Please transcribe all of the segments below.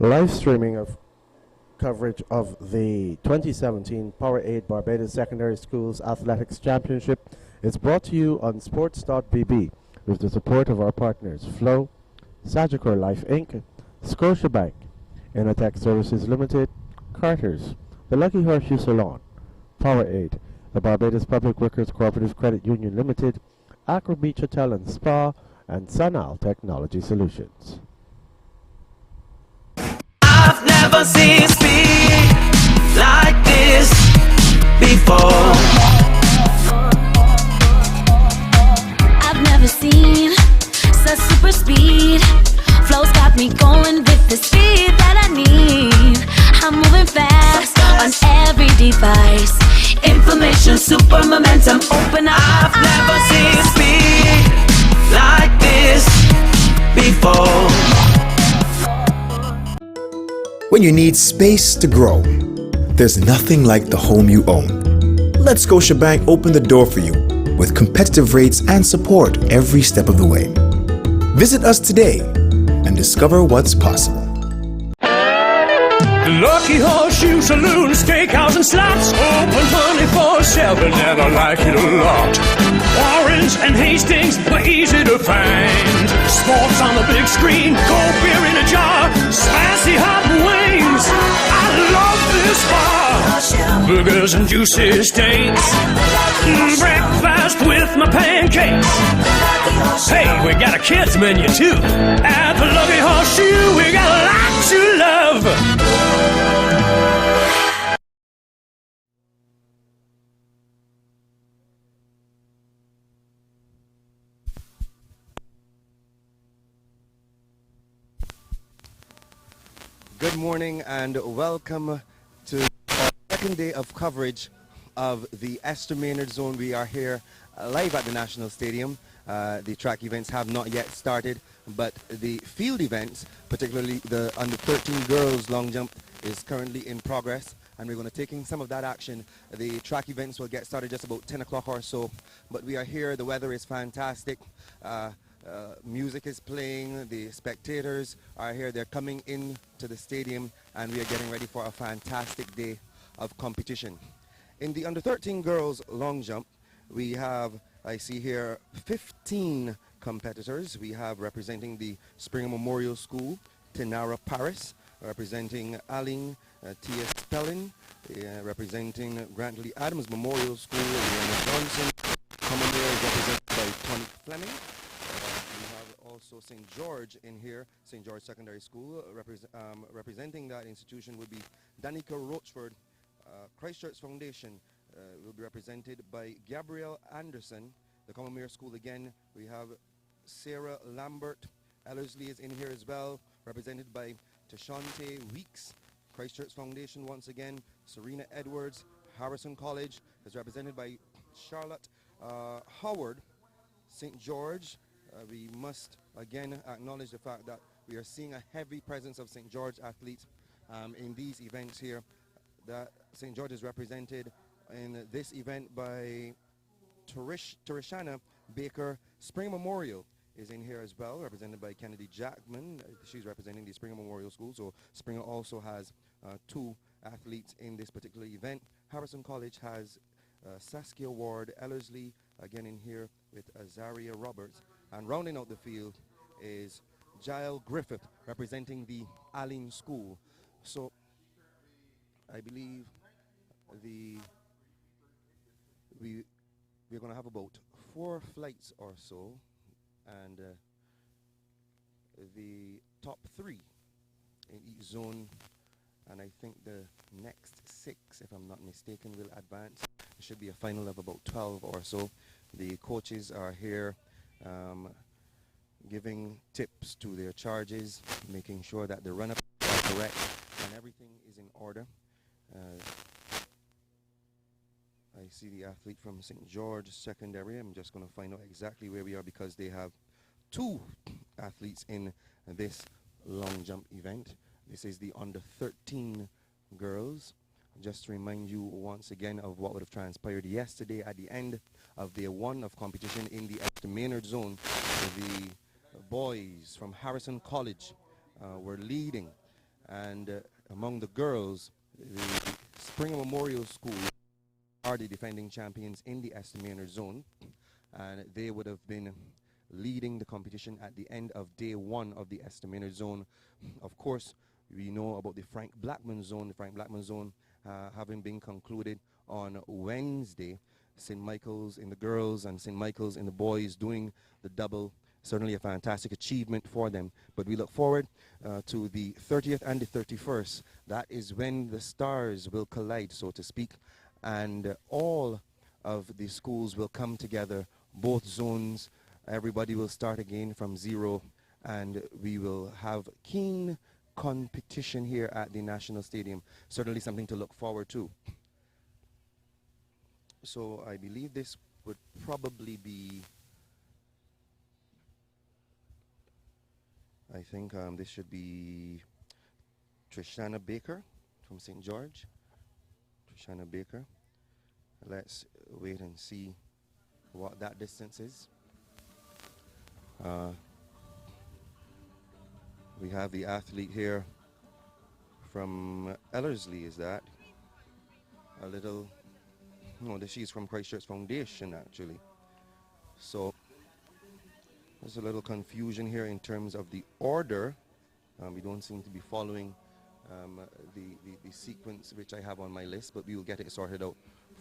Live streaming of coverage of the 2017 Powerade Barbados Secondary Schools Athletics Championship is brought to you on Sports.bb with the support of our partners Flow, Sagicor Life Inc., Scotiabank, Inotech Services Limited, Carter's, the Lucky Horseshoe Salon, Powerade, the Barbados Public Workers Cooperative Credit Union Limited, Accra Beach Hotel and Spa, and Sanal Technology Solutions. I've never seen speed like this before. I've never seen such super speed. Flow's got me going with the speed that I need. I'm moving fast on every device. Information, super momentum, open up. I've never seen speed like this before. When you need space to grow, there's nothing like the home you own. Let Scotiabank open the door for you with competitive rates and support every step of the way. Visit us today and discover what's possible. Lucky Horseshoe Saloon, Steakhouse and Slots, open 24/7 and I like it a lot. Orange and Hastings were easy to find. Sports on the big screen, cold beer in a jar, spicy hot wings. I love this bar. Burgers and juicy steaks, breakfast with my pancakes. Hey, we got a kids menu too. At the Lucky Horseshoe, we got a lot to love. Good morning and welcome to our second day of coverage of the Esther Maynard Zone. We are here live at the National Stadium. The track events have not yet started, but the field events, particularly the under 13 girls long jump, is currently in progress, and we're going to take in some of that action. The track events will get started just about 10 o'clock or so, but we are here. The weather is fantastic. Music is playing, the spectators are here, they're coming in to the stadium, and we are getting ready for a fantastic day of competition. In the under 13 girls long jump, we have, I see here, 15 competitors. We have representing the Springer Memorial School, Tenara Paris, representing Aling T.S. Spelling, representing Grantley Adams Memorial School, Leona Johnson. Commonwealth is represented by Tony Fleming. Also St. George in here, St. George Secondary School. Representing that institution would be Danica Rochford. Christchurch Foundation will be represented by Gabrielle Anderson. The Commonwealth School again, we have Sarah Lambert. Ellerslie is in here as well, represented by Tashante Weeks. Christchurch Foundation once again. Serena Edwards. Harrison College is represented by Charlotte Howard. St. George, we must again acknowledge the fact that we are seeing a heavy presence of St. George athletes in these events here. That St. George is represented in this event by Tereshana Baker. Spring Memorial is in here as well, represented by Kennedy Jackman. She's representing the Springer Memorial School, so Springer also has two athletes in this particular event. Harrison College has Saskia Ward. Ellerslie again in here with Azaria Roberts. And rounding out the field is Jael Griffith, representing the Allen School. So I believe we're going to have about 4 flights or so, and the top 3 in each zone, and I think the next 6, if I'm not mistaken, will advance. It should be a final of about 12 or so. The coaches are here giving tips to their charges, making sure that the run-up are correct and everything is in order. I see the athlete from St. George Secondary. I'm just going to find out exactly where we are because they have 2 athletes in this long jump event. This is the under 13 girls. Just to remind you once again of what would have transpired yesterday at the end of day 1 of competition in the Esther Maynard zone. The boys from Harrison College were leading And among the girls, the Springer Memorial School are the defending champions in the Esther Maynard zone, and they would have been leading the competition at the end of day one of the Esther Maynard zone. Of course, we know about the Frank Blackman zone. The Frank Blackman zone having been concluded on Wednesday. St. Michael's in the girls and St. Michael's in the boys doing the double. Certainly a fantastic achievement for them. But we look forward to the 30th and the 31st. That is when the stars will collide, so to speak. And all of the schools will come together, both zones. Everybody will start again from zero. And we will have keen competition here at the National Stadium. Certainly something to look forward to. So I believe this would probably be, I think this should be Trishana Baker from St. George. Trishana Baker. Let's wait and see what that distance is. We have the athlete here from Ellerslie, is that? A little, no, she's from Christchurch Foundation actually. So there's a little confusion here in terms of the order. We don't seem to be following the sequence which I have on my list, but we will get it sorted out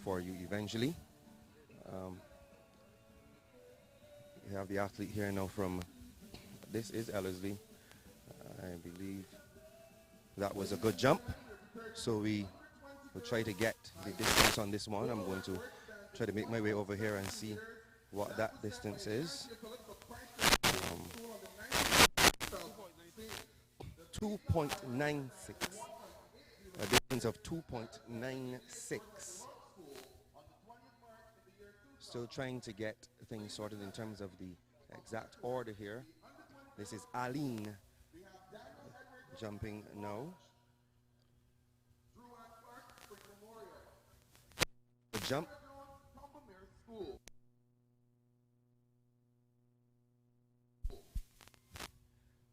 for you eventually. We have the athlete here now from, this is Ellerslie. I believe that was a good jump. So we will try to get the distance on this one. I'm going to try to make my way over here and see what that distance is. 2.96. A distance of 2.96. Still trying to get things sorted in terms of the exact order here. This is Aline jumping now. The jump.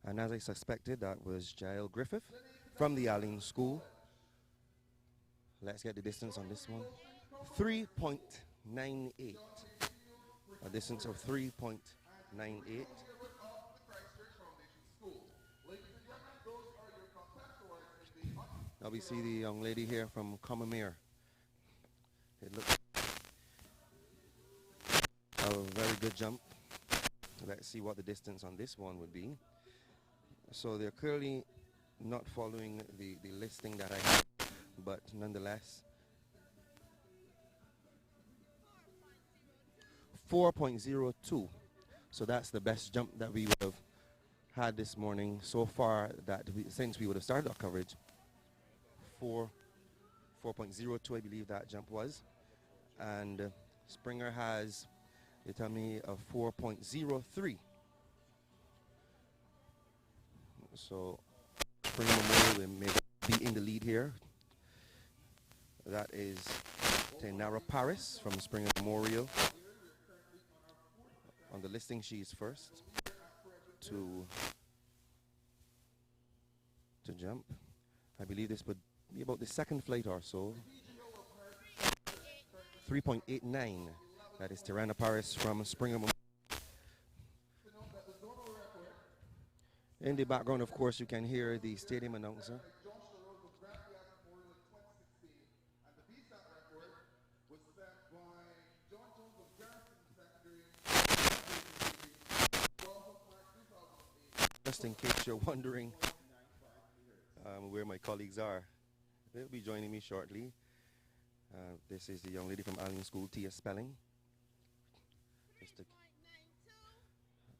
And as I suspected, that was Jael Griffith from the Aline School. Let's get the distance on this one. 3.98. A distance of 3.98. Now we see the young lady here from Commermere. It looks a very good jump. Let's see what the distance on this one would be. So they're clearly not following the listing that I have, but nonetheless, 4.02. So that's the best jump that we would have had this morning so far, that since we would have started our coverage. 4.02, I believe that jump was. And Springer has, they tell me, a 4.03. So Springer Memorial may be in the lead here. That is Tainara Paris from Springer Memorial. On the listing, she is first to jump. I believe this would be about the second flight or so. 3.89. That is Tainara Paris from Springer Memorial. In the background, of course, you can hear the stadium announcer. Just in case you're wondering where my colleagues are, they'll be joining me shortly. This is the young lady from Aline School, Tia Spelling. Just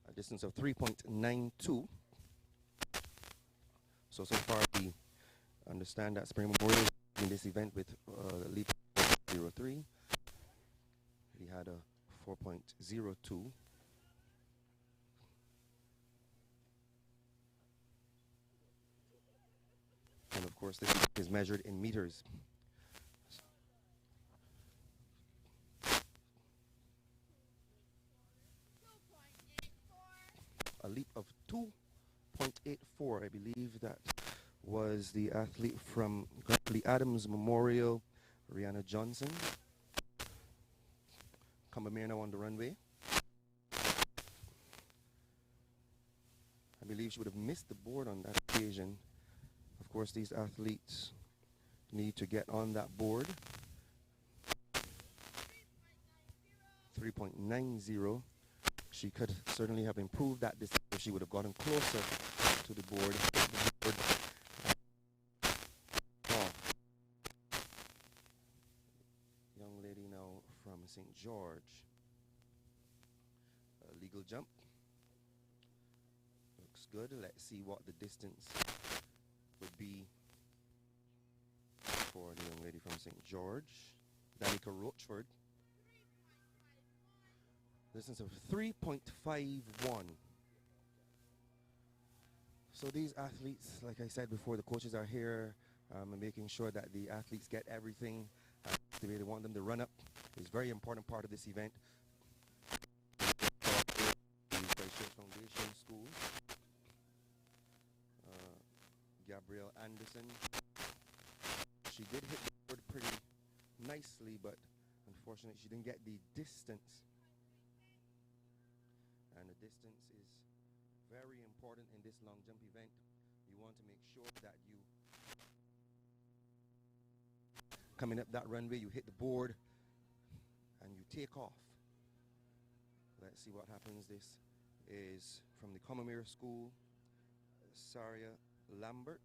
a distance of 3.92. So far we understand that Spring Memorial in this event with lead 4.03. He had a 4.02. And of course this is measured in meters. A leap of 2.84, I believe that was the athlete from Grantly Adams Memorial, Rihanna Johnson. Kamamir now on the runway. I believe she would have missed the board on that occasion. Of course, these athletes need to get on that board. 3.90. She could certainly have improved that distance if she would have gotten closer to the board. Young lady now from St. George. A legal jump. Looks good. Let's see what the distance would be for the young lady from St. George. Danica Rochford. Distance of 3.51. So these athletes, like I said before, the coaches are here and making sure that the athletes get everything the way they want them to run up. It's a very important part of this event. The Christchurch Foundation School. Gabrielle Anderson. She did hit the board pretty nicely, but unfortunately she didn't get the distance. And the distance is very important in this long jump event. You want to make sure that you, coming up that runway, you hit the board and you take off. Let's see what happens. This is from the Comamere School, Saria Lambert.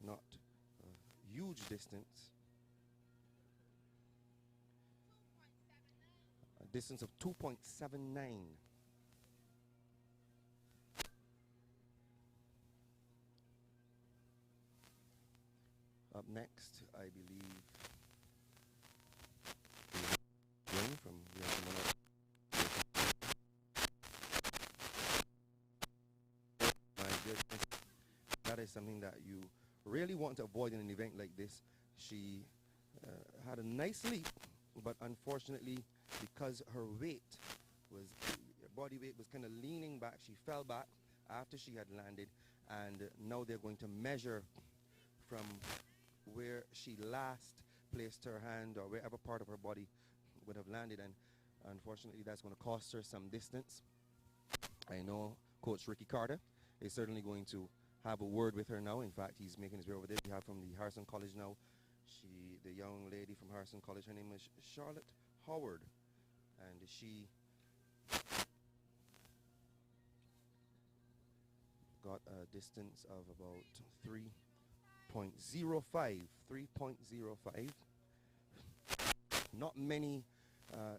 Not a huge distance. A distance of 2.79. Up next, I believe, from my goodness, that is something that you really want to avoid in an event like this. She had a nice leap, but unfortunately, because her weight was, her body weight was kind of leaning back, she fell back after she had landed, and now they're going to measure from where she last placed her hand or wherever part of her body would have landed, and unfortunately that's going to cost her some distance. I know Coach Ricky Carter is certainly going to have a word with her now. In fact, he's making his way over there. We have from the Harrison College now, the young lady from Harrison College, her name is Charlotte Howard, and she got a distance of about 3.05. Not many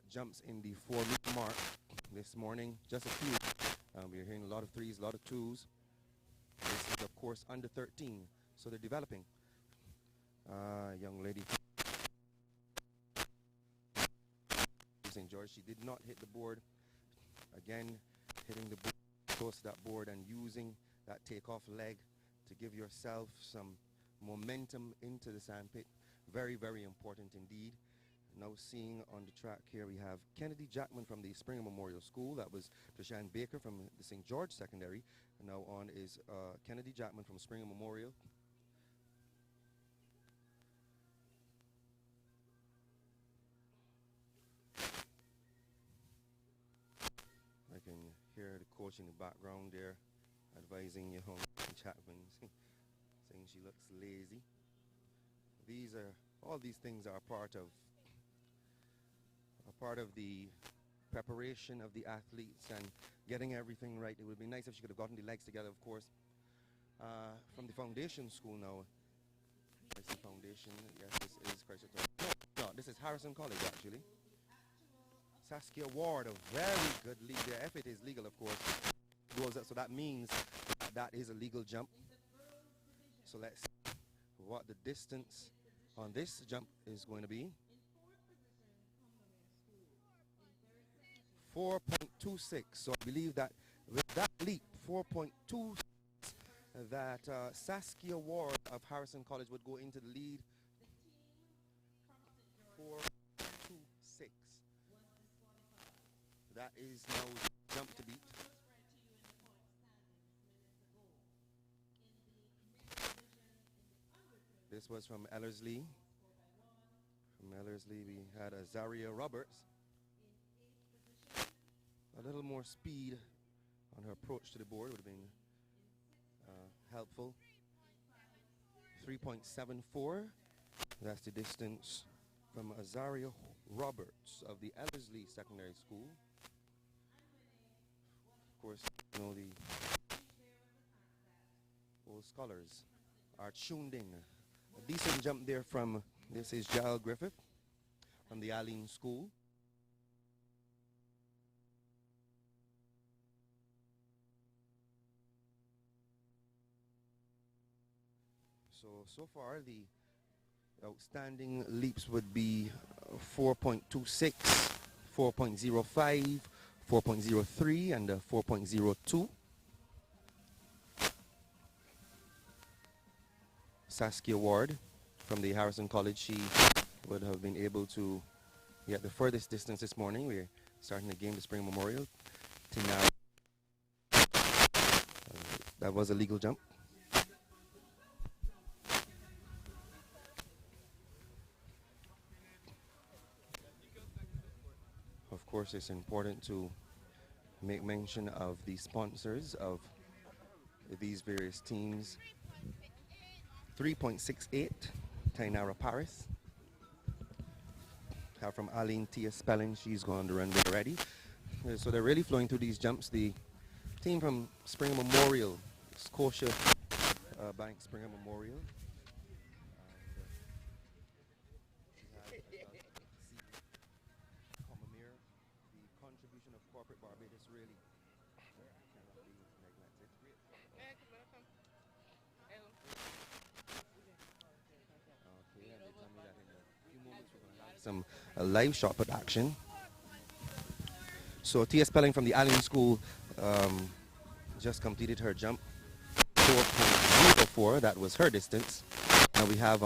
jumps in the 4-meter mark this morning, just a few. We're hearing a lot of threes, a lot of twos. This is, of course, under 13, so they're developing. Young lady St. George, she did not hit the board. Again, hitting the board close to that board and using that takeoff leg to give yourself some momentum into the sandpit. Very, very important indeed. Now seeing on the track here we have Kennedy Jackman from the Springer Memorial School. That was Trishan Baker from the St. George Secondary. And now on is Kennedy Jackman from Springer Memorial. I can hear the coach in the background there advising young Chapman, saying she looks lazy. All these things are part of the preparation of the athletes and getting everything right. It would be nice if she could have gotten the legs together, of course. From the foundation school now. It's the foundation. Yes, this is Christchurch. No, this is Harrison College actually. Saskia Ward, a very good lead there. If it is legal, of course, goes up. So that means that is a legal jump. So let's see what the distance on this jump is going to be. 4.26. So I believe that with that leap, 4.26, that Saskia Ward of Harrison College would go into the lead. 4.26. That is now jump to beat. This was from Ellerslie. From Ellerslie, we had Azaria Roberts. A little more speed on her approach to the board would have been helpful. 3.74. That's the distance from Azaria Roberts of the Ellerslie Secondary School. Of course, you know, the old scholars are tuned in. A decent jump there from, this is Jael Griffith from the Allen School. So far the outstanding leaps would be 4.26, 4.05, 4.03, and 4.02. Saskia Ward from the Harrison College, she would have been able to get the furthest distance this morning. We're starting the game, the Spring Memorial. Now, that was a legal jump. Of course, it's important to make mention of the sponsors of these various teams. 3.68, Tainara Paris. Have from Aline Tia Spelling, she's gone to run there already. So they're really flowing through these jumps. The team from Springer Memorial, Scotia Bank Springer Memorial. Contribution of corporate Barbados really cannot be neglected. Okay, and they tell me that in a few moments we're going to have some live shot put action. So Tia Spelling from the Allen School just completed her jump, 4.04. That was her distance. Now we have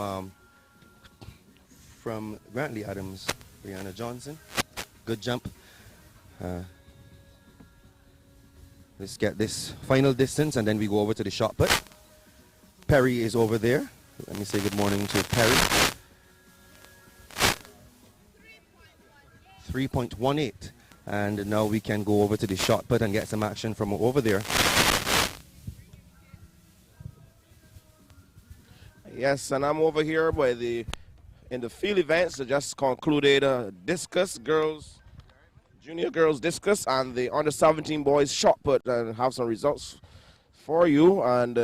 from Grantley Adams, Brianna Johnson. Good jump. Let's get this final distance and then we go over to the shot put. Perry is over there. Let me say good morning to Perry. 3.18. And now we can go over to the shot put and get some action from over there. Yes, and I'm over here by in the field events that just concluded discus girls, junior girls discus, and the under 17 boys shot put, and have some results for you. And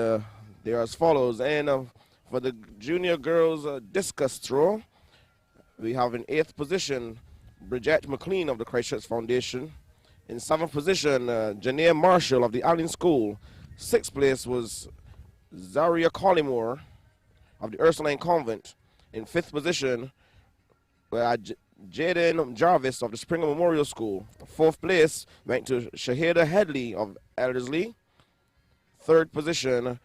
they're as follows. And for the junior girls discus throw, we have in 8th position Bridget McLean of the Christchurch Foundation. In 7th position, Janae Marshall of the Allen School. 6th place was Zaria Collymore of the Ursuline Convent. In 5th position, Jaden Jarvis of the Springer Memorial School. 4th place went to Shahida Headley of Ellerslie. 3rd position,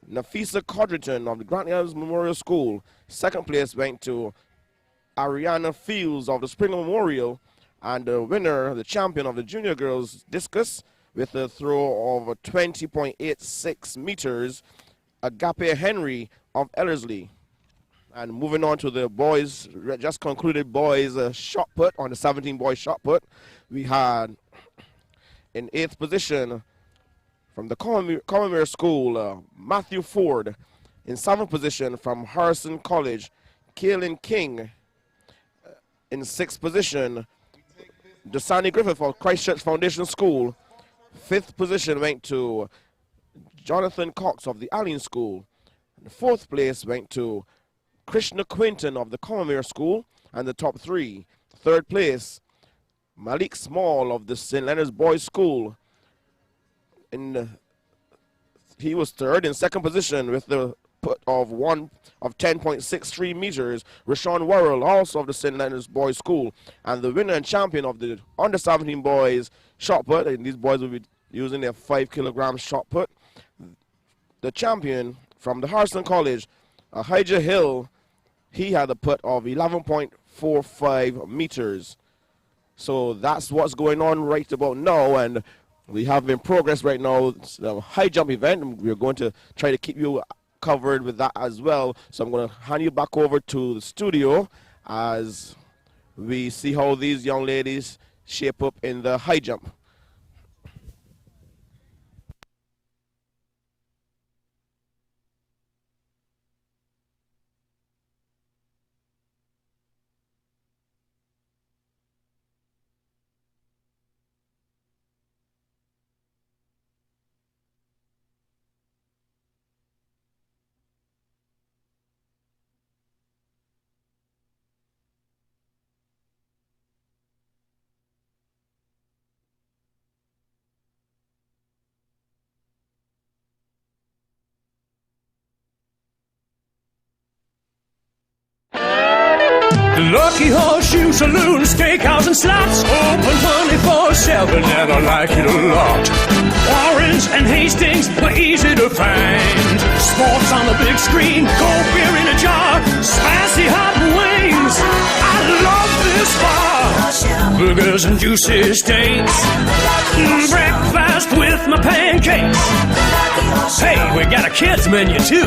Nafisa Codrington of the Grantley Adams Memorial School. 2nd place went to Ariana Fields of the Springer Memorial. And the winner, the champion of the junior girls discus with a throw of 20.86 meters, Agape Henry of Ellerslie. And moving on to the boys, just concluded boys shot put on the 17 boys shot put. We had in 8th position from the Commonwealth School, Matthew Ford. In 7th position from Harrison College, Kaylin King. In 6th position, Desani Griffith of Christchurch Foundation School. 5th position went to Jonathan Cox of the Allen School. And 4th place went to Krishna Quinton of the Commonwealth School. And the top 3. 3rd place, Malik Small of the St. Leonard's Boys School. He was 3rd. In 2nd position with the put of 10.63 meters, Rashawn Worrell, also of the St. Leonard's Boys School. And the winner and champion of the under 17 boys shot put, and these boys will be using their 5 kilogram shot put. The champion from the Harrison College, Ahijah Hill, he had a put of 11.45 meters. So that's what's going on right about now, and we have in progress right now. It's a high jump event. We're going to try to keep you covered with that as well. So I'm going to hand you back over to the studio as we see how these young ladies shape up in the high jump. Lucky Horseshoe Saloon, Steakhouse and Slots, open 24/7 and I like it a lot. Warrens and Hastings were easy to find. Sports on the big screen, cold beer in a jar, spicy hot wings. I love this bar. Burgers and juicy steaks, breakfast with my pancakes. Hey, we got a kids menu too.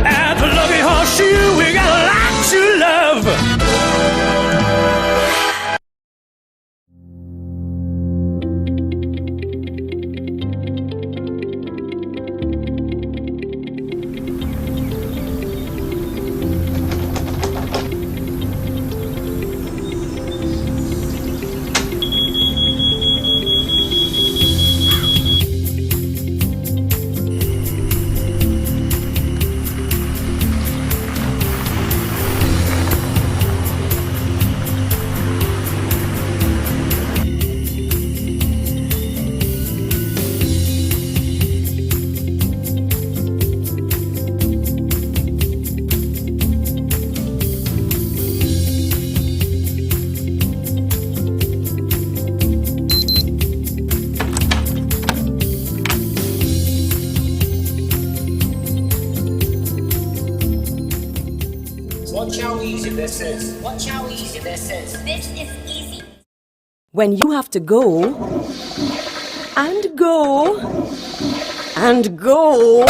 At the Lucky Horseshoe, we got a lot to love. Watch how easy this is. Watch how easy this is. This is easy. When you have to go and go and go,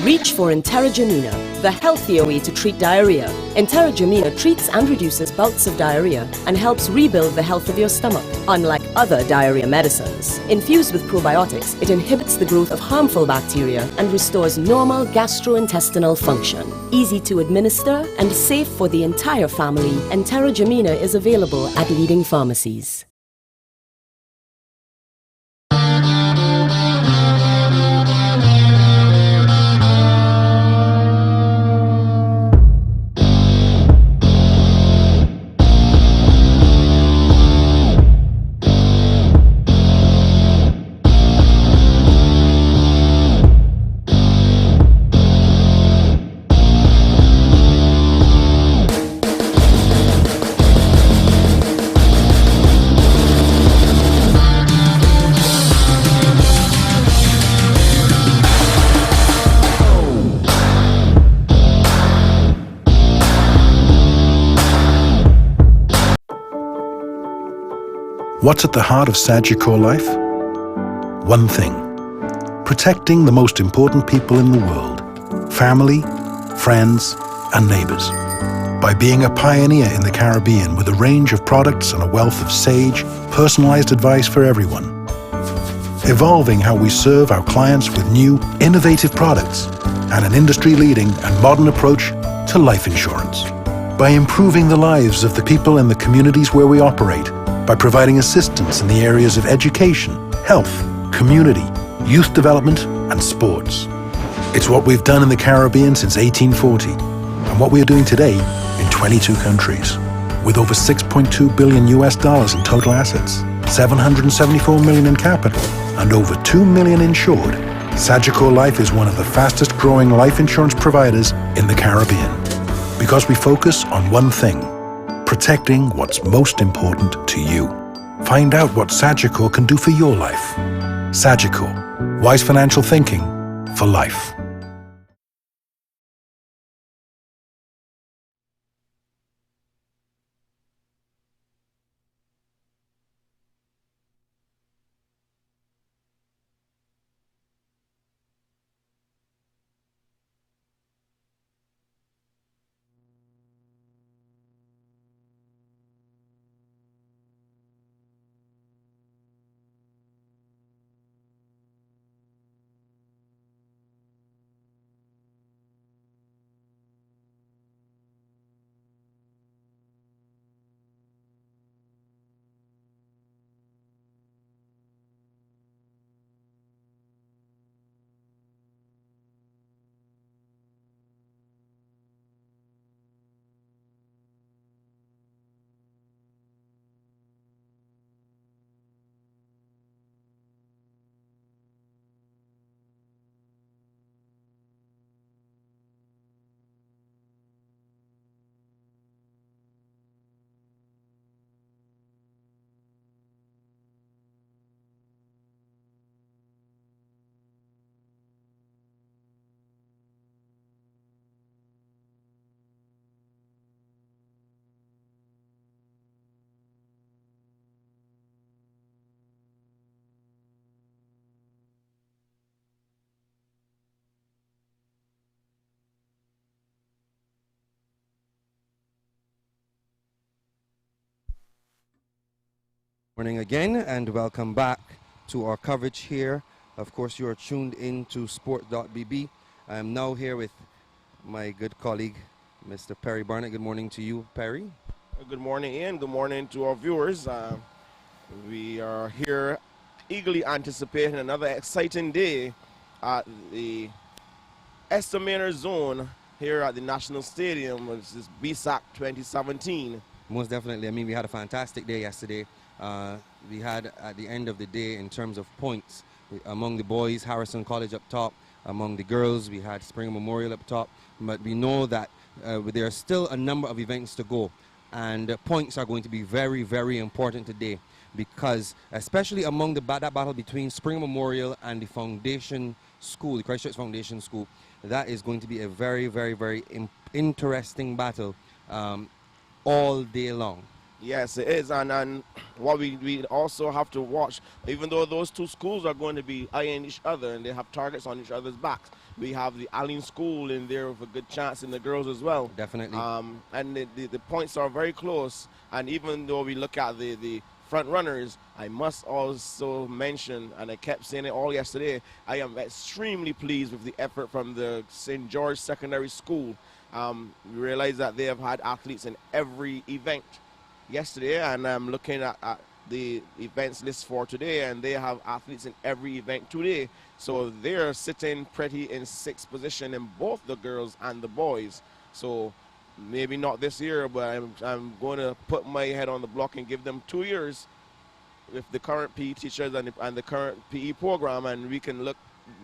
reach for Interrimina, the healthier way to treat diarrhea. Interrimina treats and reduces bouts of diarrhea and helps rebuild the health of your stomach. Unlike other diarrhea medicines, infused with probiotics, it inhibits the growth of harmful bacteria and restores normal gastrointestinal function. Easy to administer and safe for the entire family, Interrimina is available at leading pharmacies. What's at the heart of Sagicor Life? One thing: protecting the most important people in the world, family, friends, and neighbors. By being a pioneer in the Caribbean with a range of products and a wealth of sage, personalized advice for everyone. Evolving how we serve our clients with new, innovative products and an industry-leading and modern approach to life insurance. By improving the lives of the people in the communities where we operate, by providing assistance in the areas of education, health, community, youth development, and sports. It's what we've done in the Caribbean since 1840, and what we are doing today in 22 countries. With over $6.2 billion in total assets, 774 million in capital, and over 2 million insured, Sagicor Life is one of the fastest growing life insurance providers in the Caribbean. Because we focus on one thing: protecting what's most important to you. Find out what Sagicor can do for your life. Sagicor, wise financial thinking for life. Morning again, and welcome back to our coverage here. Of course, you are tuned in to Sports.bb. I'm now here with my good colleague, Mr. Perry Barnett. Good morning to you, Perry. Good morning, Ian. Good morning to our viewers. We are here eagerly anticipating another exciting day at the Esther Maynard zone here at the National Stadium, which is Bssac 2017. Most definitely. I mean, we had a fantastic day yesterday. We had, at the end of the day, in terms of points, among the boys, Harrison College up top. Among the girls, we had Spring Memorial up top. But we know that there are still a number of events to go. And points are going to be very, very important today, because especially among that battle between Spring Memorial and the Foundation School, the Christchurch Foundation School, that is going to be a very, very, very interesting battle all day long. Yes, it is, and what we also have to watch, even though those two schools are going to be eyeing each other and they have targets on each other's backs, we have the Allen School in there with a good chance in the girls as well. Definitely. And the points are very close, and even though we look at the front runners, I must also mention, and I kept saying it all yesterday, I am extremely pleased with the effort from the St. George Secondary School. We realize that they have had athletes in every event yesterday, and I'm looking at the events list for today, and they have athletes in every event today. So they're sitting pretty in 6th position in both the girls and the boys. So maybe not this year, but I'm going to put my head on the block and give them 2 years with the current PE teachers and the current PE program, and we can look,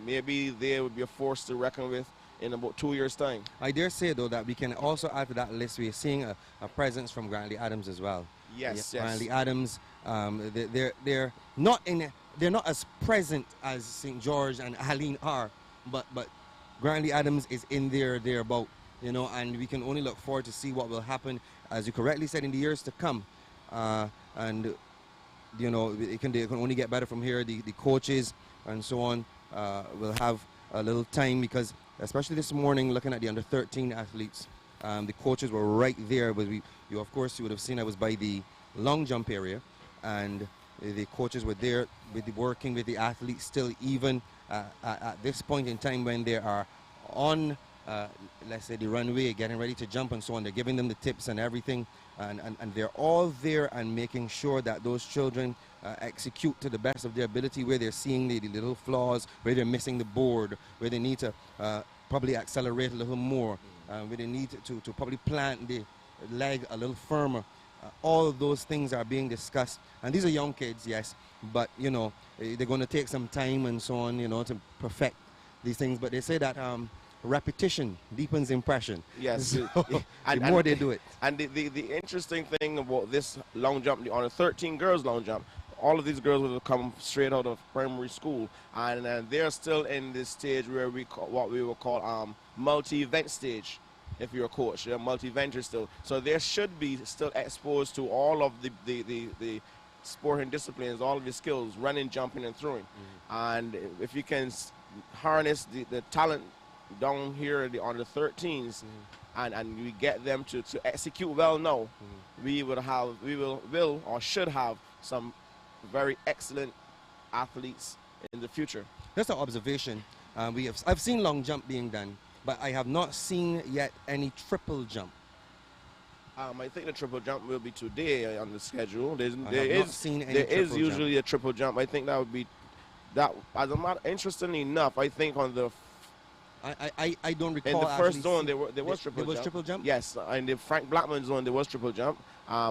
maybe they would be a force to reckon with in about 2 years' time. I dare say, though, that we can also add to that list, we're seeing a presence from Grantley Adams as well. Yes, yeah, yes. Grantley Adams, they're not as present as St. George and Aline are, but Grantley Adams is in there, thereabout, you know, and we can only look forward to see what will happen, as you correctly said, in the years to come. And you know, it can only get better from here. The coaches and so on will have a little time, because especially this morning, looking at the under 13 athletes, the coaches were right there. But of course, you would have seen I was by the long jump area, and the coaches were there working with the athletes still, even at this point in time when they are on, let's say, the runway, getting ready to jump and so on. They're giving them the tips and everything, and they're all there and making sure that those children execute to the best of their ability, where they're seeing the little flaws, where they're missing the board, where they need to probably accelerate a little more, where they need to probably plant the leg a little firmer. All of those things are being discussed, and these are young kids, yes, but you know, they're going to take some time and so on, you know, to perfect these things. But they say that repetition deepens impression. Yes, so, and the more they do it. And the interesting thing about this long jump, on the 13 girls long jump, all of these girls will come straight out of primary school, and they're still in this stage where what we will call multi-event stage. If you're a coach, you're multi-eventer still, so they should be still exposed to all of the sporting disciplines, all of the skills, running, jumping, and throwing. And if you can harness the talent down here on the 13s, and we get them to execute well now, we will or should have some very excellent athletes in the future. That's an observation. I've seen long jump being done, but I have not seen yet any triple jump. I think the triple jump will be today on the schedule. There is usually a triple jump. I think that would be that. As a matter, interestingly enough, I think on the I don't recall. In the first zone, there was triple jump. Yes, in the Frank Blackman zone, there was triple jump.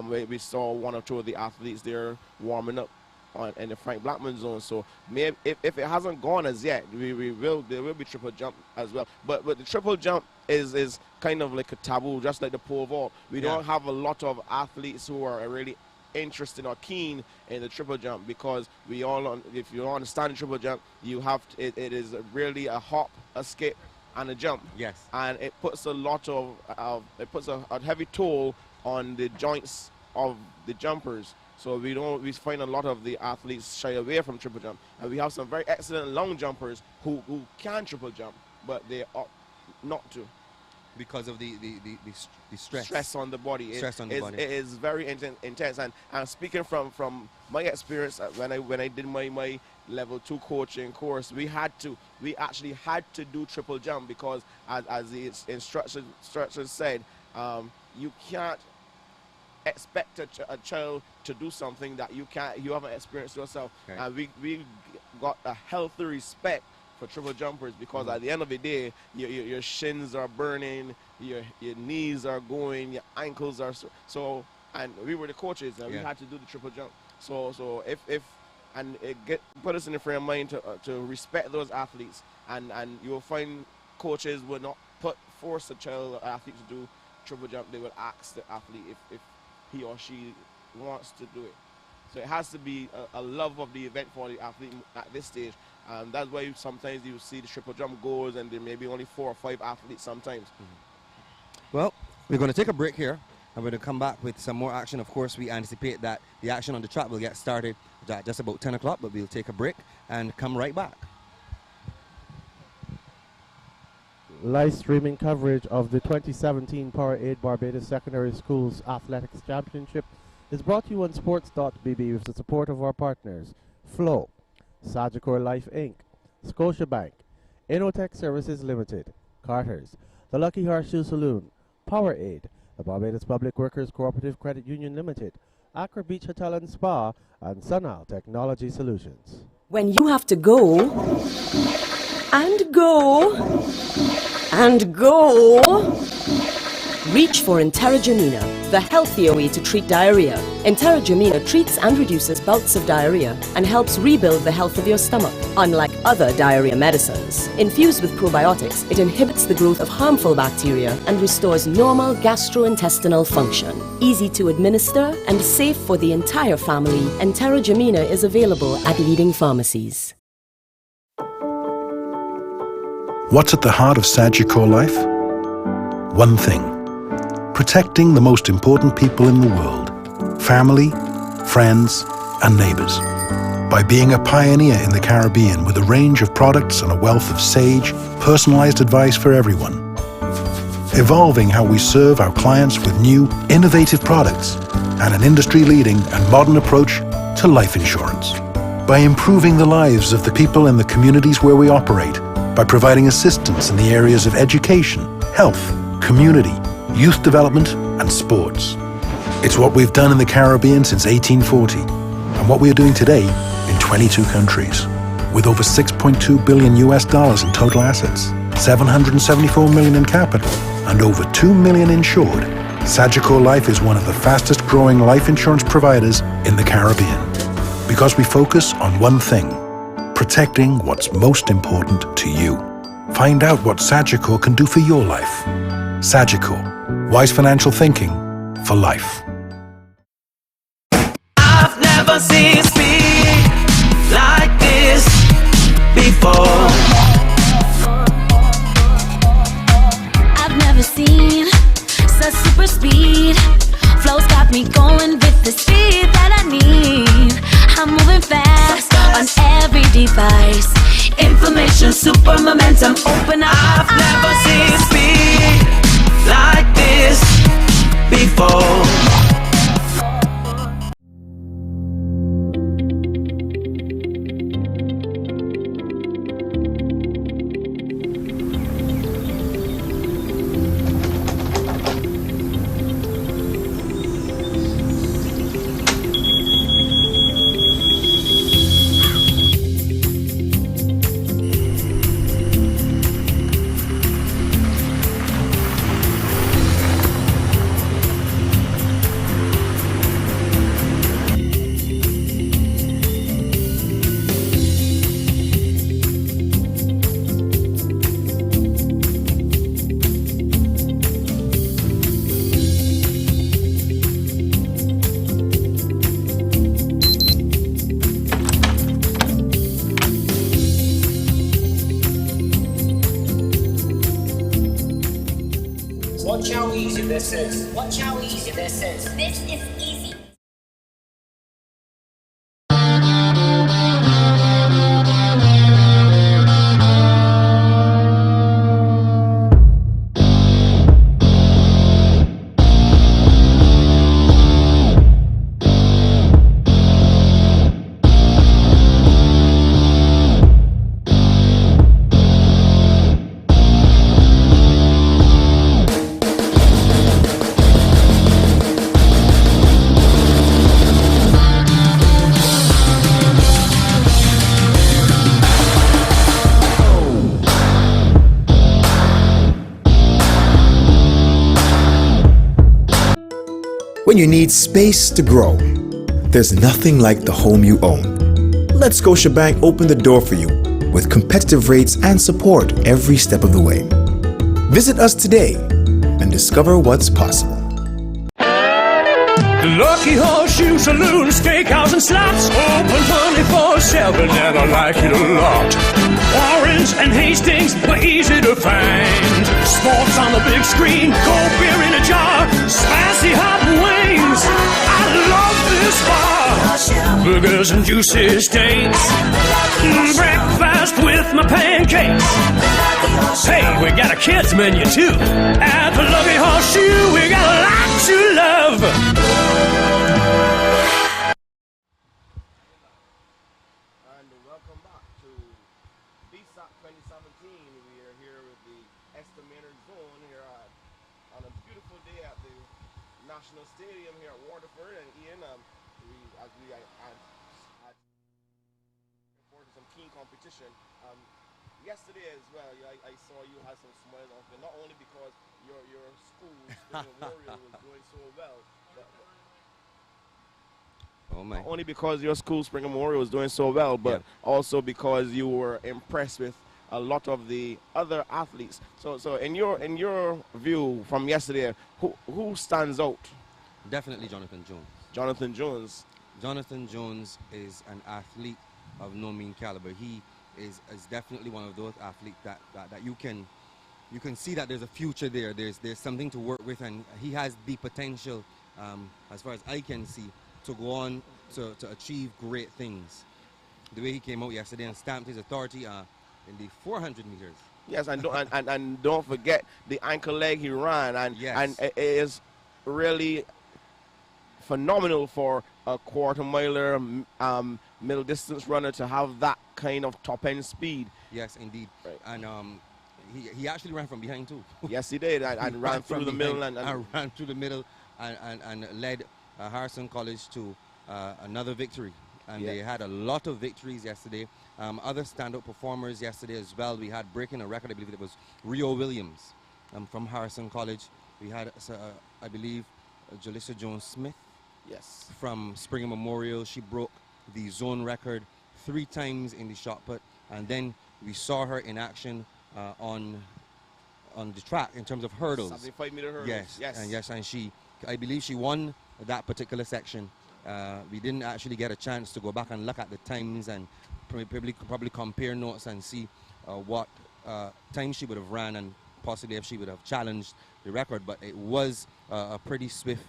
We saw 1 or 2 of the athletes there warming up in the Frank Blackman zone. So maybe if it hasn't gone as yet, there will be triple jump as well. But the triple jump is kind of like a taboo, just like the pole vault. We don't have a lot of athletes who are really interested or keen in the triple jump, because if you understand the triple jump, you have it is really a hop, a skip, and a jump. Yes. And it puts a lot of a heavy toll on the joints of the jumpers. So we find a lot of the athletes shy away from triple jump, and we have some very excellent long jumpers who can triple jump, but they opt not to. because of the stress. Stress on the body. Stress on the body. It is very intense. And speaking from my experience, when I did my level 2 coaching course, we actually had to do triple jump because as the instructors said, you can't expect a child to do something that you haven't experienced yourself. Okay. And we got a healthy respect for triple jumpers because at the end of the day, your shins are burning, your knees are going, your ankles are so and we were the coaches and we had to do the triple jump. So if and put us in the frame of mind to respect those athletes, and you will find coaches would not force a child or athlete to do triple jump. They would ask the athlete if he or she wants to do it. So it has to be a love of the event for the athlete at this stage. That's why sometimes you see the triple jump goes and there may be only 4 or 5 athletes sometimes. Well, we're going to take a break here. And we're going to come back with some more action. Of course, we anticipate that the action on the track will get started at just about 10 o'clock, but we'll take a break and come right back. Live streaming coverage of the 2017 Power 8 Barbados Secondary Schools Athletics Championship is brought to you on Sports.bb with the support of our partners Flow, Sagicor Life Inc., Scotiabank, Innotech Services Limited, Carter's, The Lucky Horseshoe Saloon, Power 8, the Barbados Public Workers Cooperative Credit Union Limited, Accra Beach Hotel and Spa, and Sunal Technology Solutions. When you have to go, and go, and go, reach for Intermission, the healthier way to treat diarrhea. Intermission treats and reduces bouts of diarrhea and helps rebuild the health of your stomach. Unlike other diarrhea medicines, infused with probiotics, it inhibits the growth of harmful bacteria and restores normal gastrointestinal function. Easy to administer and safe for the entire family, Intermission is available at leading pharmacies. What's at the heart of Sagicor life? One thing. Protecting the most important people in the world. Family, friends, and neighbors. By being a pioneer in the Caribbean with a range of products and a wealth of sage, personalized advice for everyone. Evolving how we serve our clients with new, innovative products and an industry-leading and modern approach to life insurance. By improving the lives of the people in the communities where we operate. By providing assistance in the areas of education, health, community, youth development, and sports. It's what we've done in the Caribbean since 1840, and what we are doing today in 22 countries. With over $6.2 billion in total assets, $774 million in capital, and over 2 million insured, Sagicor Life is one of the fastest growing life insurance providers in the Caribbean. Because we focus on one thing, protecting what's most important to you. Find out what Sagicor can do for your life. Sagicor, wise financial thinking for life. I've never seen speed like this before. I've never seen such super speed. Flow's got me going with the speed that I need. I'm moving fast on every device. Information, super momentum, open up. I've never seen speed like this before. Watch how easy this is. Watch how easy this is. This is easy. When you need space to grow, there's nothing like the home you own. Let Scotiabank open the door for you with competitive rates and support every step of the way. Visit us today and discover what's possible. Lucky Horseshoe Saloon, Steakhouse and Slots, open 24/7 and I like it a lot. Warrens and Hastings were easy to find. Sports on the big screen, cold beer in a jar, spicy hot wings. I love this bar. Burgers and juicy steaks, breakfast with my pancakes. Hey, we got a kids menu too. At the Lucky Horseshoe, we got a lot to love. And welcome back to Bssac 2017. We are here with the Esther Maynard Zone here on a beautiful day at the National Stadium here at Waterford. And Ian, we had forward to some keen competition. Yesterday as well, I saw you had some smiles on it, not only because your school, Spring Memorial, was doing so well, but not only because your school, Spring Memorial, was doing so well, but also because you were impressed with a lot of the other athletes. So in your view from yesterday, who stands out? Definitely Jonathan Jones. Jonathan Jones. Jonathan Jones is an athlete of no mean caliber. He is definitely one of those athletes that you can see that there's a future there. There's something to work with, and he has the potential, as far as I can see, to go on to achieve great things. The way he came out yesterday and stamped his authority in the 400 meters. Yes, and don't forget the ankle leg he ran, and it is really phenomenal for a quarter miler, middle distance runner to have that kind of top end speed. Yes, indeed. Right. And he actually ran from behind too. Yes, he did, and ran through the middle and ran through the middle and led Harrison College to another victory. And they had a lot of victories yesterday. Other standout performers yesterday as well. We had breaking a record. I believe it was Rio Williams from Harrison College. We had, I believe, Jalissa Jones-Smith. Yes. From Springer Memorial. She broke the zone record 3 times in the shot put, and then we saw her in action on the track in terms of hurdles. 75-meter hurdles. Yes, and I believe she won that particular section. We didn't actually get a chance to go back and look at the times and probably compare notes and see what time she would have ran and possibly if she would have challenged the record. But it was a pretty swift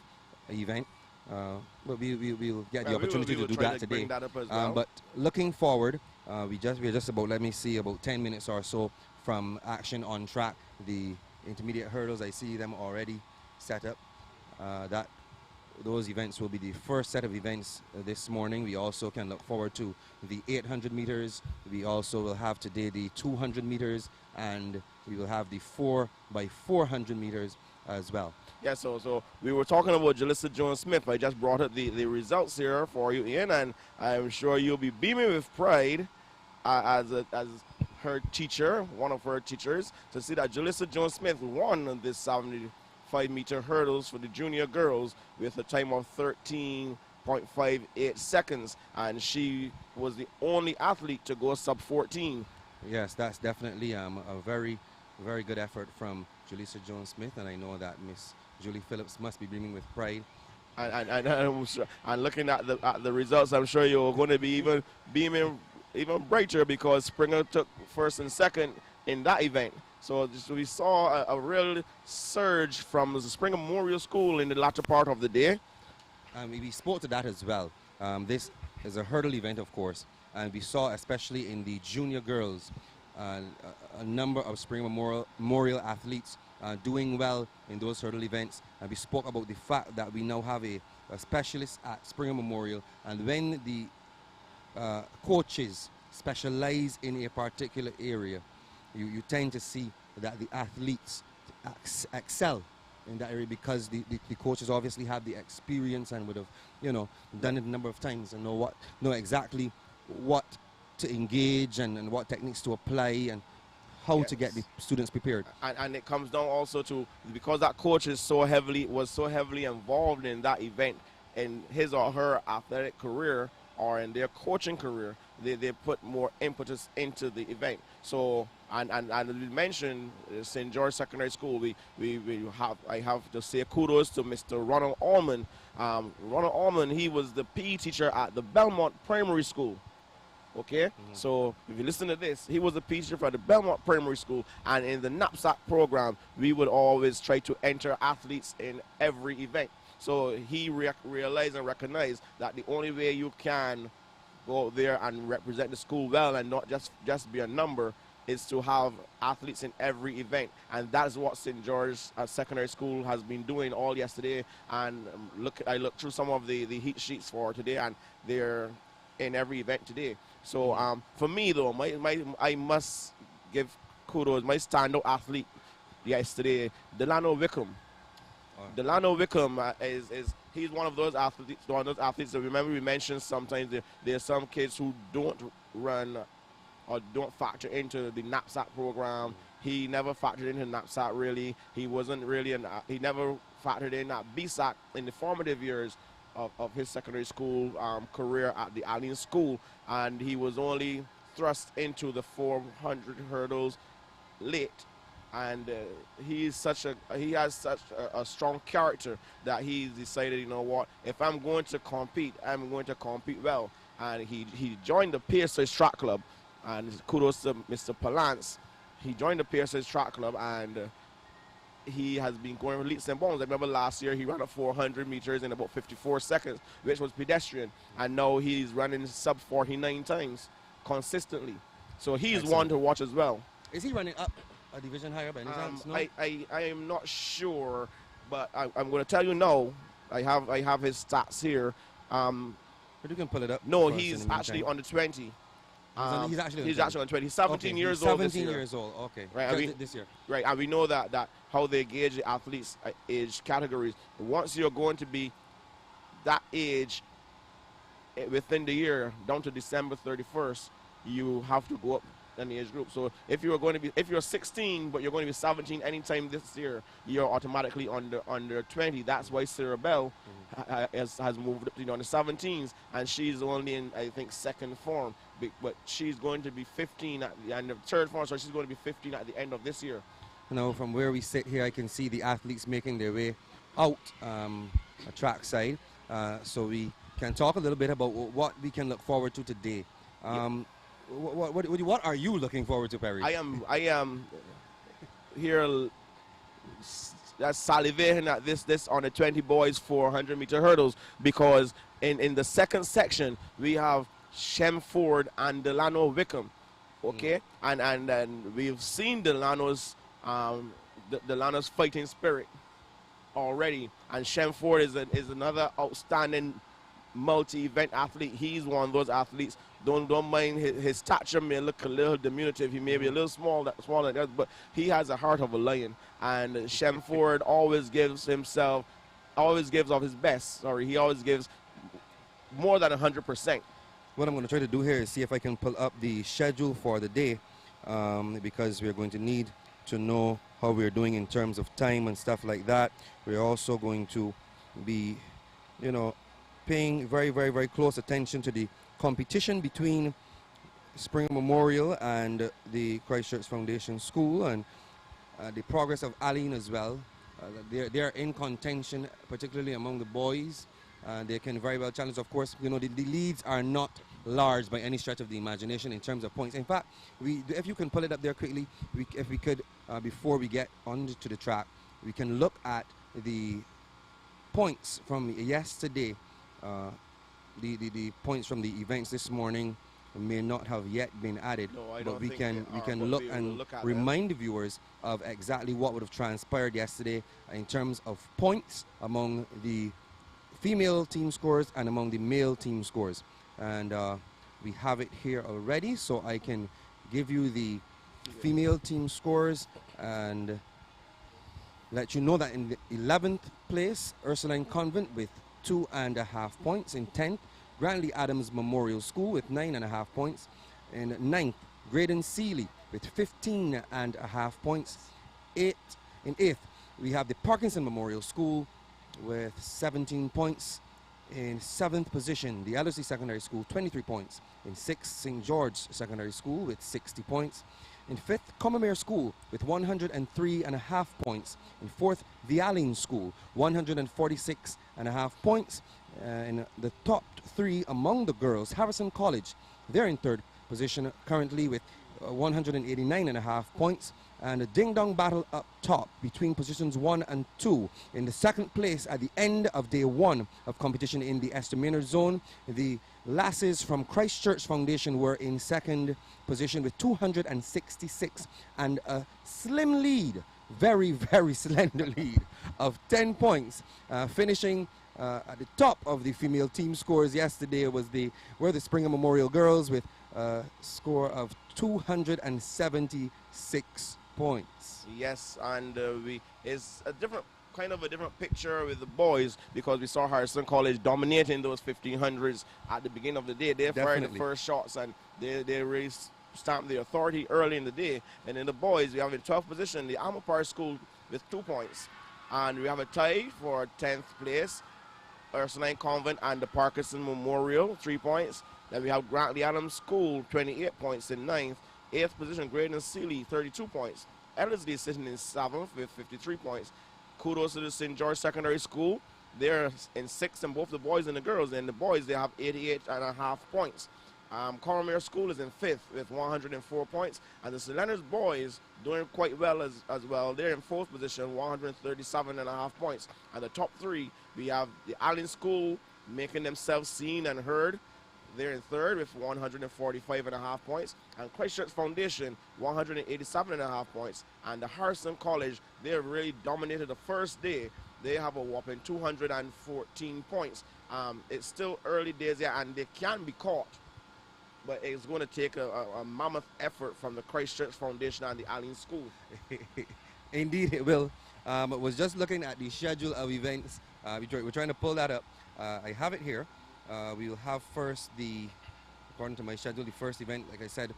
event. But we'll get the opportunity to do that today. But looking forward, we're just about, let me see, about 10 minutes or so from action on track. The intermediate hurdles, I see them already set up. Those events will be the first set of events this morning. We also can look forward to the 800 meters. We also will have today the 200 meters, and we will have the 4x400 meters as well. Yeah, so we were talking about Jalissa Jones-Smith. I just brought up the results here for you, Ian, and I'm sure you'll be beaming with pride as her teacher, one of her teachers, to see that Jalissa Jones-Smith won this 75-meter hurdles for the junior girls with a time of 13.58 seconds, and she was the only athlete to go sub 14. Yes, that's definitely a very, very good effort from Jalissa Jones-Smith, and I know that Miss Julie Phillips must be beaming with pride. And looking at the results, I'm sure you're going to be even beaming even brighter because Springer took first and second in that event. So we saw a real surge from the Springer Memorial School in the latter part of the day. We spoke to that as well. This is a hurdle event, of course, and we saw, especially in the junior girls, a number of Springer Memorial athletes doing well in those hurdle events. And we spoke about the fact that we now have a specialist at Springer Memorial, and when the coaches specialize in a particular area, you tend to see that the athletes excel in that area because the coaches obviously have the experience and would have, done it a number of times and know exactly what to engage and what techniques to apply and how to get the students prepared. And it comes down also to, because that coach was so heavily involved in that event in his or her athletic career or in their coaching career, they put more impetus into the event. So, and we mentioned St. George Secondary School, I have to say kudos to Mr. Ronald Allman. Ronald Allman, he was the PE teacher at the Belmont Primary School. Okay, so if you listen to this, he was a PE teacher for the Belmont Primary School, and in the knapsack program, we would always try to enter athletes in every event. So he realized and recognized that the only way you can go out there and represent the school well and not just be a number is to have athletes in every event. And that's what St. George Secondary School has been doing all yesterday. And I looked through some of the heat sheets for today, and they're in every event today. So for me though, I must give kudos. My standout athlete yesterday, Delano Wickham. Delano Wickham he's one of those athletes. That, remember, we mentioned sometimes there are some kids who don't run or don't factor into the knapsack program. He never factored into knapsack really. He wasn't really he never factored in at Bssac in the formative years of his secondary school career at the Allen School, and he was only thrust into the 400 hurdles late. And he has such a strong character that he's decided, you know what, if I'm going to compete, I'm going to compete well. And he joined the Pierce's Track Club, and kudos to Mr. Palance. He joined the Pierce's Track Club, and he has been going with leaps and bounds. I remember last year he ran a 400 meters in about 54 seconds, which was pedestrian, and now he's running sub 49 times consistently. So he's one to watch as well. Is he running up a division higher by any chance? No? I am not sure, but I'm going to tell you no. I have his stats here. But you can pull it up. No, he's actually under 20. He's actually on 20. He's 17 years old. 17 years old. Okay. Right. This year. Right, and we know that how they gauge the athletes' age categories. Once you're going to be that age within the year down to December 31st, you have to go up in the age group. So if you're 16 but you're going to be 17 anytime this year, you're automatically under 20. That's why Sarah Bell has moved up to the 17s, and she's only in, I think, second form, but she's going to be 15 at the end of third form, so she's going to be 15 at the end of this year. Now, from where we sit here, I can see the athletes making their way out a track side, so we can talk a little bit about what we can look forward to today. What are you looking forward to, Perry? I am here salivating at this on the 20 boys 400 meter hurdles, because in the second section we have Shem Ford and Delano Wickham. Okay, and we've seen Delano's fighting spirit already, and Shem Ford is another outstanding multi-event athlete. He's one of those athletes. Don't mind his stature may look a little diminutive. He may be a little smaller than that, but he has a heart of a lion. And Shem Ford always gives off his best. He always gives more than 100%. What I'm going to try to do here is see if I can pull up the schedule for the day, because we're going to need to know how we're doing in terms of time and stuff like that. We're also going to be, paying very, very, very close attention to the competition between Spring Memorial and the Christchurch Foundation School, and the progress of Allen as well. They're in contention, particularly among the boys. They can very well challenge. Of course, the leads are not large by any stretch of the imagination in terms of points. In fact, if you can pull it up there quickly, if we could, before we get onto the track, we can look at the points from yesterday. The points from the events this morning may not have yet been added, but we can look and remind the viewers of exactly what would have transpired yesterday in terms of points among the female team scores and among the male team scores. And we have it here already, so I can give you the female team scores and let you know that in the 11th place, Ursuline Convent with 2.5 points. In 10th, Grantley Adams Memorial School with 9.5 points. In 9th, Graydon Seeley with 15.5 points. In 8th, we have the Parkinson Memorial School with 17 points. In 7th position, the Ellerslie Secondary School, 23 points. In 6th, St. George Secondary School with 60 points. In 5th, Combermere School with 103.5 points. In 4th, the Allen School, 146.5 points. In the top 3 among the girls, Harrison College, they're in 3rd position currently with 189.5 points. And a ding-dong battle up top between positions 1 and 2. In the 2nd place at the end of day 1 of competition in the Esther Maynard zone, the lasses from Christchurch Foundation were in 2nd position with 266 and a slim lead, very, very slender lead of 10 points. Finishing at the top of the female team scores yesterday were the Springer Memorial girls with a score of 276 points. Yes, and it's a different picture with the boys because we saw Harrison College dominating those 1500s at the beginning of the day. They fired the first shots and they really stamped the authority early in the day. And in the boys, we have in 12th position the Alma Park School with 2 points, and we have a tie for 10th place, Ursuline Convent and the Parkinson Memorial, 3 points. Then we have Grantley Adams School, 28 points in 9th. 8th position, Graydon Sealy, 32 points. Ellerslie sitting in 7th with 53 points. Kudos to the St. George Secondary School. They're in 6th in both the boys and the girls. And the boys, they have 88.5 points. Combermere School is in 5th with 104 points. And the St. Leonard's boys doing quite well as well. They're in 4th position, 137.5 points. And the top 3, we have the Allen School making themselves seen and heard. They're in 3rd with 145.5 points. And Christchurch Foundation, 187.5 points. And the Harrison College, they really dominated the first day. They have a whopping 214 points. It's still early days here, and they can be caught. But it's going to take a mammoth effort from the Christchurch Foundation and the Allen School. Indeed, it will. I was just looking at the schedule of events. We're trying to pull that up. I have it here. We will have first according to my schedule, the first event, like I said,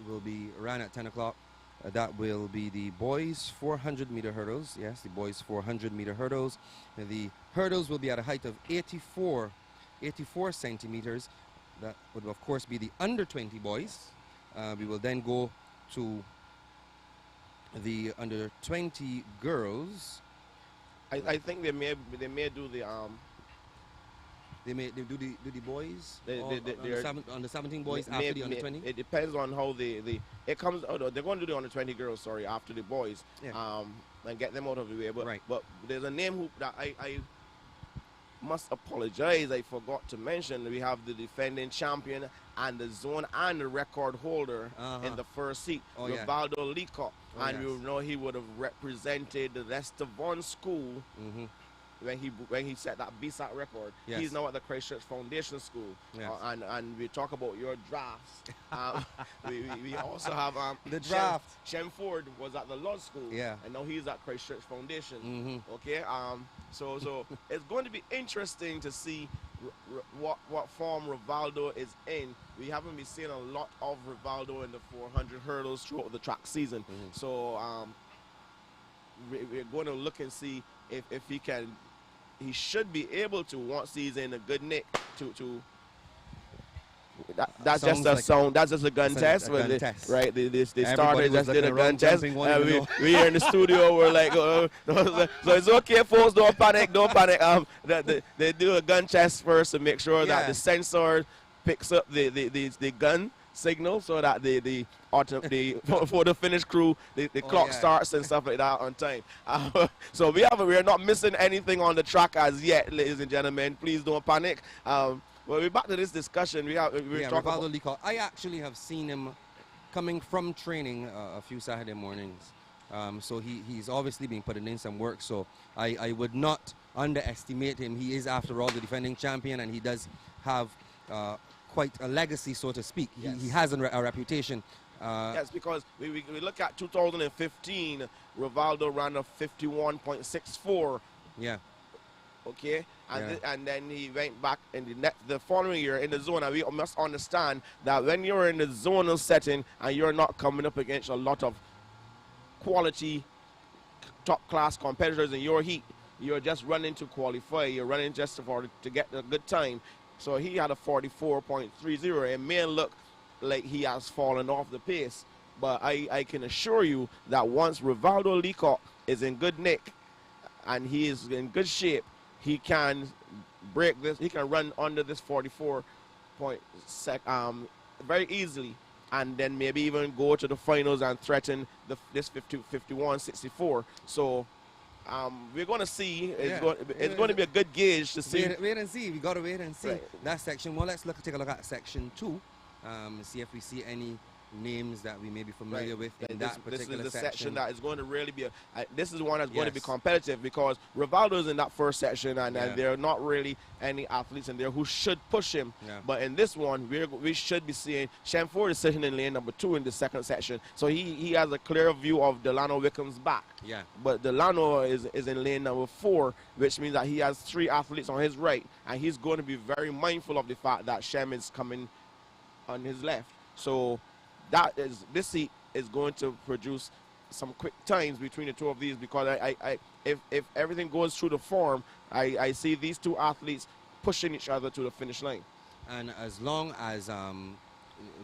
will be ran at 10 o'clock. That will be the boys 400-meter hurdles. Yes, the boys 400-meter hurdles. The hurdles will be at a height of 84 centimeters. That would, of course, be the under 20 boys. We will then go to the under 20 girls. I think they may do the They do the boys on the 17 boys after the under 20. It depends on how it comes. Oh, they're going to do the under 20 girls. Sorry, after the boys. Yeah. And get them out of the way. But right. But there's a name who that I must apologize. I forgot to mention. We have the defending champion and the zone and the record holder in the first seat, Rivaldo Leacock. And you know he would have represented the Leicester Vaughan School. When he set that Bssac record. He's now at the Christchurch Foundation School. And we talk about your drafts. we also have the draft. Shem Ford was at the Law School. And now he's at Christchurch Foundation. Okay. So it's going to be interesting to see what form Rivaldo is in. We haven't been seeing a lot of Rivaldo in the 400 hurdles throughout the track season. So we're going to look and see if he can. He should be able to, once he's in a good nick, to that's just a sound. That's just a gun test, right? They started just did a gun test. We here in the studio. We're like, so it's okay, folks. Don't panic. They do a gun test first to make sure that the sensor picks up the gun signal, so that for the finish crew, the clock starts and stuff like that on time. So we are not missing anything on the track as yet, ladies and gentlemen. Please don't panic. Well, we're back to this discussion. We're talking about Leacock. I actually have seen him coming from training a few Saturday mornings. So he's obviously been putting in some work. So I would not underestimate him. He is, after all, the defending champion, and he does have quite a legacy, so to speak. He has a reputation. Yes, because we look at 2015, Rivaldo ran a 51.64. Yeah. Okay, and then he went back in the following year in the zone. And we must understand that when you're in the zonal setting and you're not coming up against a lot of quality, top-class competitors in your heat, you're just running to qualify. You're running just to get a good time. So he had a 44.30. It may look like he has fallen off the pace, but I can assure you that once Rivaldo Leacock is in good nick and he is in good shape, he can break this. He can run under this 44 very easily, and then maybe even go to the finals and threaten this 51-64. So we're going to see. It's going to be a good gauge to see. Wait and see. We got to wait and see. Right. That section. Well, let's take a look at section 2. See if we see any names that we may be familiar with in that particular This is the section. that is going to really be this is one that's going to be competitive, because Rivaldo's in that first section, and there are not really any athletes in there who should push him. But in this one, we should be seeing Shamford is sitting in lane number 2 in the second section, so he has a clear view of Delano Wickham's back. But Delano is in lane number 4, which means that he has 3 athletes on his right, and he's going to be very mindful of the fact that Shem is coming on his left. So this heat is going to produce some quick times between the two of these, because if everything goes through the form, I see these 2 athletes pushing each other to the finish line. And as long as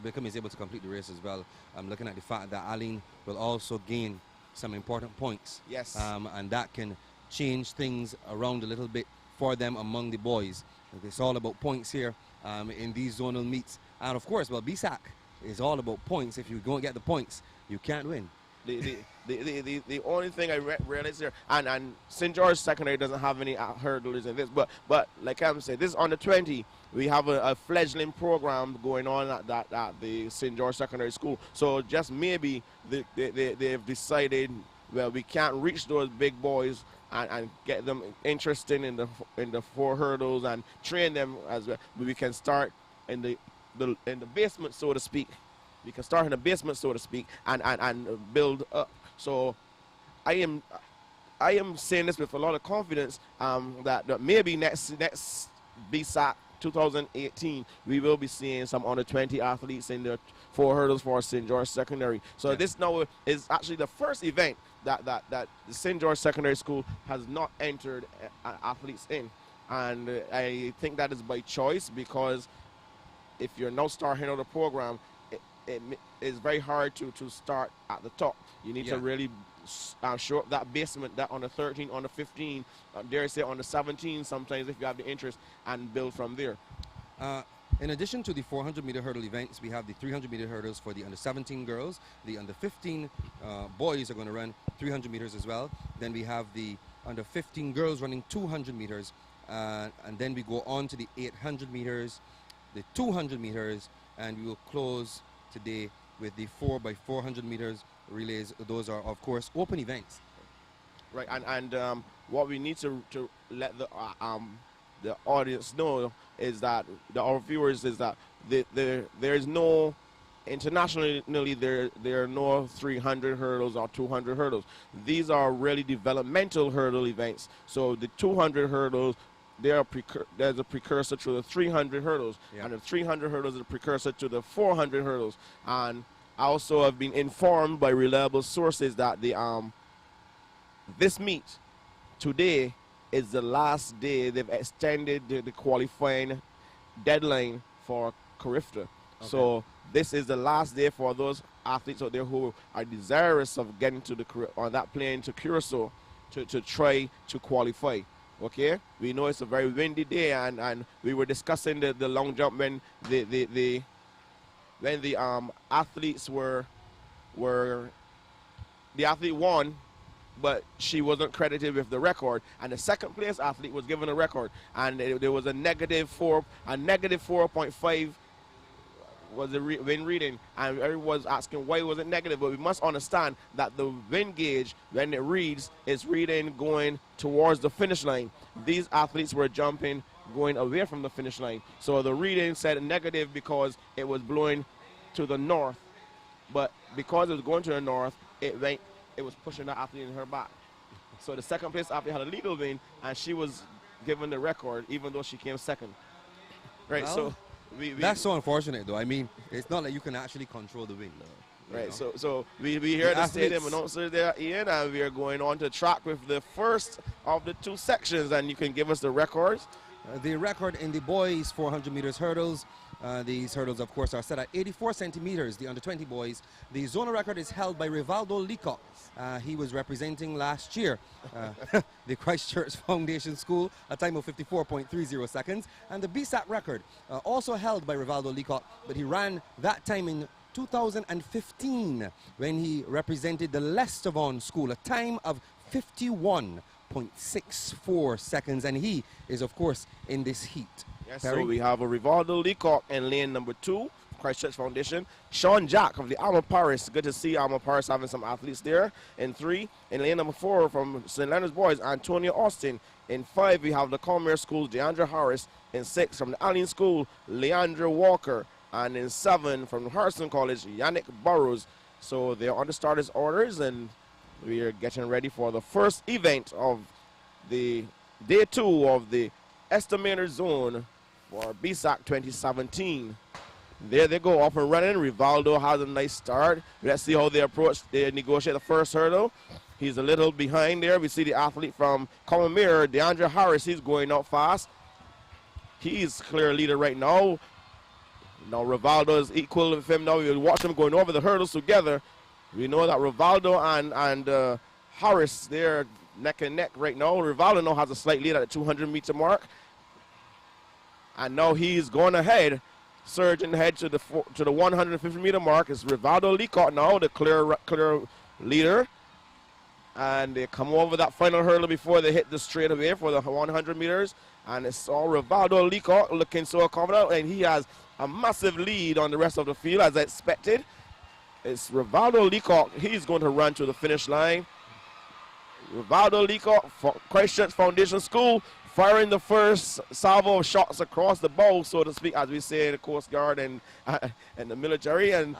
Wickham is able to complete the race as well, I'm looking at the fact that Aline will also gain some important points. Yes. And that can change things around a little bit for them among the boys. It's all about points here in these zonal meets. And of course, well, Bssac is all about points. If you don't get the points, you can't win. The only thing I realized here, and St. George Secondary doesn't have any hurdlers in this, but like I'm saying, this is under 20. We have a fledgling program going on at the St. George Secondary School. So just maybe they've decided, well, we can't reach those big boys and get them interested in the 4 hurdles and train them as well. But we can start in the basement, so to speak. We can start in the basement, so to speak, and build up. So I am saying this with a lot of confidence, that maybe next Bssac 2018 we will be seeing some under 20 athletes in the 4 hurdles for St. George Secondary. So this now is actually the first event that the St. George Secondary School has not entered athletes in, and I think that is by choice, because if you're now starting out a program, it is very hard to start at the top. You need to really show up that basement, that on the 13, on the 15, dare I say on the 17 sometimes if you have the interest, and build from there. In addition to the 400-meter hurdle events, we have the 300-meter hurdles for the under 17 girls. The under 15 boys are going to run 300 meters as well. Then we have the under 15 girls running 200 meters. And then we go on to the 800 meters, the 200 meters, and we will close today with the 4x400 meters relays. Those are, of course, open events. Right, and what we need to let the audience know is that our viewers is that there is no internationally there are no 300 hurdles or 200 hurdles. These are really developmental hurdle events. So the 200 hurdles, there's a precursor to the 300 hurdles, and the 300 hurdles is a precursor to the 400 hurdles. And I also have been informed by reliable sources that this meet today is the last day. They've extended the qualifying deadline for Carifta. So this is the last day for those athletes out there who are desirous of getting to on that plane to Curacao to try to qualify. Okay, we know it's a very windy day, and we were discussing the long jump when the athletes were the athlete won, but she wasn't credited with the record, and the second place athlete was given a record, and there was a -4.5 was the wind reading, and everyone was asking why was it negative. But we must understand that the wind gauge, when it reads, is reading going towards the finish line. These athletes were jumping going away from the finish line, so the reading said negative because it was blowing to the north, but because it was going to the north, it was pushing the athlete in her back. So the second place athlete had a legal win, and she was given the record, even though she came second. Right, Well, so that's so unfortunate, though. I mean, it's not like you can actually control the wind. Right, so we hear the stadium announcer there, Ian, and we are going on to track with the first of the two sections, and you can give us the records. The record in the boys 400 meters hurdles. These hurdles, of course, are set at 84 centimeters. The under 20 boys. The zonal record is held by Rivaldo Leacock. He was representing last year the Christchurch Foundation School, a time of 54.30 seconds. And the Bssac record, also held by Rivaldo Leacock, but he ran that time in 2015 when he represented the Leicestervaughan School, a time of 51.64 seconds, and he is, of course, in this heat. Yes, Perry? so we have a Rivaldo Leacock in lane number 2, Christchurch Foundation. Sean Jack of the Alma Paris. Good to see Alma Paris having some athletes there. In 3, in lane number 4 from St. Leonard's Boys, Antonia Austin. In 5, we have the Commerce School, Deandra Harris. In 6, from the Allen School, Leandra Walker. And in 7, from Harrison College, Yannick Burrows. So they're on the starters' orders, and we are getting ready for the first event of the day 2 of the Esther Maynard Zone for Bssac 2017. There they go, up and running. Rivaldo has a nice start. Let's see how they approach, they negotiate the first hurdle. He's a little behind there. We see the athlete from Commerce, Deandra Harris. He's going out fast. He's clear leader right now. Now Rivaldo is equal with him now. We'll watch them going over the hurdles together. We know that Rivaldo and Harris, they're neck and neck right now. Rivaldo now has a slight lead at the 200-meter mark. And now he's going ahead, surging ahead to the 150-meter mark. It's Rivaldo Leacock now, the clear leader. And they come over that final hurdle before they hit the straightaway for the 100 meters. And it's all Rivaldo Leacock looking so confident, and he has a massive lead on the rest of the field as I expected. It's Rivaldo Leacock. He's going to run to the finish line. Rivaldo Leacock, Christchurch Foundation School, firing the first salvo of shots across the bow, so to speak, as we say in the Coast Guard and the military. And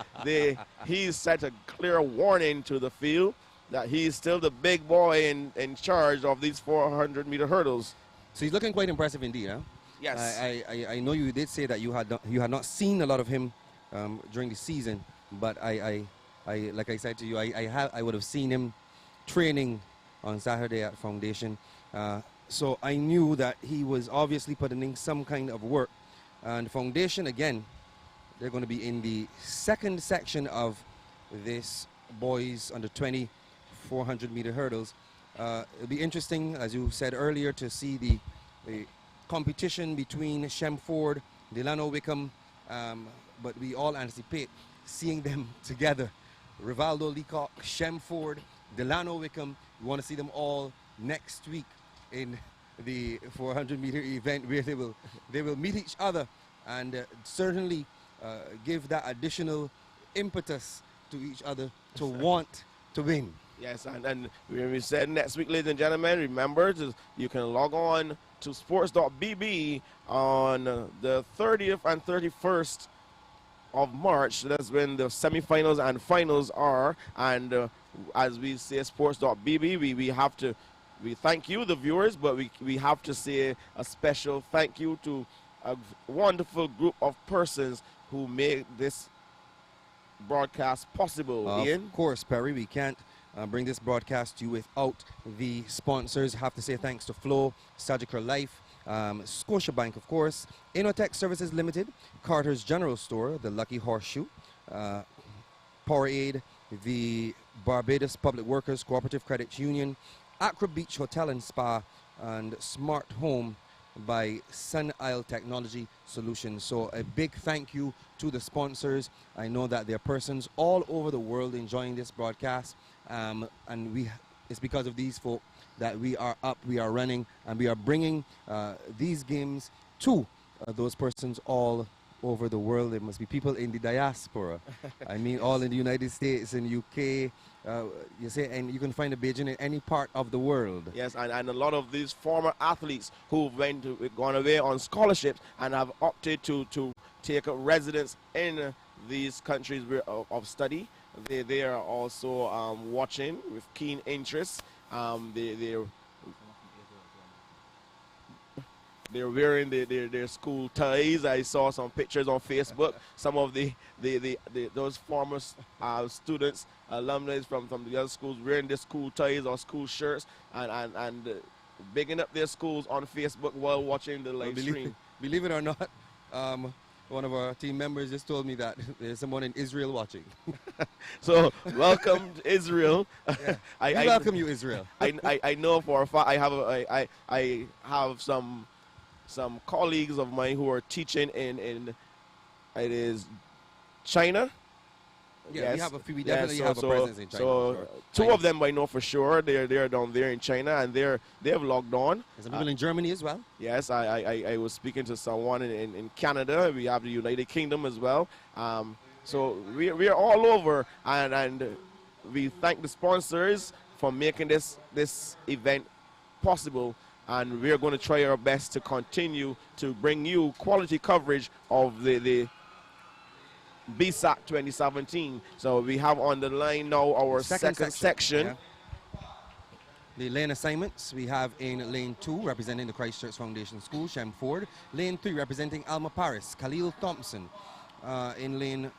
he's set a clear warning to the field that he's still the big boy in charge of these 400-meter hurdles. So he's looking quite impressive indeed, huh? Yes. I know you did say that you had not seen a lot of him during the season, but I like I said to you, I would have seen him training on Saturday at Foundation. So I knew that he was obviously putting in some kind of work. And Foundation, again, they're going to be in the second section of this boys under 20 400-meter hurdles. It'll be interesting, as you said earlier, to see the competition between Shem Ford, Delano Wickham, but we all anticipate seeing them together. Rivaldo Leacock, Shem Ford, Delano Wickham. We want to see them all next week in the 400-meter event where they will meet each other and certainly give that additional impetus to each other to want to win. Yes, and we said next week, ladies and gentlemen, remember you can log on to Sports.bb on the 30th and 31st of March. That's when the semifinals and finals are. And as we say, Sports.bb, we thank you, the viewers, but we have to say a special thank you to a wonderful group of persons who made this broadcast possible. Ian? Of course, Perry, we can't bring this broadcast to you without the sponsors. Have to say thanks to Flow, Surgical Life, Scotiabank, of course, Inotech Services Limited, Carter's General Store, the Lucky Horseshoe, Powerade, the Barbados Public Workers Cooperative Credit Union, Accra Beach Hotel and Spa, and Smart Home by Sun Isle Technology Solutions. So a big thank you to the sponsors. I know that there are persons all over the world enjoying this broadcast, and it's because of these folk that we are up, we are running, and we are bringing these games to those persons all over the world. There must be people in the diaspora. I mean, all in the United States and UK. You say, and you can find a Beijing in any part of the world. Yes, and a lot of these former athletes who've gone away on scholarships and have opted to take up residence in these countries of study. They are also watching with keen interest. They're wearing their school ties. I saw some pictures on Facebook. Some of those former students, alumni from the other schools, wearing their school ties or school shirts and bigging up their schools on Facebook while watching the live stream. Believe it or not, one of our team members just told me that there's someone in Israel watching. So welcome to Israel. Yeah. I welcome you, Israel. I know for a fact I have some colleagues of mine who are teaching in it is China. Yeah, yes. we have a few. We definitely have a presence in China. So sure. two of them I know for sure. They're down there in China and they have logged on. There's some people in Germany as well. Yes, I was speaking to someone in Canada. We have the United Kingdom as well. So we are all over, and we thank the sponsors for making this event possible. And we're going to try our best to continue to bring you quality coverage of the Bssac 2017. So we have on the line now our second section. Yeah. The lane assignments we have in lane 2 representing the Christchurch Foundation School, Shem Ford. Lane 3 representing Alma Paris, Khalil Thompson. In lane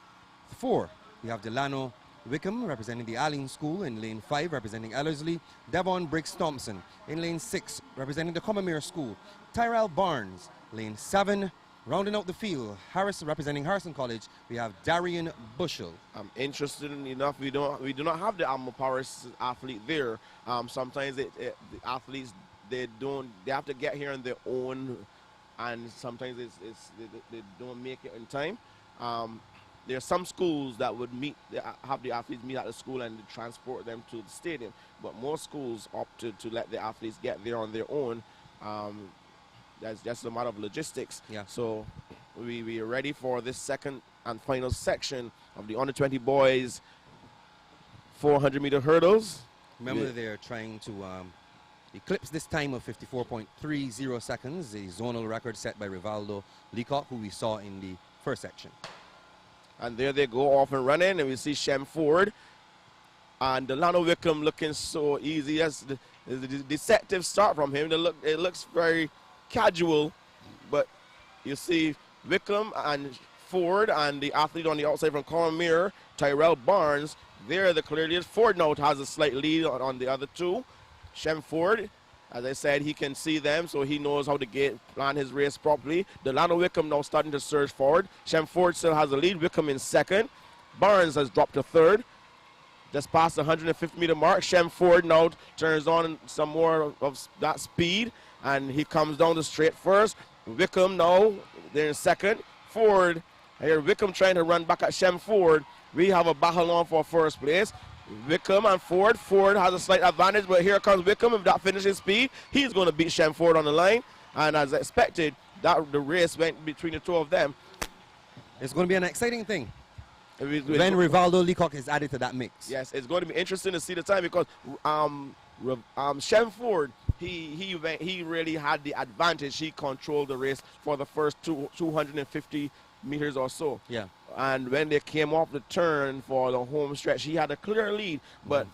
4 we have Delano Wickham representing the Allen School. In lane 5 representing Ellerslie, Devon Briggs Thompson. In lane 6 representing the Commermere School, Tyrell Barnes. Lane 7 rounding out the field, Harris representing Harrison College, we have Darian Bushell. Interested enough, we do not have the Alma Paris athlete there. Sometimes the athletes they have to get here on their own, and sometimes they don't make it in time. There are some schools that would have the athletes meet at the school and transport them to the stadium, but most schools opt to let the athletes get there on their own. That's just a matter of logistics. Yeah. So we are ready for this second and final section of the under 20 boys 400-meter hurdles. Remember, they're trying to eclipse this time of 54.30 seconds, the zonal record set by Rivaldo Leacock, who we saw in the first section. And there they go off and running, and we see Shem Ford and Delano Wickham looking so easy. Yes, the deceptive start from him. It looks very casual, but you see Wickham and Ford and the athlete on the outside from Commermere, Tyrell Barnes, they're the clear leaders. Ford now has a slight lead on the other two. Shem Ford, as I said, he can see them, so he knows how to plan his race properly. Delano Wickham now starting to surge forward. Shem Ford still has the lead. Wickham in second. Barnes has dropped to third. Just past the 150-meter mark. Shem Ford now turns on some more of that speed, and he comes down the straight first. Wickham now, they're in second. Ford, here Wickham trying to run back at Shem Ford. We have a battle on for first place. Wickham and Ford. Ford has a slight advantage, but here comes Wickham. If that finishes speed, he's going to beat Shem Ford on the line. And as expected, the race went between the two of them. It's going to be an exciting thing when Rivaldo Leacock is added to that mix. Yes, it's going to be interesting to see the time, because Shem Ford, he really had the advantage. He controlled the race for the first 250 meters or so. Yeah. And when they came off the turn for the home stretch, he had a clear lead. But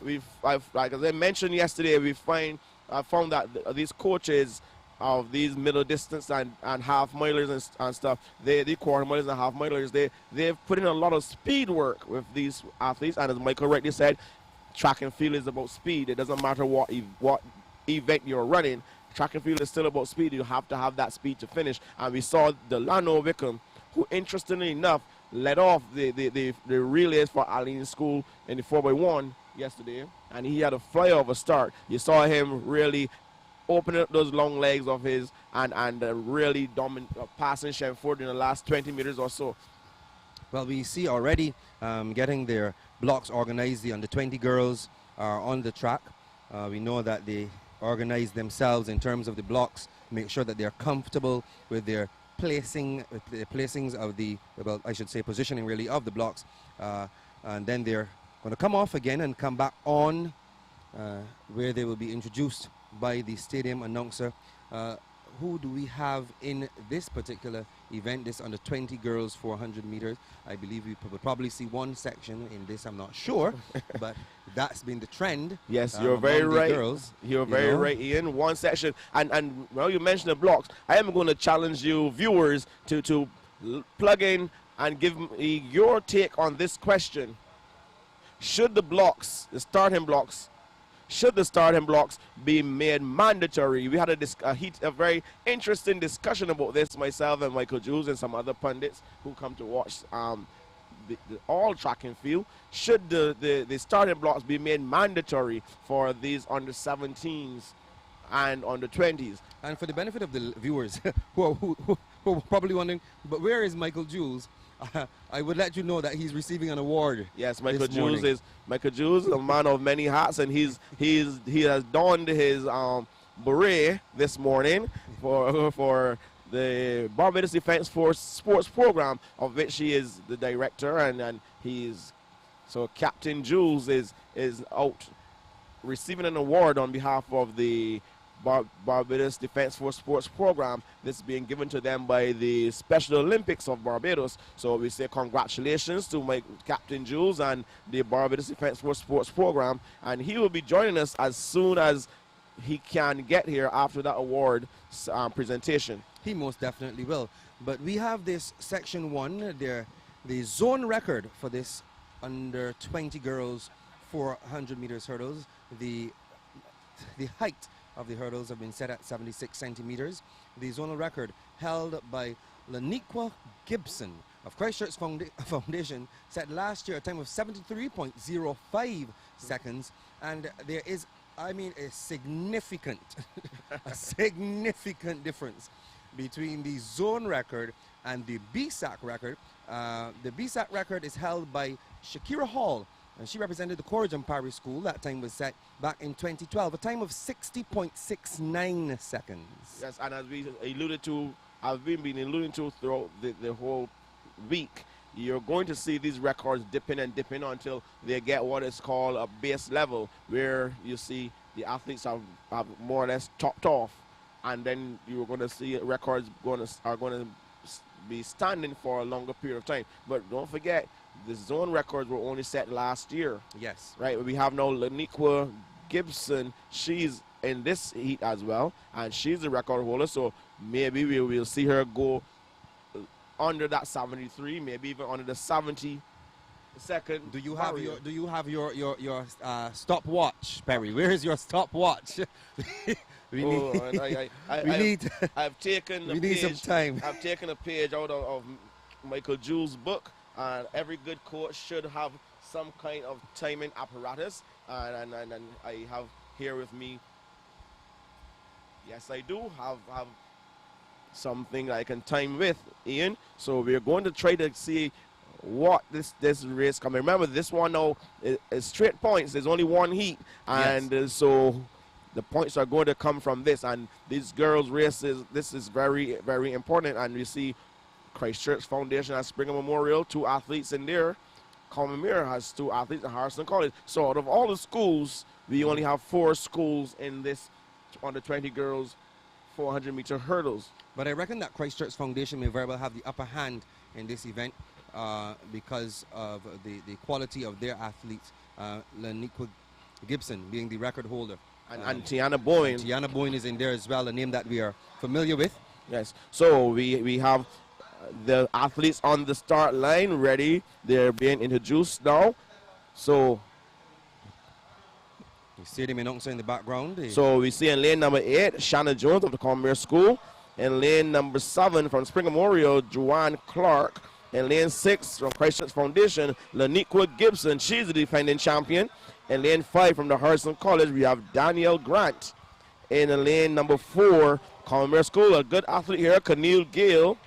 like as I mentioned yesterday, I found that these coaches of these middle distance and half milers and stuff, the quarter milers and half milers, they've put in a lot of speed work with these athletes. And as Michael rightly said, track and field is about speed. It doesn't matter what event you're running. Track and field is still about speed. You have to have that speed to finish. And we saw Delano Wickham, who interestingly enough led off the relays for Allen School in the 4x1 yesterday, and he had a flyover start. You saw him really opening up those long legs of his and really passing Shem Ford in the last 20 meters or so. Well, we see already getting their blocks organized. The under 20 girls are on the track. We know that they organize themselves in terms of the blocks, make sure that they're comfortable with their placings of the, well, I should say positioning really of the blocks, and then they're going to come off again and come back on where they will be introduced by the stadium announcer, who do we have in this particular event, this under 20 girls 400 meters? I believe we will probably see one section in this, I'm not sure, but that's been the trend. Yes, you're very right. Girls, you're very right, Ian. One section, and well, you mentioned the blocks. I am going to challenge you viewers to plug in and give me your take on this question. Should the starting blocks be made mandatory? We had a very interesting discussion about this, myself and Michael Jules and some other pundits who come to watch all track and field. Should the starting blocks be made mandatory for these under 17s and under 20s? And for the benefit of the viewers who are probably wondering, but where is Michael Jules? I would let you know that he's receiving an award. Yes, Michael Jules is a man of many hats, and he has donned his beret this morning for the Barbados Defense Force sports program, of which he is the director, and so Captain Jules is out receiving an award on behalf of the Barbados Defense Force sports program. This being given to them by the Special Olympics of Barbados. So we say congratulations to Captain Jules and the Barbados Defense Force sports program, and he will be joining us as soon as he can get here after that award presentation. He most definitely will. But we have this section 1, the zone record for this under 20 girls 400 meters hurdles. The height of the hurdles have been set at 76 centimeters. The zonal record held by Laniqua Gibson of Christchurch Foundation set last year a time of 73.05 seconds, and there is, I mean, a significant difference between the zone record and the Bssac record. The Bssac record is held by Shakira Hall, and she represented the Corrigan Parish School. That time was set back in 2012, a time of 60.69 seconds. Yes, and as we alluded to, I've been alluding to throughout the whole week, you're going to see these records dipping and dipping until they get what is called a base level, where you see the athletes have more or less topped off, and then you're going to see records are going to be standing for a longer period of time. But don't forget, the zone records were only set last year. Yes. Right? We have now Laniqua Gibson. She's in this heat as well, and she's the record holder. So maybe we will see her go under that 73, maybe even under the 70 second. Do you have your stopwatch, Perry? Where is your stopwatch? I've taken some time. I've taken a page out of Michael Jules' book. Every good coach should have some kind of timing apparatus, and I have here with me, yes, I do have something I can time with, Ian. So we're going to try to see what this race coming. Remember, this one now is straight points. There's only one heat, and so the points are going to come from this. And these girls' races, this is very, very important. And we see Christchurch Foundation has Springer Memorial, 2 athletes in there. Commonwealth has 2 athletes at Harrison College. So out of all the schools, we only have 4 schools in this under 20 girls 400-meter hurdles. But I reckon that Christchurch Foundation may very well have the upper hand in this event because of the quality of their athletes. Laniqua Gibson being the record holder. And Tiana Boyne. Tiana Boyne is in there as well, a name that we are familiar with. Yes. So we have the athletes on the start line ready. They're being introduced now. So you see them in the background. So we see in lane number 8, Shanna Jones of the Commerce School. In lane number 7 from Spring Memorial, Joanne Clark. In lane 6 from Christchurch Foundation, Laniqua Gibson. She's the defending champion. In lane 5 from the Harrison College, we have Danielle Grant. In lane number 4, Commerce School, a good athlete here, Keneal Gale.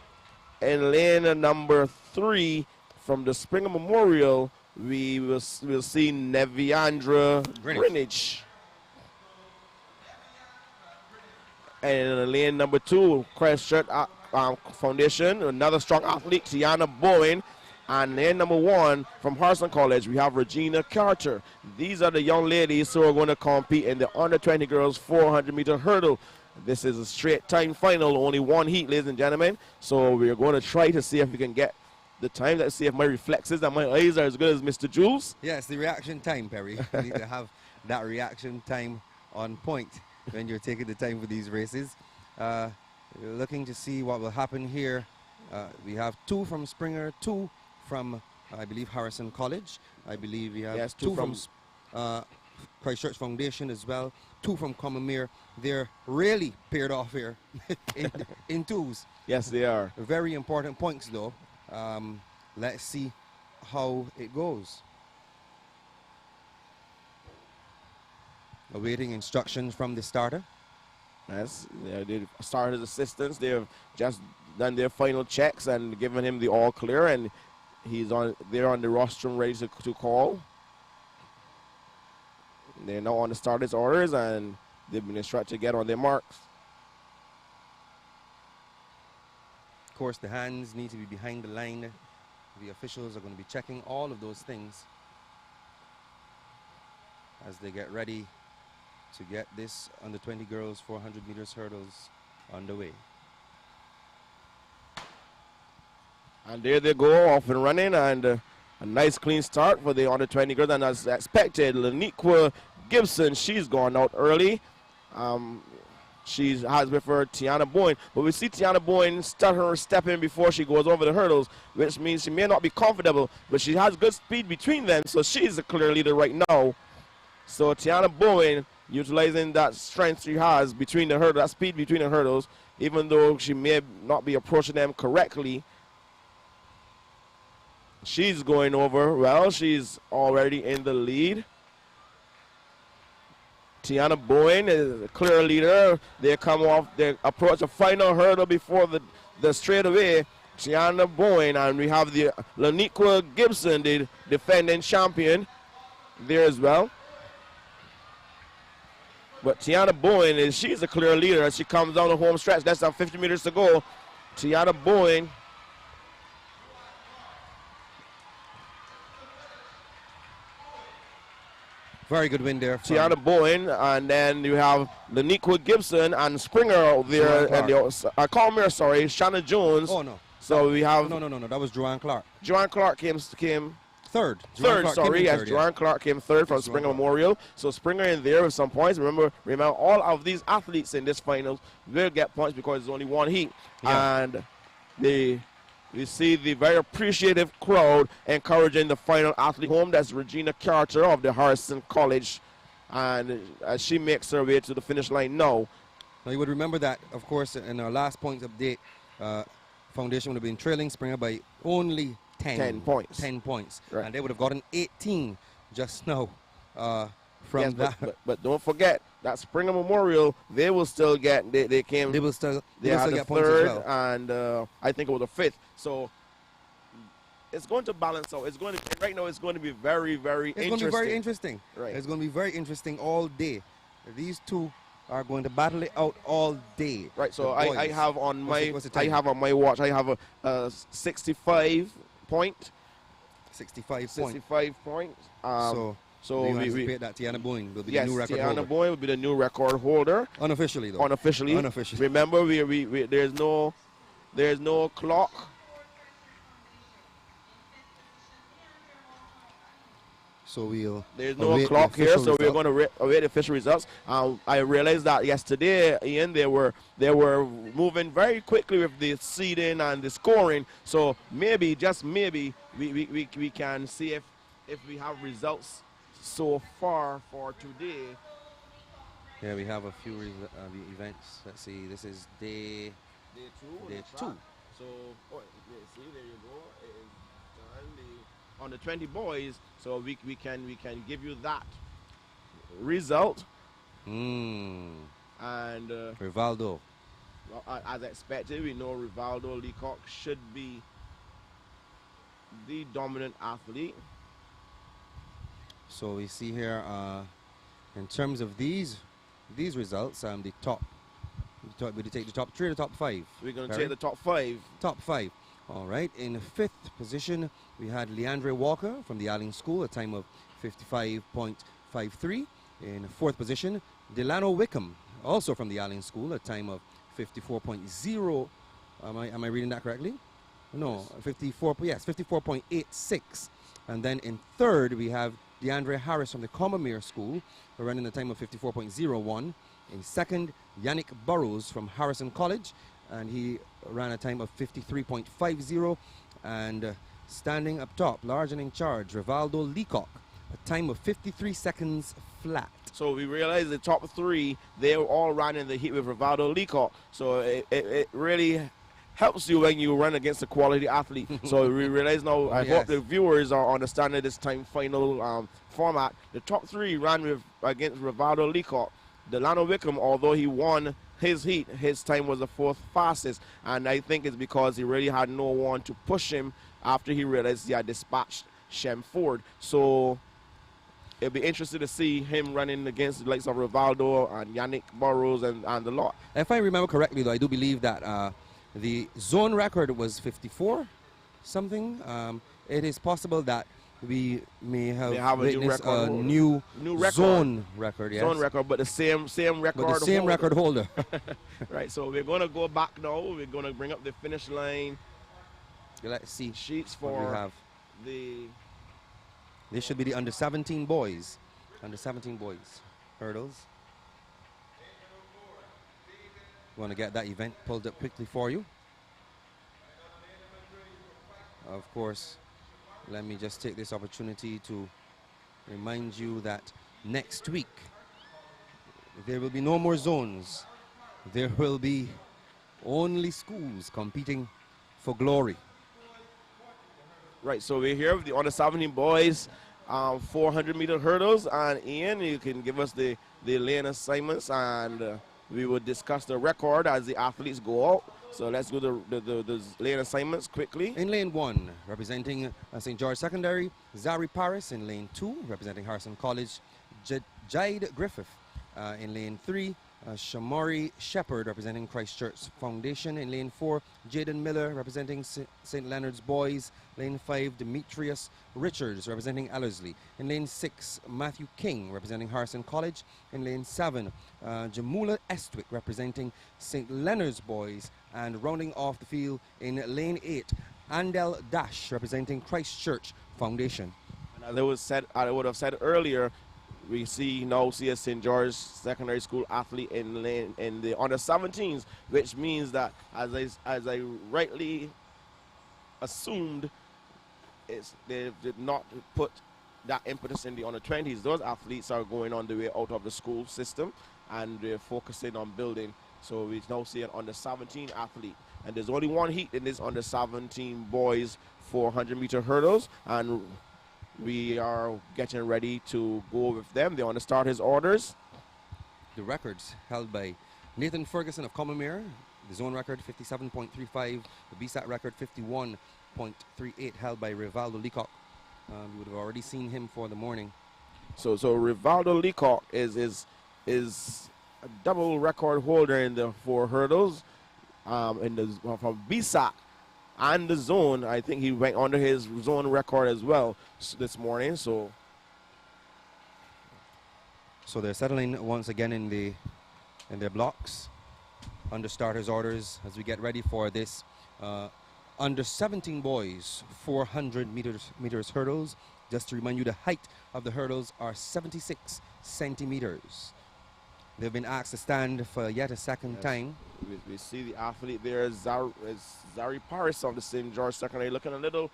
In lane number 3 from the Springer Memorial, we will see Neviandra Greenwich. And in lane number 2, Christchurch Foundation, another strong athlete, Tiana Boyne. And lane number 1 from Harrison College, we have Regina Carter. These are the young ladies who are going to compete in the under 20 girls 400-meter hurdle. This is a straight time final, only one heat, ladies and gentlemen. So we're going to try to see if we can get the time. Let's see if my reflexes and my eyes are as good as Mr. Jules. Yes, the reaction time, Perry. You need to have that reaction time on point when you're taking the time for these races. We're looking to see what will happen here. We have 2 from Springer, 2 from, I believe, Harrison College. I believe we have 2 from Christchurch Foundation as well. 2 from Commonmere. They're really paired off here in 2s. Yes, they are. Very important points, though. Let's see how it goes. Awaiting instructions from the starter. Yes, the starter's assistants, they have just done their final checks and given him the all clear, and they're on the rostrum ready to call. They're now on the starter's orders, and they've been instructed to get on their marks. Of course, the hands need to be behind the line. The officials are going to be checking all of those things as they get ready to get this under 20 girls 400 meters hurdles underway. And there they go, off and running, and a nice clean start for the under 20 girls. And as expected, Laniqua Gibson, she's gone out early. She has with her Tiana Boyne, but we see Tiana Boyne stepping before she goes over the hurdles, which means she may not be comfortable, but she has good speed between them, so she's a clear leader right now. So Tiana Boyne, utilizing that strength she has between the hurdles, that speed between the hurdles, even though she may not be approaching them correctly, she's going over. Well, she's already in the lead. Tiana Boyne is a clear leader. They come off, they approach the final hurdle before the straightaway. Tiana Boyne, and we have the Laniqua Gibson, the defending champion, there as well. But Tiana Boyne, she's a clear leader as she comes down the home stretch. Less than 50 meters to go. Tiana Boyne. Very good win there. Tiana Boyne, and then you have Laniqua Gibson and Springer out there. And Commonmere, sorry, Shannon Jones. Oh, no. So we have... No. That was Joanne Clark. Joanne Clark came third. Joanne Clark came third from Springer Memorial. So Springer in there with some points. Remember, all of these athletes in this finals will get points because there's only one heat. Yeah. And we see the very appreciative crowd encouraging the final athlete home. That's Regina Carter of the Harrison College. And as she makes her way to the finish line now. Now you would remember that, of course, in our last points update, Foundation would have been trailing Springer by only 10 points. 10 points. Right. And they would have gotten 18 just now from that. But don't forget that Springer Memorial, they will still get, they had get the points third as well. And I think it was the fifth. So it's going to balance out. Right now it's going to be very, very interesting. It's going to be very interesting. Right. It's going to be very interesting all day. These two are going to battle it out all day. Right, so I have on my watch, I have a 65 point. 65 points. So we anticipate that Tiana Boyne will be the new record holder. Tiana Boyne will be the new record holder. Unofficially, though. Unofficially. Remember, there's no clock. So there's no clock here, so we're going to await official results. I realized that yesterday, Ian, they were moving very quickly with the seeding and the scoring. So maybe, just maybe, we can see if we have results so far for today. Yeah, we have a few the events. Let's see. This is day two. So, see, there you go. It is done. On the 20 boys, so we can give you that result. And Rivaldo. Well, as expected, we know Rivaldo Leacock should be the dominant athlete. So we see here, in terms of these results, we take the top 3 or the top 5. We're going to take the top 5. Top 5. All right. In the 5th position, we had Leandre Walker from the Alling School, a time of 55.53. In 4th position, Delano Wickham also from the Allen School, a time of 54.0. Am I reading that correctly? No, 54.86. And then in third, we have DeAndre Harris from the Combermere School, running a time of 54.01. In second, Yannick Burrows from Harrison College, and he ran a time of 53.50. And standing up top, large and in charge, Rivaldo Leacock, a time of 53 seconds flat. So we realize the top three, they all ran in the heat with Rivaldo Leacock. So it really helps you when you run against a quality athlete. So we realize now, I hope the viewers are understanding this time final format. The top three ran against Rivaldo Leacock. Delano Wickham, although he won his heat, his time was the fourth fastest. And I think it's because he really had no one to push him after he realized he had dispatched Shem Ford. So it'll be interesting to see him running against the likes of Rivaldo and Yannick Burrows and the lot. If I remember correctly, though, I do believe that the zone record was 54 something. It is possible that we may have witnessed a new record. Zone record, yes. Zone record, but the same record. But the same record holder. Right, so we're going to go back now. We're going to bring up the finish line. Let's see. Sheets for we have. This should be the under 17 boys. Under 17 boys hurdles. Want to get that event pulled up quickly for you. Of course, let me just take this opportunity to remind you that next week there will be no more zones. There will be only schools competing for glory. Right, so we're here with the under 17 boys 400-meter hurdles, and Ian, you can give us the lane assignments, and we will discuss the record as the athletes go out. So let's go to the lane assignments quickly. In lane 1, representing St. George Secondary, Zari Paris. In lane 2, representing Harrison College, Jide Griffith. In lane 3, Shamari Shepherd, representing Christchurch Foundation. In lane 4, Jaden Miller, representing St. Leonard's Boys. Lane 5, Demetrius Richards, representing Ellerslie. In lane 6, Matthew King, representing Harrison College. In lane 7, Jamula Estwick, representing St. Leonard's Boys. And rounding off the field in lane 8, Andel Dash, representing Christchurch Foundation. And as I would have said earlier, we now see a St. George Secondary School athlete in the under 17s, which means that, as I rightly assumed, they did not put that impetus in the under 20s. Those athletes are going on the way out of the school system, and they're focusing on building. So we now see an under 17 athlete, and there's only one heat in this under 17 boys 400-meter hurdles, and we are getting ready to go with them. They want to start his orders. The records held by Nathan Ferguson of Combermere. The zone record 57.35. The Bssac record 51.38, held by Rivaldo Leacock. You would have already seen him for the morning. So Rivaldo Leacock is a double record holder in the 4 hurdles from Bssac and the zone. I think he went under his zone record as well this morning. So they're settling once again in their blocks, under starters orders, as we get ready for this under 17 boys 400 meters hurdles. Just to remind you, the height of the hurdles are 76 centimeters. They've been asked to stand for yet a second time. We see the athlete there is Zari Paris of the St. George Secondary, looking a little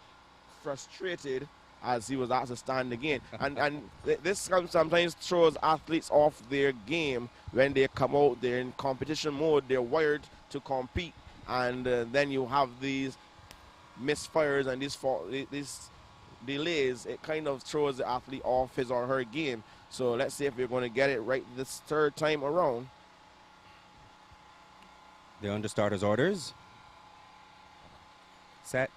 frustrated as he was asked to stand again. and this sometimes throws athletes off their game when they come out. They're in competition mode. They're wired to compete, and then you have these misfires and these delays. It kind of throws the athlete off his or her game. So let's see if we're going to get it right this third time around. They're under starters orders. Set.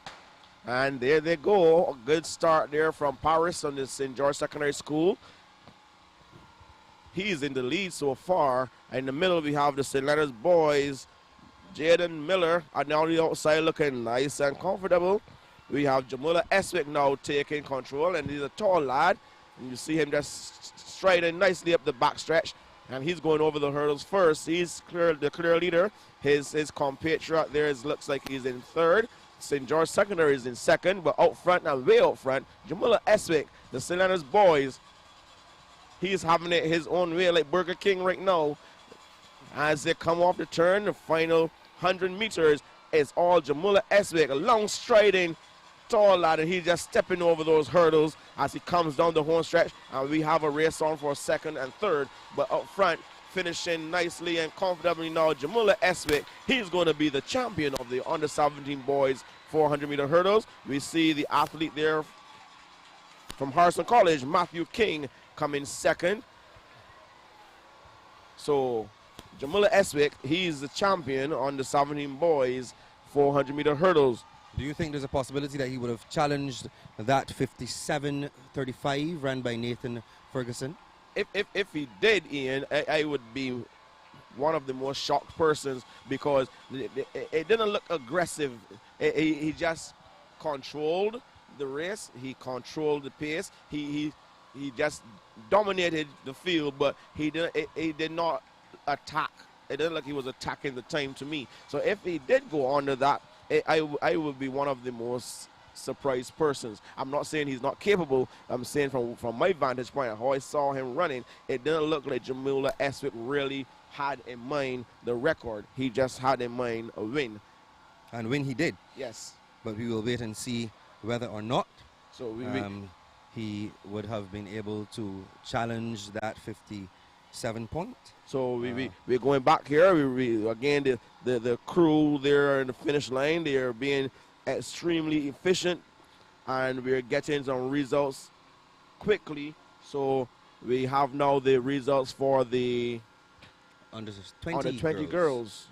And there they go. A good start there from Paris on the St. George Secondary School. He's in the lead so far. In the middle, we have the St. Leonard's Boys. Jaden Miller are now on the outside looking nice and comfortable. We have Jamula Eswick now taking control, and he's a tall lad. And you see him just striding nicely up the backstretch. and he's going over the hurdles first. He's the clear leader. His compatriot there looks like he's in third. St. George Secondary is in second, but out front and way out front, Jamula Eswick, the St. Leonard's boys, he's having it his own way like Burger King right now. As they come off the turn, the final 100 meters is all Jamula Eswick, a long striding, tall lad, and he's just stepping over those hurdles as he comes down the home stretch. And we have a race on for second and third, but up front, finishing nicely and comfortably now, Jamula Eswick. He's going to be the champion of the under-17 boys 400-meter hurdles. We see the athlete there from Harrison College, Matthew King, coming second. So Jamula Eswick, he's the champion on the 17 boys 400-meter hurdles. Do you think there's a possibility that he would have challenged that 57.35 ran by Nathan Ferguson? If he did, Ian, I would be one of the most shocked persons because it didn't look aggressive. He just controlled the race. He controlled the pace. He just dominated the field, but he did not attack. It didn't look like he was attacking the time to me. So if he did go under that, I would be one of the most surprised persons. I'm not saying he's not capable. I'm saying from my vantage point, how I saw him running, it didn't look like Jamula Eswick really had in mind the record. He just had in mind a win. And win he did. Yes. But we will wait and see whether or not so he would have been able to challenge that 57 point. So we're going back here. Again, the crew there in the finish line, they are being extremely efficient, and we're getting some results quickly. So we have now the results for the under 20 girls.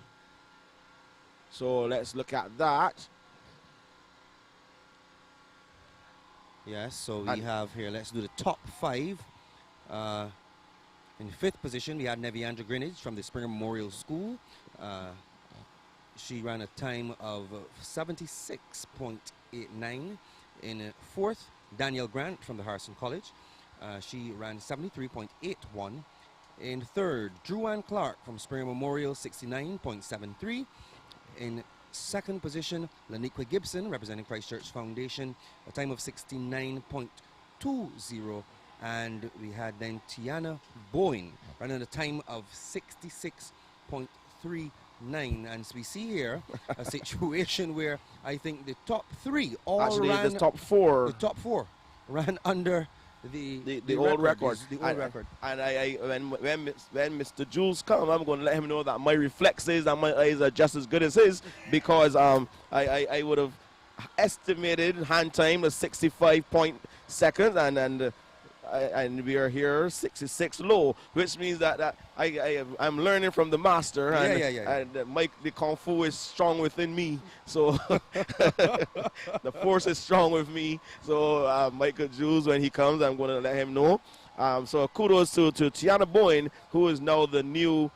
So let's look at that. Yes, so we have here, let's do the top 5. In 5th position, we had Neviandra Greenidge from the Springer Memorial School. She ran a time of 76.89. In 4th, Danielle Grant from the Harrison College. She ran 73.81. In 3rd, Drew-Ann Clark from Springer Memorial, 69.73. In 2nd position, Laniqua Gibson, representing Christchurch Foundation, a time of 69.20. And we had then Tiana Boyne running a time of 66.39. And so we see here a situation where I think the top 3 all actually ran, the top 4. The top 4 ran under the old record. The old record. And when Mr. Jules comes, I'm going to let him know that my reflexes and my eyes are just as good as his, because I would have estimated hand time as 65 seconds, and we are here 66 low, which means that I'm learning from the master, and Mike the Kung Fu is strong within me, so the force is strong with me. So Michael Jules, when he comes, I'm going to let him know. So kudos to Tiana Boyne, who is now the new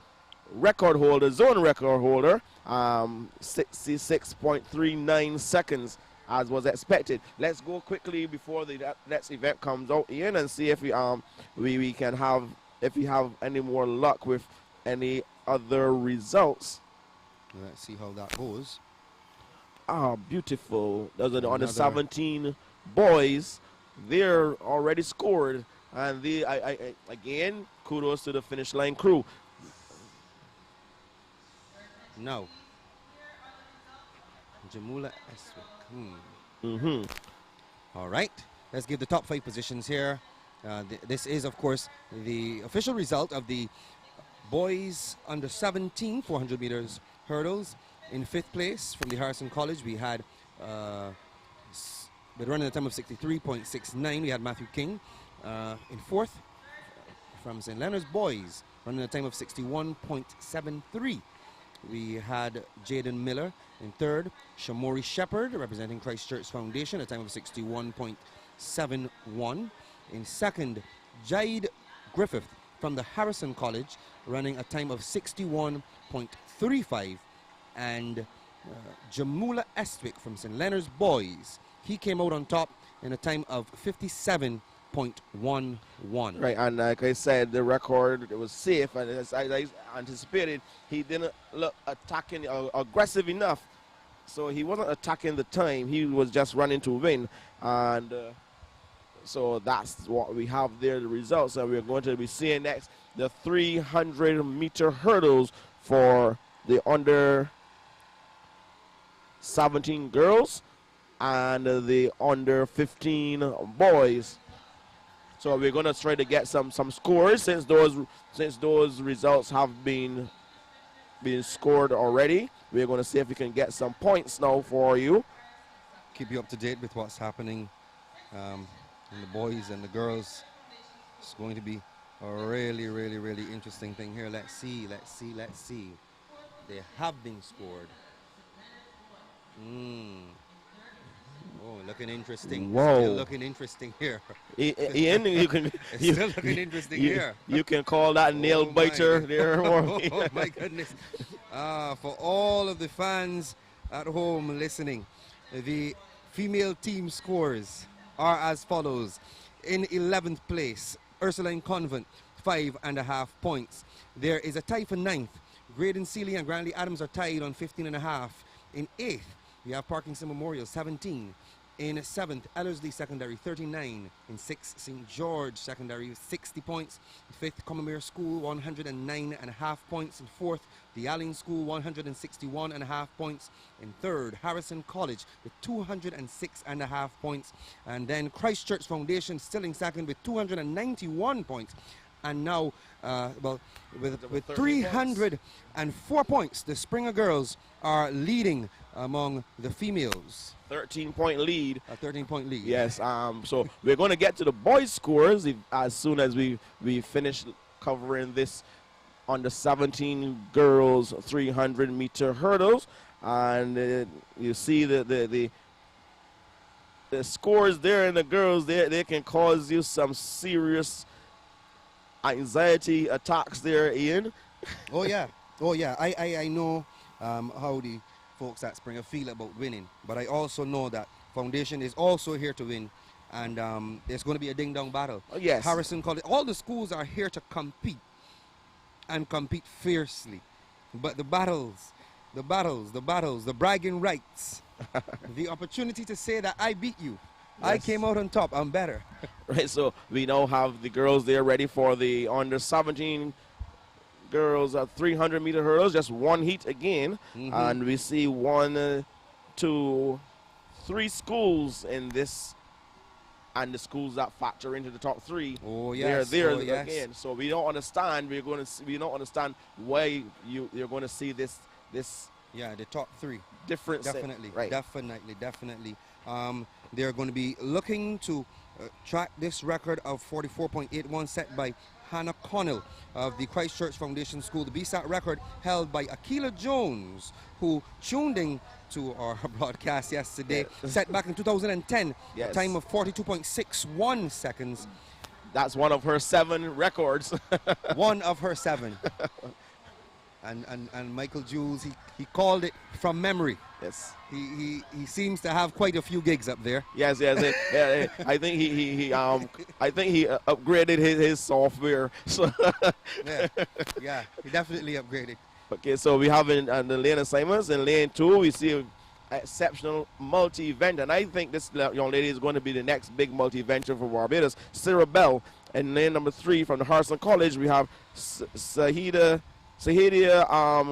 record holder, zone record holder, 66.39 seconds. As was expected. Let's go quickly before the next event comes out, Ian, and see if we can have any more luck with any other results. Let's see how that goes. Beautiful. Those are the under 17 boys. They're already scored, and again, kudos to the finish line crew. No. Jamula Eswick. All right, let's give the top 5 positions here. This is, of course, the official result of the boys under 17 400 meters hurdles. In 5th place from the Harrison College, we had with running a time of 63.69, we had Matthew King. In 4th from St. Leonard's boys, running a time of 61.73. We had Jaden Miller. In 3rd, Shamori Shepherd, representing Christchurch Foundation, a time of 61.71. In 2nd, Jade Griffith from the Harrison College, running a time of 61.35. And Jamula Eswick from St. Leonard's boys, he came out on top in a time of 57 1:11.11. Right, and like I said, the record was safe, and as I anticipated, he didn't look attacking aggressive enough, so he wasn't attacking the time. He was just running to win, and so that's what we have there, the results that we're going to be seeing next. The 300-meter hurdles for the under 17 girls and the under 15 boys. So we're going to try to get some scores since those results have been scored already. We're going to see if we can get some points now for you. Keep you up to date with what's happening in the boys and the girls. It's going to be a really, really, really interesting thing here. Let's see. They have been scored. Oh, looking interesting. Whoa. Still looking interesting here. Ian, you can Still looking interesting here. You can call that nail biter there. Oh my goodness. For all of the fans at home listening, the female team scores are as follows. In 11th place, Ursuline Convent, 5.5 points. There is a tie for 9th. Graydon Sealy and Granley Adams are tied on 15.5. In 8th, we have Parkinson Memorial, 17. In 7th, Ellerslie Secondary, 39. In 6th, St. George Secondary, 60 points. 5th, Commermere School, 109.5 points. In 4th, the Allen School, 161.5 points. In 3rd, Harrison College with 206.5 points. And then Christchurch Foundation still in second with 291 points. And now, with 304 points, the Springer girls are leading among the females. 13-point lead. A 13-point lead. Yes. So we're going to get to the boys' scores as soon as we finish covering this under 17 girls 300-meter hurdles, and you see the scores there in the girls. They can cause you some serious anxiety attacks there, Ian. Oh yeah. I know how the folks at Springer feel about winning, but I also know that Foundation is also here to win, and there's going to be a ding-dong battle. Oh, yes. Harrison College, all the schools are here to compete and compete fiercely, but the battles, the bragging rights, the opportunity to say that I beat you. Yes. I came out on top, I'm better. Right, so we now have the girls there ready for the under 17 girls at 300-meter hurdles, just one heat again. And we see 1, 2, 3 schools in this, and the schools that factor into the top 3. Oh yes, they're there again. yes. So we don't understand. We don't understand why you're going to see this. Yeah, the top 3. Difference. Definitely, right. definitely. They're going to be looking to track this record of 44.81 set by Hannah Connell of the Christchurch Foundation School. The Bssac record held by Akila Jones, who tuned in to our broadcast yesterday, set back in 2010, a time of 42.61 seconds. That's one of her 7 records. One of her 7. And Michael Jules, he called it from memory. Yes. He seems to have quite a few gigs up there. Yes. Yeah, I think he upgraded his software. So yeah, he definitely upgraded. Okay, so we have in the lane assignments. In lane 2, we see an exceptional multi-event, and I think this young lady is going to be the next big multi-venture for Barbados. Sarah Bell. In lane number 3 from the Harrison College, we have Sahidia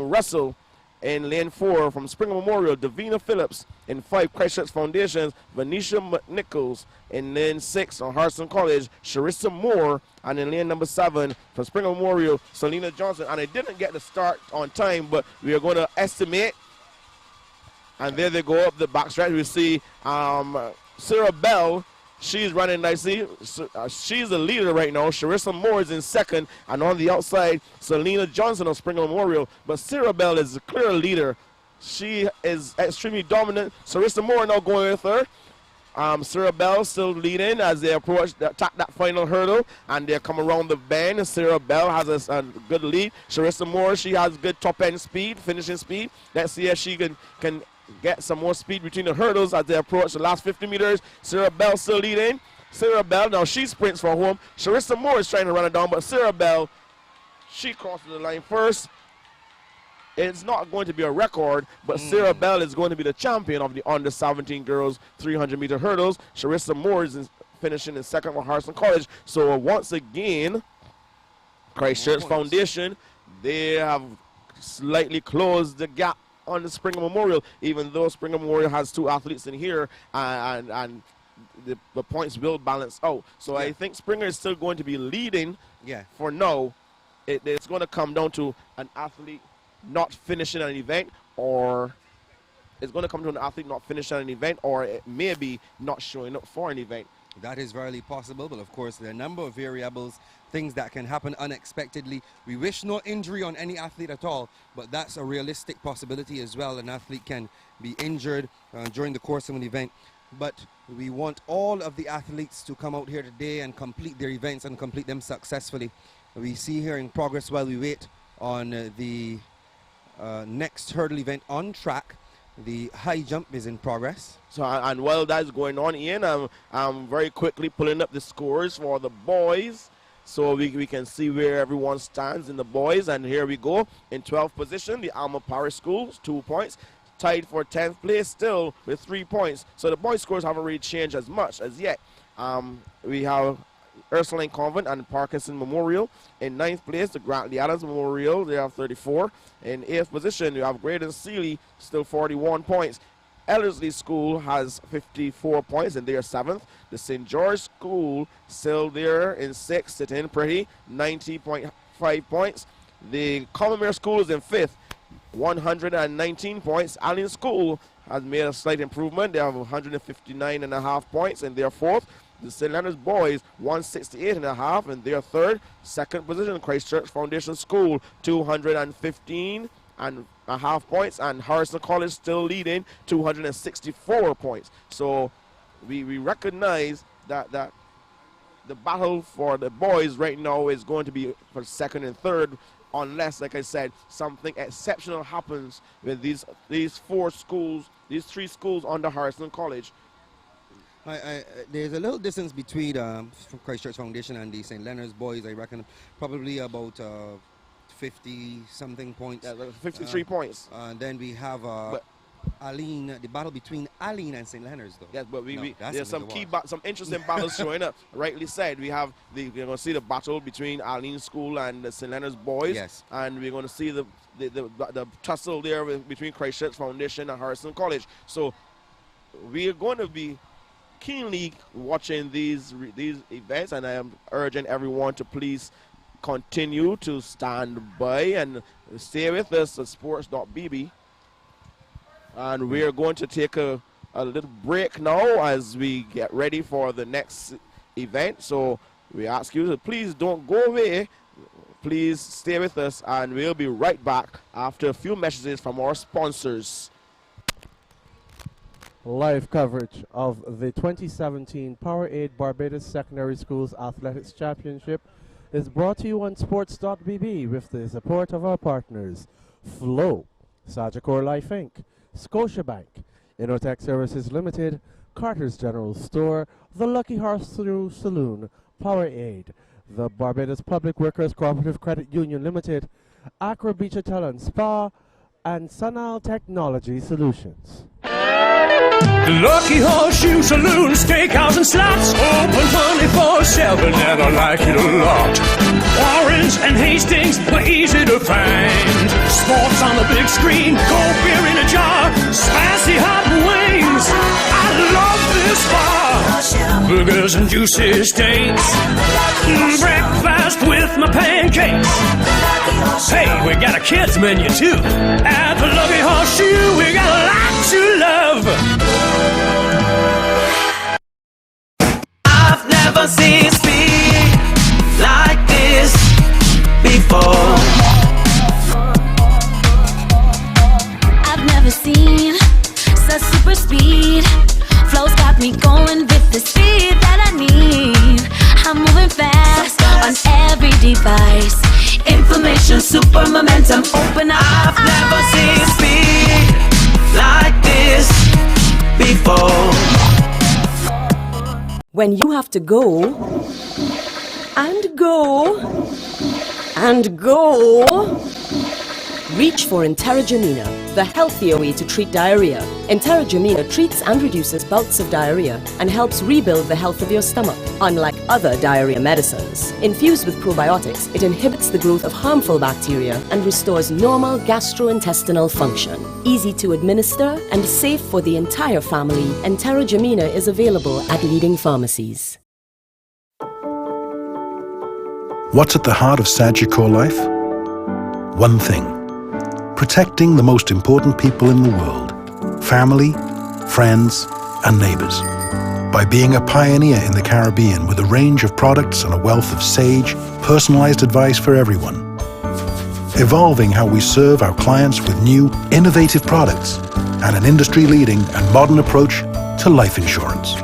Russell. In lane 4 from Springer Memorial, Davina Phillips. In 5, Christchurch Foundations, Venetia McNichols. In lane 6 from Harrison College, Sharissa Moore. And in lane number 7 from Springer Memorial, Selena Johnson. And I didn't get the start on time, but we are going to estimate. And there they go up the backstretch. We see Sarah Bell. She's running nicely. She's the leader right now. Sharissa Moore is in 2nd. And on the outside, Selena Johnson of Springer Memorial. But Sarah Bell is the clear leader. She is extremely dominant. Sharissa Moore now going with her. Sarah Bell still leading as they attack that final hurdle. And they come around the bend. Sarah Bell has a good lead. Sharissa Moore, she has good top-end speed, finishing speed. Let's see if she can get some more speed between the hurdles as they approach the last 50 meters. Sarah Bell still leading. Sarah Bell, now she sprints for home. Sharissa Moore is trying to run it down, but Sarah Bell, she crosses the line first. It's not going to be a record, but Sarah Bell is going to be the champion of the under-17 girls 300-meter hurdles. Sharissa Moore is finishing in second for Harrison College. So once again, Christchurch Foundation, they have slightly closed the gap on the Springer Memorial, even though Springer Memorial has 2 athletes in here, and the points will balance out. So I think Springer is still going to be leading for now. It's going to come down to an athlete not finishing an event, or it's going to come to an athlete not finishing an event, or it may be not showing up for an event. That is very possible, but of course there are a number of variables, things that can happen unexpectedly. We wish no injury on any athlete at all, but that's a realistic possibility as well. An athlete can be injured during the course of an event, but we want all of the athletes to come out here today and complete their events and complete them successfully. We see here in progress while we wait on the next hurdle event on track. The high jump is in progress. So, and while that's going on, Ian, I'm very quickly pulling up the scores for the boys so we can see where everyone stands in the boys. And here we go. In 12th position, the Alma Parish Schools, 2 points. Tied for 10th place still with 3 points. So the boys' scores haven't really changed as much as yet. We have Ursuline Convent and Parkinson Memorial. In 9th place, the Grantley Adams Memorial, they have 34. In 8th position, you have Graydon Sealy, still 41 points. Ellerslie School has 54 points, and they are 7th. The St. George School still there in 6th, sitting pretty, 90.5 points. The Commonwealth School is in 5th, 119 points. Allen School has made a slight improvement. They have 159.5 points, and they are 4th. The St. Leonard's Boys, 168.5, and they are 3rd. 2nd position, Christchurch Foundation School, 215.5 points, and Harrison College still leading, 264 points. So we recognize that the battle for the boys right now is going to be for 2nd and 3rd, unless, like I said, something exceptional happens with these 4 schools, these 3 schools under Harrison College. There's a little distance between Christchurch Foundation and the St. Leonard's Boys. I reckon probably about 50-something points. Yeah, 53 points. And then we have Aline, the battle between Aline and St. Leonard's, though. Yes, but there's some some interesting battles showing up. Rightly said, you're going to see the battle between Aline School and the St. Leonard's Boys. Yes. And we're going to see the tussle there between Christchurch Foundation and Harrison College. So we're going to be keenly watching these events, and I am urging everyone to please continue to stand by and stay with us at Sports.bb. And we're going to take a little break now as we get ready for the next event. So we ask you to please don't go away. Please stay with us, and we'll be right back after a few messages from our sponsors. Live coverage of the 2017 Powerade Barbados Secondary Schools Athletics Championship is brought to you on Sports.bb with the support of our partners: Flow, Sagicor Life Inc., Scotiabank, Innotech Services Limited, Carter's General Store, The Lucky Horse Saloon, Powerade, the Barbados Public Workers Cooperative Credit Union Limited, Accra Beach Hotel and Spa, and Sunal Technology Solutions. Lucky Horseshoe Saloon, Steakhouse and Slots, open 24/7 and I like it a lot. Warrens and Hastings were easy to find. Sports on the big screen, cold beer in a jar, spicy hot wings. I love this bar. Burgers and juicy steaks, breakfast with my pancakes. Hey, we got a kids menu too. At the Lucky Horseshoe, we got a lot to love. I've never seen speed like this before. I've never seen such super speed. Flow's got me going with the speed that I need. I'm moving fast on every device. Information, super momentum, open up. I've never seen speed like this before. When you have to go and go and go, reach for Intermission, the healthier way to treat diarrhea. Intermission treats and reduces bouts of diarrhea and helps rebuild the health of your stomach. Unlike other diarrhea medicines, infused with probiotics, it inhibits the growth of harmful bacteria and restores normal gastrointestinal function. Easy to administer and safe for the entire family, Intermission is available at leading pharmacies. What's at the heart of Sagicor life? One thing. Protecting the most important people in the world. Family, friends, and neighbors. By being a pioneer in the Caribbean with a range of products and a wealth of sage, personalized advice for everyone. Evolving how we serve our clients with new, innovative products and an industry-leading and modern approach to life insurance.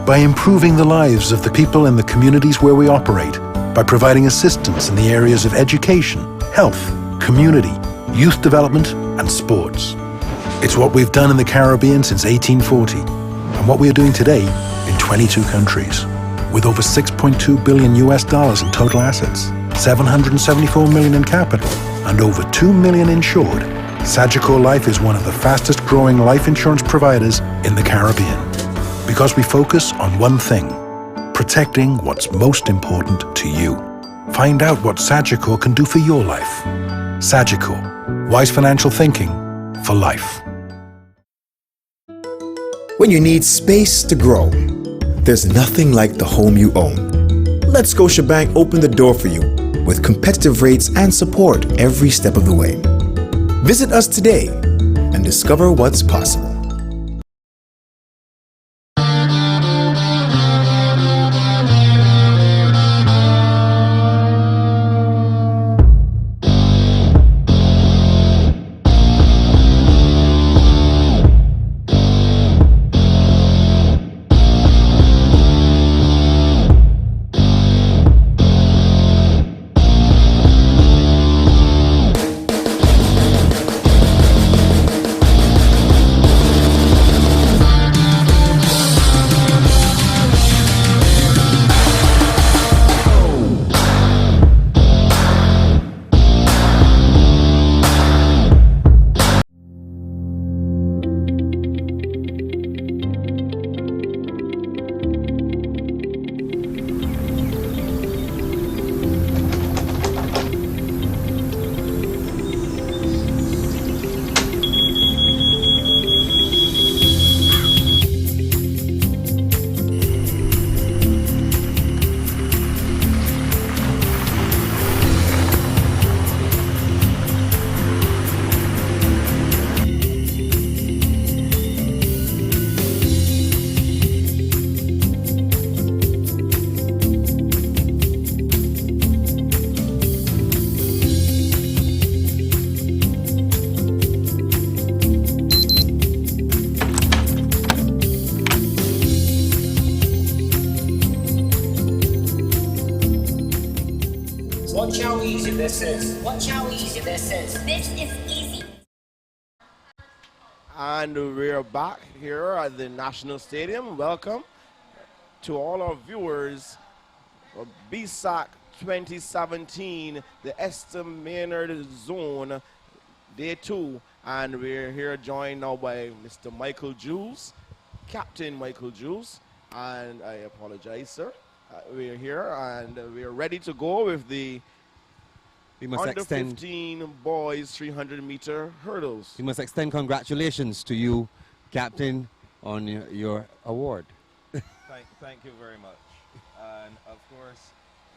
By improving the lives of the people in the communities where we operate. By providing assistance in the areas of education, health, community, youth development and sports. It's what we've done in the Caribbean since 1840 and what we are doing today in 22 countries. With over $6.2 billion in total assets, 774 million in capital and over 2 million insured, Sagicor Life is one of the fastest growing life insurance providers in the Caribbean. Because we focus on one thing, protecting what's most important to you. Find out what Sagicor can do for your life. Sagicor. Wise financial thinking for life. When you need space to grow, there's nothing like the home you own. Let Scotiabank open the door for you with competitive rates and support every step of the way. Visit us today and discover what's possible. Watch how easy this is. Watch how easy this is. This is easy. And we're back here at the National Stadium. Welcome to all our viewers of Bssac 2017, the Esther Maynard Zone, Day 2. And we're here joined now by Mr. Michael Jules, Captain Michael Jules. And I apologize, sir. We're here and we're ready to go with the under 15 boys 300-meter hurdles. We must extend congratulations to you, Captain, on your award. Thank you very much. And of course,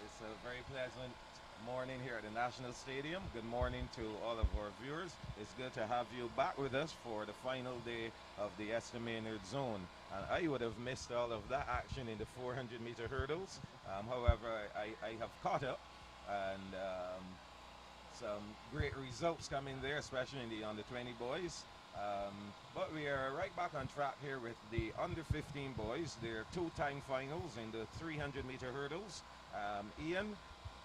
it's a very pleasant morning here at the National Stadium. Good morning to all of our viewers. It's good to have you back with us for the final day of the Esther Maynard Zone. And I would have missed all of that action in the 400-meter hurdles. However, I have caught up, and some great results coming there, especially in the under-20 boys. But we are right back on track here with the under-15 boys. They're two-time finals in the 300-meter hurdles. Ian,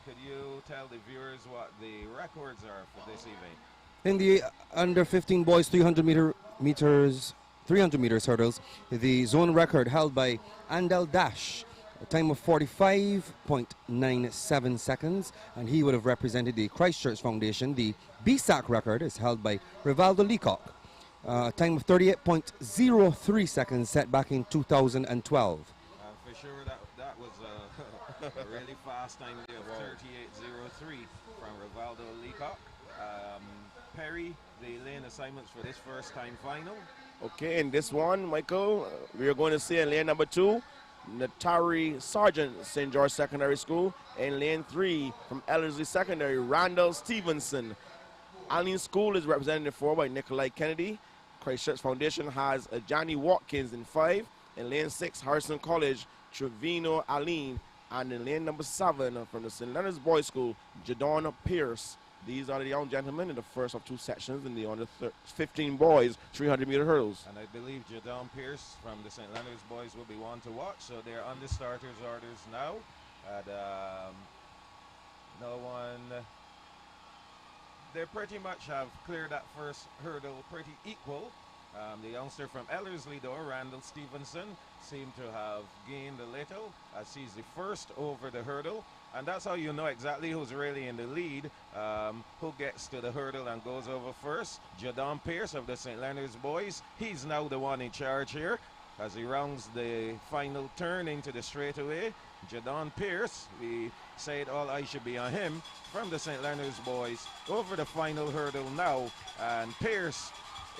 could you tell the viewers what the records are for this event? In the under-15 boys 300 meters hurdles, the zone record held by Andel Dash a time of 45.97 seconds, and he would have represented the Christchurch Foundation. The Bssac record is held by Rivaldo Leacock. A time of 38.03 seconds set back in 2012. For sure, that was a really fast time there of 38.03 from Rivaldo Leacock. Perry, the lane assignments for this first time final. Okay, in this one, Michael, we are going to see in lane number 2, Natari Sargent, St. George Secondary School. In lane 3, from Ellerslie Secondary, Randall Stevenson. Allen School is represented by Nikolai Kennedy. Christchurch Foundation has Johnny Watkins in 5. In lane 6, Harrison College, Trevino Aline. And in lane number 7, from the St. Leonard's Boys School, Jadon Pierce. These are the young gentlemen in the first of 2 sections in the under 15 boys 300-meter hurdles. And I believe Jadon Pierce from the St. Leonard's Boys will be one to watch. So they're on the starters' orders now. And no one... They pretty much have cleared that first hurdle pretty equal. The youngster from Ellerslie, though, Randall Stevenson, seemed to have gained a little as he's the first over the hurdle. And that's how you know exactly who's really in the lead, who gets to the hurdle and goes over first. Jadon Pierce of the St. Leonard's Boys, he's now the one in charge here as he rounds the final turn into the straightaway. Jadon Pierce, we said all eyes should be on him, from the St. Leonard's Boys, over the final hurdle now. And Pierce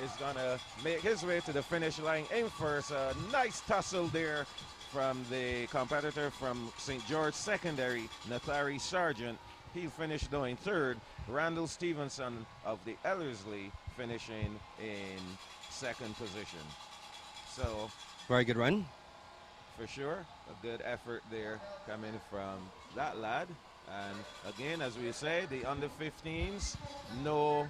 is going to make his way to the finish line in first. A nice tussle there from the competitor from St. George Secondary, Nathari Sargent. He finished though in 3rd. Randall Stevenson of the Ellerslie finishing in 2nd position. So, very good run. For sure, a good effort there coming from that lad. And again, as we say, the under 15s, no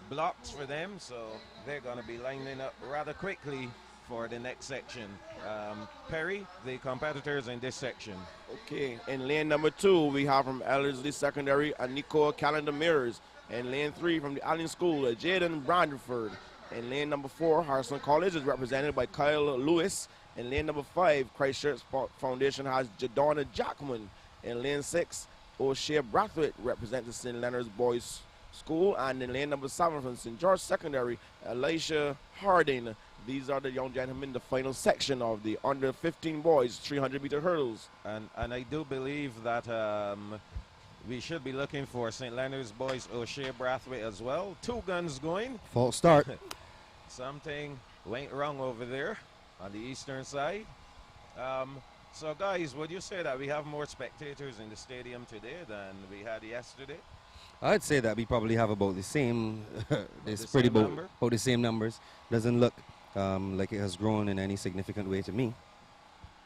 blocks for them, so they're going to be lining up rather quickly for the next section. Perry, the competitors in this section. Okay, in lane number 2, we have from Ellerslie Secondary, Nico Calendar Mirrors. In lane 3, from the Allen School, Jaden Brandford. In lane number 4, Harrison College is represented by Kyle Lewis. In lane number 5, Christchurch Foundation has Jadonna Jackman. In lane 6, O'Shea Brathwaite represents the St. Leonard's Boys School. And in lane number 7, from St. George Secondary, Elisha Harding. These are the young gentlemen in the final section of the under 15 boys 300-meter hurdles. And I do believe that we should be looking for St. Leonard's Boys O'Shea Brathwaite as well. 2 guns going. False start. Something went wrong over there on the eastern side. So guys, would you say that we have more spectators in the stadium today than we had yesterday? I'd say that we probably have about the same, about the same numbers. Doesn't look like it has grown in any significant way to me.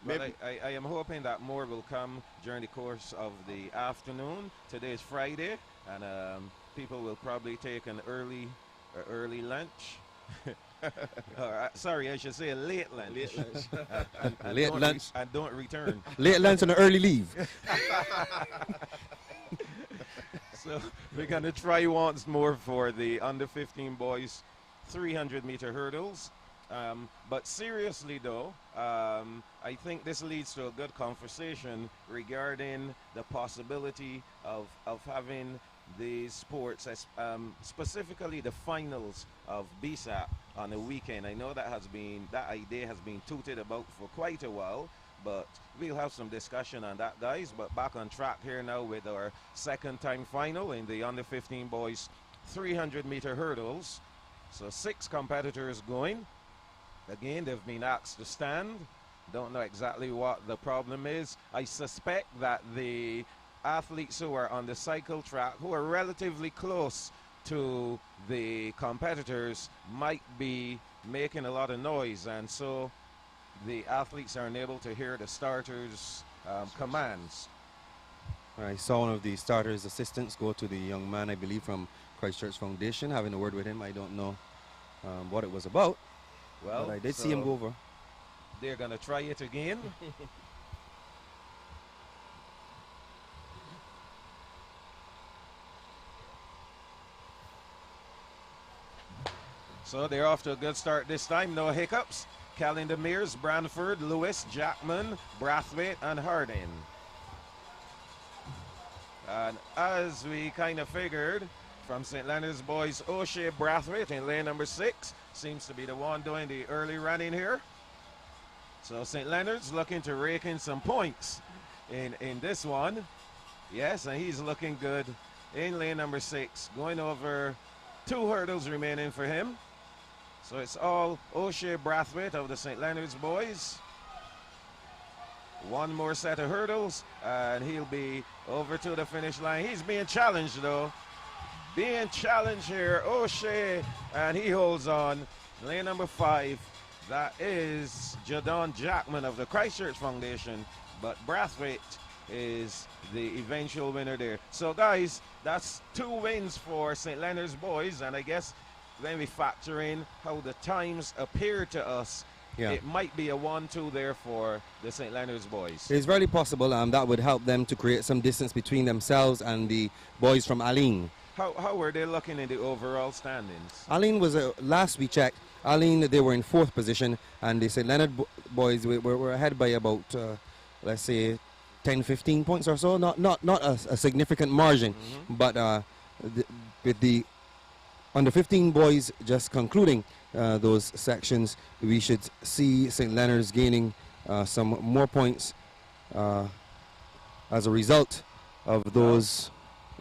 But I am hoping that more will come during the course of the afternoon. Today is Friday, and people will probably take an early lunch. Sorry, I should say a late lunch. Late lunch. And don't return. Late lunch and an early leave. So we're going to try once more for the under 15 boys 300-meter hurdles. But seriously though, I think this leads to a good conversation regarding the possibility of having the sports, specifically the finals of Bssac on a weekend. I know that idea has been tooted about for quite a while, but we'll have some discussion on that, guys. But back on track here now with our 2nd time final in the under 15 boys 300-meter hurdles. So 6 competitors going. Again, they've been asked to stand. Don't know exactly what the problem is. I suspect that the athletes who are on the cycle track, who are relatively close to the competitors, might be making a lot of noise, and so the athletes are unable to hear the starters' commands. I saw one of the starters' assistants go to the young man, I believe, from Christchurch Foundation, having a word with him. I don't know what it was about, but I did see him go over. They're going to try it again. So they're off to a good start this time, no hiccups. Callender Mears, Branford, Lewis, Jackman, Brathwaite, and Harding. And as we kind of figured, from St. Leonard's boys, O'Shea Brathwaite in lane number 6 seems to be the one doing the early running here. So St. Leonard's looking to rake in some points in this one. Yes, and he's looking good in lane number 6, going over 2 hurdles remaining for him. So it's all O'Shea Brathwaite of the St. Leonard's boys. 1 more set of hurdles, and he'll be over to the finish line. He's being challenged, though. Being challenged here, O'Shea, and he holds on. Lane number 5, that is Jadon Jackman of the Christchurch Foundation, but Brathwaite is the eventual winner there. So, guys, that's 2 wins for St. Leonard's boys, and I guess when we factor in how the times appear to us, it might be a 1-2 there for the St. Leonard's boys. It's very possible that would help them to create some distance between themselves and the boys from Aline. How were they looking in the overall standings? Aline was, last we checked, Aline, they were in 4th position, and the St. Leonard boys were ahead by about, let's say, 10-15 points or so. Not a significant margin, but with the under 15 boys just concluding those sections, we should see St. Leonard's gaining some more points as a result of those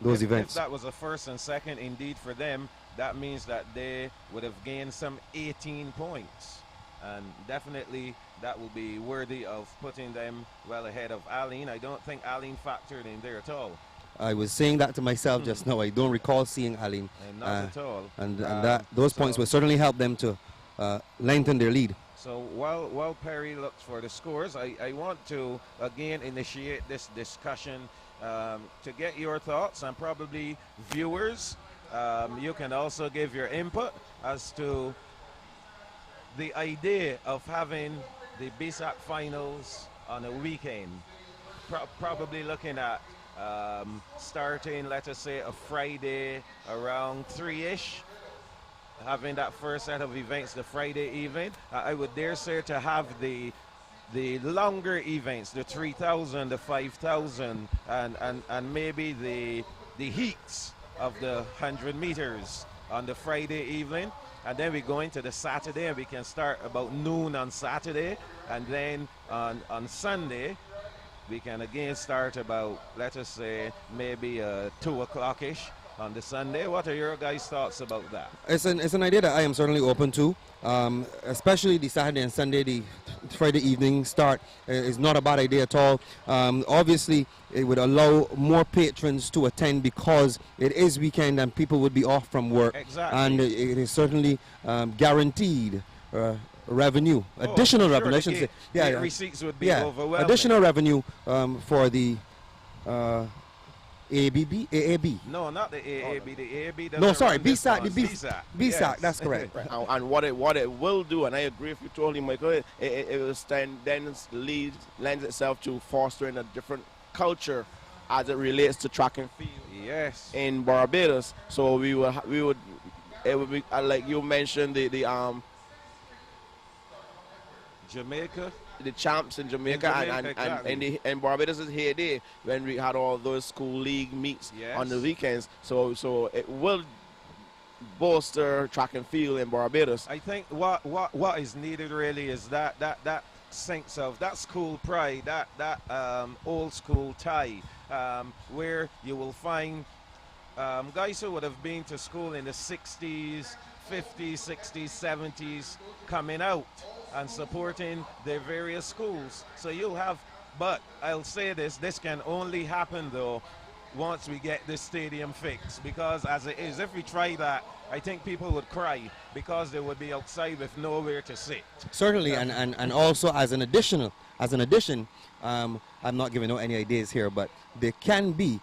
events. If that was a 1st and 2nd, indeed for them, that means that they would have gained some 18 points. And definitely that will be worthy of putting them well ahead of Aline. I don't think Aline factored in there at all. I was saying that to myself just now. I don't recall seeing Aline. Not at all. And those points will certainly help them to lengthen their lead. So while Perry looks for the scores, I want to again initiate this discussion to get your thoughts, and probably viewers. You can also give your input as to the idea of having the Bssac finals on a weekend. Probably looking at starting, let us say, a Friday around 3-ish, having that first set of events the Friday evening. I would dare say to have the longer events, the 3,000, the 5,000, and maybe the heats of the 100 meters on the Friday evening. And then we go into the Saturday, and we can start about noon on Saturday, and then on Sunday we can again start about, let us say, maybe 2 o'clock-ish on the Sunday. What are your guys' thoughts about that? It's an idea that I am certainly open to, especially the Saturday and Sunday. The Friday evening start is not a bad idea at all. Obviously, it would allow more patrons to attend because it is weekend and people would be off from work. Exactly. And it is certainly guaranteed revenue, additional revenue. I shouldn't say. Yeah, receipts would be overwhelming. Additional revenue for the AAB? No, not the AAB. The AAB doesn't. No, sorry, Bssac. Bssac. Yes. That's correct. And what it will do, and I agree with you totally, Michael, it will then lends itself to fostering a different culture as it relates to track and field. Yes. In Barbados, so it would be like you mentioned the Jamaica. The champs in Jamaica, and Barbados' heyday when we had all those school league meets on the weekends. So it will bolster track and field in Barbados. I think what is needed really is that sense of that school pride, that old school tie, where you will find guys who would have been to school in the 60s, 50s, 60s, 70s coming out and supporting their various schools. So you'll have, but I'll say this can only happen though once we get this stadium fixed, because as it is, if we try that, I think people would cry because they would be outside with nowhere to sit. Certainly, and also as an addition, I'm not giving out any ideas here, but there can be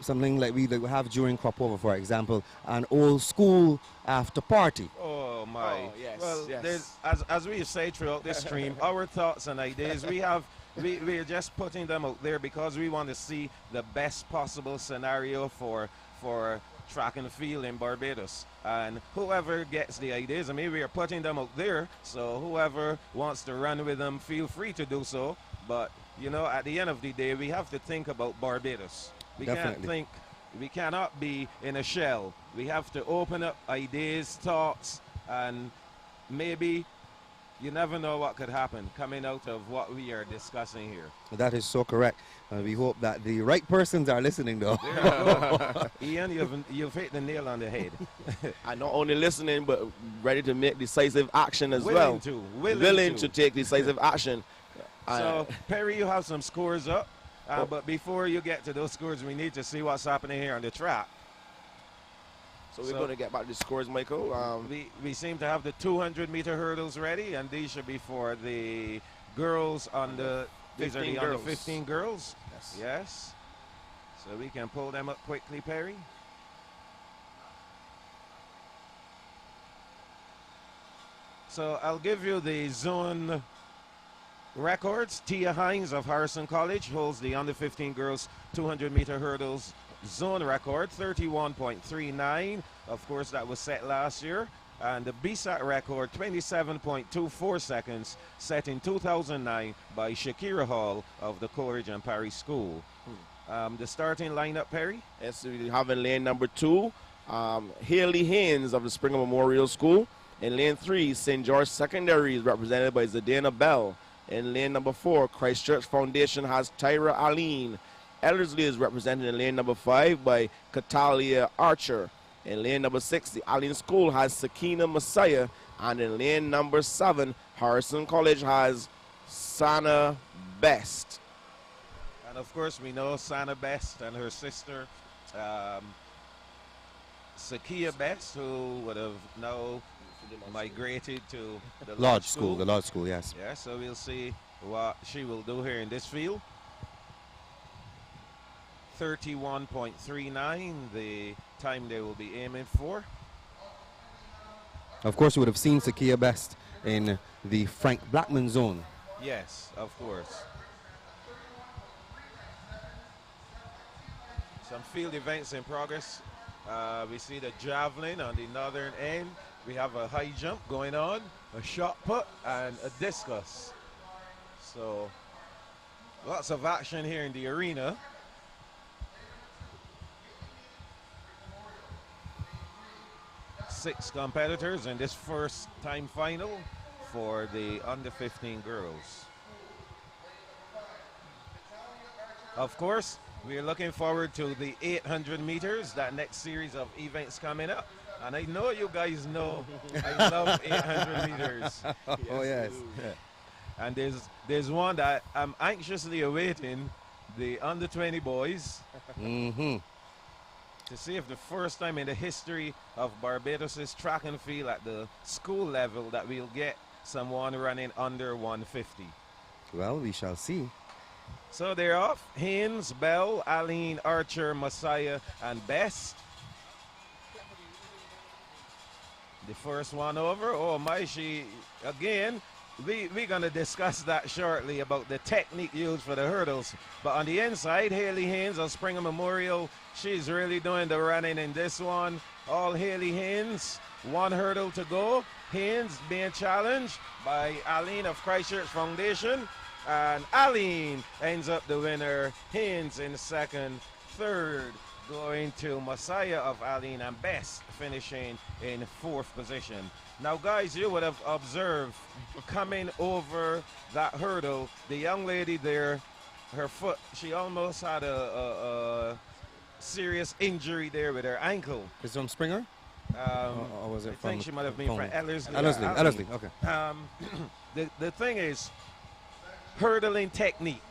something like we have during crop over, for example, an old school after party. Oh my! Oh, yes, well, yes. as we say throughout this stream, our thoughts and ideas, we're just putting them out there because we want to see the best possible scenario for track and field in Barbados. And whoever gets the ideas, I mean, we are putting them out there, so whoever wants to run with them, feel free to do so. But, you know, at the end of the day, we have to think about Barbados. We cannot be in a shell. We have to open up ideas, thoughts, and maybe you never know what could happen coming out of what we are discussing here. That is so correct. We hope that the right persons are listening, though. Ian, you've hit the nail on the head. And not only listening, but ready to make decisive action as well. Willing to take decisive action. So, Perry, you have some scores up. But before you get to those scores, we need to see what's happening here on the track. So we're going to get back to the scores, Michael. We seem to have the 200-meter hurdles ready, and these should be for the girls on the... These are the under 15 girls? Yes. So we can pull them up quickly, Perry. So I'll give you the zone records. Tia Hines of Harrison College holds the under 15 girls 200-meter hurdles zone record, 31.39. Of course, that was set last year. And the Bssac record, 27.24 seconds, set in 2009 by Shakira Hall of the Coleridge and Parry School. The starting lineup, Perry? Yes, we have in lane number 2, Haley Haynes of the Springer Memorial School. In lane 3, St. George Secondary is represented by Zadana Bell. In lane number 4, Christchurch Foundation has Tyra Aline. Ellerslie is represented in lane number 5 by Catalia Archer. In lane number 6, the Aline School has Sakina Messiah. And in lane number 7, Harrison College has Sana Best. And of course, we know Sana Best and her sister, Sakia Best, who would have now migrated to the Lodge School. The Lodge School, yes. Yeah, so we'll see what she will do here in this field. 31.39, the time they will be aiming for. Of course, you would have seen Sakia Best in the Frank Blackman zone. Yes, of course. Some field events in progress. We see the javelin on the northern end. We have a high jump going on, a shot put, and a discus. So, lots of action here in the arena. Six competitors in this first time final for the under 15 girls. Of course, we are looking forward to the 800 meters, that next series of events coming up. And I know you guys know I love 800 meters. Oh, yes. And there's one that I'm anxiously awaiting, the under 20 boys. To see if the first time in the history of Barbados' track and field at the school level that we'll get someone running under 150. Well, we shall see. So they're off. Haynes, Bell, Aline, Archer, Messiah, and Best. The first one over. Oh my, again, we're going to discuss that shortly about the technique used for the hurdles. But on the inside, Haley Haynes of Springer Memorial, she's really doing the running in this one. All Haley Haynes, one hurdle to go. Haynes being challenged by Aline of Christchurch Foundation. And Aline ends up the winner. Haynes in second. Third going to Messiah of Aline, and Best finishing in fourth position. Now, guys, you would have observed coming over that hurdle, the young lady there, her foot, she almost had a serious injury there with her ankle. Is it from Springer? Or was it I think she might have been from Ellerslie. Ellerslie, okay. The thing is, hurdling technique.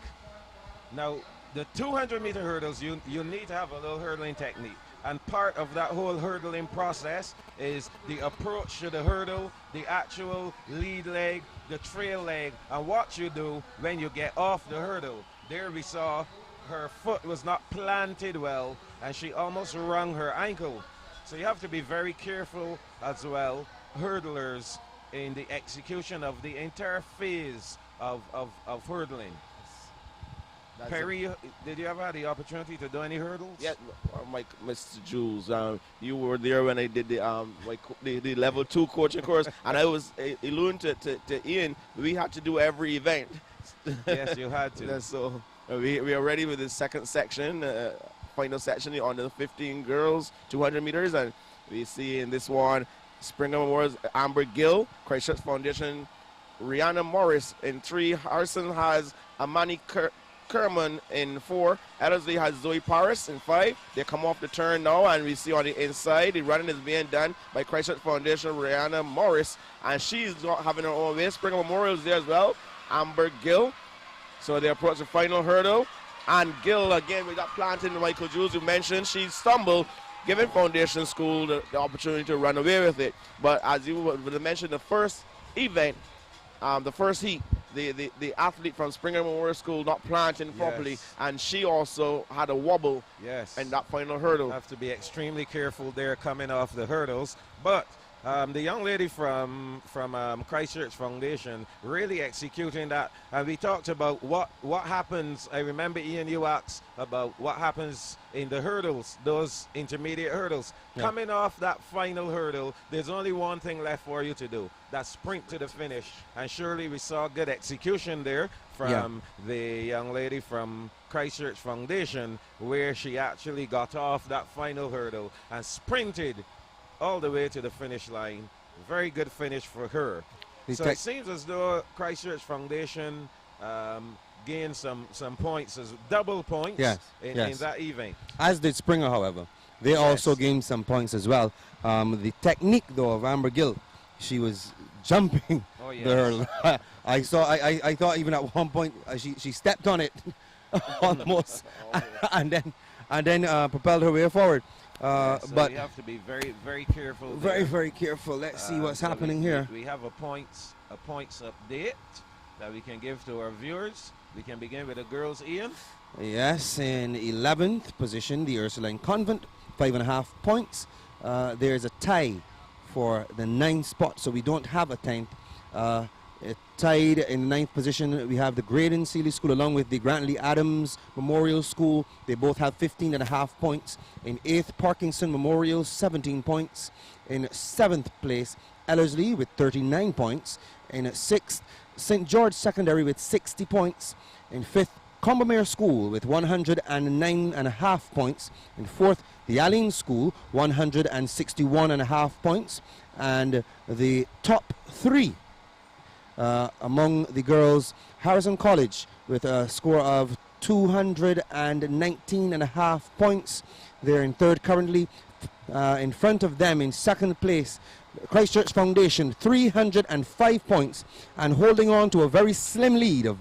Now, the 200-meter hurdles, you need to have a little hurdling technique. And part of that whole hurdling process is the approach to the hurdle, the actual lead leg, the trail leg, and what you do when you get off the hurdle. There we saw her foot was not planted well, and she almost wrung her ankle. So you have to be very careful as well, hurdlers, in the execution of the entire phase of hurdling. Perry, did you ever have the opportunity to do any hurdles? Yeah, Mike, Mr. Jules, you were there when I did the level 2 coaching course, and I was alluding to Ian. We had to do every event. Yes, you had to. So we are ready with the second section, final section on the 15 girls, 200 meters, and we see in this one, Springer Memorial's Amber Gill, Christchurch Foundation, Rihanna Morris in 3, Harrison has Amani Kerman in 4, Ellerslie has Zoe Paris in 5. They come off the turn now, and we see on the inside the running is being done by Christchurch Foundation Rihanna Morris, and she's not having her own way. Springer Memorial's there as well, Amber Gill. So they approach the final hurdle, and Gill again with that planting Michael Jules you mentioned, she stumbled, giving Foundation School the opportunity to run away with it. But as you mentioned, the first event, the first heat, the athlete from Springer Memorial School not planting properly, and she also had a wobble in that final hurdle. Have to be extremely careful there coming off the hurdles. But the young lady from Christchurch Foundation really executing that. And we talked about what happens. I remember Ian, you asked about what happens in the hurdles, those intermediate hurdles. Yeah. Coming off that final hurdle, there's only one thing left for you to do. That's sprint to the finish. And surely we saw good execution there from the young lady from Christchurch Foundation, where she actually got off that final hurdle and sprinted all the way to the finish line. Very good finish for her. So it seems as though Christchurch Foundation gained some points, as double points in that event. As did Springer, however. They also gained some points as well. The technique, though, of Amber Gill, she was jumping the hurdle. I thought even at one point she stepped on it almost, and then propelled her way forward. So but we have to be very, very careful. Very careful. Let's see what's happening here. We have a points update that we can give to our viewers. We can begin with the girls, Ian. Yes, in 11th position, the Ursuline Convent, 5.5 points. There's a tie for the 9th spot, so we don't have a 10th. Tied in the 9th position, we have the Graydon Seeley School along with the Grantley Adams Memorial School. They both have 15.5 points. In 8th, Parkinson Memorial, 17 points. In 7th place, Ellerslie with 39 points. In 6th, St. George Secondary with 60 points. In 5th, Combermere School with 109.5 points. In 4th, the Allen School, 161.5 points. And the top 3 among the girls, Harrison College with a score of 219.5 points. They're in 3rd currently. In front of them, in 2nd place, Christchurch Foundation, 305 points, and holding on to a very slim lead,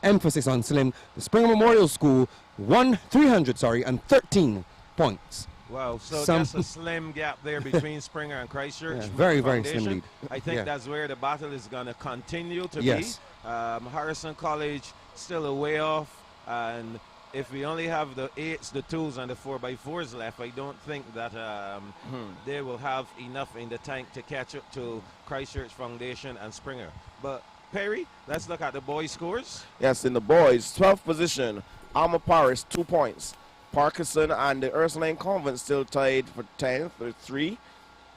emphasis on slim, the Springer Memorial School, 313 points. Wow, so that's a slim gap there between Springer and Christchurch. Very slim lead. I think that's where the battle is going to continue to be. Harrison College still a way off, and if we only have the 8s, the 2s, and the 4x4s left, I don't think that they will have enough in the tank to catch up to Christchurch Foundation and Springer. But Perry, let's look at the boys' scores. Yes, in the boys, 12th position, Alma Paris, 2 points. Parkinson and the Ursuline Convent still tied for 10th with 3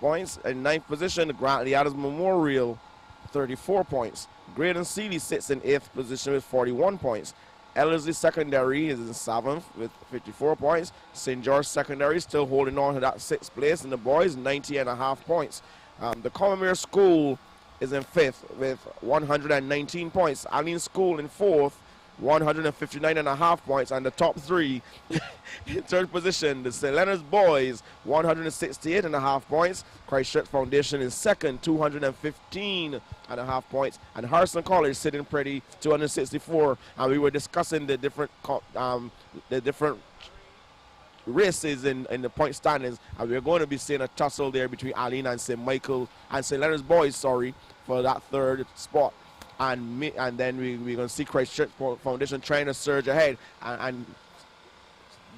points. In 9th position, the Grantley Adams Memorial, 34 points. Graydon Seeley sits in 8th position with 41 points. Ellerslie Secondary is in 7th with 54 points. St. George Secondary still holding on to that 6th place in the boys, 90.5 points. The Combermere School is in 5th with 119 points. Allen School in 4th, 159.5 points, and the top 3 in 3rd position, the St. Leonard's boys, 168.5 points. Christchurch Foundation in 2nd, 215.5 points, and Harrison College sitting pretty, 264. And we were discussing the different races in the point standings, and we're going to be seeing a tussle there between Allen and St. Michael and St. Leonard's boys, for that 3rd spot. And then we're going to see Christchurch Foundation trying to surge ahead and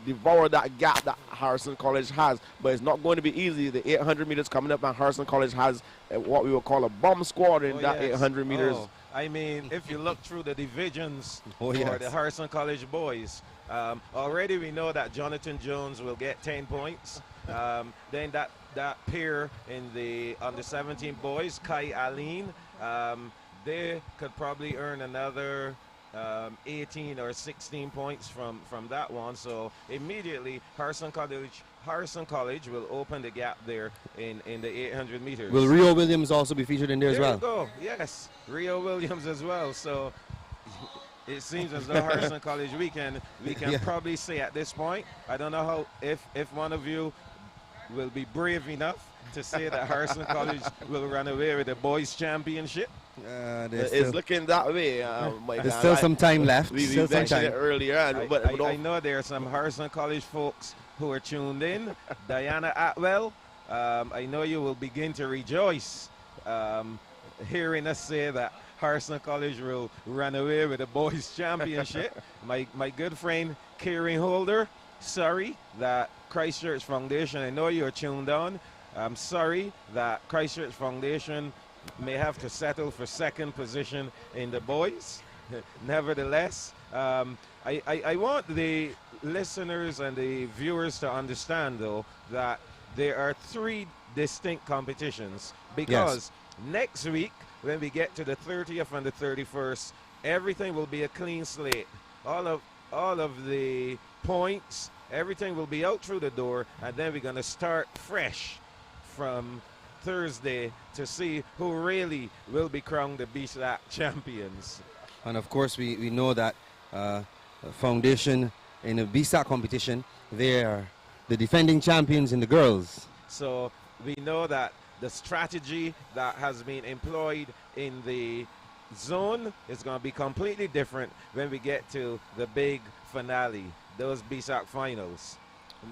devour that gap that Harrison College has. But it's not going to be easy. The 800 meters coming up, and Harrison College has what we would call a bomb squad in 800 meters. I mean, if you look through the divisions Oh, for yes. the Harrison College boys, already we know that Jonathan Jones will get 10 points. Then that pair in the under 17 boys, Kai Aline, they could probably earn another 18 or 16 points from that one. So immediately Harrison College will open the gap there in the 800 meters. Will Rio Williams also be featured in there as well? There you go. Yes, Rio Williams as well. So it seems as though Harrison College we can probably say at this point. I don't know how if one of you will be brave enough to say that Harrison College will run away with the boys championship. It's looking that way. There's still some time left. We mentioned it earlier. But I know there are some Harrison College folks who are tuned in. Diana Atwell, I know you will begin to rejoice hearing us say that Harrison College will run away with the boys championship. My good friend Kieran Holder, sorry that Christchurch Foundation, I know you're tuned on. I'm sorry that Christchurch Foundation may have to settle for second position in the boys. Nevertheless, I want the listeners and the viewers to understand, though, that there are 3 distinct competitions because next week, when we get to the 30th and the 31st, everything will be a clean slate. All of the points, everything will be out through the door, and then we're going to start fresh from Thursday to see who really will be crowned the Bssac champions. And of course, we know that foundation in the Bssac competition, they are the defending champions in the girls. So we know that the strategy that has been employed in the zone is going to be completely different when we get to the big finale, those Bssac finals.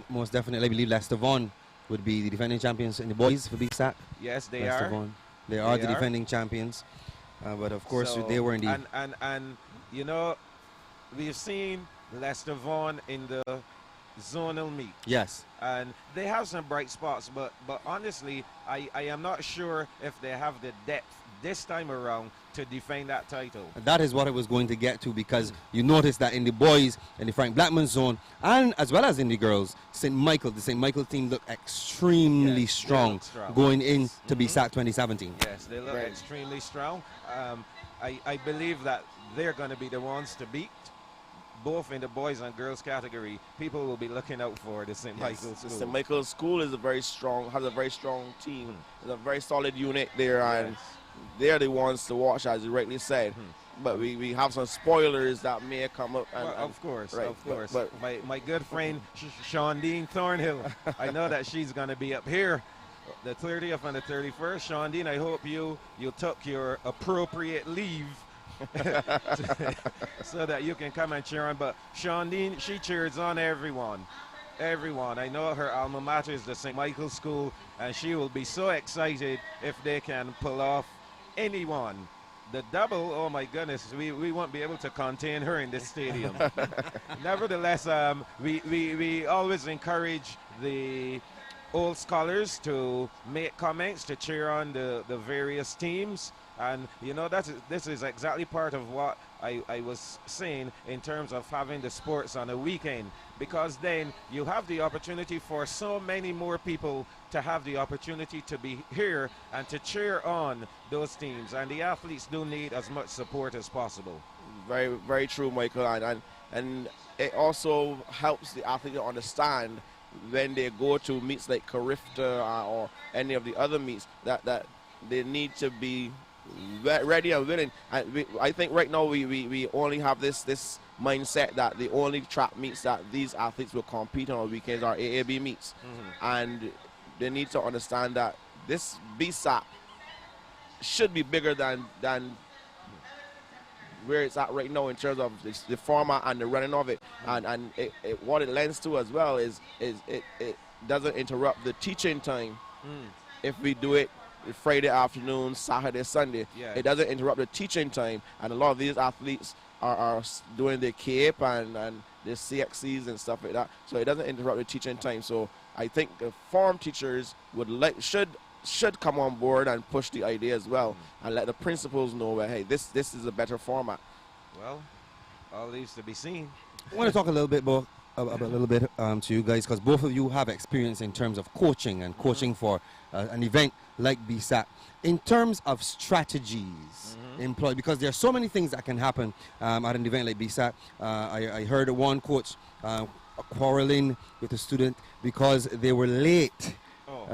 Most definitely, I believe Leicester Vaughan would be the defending champions in the boys for Bssac. Yes, they Leicester are. Vaughan. They are the defending champions. But of course, So, they were in the... And you know, we've seen Leicester Vaughan in the zonal meet. Yes. And they have some bright spots, but honestly, I am not sure if they have the depth this time around to defend that title. That is what I was going to get to, because you notice that in the boys, in the Frank Blackman zone, and as well as in the girls, the St. Michael team look extremely strong going into Bssac 2017. Yes, they look extremely strong. I believe that they're going to be the ones to beat. Both in the boys and girls category, people will be looking out for the St. Michael's School. The St. Michael's School is has a very strong team. It's a very solid unit there, and they're the ones to watch, as you rightly said. But we have some spoilers that may come up. And, of course, right, of course. But my good friend Shawndine Thornhill, I know that she's going to be up here the 30th and the 31st. Shawndine, I hope you took your appropriate leave so that you can come and cheer on. But Shawndine, she cheers on everyone. I know her alma mater is the St. Michael's School, and she will be so excited if they can pull off anyone. The double, oh my goodness, we won't be able to contain her in this stadium. Nevertheless, we always encourage the old scholars to make comments, to cheer on the various teams. And you know, this is exactly part of what I was saying in terms of having the sports on a weekend, because then you have the opportunity for so many more people to have the opportunity to be here and to cheer on those teams, and the athletes do need as much support as possible. Very, very true, Michael, and it also helps the athlete to understand when they go to meets like Carifta or any of the other meets that they need to be ready and willing. And I think right now we only have this mindset that the only track meets that these athletes will compete on weekends are AAB meets, and they need to understand that this Bssac should be bigger than where it's at right now in terms of the format and the running of it, and what it lends to as well is it doesn't interrupt the teaching time. If we do it Friday afternoon, Saturday, Sunday, it doesn't interrupt the teaching time, and a lot of these athletes are doing their CAPE and their CXCs and stuff like that, so it doesn't interrupt the teaching time. So I think the form teachers should should come on board and push the idea as well, and let the principals know where, hey, this is a better format. Well, all leaves to be seen. I want to talk a little bit about to you guys, because both of you have experience in terms of coaching and coaching for an event like Bssac. In terms of strategies employed, because there are so many things that can happen at an event like Bssac. I heard one coach quarreling with a student because they were late.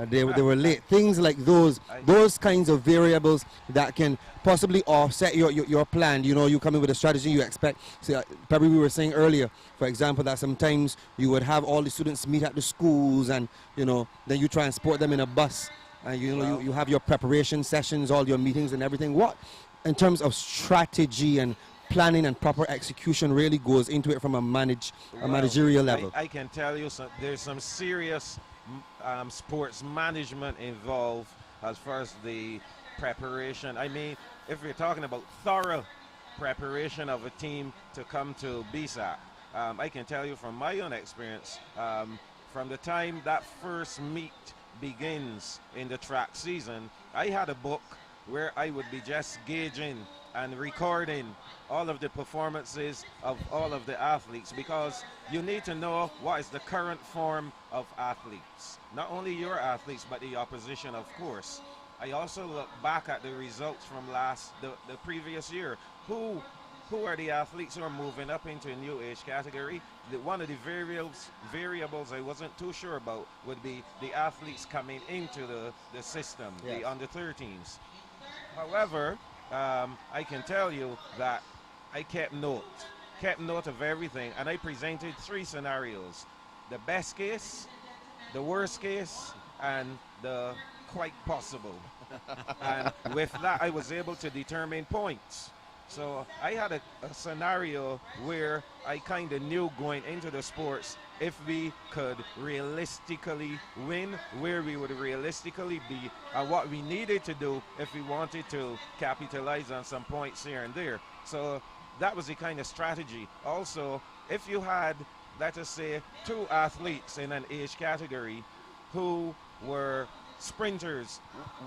They were late. Things like those kinds of variables that can possibly offset your plan. You know, you come in with a strategy you expect. So probably we were saying earlier, for example, that sometimes you would have all the students meet at the schools, and you know, then you transport them in a bus, and you have your preparation sessions, all your meetings and everything. What, in terms of strategy and planning and proper execution, really goes into it from a managerial level? I can tell you there's some serious sports management involved as far as the preparation. I mean, if we're talking about thorough preparation of a team to come to Bssac, I can tell you from my own experience, from the time that first meet begins in the track season, I had a book where I would be just gauging and recording all of the performances of all of the athletes, because you need to know what is the current form of athletes, not only your athletes but the opposition, of course. I also look back at the results from the previous year. Who are the athletes who are moving up into a new age category? One of the variables I wasn't too sure about would be the athletes coming into the system, the under-13s. However, I can tell you that I kept note of everything, and I presented 3 scenarios: the best case, the worst case, and the quite possible. And with that, I was able to determine points. So I had a scenario where I kind of knew going into the sports if we could realistically win, where we would realistically be, and what we needed to do if we wanted to capitalize on some points here and there. So that was the kind of strategy. Also, if you had, let us say, 2 athletes in an age category who were sprinters,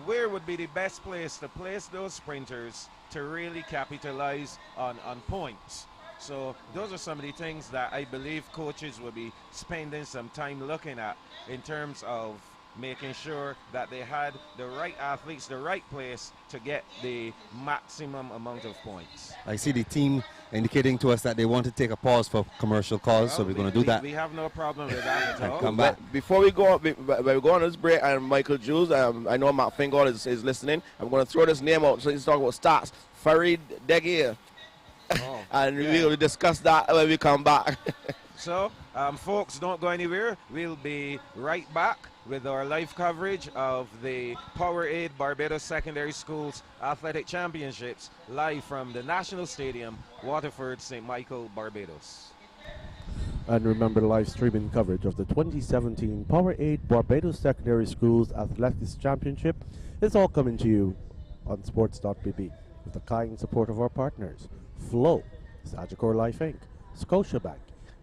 where would be the best place to place those sprinters to really capitalize on points? So those are some of the things that I believe coaches will be spending some time looking at in terms of making sure that they had the right athletes, the right place to get the maximum amount of points. I see the team indicating to us that they want to take a pause for commercial calls, so we're going to do that. We have no problem with that at all. Come back. Before we go on this break, and Michael Jules, I know Mark Fingal is listening. I'm going to throw this name out so he's talking about stats. Farid Degir. And we'll discuss that when we come back. So, folks, don't go anywhere. We'll be right back with our live coverage of the Powerade Barbados Secondary Schools Athletic Championships, live from the National Stadium, Waterford, St. Michael, Barbados. And remember, live streaming coverage of the 2017 Powerade Barbados Secondary Schools Athletics Championship is all coming to you on Sports.bb with the kind support of our partners: Flow, Sagicor Life Inc., Scotiabank,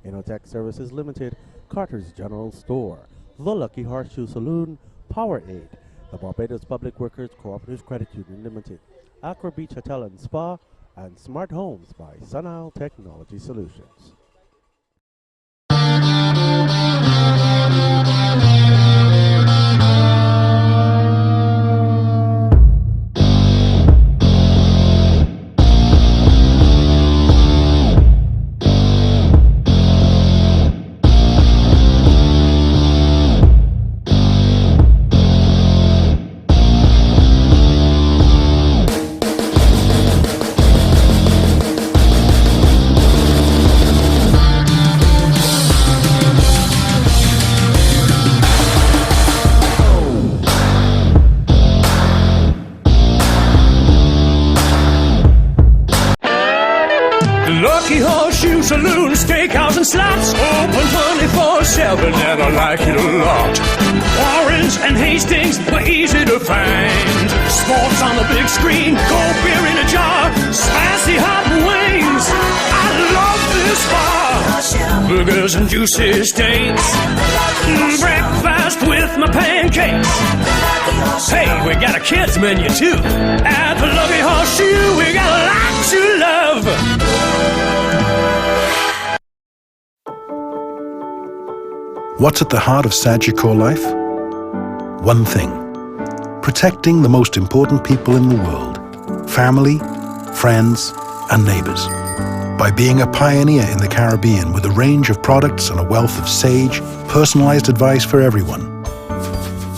Innotech Services Limited, Carter's General Store, The Lucky Horseshoe Saloon, Powerade, the Barbados Public Workers Cooperative Credit Union Limited, Accra Beach Hotel and Spa, and Smart Homes by Sunile Technology Solutions. Saloon, steakhouse and slots, open 24/7, and I like it a lot. Warrens and Hastings were easy to find. Sports on the big screen, cold beer in a jar, spicy hot wings. I love this bar. Burgers and juicy steaks, breakfast with my pancakes. Hey, we got a kids menu too. At the Lucky Horseshoe, we got a lot to love. What's at the heart of Sagicor life? One thing: protecting the most important people in the world. Family, friends, and neighbors. By being a pioneer in the Caribbean with a range of products and a wealth of sage, personalized advice for everyone.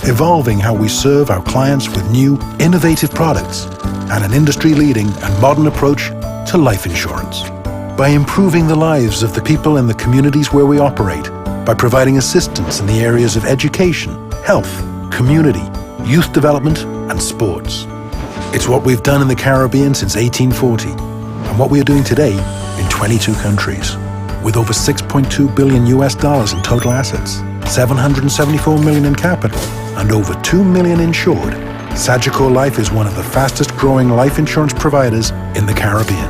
Evolving how we serve our clients with new, innovative products and an industry-leading and modern approach to life insurance. By improving the lives of the people in the communities where we operate, by providing assistance in the areas of education, health, community, youth development, and sports. It's what we've done in the Caribbean since 1840, and what we are doing today in 22 countries, with over $6.2 billion in total assets, 774 million in capital, and over 2 million insured. Sagicor Life is one of the fastest growing life insurance providers in the Caribbean,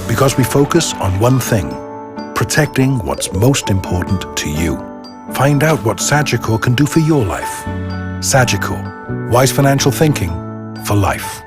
because we focus on one thing: protecting what's most important to you. Find out what Sagicor can do for your life. Sagicor, wise financial thinking for life.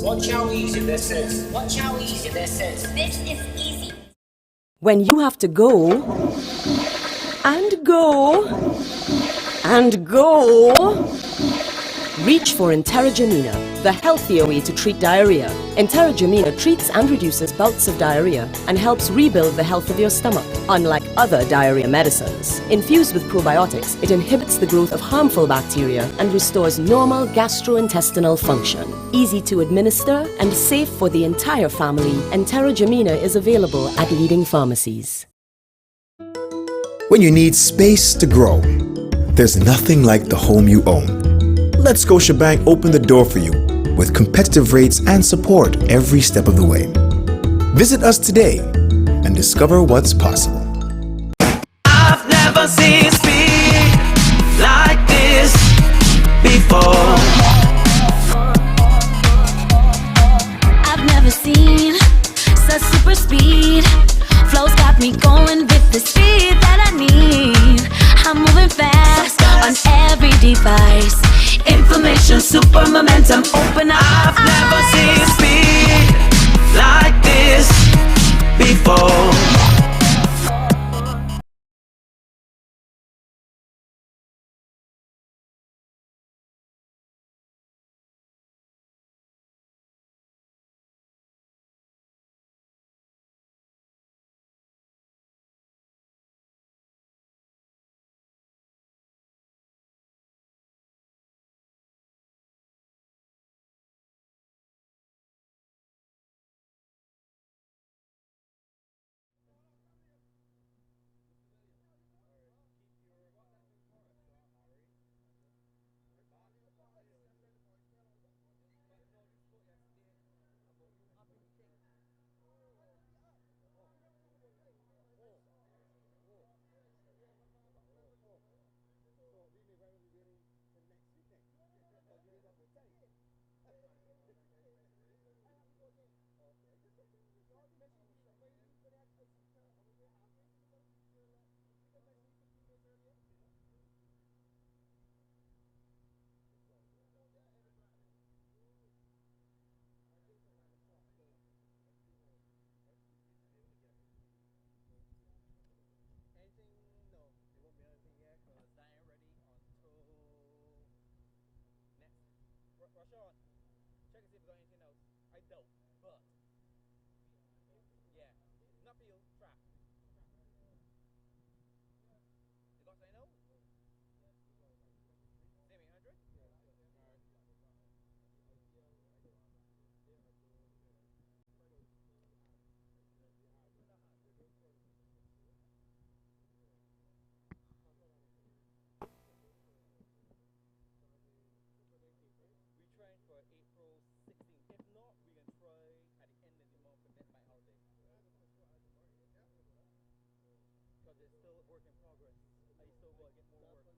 Watch how easy this is. Watch how easy this is. This is easy. When you have to go and go and go, reach for Interrimina, the healthier way to treat diarrhea. Interrimina treats and reduces bouts of diarrhea and helps rebuild the health of your stomach. Unlike other diarrhea medicines, infused with probiotics, it inhibits the growth of harmful bacteria and restores normal gastrointestinal function. Easy to administer and safe for the entire family, Interrimina is available at leading pharmacies. When you need space to grow, there's nothing like the home you own. Let Scotiabank open the door for you with competitive rates and support every step of the way. Visit us today and discover what's possible. I've never seen speed like this before. I've never seen such super speed. Flow's got me going with the speed that I need. I'm moving fast on every device. Information, super momentum, open up. I've never seen speed like this before. Check and see if we got anything else. I doubt, but but it's still work in progress. I still got to get more work.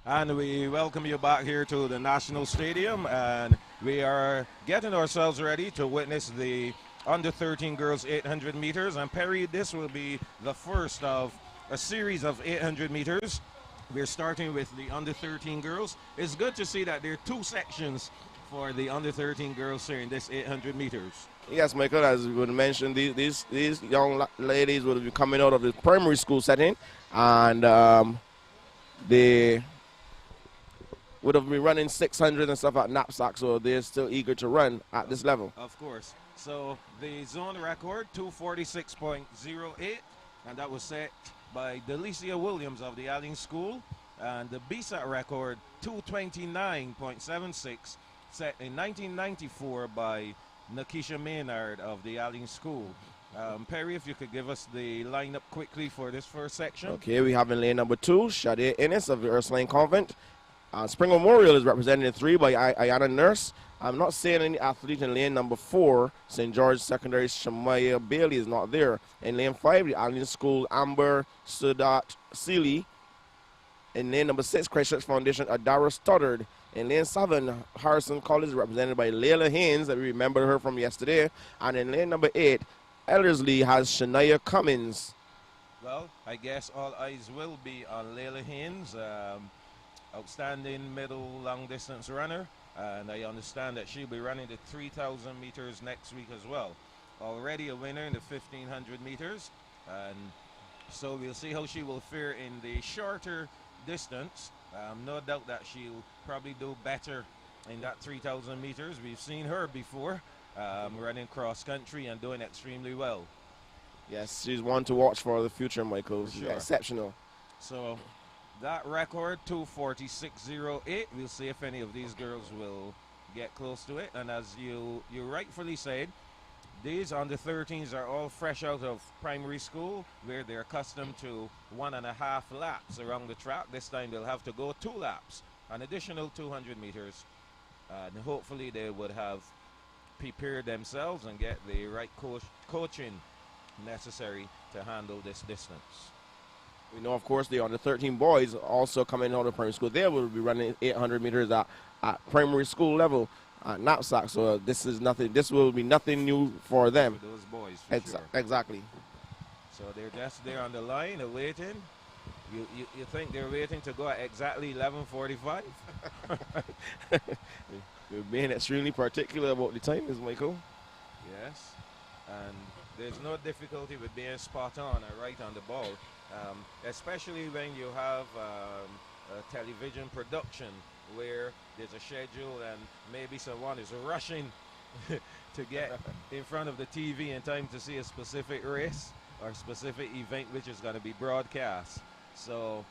And we welcome you back here to the National Stadium, and we are getting ourselves ready to witness the under-13 girls 800 meters. And Perry, this will be the first of a series of 800 meters. We're starting with the under-13 girls. It's good to see that there are two sections for the under-13 girls here in this 800 meters. Yes, Michael, as we would mention, these young ladies will be coming out of the primary school setting, and they would have been running 600 and stuff at Knapsack, so they're still eager to run at this level. Of course. So the zone record, 246.08, and that was set by Delicia Williams of the Alling School. And the Bssac record, 229.76, set in 1994 by Nakisha Maynard of the Alling School. Perry, if you could give us the lineup quickly for this first section. Okay, we have in lane number 2, Shade Innes of the Ursuline Convent. Spring Memorial is represented in 3 by Ayana Nurse. I'm not seeing any athlete in lane number 4. St. George Secondary Shamaya Bailey is not there. In lane 5, the Allen School Amber Sudat Seeley. In lane number 6, Christchurch Foundation Adara Stoddard. In lane 7, Harrison College is represented by Layla Haynes, that we remember her from yesterday. And in lane number 8, Ellerslie has Shania Cummins. Well, I guess all eyes will be on Layla Haynes. Outstanding middle long distance runner, and I understand that she'll be running the 3,000 meters next week as well. Already a winner in the 1,500 meters, and so we'll see how she will fare in the shorter distance. No doubt that she'll probably do better in that 3,000 meters. We've seen her before running cross country and doing extremely well. Yes, she's one to watch for the future, Michael. She's Sure. exceptional. So that record, 246.08. We'll see if any of these girls will get close to it. And as you rightfully said, these under-13s are all fresh out of primary school, where they're accustomed to 1.5 laps around the track. This time they'll have to go 2 laps, an additional 200 meters. And hopefully they would have prepared themselves and get the right coaching necessary to handle this distance. We know, of course, the under-13 boys also coming out of primary school. They will be running 800 meters at primary school level at Knapsack. So this is nothing. This will be nothing new for them. For those boys, for sure. Exactly. So they're just there on the line, waiting. You think they're waiting to go at exactly 11:45? We're being extremely particular about the timings, Michael. Yes, and there's no difficulty with being spot on and right on the ball. Especially when you have a television production where there's a schedule and maybe someone is rushing to get in front of the TV in time to see a specific race or specific event which is going to be broadcast. So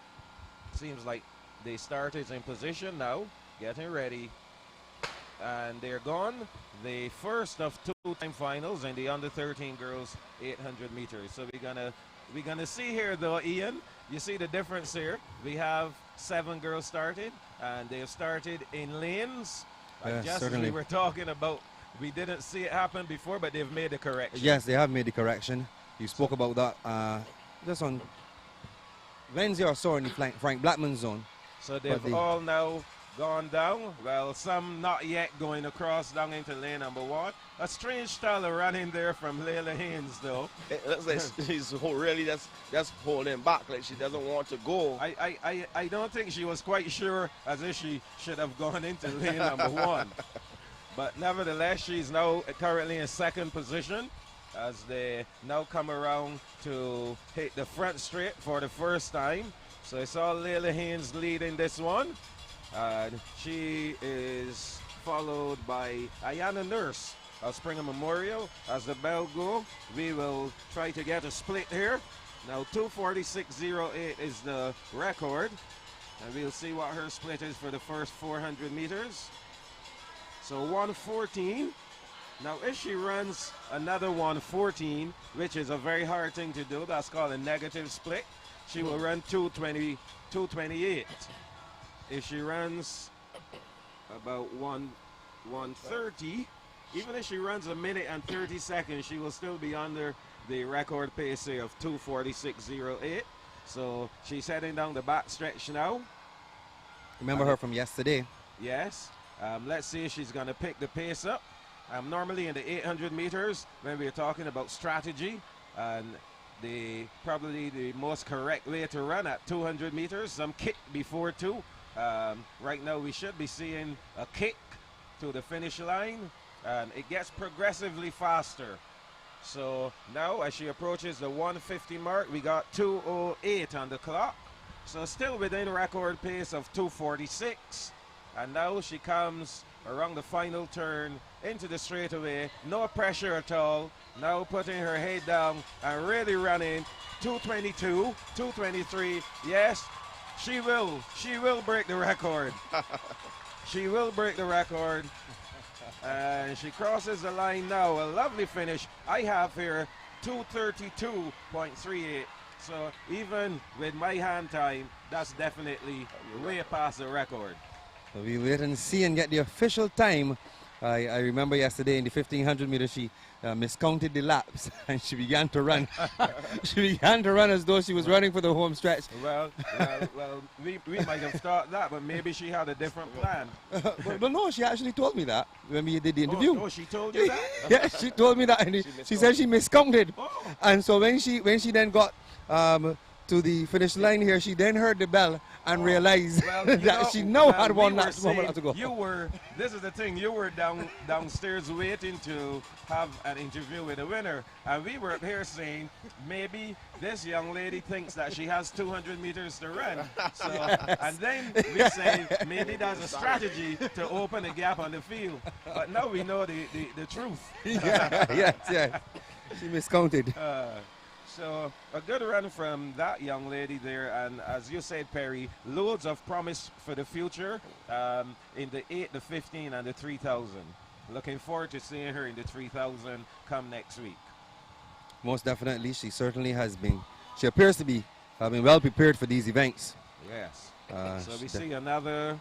seems like the starters in position now, getting ready, and they're gone. The first of 2-time finals in the under-13 girls 800 meters. So we're gonna see here though, Ian, you see the difference here. We have 7 girls started, and they've started in lanes. Just certainly. as we were talking about, we didn't see it happen before, but they've made the correction. Yes, they have made the correction. You spoke about that just on Wednesday or so in the Frank Blackman zone. So they've all now gone down. Well, some not yet going across down into lane number 1. A strange style of running there from Layla Haynes, though. It looks like she's really just holding back, like she doesn't want to go. I don't think she was quite sure as if she should have gone into lane number 1. But nevertheless, she's now currently in 2nd position as they now come around to hit the front straight for the first time. So it's all Layla Haynes leading this one. She is followed by Ayana Nurse of Springer Memorial. As the bell go, we will try to get a split here. Now 246.08 is the record, and we'll see what her split is for the first 400 meters. So 114. Now if she runs another 114, which is a very hard thing to do, that's called a negative split, she will run 228. If she runs about 130, even if she runs 1 minute and 30 seconds, she will still be under the record pace here of 246.08. So she's heading down the back stretch now. Remember her from yesterday? Yes. Let's see if she's going to pick the pace up. Normally in the 800 meters, when we're talking about strategy, and probably the most correct way to run at 200 meters, some kick before two. Right now we should be seeing a kick to the finish line, and it gets progressively faster. So now as she approaches the 150 mark, we got 2:08 on the clock. So still within record pace of 2:46. And now she comes around the final turn into the straightaway. No pressure at all. Now putting her head down and really running. 2:22, 2:23. Yes, she will. She will break the record. She will break the record. And she crosses the line now. A lovely finish. I have here 2:32.38. So even with my hand time, that's definitely way past the record. So we wait and see and get the official time. I remember yesterday in the 1500 meters she miscounted the laps and she began to run. She began to run as though she was running for the home stretch. Well, we might have thought that, but maybe she had a different plan. But no, she actually told me that when we did the interview. Oh, she told you that? Yes, she told me that, and she said she miscounted. Oh. And so when she then got to the finish line here, she then heard the bell and realized that she now had one last moment to go. This is the thing, you were downstairs waiting to have an interview with the winner, and we were up here saying maybe this young lady thinks that she has 200 meters to run. So, and then we say maybe that's a strategy to open a gap on the field. But now we know the truth. Yes. She miscounted. So a good run from that young lady there, and as you said, Perry, loads of promise for the future in the 8, the 15, and the 3,000. Looking forward to seeing her in the 3,000 come next week. Most definitely, she certainly has been. She appears to be well prepared for these events. Yes. So we see another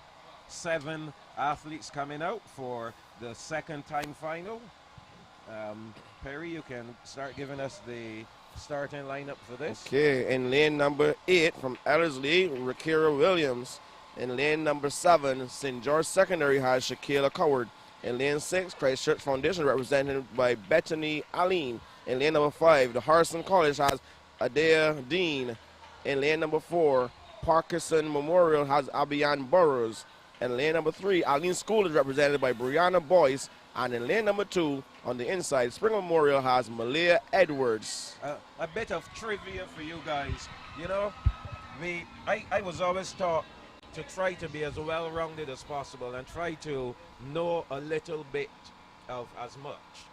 7 athletes coming out for the second time final. Perry, you can start giving us the starting lineup for this. Okay, in lane number 8 from Ellerslie, Rakira Williams. In lane number 7, St. George Secondary has Shaquilla Coward. In lane 6, Christchurch Foundation represented by Bethany Aline. In lane number 5, the Harrison College has Adair Dean. In lane number 4, Parkinson Memorial has Abian Burrows. In lane number 3, Aline School is represented by Brianna Boyce. And in lane number 2, on the inside, Spring Memorial has Malia Edwards. A bit of trivia for you guys. You know, I was always taught to try to be as well-rounded as possible and try to know a little bit of as much.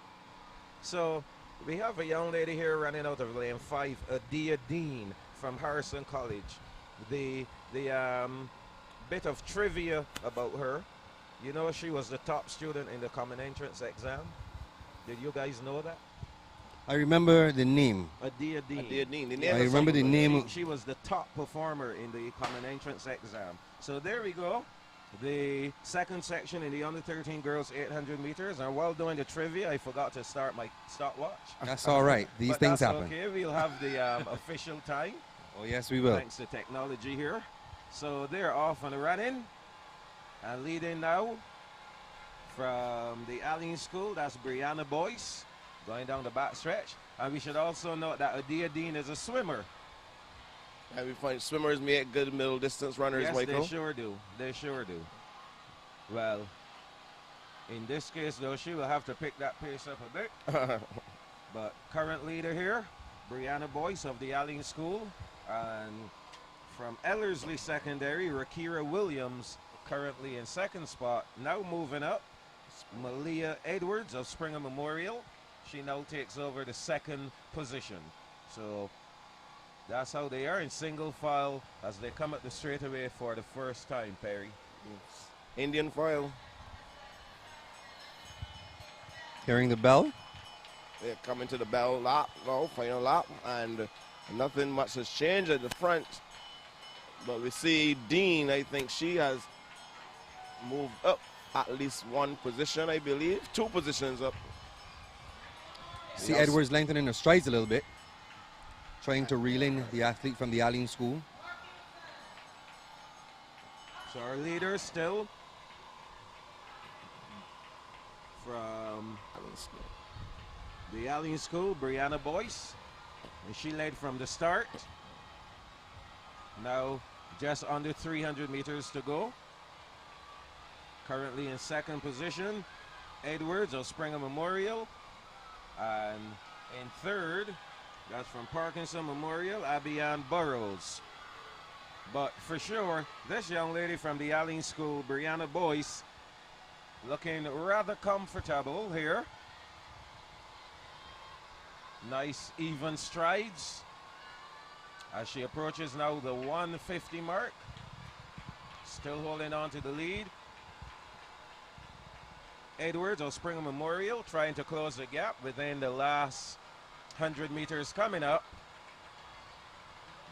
So we have a young lady here running out of lane 5, Adia Dean from Harrison College. The bit of trivia about her. You know, she was the top student in the common entrance exam. Did you guys know that? I remember the name. Adia Dean. I remember the name. She was the top performer in the common entrance exam. So there we go. The second section in the under 13 girls 800 meters. And while doing the trivia, I forgot to start my stopwatch. That's all right. These things happen. Okay, we'll have the official time. Oh, yes, we will. Thanks to technology here. So they're off on the run-in. And leading now from the Aline School, that's Brianna Boyce, going down the back stretch. And we should also note that Adia Dean is a swimmer. And we find swimmers make good middle distance runners, yes, Michael. They sure do. They sure do. Well, in this case, though, she will have to pick that pace up a bit. But current leader here, Brianna Boyce of the Aline School. And from Ellerslie Secondary, Rakira Williams, currently in second spot. Now moving up, Malia Edwards of Springer Memorial. She now takes over the second position. So that's how they are in single file as they come at the straightaway for the first time, Perry. Yes. Indian file. Hearing the bell? They're coming to the bell lap, final lap, and nothing much has changed at the front. But we see Dean, I think she has moved up at least one position, I believe. 2 positions up. See Edwards lengthening her strides a little bit, trying to reel in the athlete from the Aline School. So our leader still from the Allen School, Brianna Boyce. And she led from the start. Now just under 300 meters to go. Currently in second position, Edwards of Springer Memorial. And in third, that's from Parkinson Memorial, Abby-Ann Burrows. But for sure, this young lady from the Allen School, Brianna Boyce, looking rather comfortable here. Nice even strides as she approaches now the 150 mark. Still holding on to the lead. Edwards of Springer Memorial trying to close the gap within the last 100 meters coming up.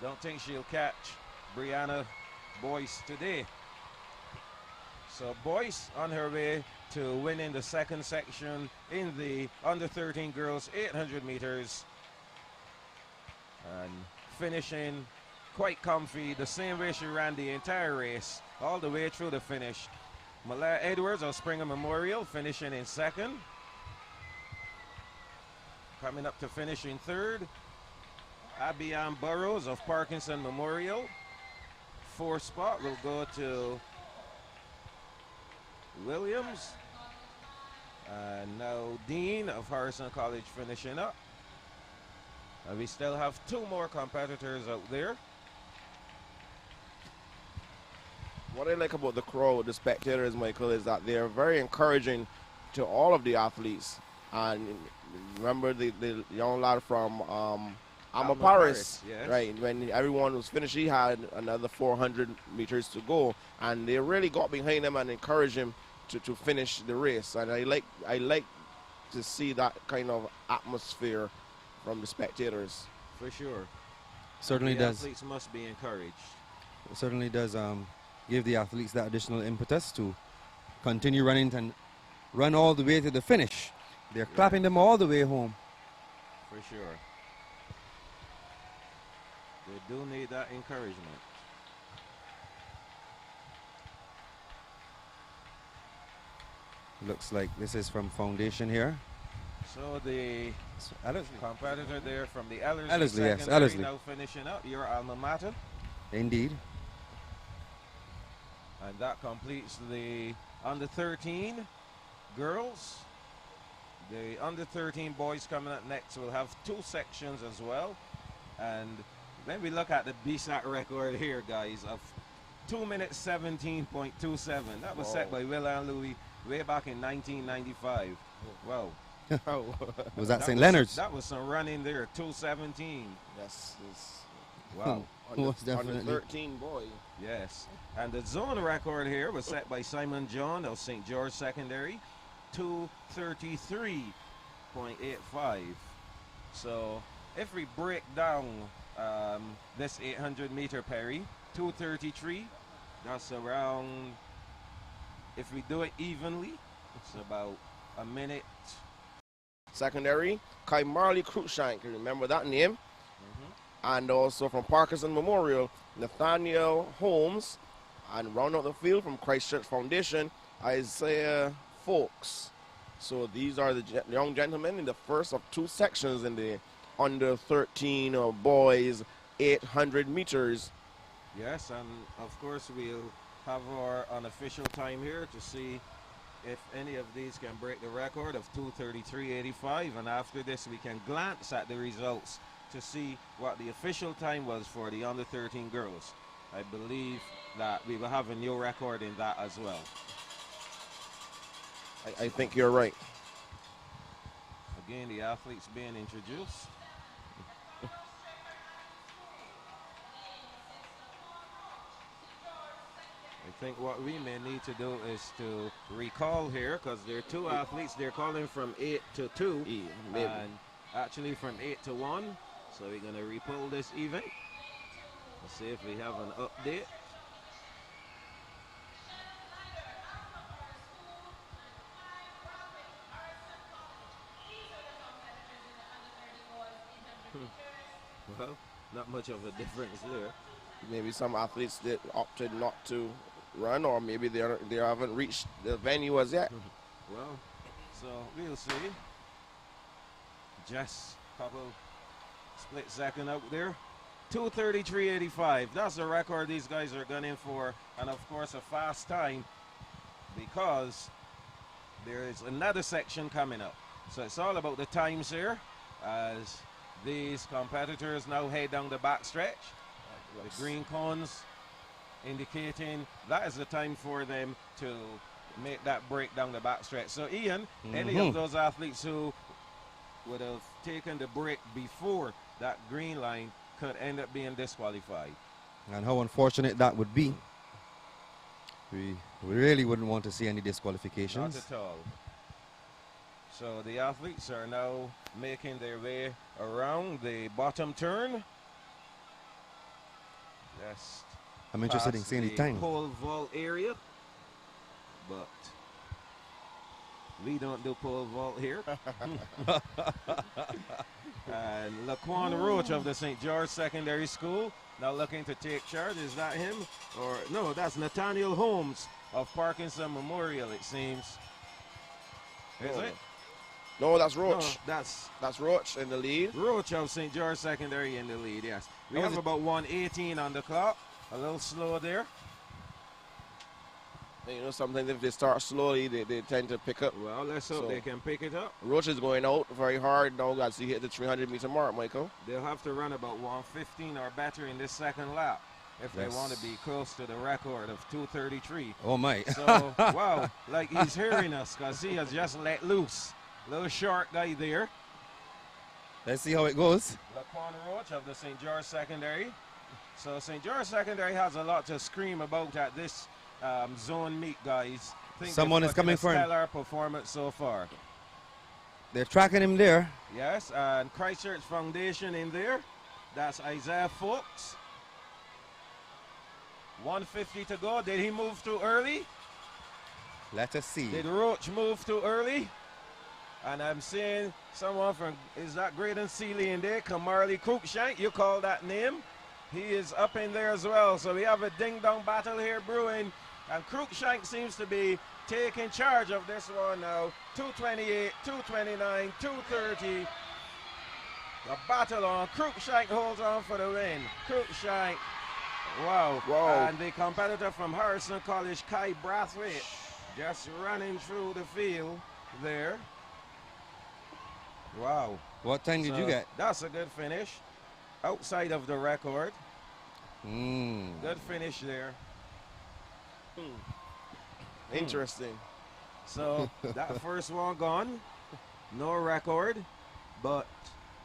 Don't think she'll catch Brianna Boyce today. So Boyce on her way to winning the second section in the under 13 girls 800 meters and finishing quite comfy the same way she ran the entire race all the way through the finish. Malaya Edwards of Springer Memorial finishing in second. Coming up to finish in third, Abby-Ann Burrows of Parkinson Memorial. Fourth spot will go to Williams. And now Dean of Harrison College finishing up. And we still have two more competitors out there. What I like about the crowd, the spectators, Michael, is that they're very encouraging to all of the athletes. And remember the young lad from Alma Paris, yes. Right? When everyone was finished, he had another 400 meters to go, and they really got behind him and encouraged him to finish the race. And I like to see that kind of atmosphere from the spectators. For sure. Certainly the does. Athletes must be encouraged. It certainly does give the athletes that additional impetus to continue running and run all the way to the finish. They're clapping them all the way home. For sure. They do need that encouragement. Looks like this is from Foundation here. So the competitor there from the Ellerslie, Ellerslie, yes, secondary Ellerslie. now finishing up your alma mater. Indeed. And that completes the under 13 girls. The under 13 boys coming up next will have two sections as well. And when we look at the Bssac record here, guys, of 2 minutes 17.27. That was set by Will and Louis way back in 1995. Wow. Was that St. Leonard's? That was some running there, 2:17. Yes. Wow. Most definitely. Under 13 boy. Yes. And the zone record here was set by Simon John of St. George Secondary, 2:33.85. So if we break down this 800 meter Perry, 2:33, that's around, if we do it evenly, it's about a minute. Secondary, Kai Marley Cruikshank, you remember that name? And also from Parkinson Memorial, Nathaniel Holmes. And round out the field from Christchurch Foundation, Isaiah Folks. So these are the young gentlemen in the first of two sections in the under 13 boys 800 meters. Yes, and of course we'll have our unofficial time here to see if any of these can break the record of 2:33.85, and after this we can glance at the results to see what the official time was for the under 13 girls. I believe that we will have a new record in that as well. I think you're right. Again, the athletes being introduced. I think what we may need to do is to recall here, because there are two athletes, they're calling from 8 to 2, and actually from 8 to 1. So we're going to repull this event. Let's see if we have an update. Well, not much of a difference there. Maybe some athletes opted not to run, or maybe they haven't reached the venue as yet. Well, so we'll see. Just a couple split second out there. 2:33.85. That's the record these guys are gunning for, and of course a fast time because there is another section coming up. So it's all about the times here as these competitors now head down the back stretch. The green cones indicating that is the time for them to make that break down the back stretch. So Ian, any of those athletes who would have taken the break before that green line could end up being disqualified. And how unfortunate that would be. We really wouldn't want to see any disqualifications. Not at all. So the athletes are now making their way around the bottom turn. Just I'm interested in seeing the time. Pole vault area, but we don't do pole vault here. And Laquan Roach of the St. George Secondary School now looking to take charge. Is that him? Or no, that's Nathaniel Holmes of Parkinson Memorial, it seems. Is it? No, that's Roach. No, that's Roach in the lead. Roach of St. George Secondary in the lead, yes. We have about 1:18 on the clock. A little slow there. You know, sometimes if they start slowly, they tend to pick up. Well, let's hope they can pick it up. Roach is going out very hard now as he hit the 300-meter mark, Michael. They'll have to run about 1:15 or better in this second lap if they want to be close to the record of 2:33. Oh, my. So, wow, like he's hearing us because he has just let loose. Little short guy there. Let's see how it goes. Laquan Roach of the St. George Secondary. So St. George Secondary has a lot to scream about at this zone meet, guys. Someone is coming for him. Stellar performance so far. They're tracking him there. Yes, and Christchurch Foundation in there. That's Isaiah Folks. 1:50 to go. Did he move too early? Let us see. Did Roach move too early? And I'm seeing someone from, is that Graydon Seeley in there? Kamarley Cruikshank, you call that name. He is up in there as well. So we have a ding-dong battle here brewing. And Cruikshank seems to be taking charge of this one now. 2:28, 2:29, 2:30. The battle on. Cruikshank holds on for the win. Cruikshank. Wow. And the competitor from Harrison College, Kai Brathwaite, just running through the field there. Wow. What time did you get? That's a good finish. Outside of the record. Good finish there. Interesting. So that first one gone. No record, but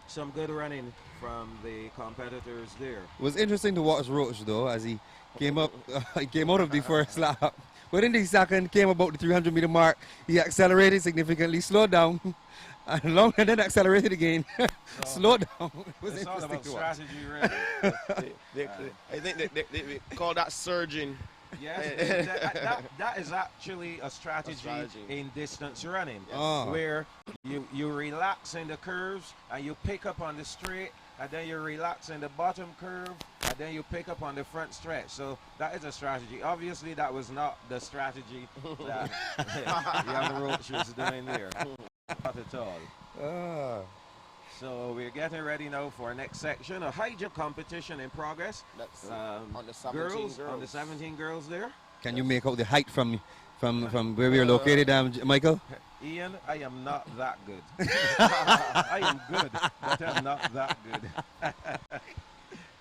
some good running from the competitors there. It was interesting to watch Roach though as he came up, he came out of the first lap. But in the second, came about the 300-meter mark. He accelerated significantly, slowed down, and then accelerated again. Slowed down. It's all about strategy, really. I think they call that surging. Yes, that is actually a strategy in distance running, where you relax in the curves and you pick up on the straight, and then you relax in the bottom curve, and then you pick up on the front stretch. So that is a strategy. Obviously, that was not the strategy that Young Roach was doing there. Not at all. So we're getting ready now for our next section, a high jump competition in progress. That's on the 17 girls. On the 17 girls there. Can you make out the height from where we are located, Michael? Ian, I am not that good. I am good, but I'm not that good.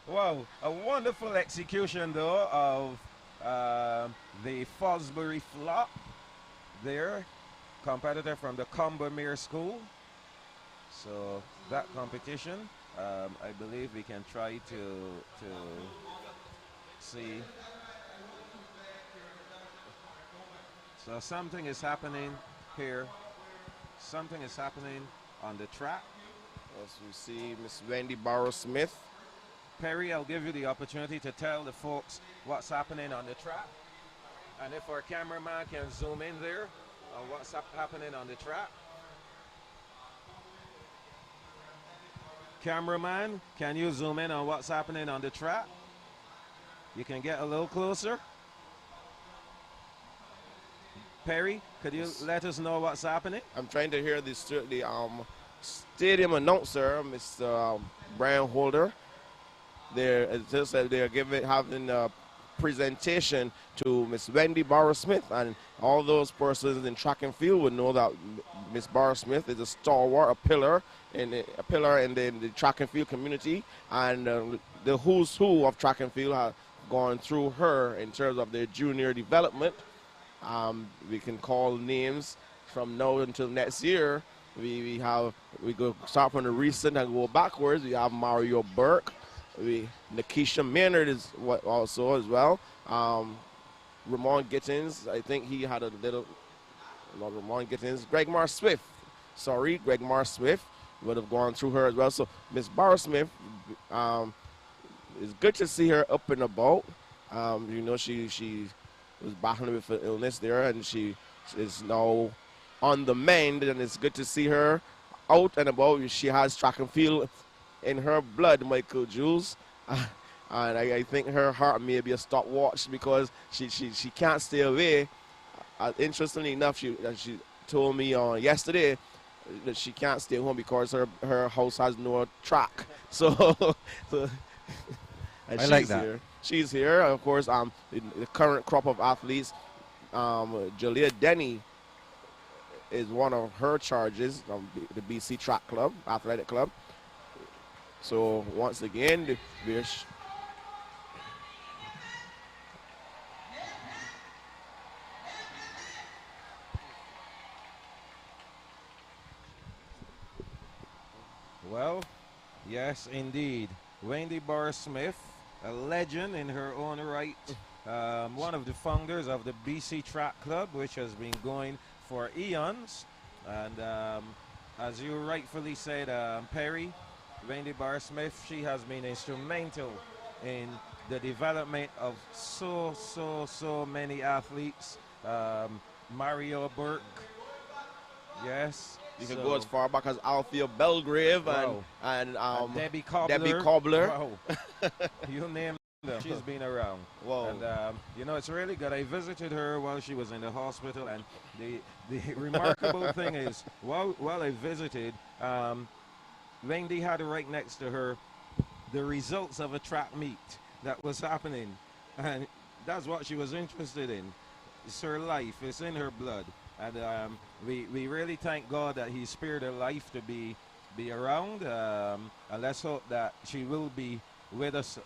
Wow, a wonderful execution though of the Fosbury Flop there, competitor from the Combermere School. So that competition, I believe we can try to see. So something is happening here. Something is happening on the track. As you see, Miss Wendy Barrow-Smith. Perry, I'll give you the opportunity to tell the folks what's happening on the track. And if our cameraman can zoom in there on what's happening on the track. Cameraman, can you zoom in on what's happening on the track? You can get a little closer. Perry, could you let us know what's happening? I'm trying to hear the stadium announcer, Mr. Brian Holder. They're having a presentation to Miss Wendy Barrow-Smith, and all those persons in track and field would know that Miss Barrow-Smith is a stalwart, a pillar in the track and field community, and the who's who of track and field have gone through her in terms of their junior development. We can call names from now until next year. We go start from the recent and go backwards. We have Mario Burke. Nikisha Maynard is also as well. Ramon Gittins, I think he had a little. Not Ramon Gittins. Greg Swift would have gone through her as well. So Miss Barrow-Smith, it's good to see her up and about. She was battling with an illness there, and she is now on the mend, and it's good to see her out and about. She has track and field in her blood, Michael Jules, and I think her heart may be a stopwatch because she can't stay away. Interestingly enough, she told me yesterday that she can't stay home because her house has no track. So and I like that. Here. She's here, of course. The current crop of athletes, Jalea Denny is one of her charges of the BC Track Club, Athletic Club. So once again, Well, yes, indeed. Wendy Barrow-Smith, a legend in her own right, one of the founders of the BC Track Club, which has been going for eons. And as you rightfully said, Perry, Wendy Barrow-Smith, she has been instrumental in the development of so many athletes. Mario Burke, yes. You can go as far back as Althea Belgrave and Debbie Cobbler. Wow. You name them. She's been around. Wow. And it's really good. I visited her while she was in the hospital, and the remarkable thing is, while I visited, Wendy had right next to her the results of a track meet that was happening, and that's what she was interested in. It's her life. It's in her blood. And we really thank God that he spared her life to be around. And let's hope that she will be with us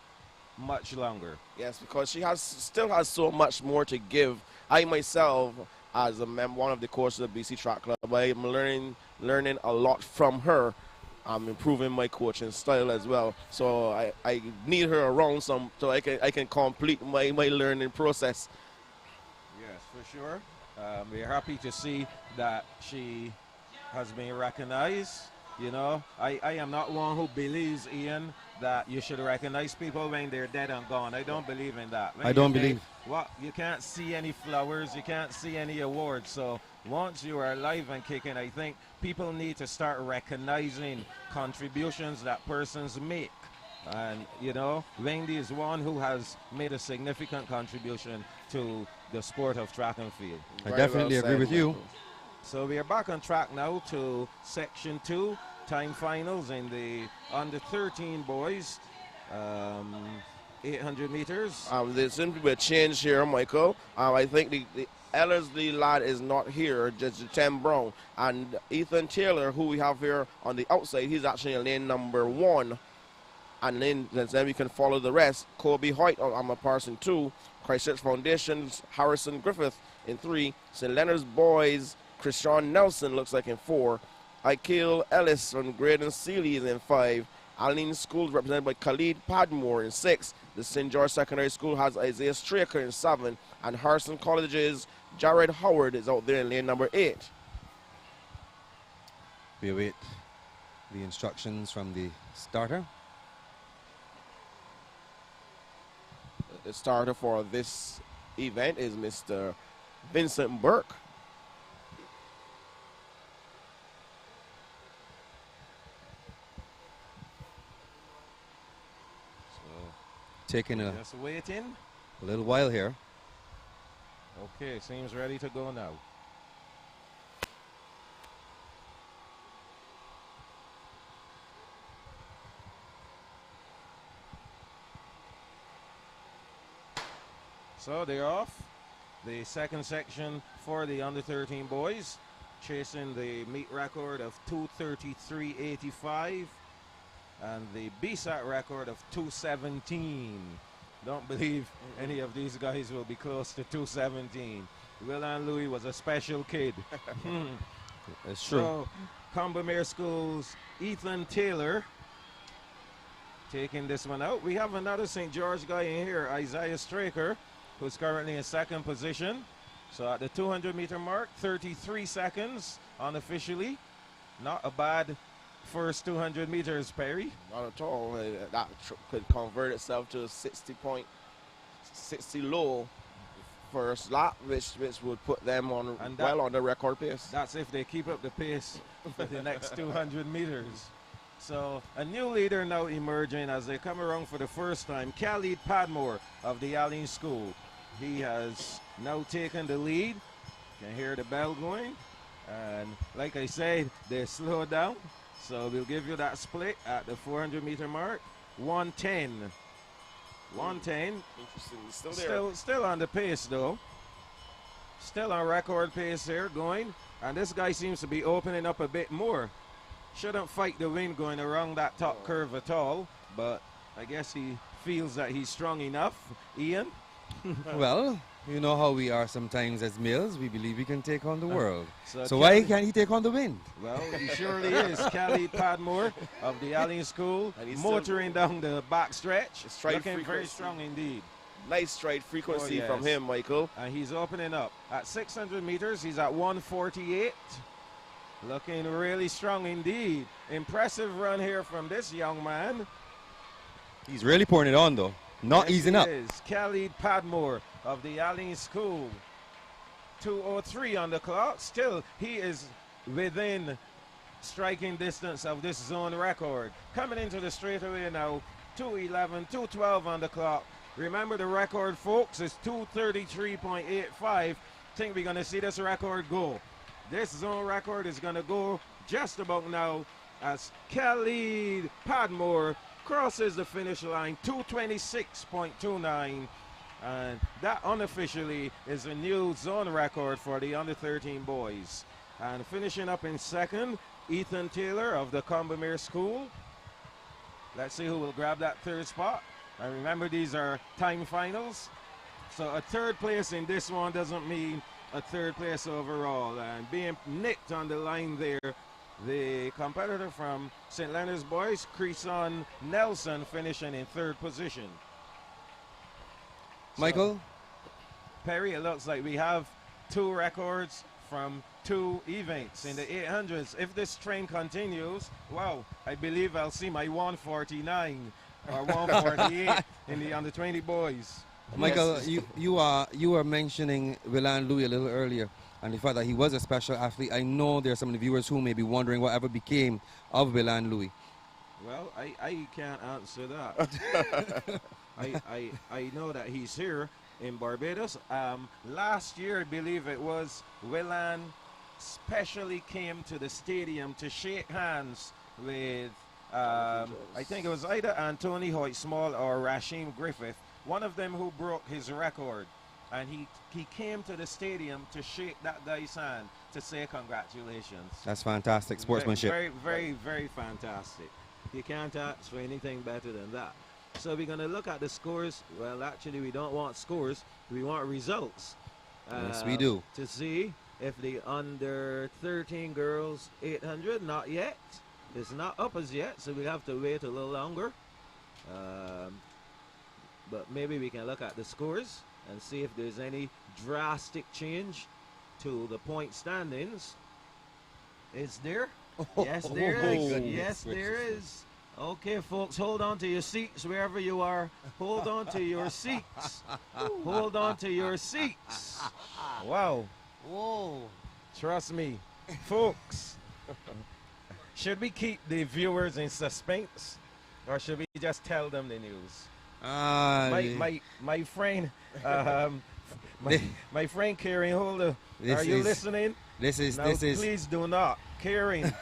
much longer. Yes, because she still has so much more to give. I myself, as one of the coaches of BC Track Club, I'm learning a lot from her. I'm improving my coaching style as well. So I need her around so I can complete my learning process. Yes, for sure. We're happy to see that she has been recognized. I am not one who believes, Ian, that you should recognize people when they're dead and gone. I don't believe in that. I don't believe. You can't see any flowers, you can't see any awards. So once you are alive and kicking, I think people need to start recognizing contributions that persons make. And, Wendy is one who has made a significant contribution to the sport of track and field. I definitely agree with you. So we are back on track now to Section 2, time finals in the under 13 boys, 800 meters. There seems to be a change here, Michael. I think the Ellerslie lad is not here, just Tim Brown. And Ethan Taylor, who we have here on the outside, he's actually in lane number 1. And then we can follow the rest. Kobe Hoyt on a Parson 2. Christchurch Foundation's Harrison Griffith in 3. St. Leonard's Boys, Christian Nelson looks like in 4. Aikil Ellis from Graydon Sealy is in 5. Aline School represented by Khalid Padmore in 6. The St. George Secondary School has Isaiah Straker in 7. And Harrison College's Jared Howard is out there in lane number 8. We await the instructions from the starter. The starter for this event is Mr. Vincent Burke. So taking just waiting. a little while here. Okay, seems ready to go now. So they're off. The second section for the under 13 boys, chasing the meet record of 2:33.85 and the Bssac record of 2:17. Don't believe any of these guys will be close to 2:17. Willan Louis was a special kid. That's true. So, Combermere School's Ethan Taylor taking this one out. We have another St. George guy in here, Isaiah Straker, who's currently in second position. So at the 200-meter mark, 33 seconds unofficially. Not a bad first 200 meters, Perry. Not at all. That could convert itself to a 60 low first lap, which would put them on on the record pace. That's if they keep up the pace for the next 200 meters. So a new leader now emerging as they come around for the first time, Khalid Padmore of the Allen School. He has now taken the lead. You can hear the bell going. And like I said, they slowed down. So we'll give you that split at the 400-meter mark. 110. 110. Interesting. Still there. Still on the pace, though. Still on record pace here going. And this guy seems to be opening up a bit more. Shouldn't fight the wind going around that top curve at all. But I guess he feels that he's strong enough. Ian? Well, you know how we are sometimes as males. We believe we can take on the world. So Khalid, why can't he take on the wind? Well, he surely is. Khalid Padmore of the Allen School, motoring down the back stretch. Looking very strong indeed. Nice stride frequency from him, Michael. And he's opening up. At 600 meters, he's at 148. Looking really strong indeed. Impressive run here from this young man. He's really pouring it on, though. Not easing up. Is Khalid Padmore of the Allen School. 2:03 on the clock. Still, he is within striking distance of this zone record. Coming into the straightaway now, 2:11, 2:12 on the clock. Remember the record, folks, is 2:33.85. Think we're going to see this record go. This zone record is going to go just about now as Khalid Padmore crosses the finish line, 2:26.29, and that unofficially is a new zone record for the under 13 boys. And finishing up in second, Ethan Taylor of the Combermere School. Let's see who will grab that third spot. And remember, these are time finals, so a third place in this one doesn't mean a third place overall. And being nicked on the line there, the competitor from St. Leonard's Boys, Creason Nelson, finishing in third position. Michael? Perry, it looks like we have two records from two events in the 800s. If this trend continues, wow, I believe I'll see my 149 or 148 in the under 20 boys. Michael, you were mentioning Willan Louis a little earlier, and the fact that he was a special athlete. I know there are some of the viewers who may be wondering whatever became of Willan Louis. Well, I can't answer that. I know that he's here in Barbados. Last year, I believe it was, Willan specially came to the stadium to shake hands with, I think it was either Anthony Hoyt Small or Rasheem Griffith, one of them who broke his record. And he came to the stadium to shake that guy's hand to say congratulations. That's fantastic sportsmanship. Very, very, very fantastic. You can't ask for anything better than that. So we're going to look at the scores. Well, actually, we don't want scores. We want results. Yes, we do. To see if the under 13 girls 800, not yet. It's not up as yet, so we have to wait a little longer. But maybe we can look at the scores and see if there's any drastic change to the point standings. Is there? Yes, there is. Yes, there is. Okay, folks, hold on to your seats wherever you are. Hold on to your seats. Hold on to your seats. Wow. Whoa. Trust me, folks. Should we keep the viewers in suspense, or should we just tell them the news? My friend My friend Karen Holder, are you listening? Please do not. Karen,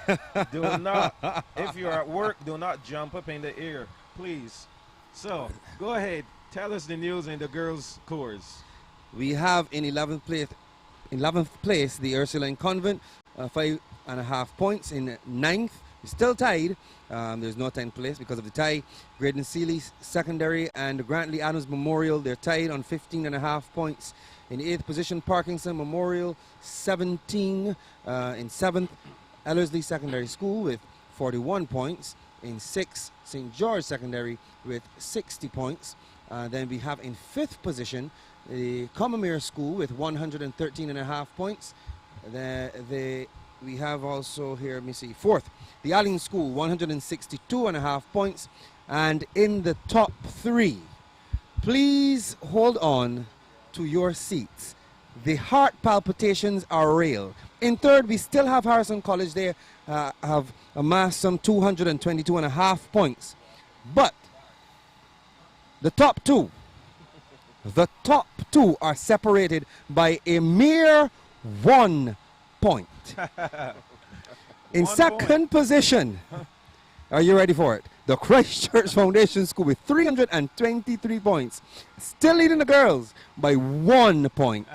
do not. If you're at work, do not jump up in the air, please. So, go ahead. Tell us the news in the girls' course. We have in 11th place the Ursuline Convent, 5.5 points. In 9th, still tied. There's no 10th place because of the tie. Graydon Sealy Secondary and Grantley Adams Memorial, they're tied on 15.5 points. In 8th position, Parkinson Memorial, 17. In 7th, Ellerslie Secondary School with 41 points. In 6th, St. George Secondary with 60 points. Then we have in 5th position, the Commermere School with 113.5 points. We have also here, let me see, 4th, the Alling School, 162.5 points. And in the top 3, please hold on to your seats. The heart palpitations are real. In 3rd, we still have Harrison College. They have amassed some 222.5 points. But the top two are separated by a mere 1 point. In second position, are you ready for it? The Christchurch Foundation School with 323 points, still leading the girls by 1 point.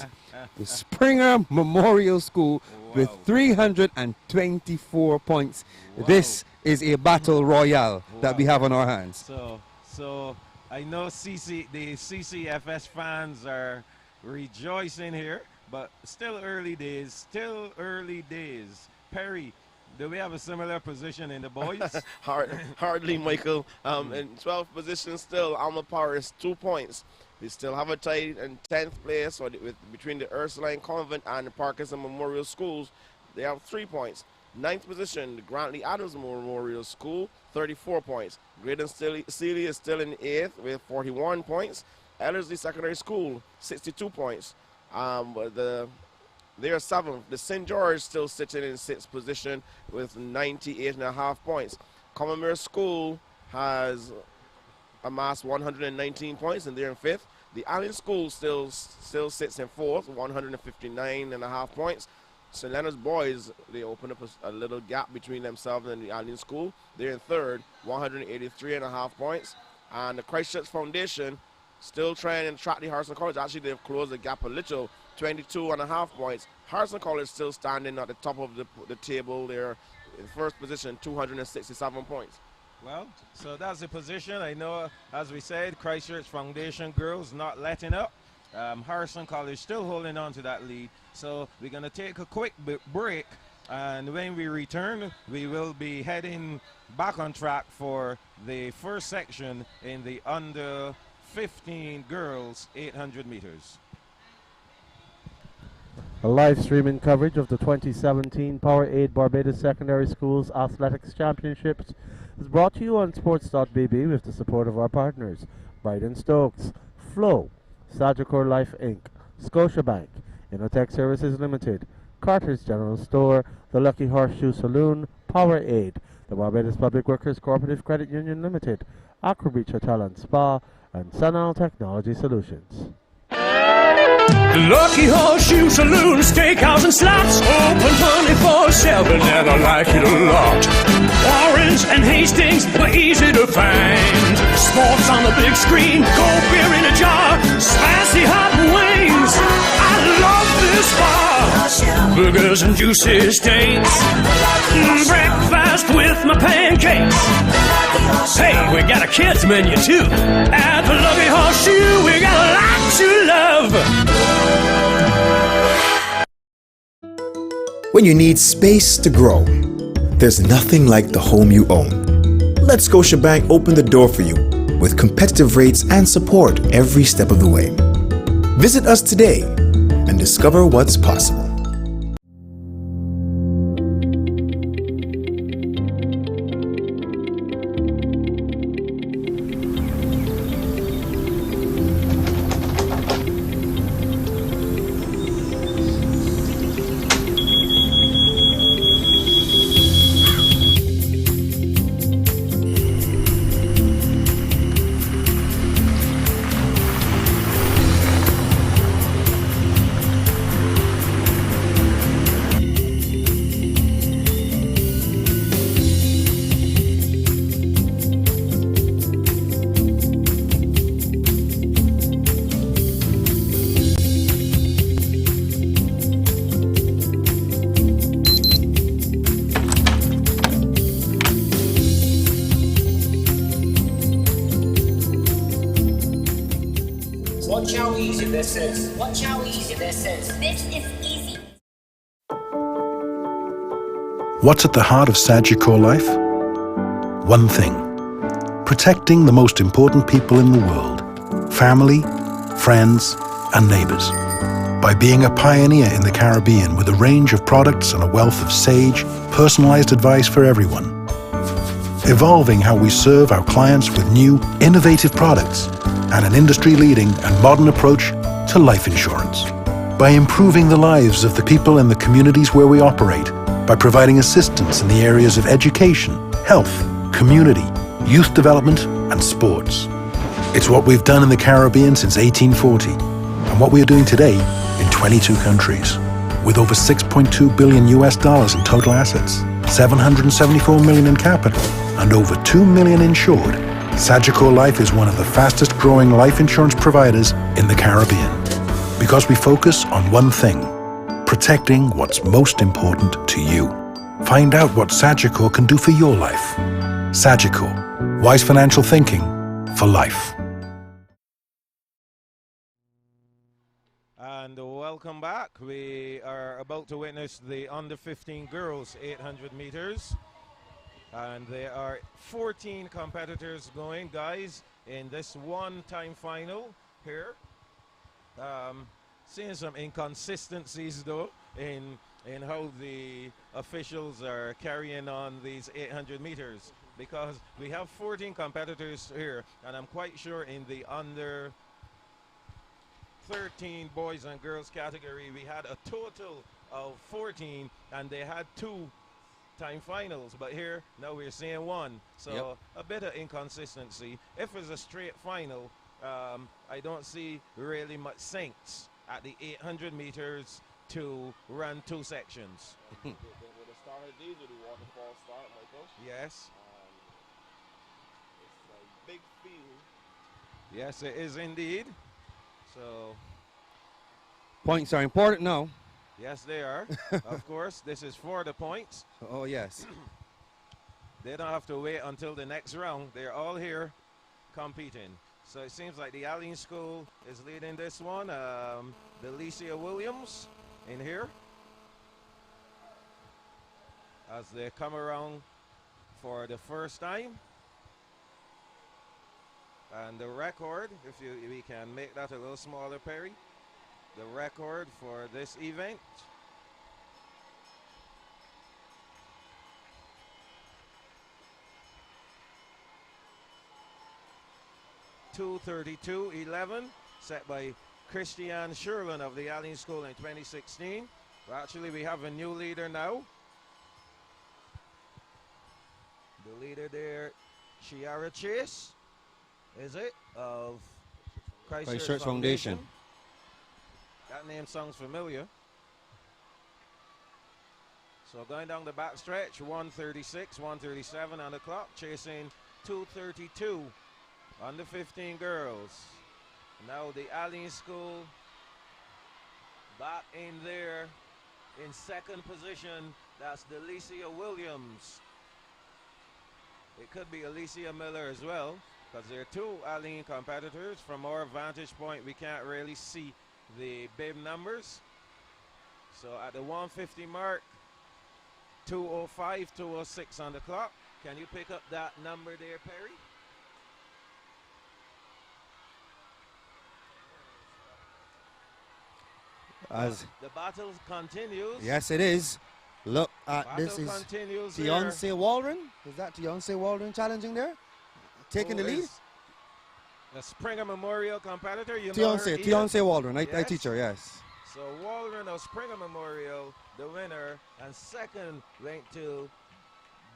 The Springer Memorial School with 324 points. Wow. This is a battle royale that we have on our hands. So I know the CCFS fans are rejoicing here, but still early days. Perry, do we have a similar position in the boys? Hardly, Michael. In 12th position still, Alma Power is 2 points. We still have a tie in 10th place between the Ursuline Convent and the Parkinson Memorial Schools. They have 3 points. 9th position, the Grantley Adams Memorial School, 34 points. Graydon Sealy is still in 8th with 41 points. Ellerslie Secondary School, 62 points. They are 7th. The St. George still sitting in 6th position with 98.5 points. Commermere School has amassed 119 points and they're in 5th. The Allen School still sits in 4th, 159.5 points. St. Leonard's Boys, they open up a little gap between themselves and the Allen School. They're in 3rd, 183.5 points. And the Christchurch Foundation still trying to track the Harrison College. Actually, they've closed the gap a little, 22.5 points. Harrison College still standing at the top of the table. They're in 1st position, 267 points. Well, so that's the position. I know, as we said, Christchurch Foundation girls not letting up. Harrison College still holding on to that lead. So we're going to take a quick break. And when we return, we will be heading back on track for the first section in the under 15 girls 800 meters. A live streaming coverage of the 2017 Powerade Barbados Secondary Schools Athletics Championships is brought to you on Sports.bb with the support of our partners, Brighton Stokes, Flow, Sagicor Life Inc., Scotiabank, Innotech Services Limited, Carter's General Store, the Lucky Horseshoe Saloon, Powerade, the Barbados Public Workers Cooperative Credit Union Limited, Aqua Beach Hotel and Spa, and Sunal Technology Solutions. Lucky Horseshoe Saloon, steakhouse and slots, open 24/7 and I like it a lot. Warrens and Hastings were easy to find. Sports on the big screen, cold beer in a jar, spicy hot wings. I love this bar. Burgers and juicy steaks, breakfast with my pancakes. Hey, we got a kids menu too. At the Lucky Horseshoe, we got a lot to love. When you need space to grow, there's nothing like the home you own. Let Scotiabank open the door for you with competitive rates and support every step of the way. Visit us today and discover what's possible. is. Watch how easy this is. This is easy. What's at the heart of Sagicor life? One thing: protecting the most important people in the world, family, friends, and neighbors. By being a pioneer in the Caribbean with a range of products and a wealth of sage, personalized advice for everyone. Evolving how we serve our clients with new, innovative products and an industry-leading and modern approach to life insurance. By improving the lives of the people in the communities where we operate, by providing assistance in the areas of education, health, community, youth development, and sports. It's what we've done in the Caribbean since 1840, and what we are doing today in 22 countries, with over $6.2 billion in total assets, 774 million in capital, and over 2 million insured. Sagicor Life is one of the fastest growing life insurance providers in the Caribbean, because we focus on one thing: protecting what's most important to you. Find out what Sagicor can do for your life. Sagicor, wise financial thinking for life. And welcome back. We are about to witness the under-15 girls 800 meters. And there are 14 competitors going, guys, in this one-time final here. Seeing some inconsistencies, though, in how the officials are carrying on these 800 meters. Because we have 14 competitors here, and I'm quite sure in the under 13 boys and girls category, we had a total of 14, and they had 2 time finals, but here now we're seeing 1, so a bit of inconsistency. If it's a straight final, I don't see really much sense at the 800 meters to run 2 sections. With the start of these, with the waterfall start, Michael? Yes. It's a big field. Yes, it is indeed. So Points are important now. yes, they are. Of course, this is for the points. Oh, yes. They don't have to wait until the next round. They're all here competing. So it seems like the Allen School is leading this one. The Alicia Williams in here as they come around for the first time. And the record, if we can make that a little smaller, Perry, the record for this event . 2:32.11, set by Christiane Sherlin of the Allen School in 2016. Well, actually, we have a new leader now. The leader there, Shiara Chase, is it, of Christchurch Foundation. That name sounds familiar. So going down the back stretch, 1:36, 1:37 on the clock, chasing 2:32. Under 15 girls. Now the Allen School back in there in second position. That's Delicia Williams. It could be Alicia Miller as well, because there are 2 Allen competitors. From our vantage point, we can't really see the bib numbers. So at the 150 mark, 2:05, 2:06 on the clock. Can you pick up that number there, Perry? As the battle continues. Yes, it is. Look at Battle this is continues Teonse Waldron. Is that Teonse Waldron challenging there? Taking the lead? The Springer Memorial competitor. You Teonse Waldron. I teach her, yes. So Waldron of Springer Memorial, the winner, and second went to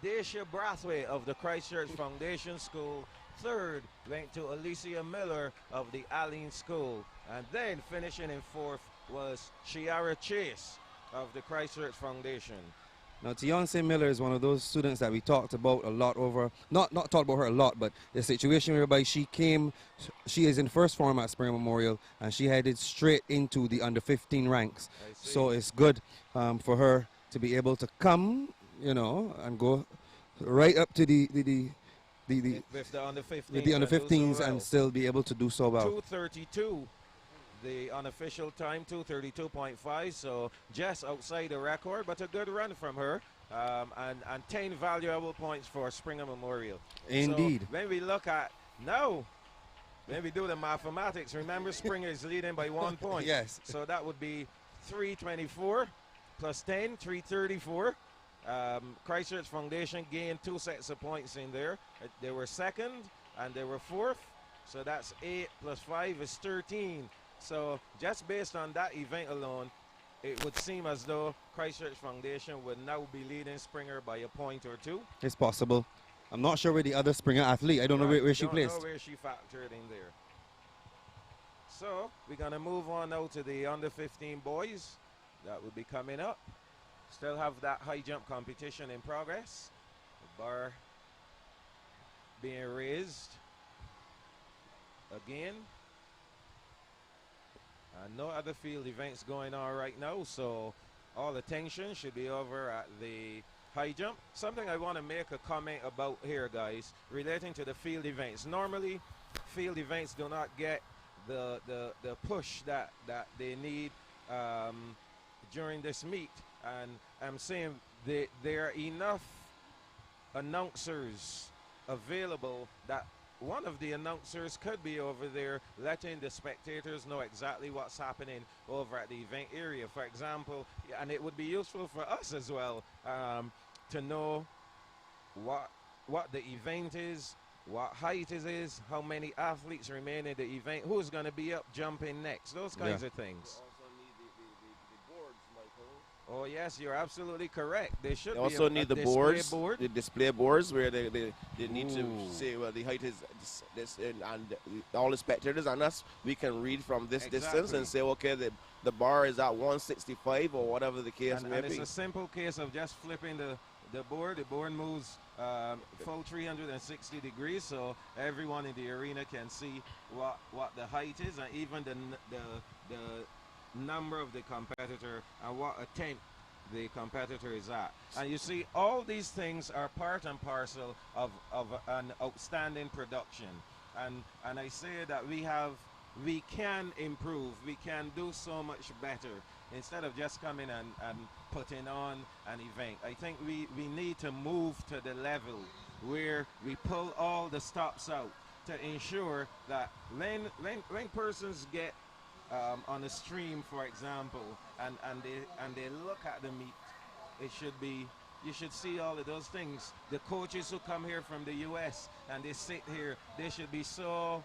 Dacia Brathwaite of the Christchurch Foundation School. Third went to Alicia Miller of the Allen School. And then finishing in 4th was Shiara Chase of the Christchurch Foundation. Now, Teonse Miller is one of those students that we talked about a lot over, not talked about her a lot, but the situation whereby she is in first form at Springer Memorial, and she headed straight into the under 15 ranks. So it's good for her to be able to come, you know, and go right up to the with the under 15s, and still be able to do so well. 2:32 the unofficial time, 2:32.5, so just outside the record, but a good run from her. And 10 valuable points for Springer Memorial. Indeed. So when we look at now, when we do the mathematics, remember Springer is leading by 1 point. Yes. So that would be 324 plus 10, 334. Christchurch Foundation gained 2 sets of points in there. They were second and they were fourth. So that's 8 plus 5 is 13. So just based on that event alone, it would seem as though Christchurch Foundation would now be leading Springer by a point or 2. It's possible. I'm not sure where the other Springer athlete, I don't know where she placed. I don't know where she factored in there. So we're going to move on now to the under 15 boys. That will be coming up. Still have that high jump competition in progress. The bar being raised again. No other field events going on right now, so all attention should be over at the high jump. Something I want to make a comment about here, guys, relating to the field events. Normally, field events do not get the push that they need during this meet, and I'm saying there are enough announcers available that one of the announcers could be over there letting the spectators know exactly what's happening over at the event area, for example, and it would be useful for us as well to know what the event is, what height it is, how many athletes remain in the event, who's going to be up jumping next, those kinds of things. Oh yes, you're absolutely correct. They should also be need a the display boards, the display boards where they need to say, well, the height is this, and all the spectators and us, we can read from this distance and say, okay, the bar is at 165 or whatever the case may and be. it's a simple case of just flipping the board. The board moves full 360 degrees, so everyone in the arena can see what the height is, and even the number of the competitor and what attempt the competitor is at. And you see, all these things are part and parcel of an outstanding production. And I say that we can improve, we can do so much better instead of just coming and putting on an event. I think we need to move to the level where we pull all the stops out to ensure that when persons get on the stream, for example, and they look at the meet, it should be, you should see all of those things. The coaches who come here from the US and they sit here, they should be so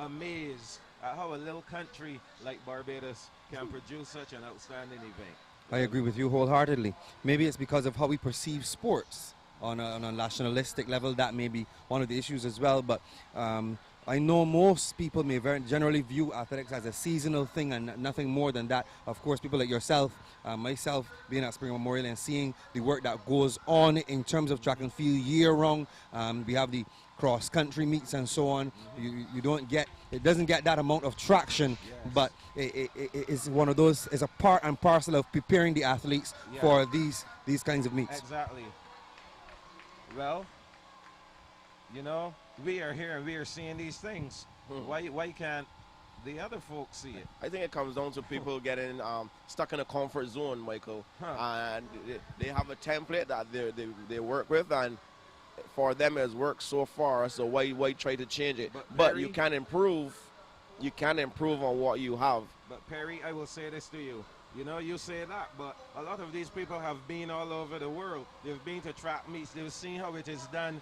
amazed at how a little country like Barbados can produce such an outstanding event. I agree with you wholeheartedly. Maybe it's because of how we perceive sports on a nationalistic level. That may be one of the issues as well, but I know most people may very generally view athletics as a seasonal thing and nothing more than that. Of course, people like yourself, myself being at Springer Memorial and seeing the work that goes on in terms of track and field year round. We have the cross-country meets and so on. You don't get, it doesn't get that amount of traction, but it is one of those, it's a part and parcel of preparing the athletes for these kinds of meets. Exactly. Well, you know, we are here and we are seeing these things. Why can't the other folks see it? I think it comes down to people getting stuck in a comfort zone, Michael. And they have a template that they work with, and for them it's worked so far, so why try to change it? But you can improve. You can improve on what you have. But Perry, I will say this to you. You know, you say that, but a lot of these people have been all over the world. They've been to track meets. They've seen how it is done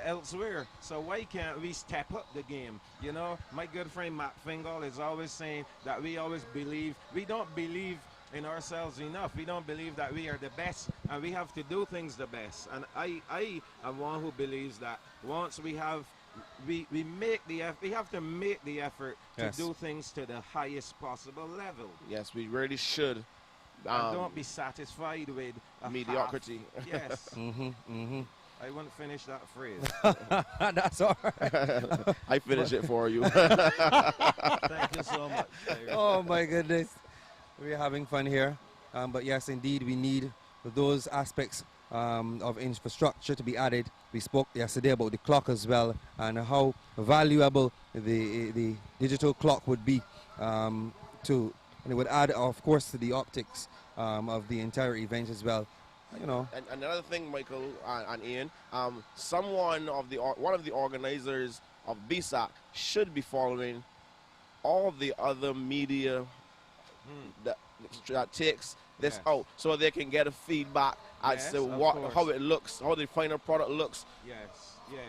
elsewhere. So why can't we step up the game? You know, my good friend Matt Fingal is always saying that we always believe, we don't believe in ourselves enough. We don't believe that we are the best, and we have to do things the best. And I am one who believes that once we have, we make the effort, we have to make the effort to do things to the highest possible level. Yes, we really should. And don't be satisfied with mediocrity. Yes. I won't finish that phrase. That's all right. I finish it for you. Thank you so much. Oh my goodness. We're having fun here. But yes, indeed, we need those aspects of infrastructure to be added. We spoke yesterday about the clock as well, and how valuable the digital clock would be and it would add, of course, to the optics of the entire event as well. You know. And another thing, Michael and Ian, one of the organizers of Bssac should be following all the other media that takes this out, so they can get a feedback as to how it looks, how the final product looks.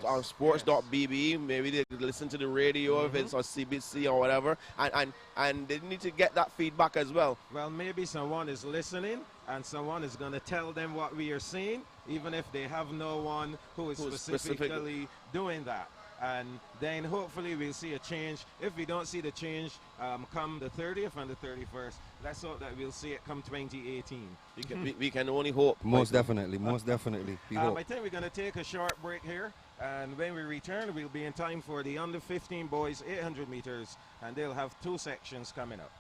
On Sports.bb, maybe they listen to the radio if it's on CBC or whatever, and they need to get that feedback as well. Well, maybe someone is listening and someone is going to tell them what we are seeing, even if they have no one who is specifically doing that. And then hopefully we'll see a change. If we don't see the change come the 30th and the 31st, let's hope that we'll see it come 2018. We can only hope. Most definitely, most definitely. I think we're going to take a short break here, and when we return, we'll be in time for the under 15 boys 800 meters, and they'll have 2 sections coming up.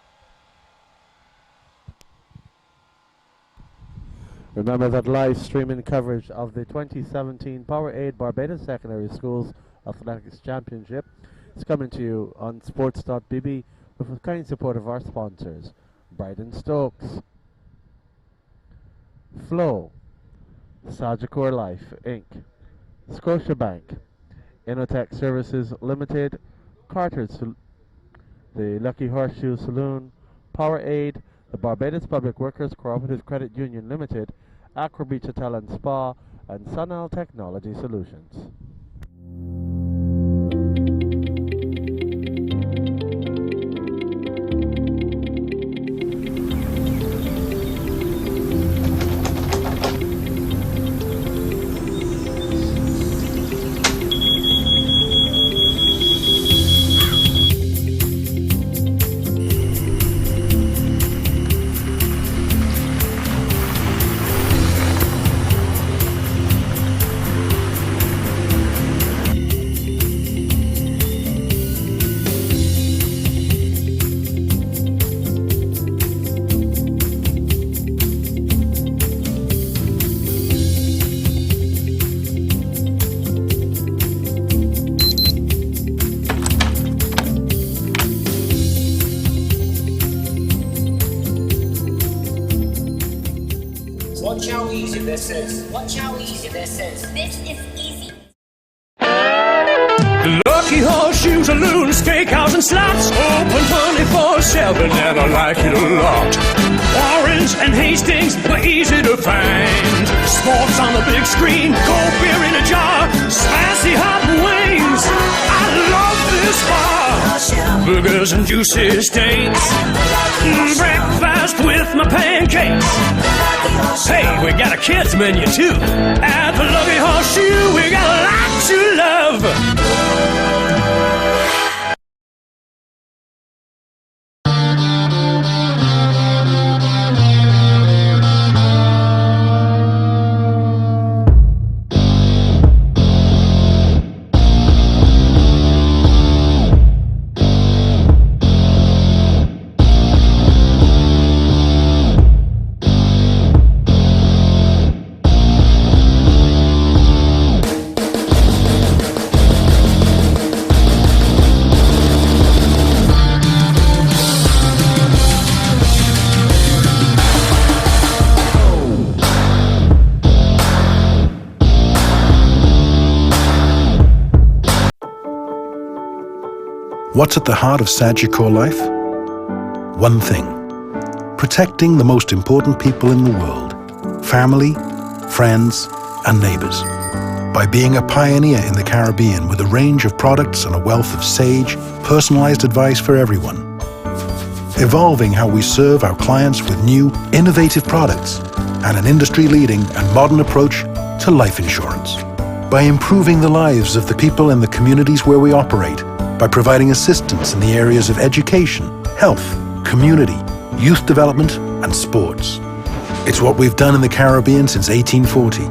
Remember that live streaming coverage of the 2017 Powerade Barbados Secondary Schools Athletics Championship is coming to you on Sports.bb with the kind support of our sponsors: Bryden Stokes, Flow, Sagicor Life Inc., Scotiabank, Innotech Services Limited, Carter's, the Lucky Horseshoe Saloon, Powerade, the Barbados Public Workers Cooperative Credit Union Limited, Accra Beach Hotel and Spa, and Sunel Technology Solutions. Watch how easy this is. Watch how easy this is. This is easy. Lucky Horseshoe Saloon, steakhouse and slots, open 24/7, and I like it a lot. Warrens and Hastings were easy to find. Sports on the big screen, cold beer in a jar, spicy hot wings. I love this bar. Burgers and juicy steaks, breakfast with my pancakes. Hey, we got a kids menu too. At the Lucky Horseshoe, we got a lot to love. What's at the heart of Sagicor life? One thing: protecting the most important people in the world, family, friends, and neighbors. By being a pioneer in the Caribbean with a range of products and a wealth of sage, personalized advice for everyone. Evolving how we serve our clients with new, innovative products and an industry-leading and modern approach to life insurance. By improving the lives of the people in the communities where we operate, by providing assistance in the areas of education, health, community, youth development, and sports. It's what we've done in the Caribbean since 1840,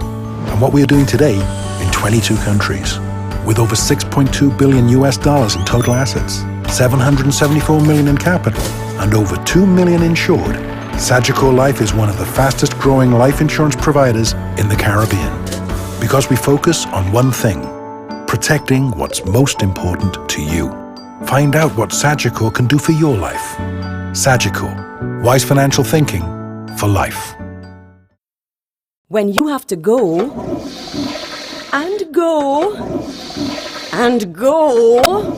and what we are doing today in 22 countries. With over $6.2 billion in total assets, $774 million in capital, and over 2 million insured, Sagicor Life is one of the fastest growing life insurance providers in the Caribbean. Because we focus on one thing: protecting what's most important to you. Find out what Sagicor can do for your life. Sagicor. Wise financial thinking for life. When you have to go, and go, and go,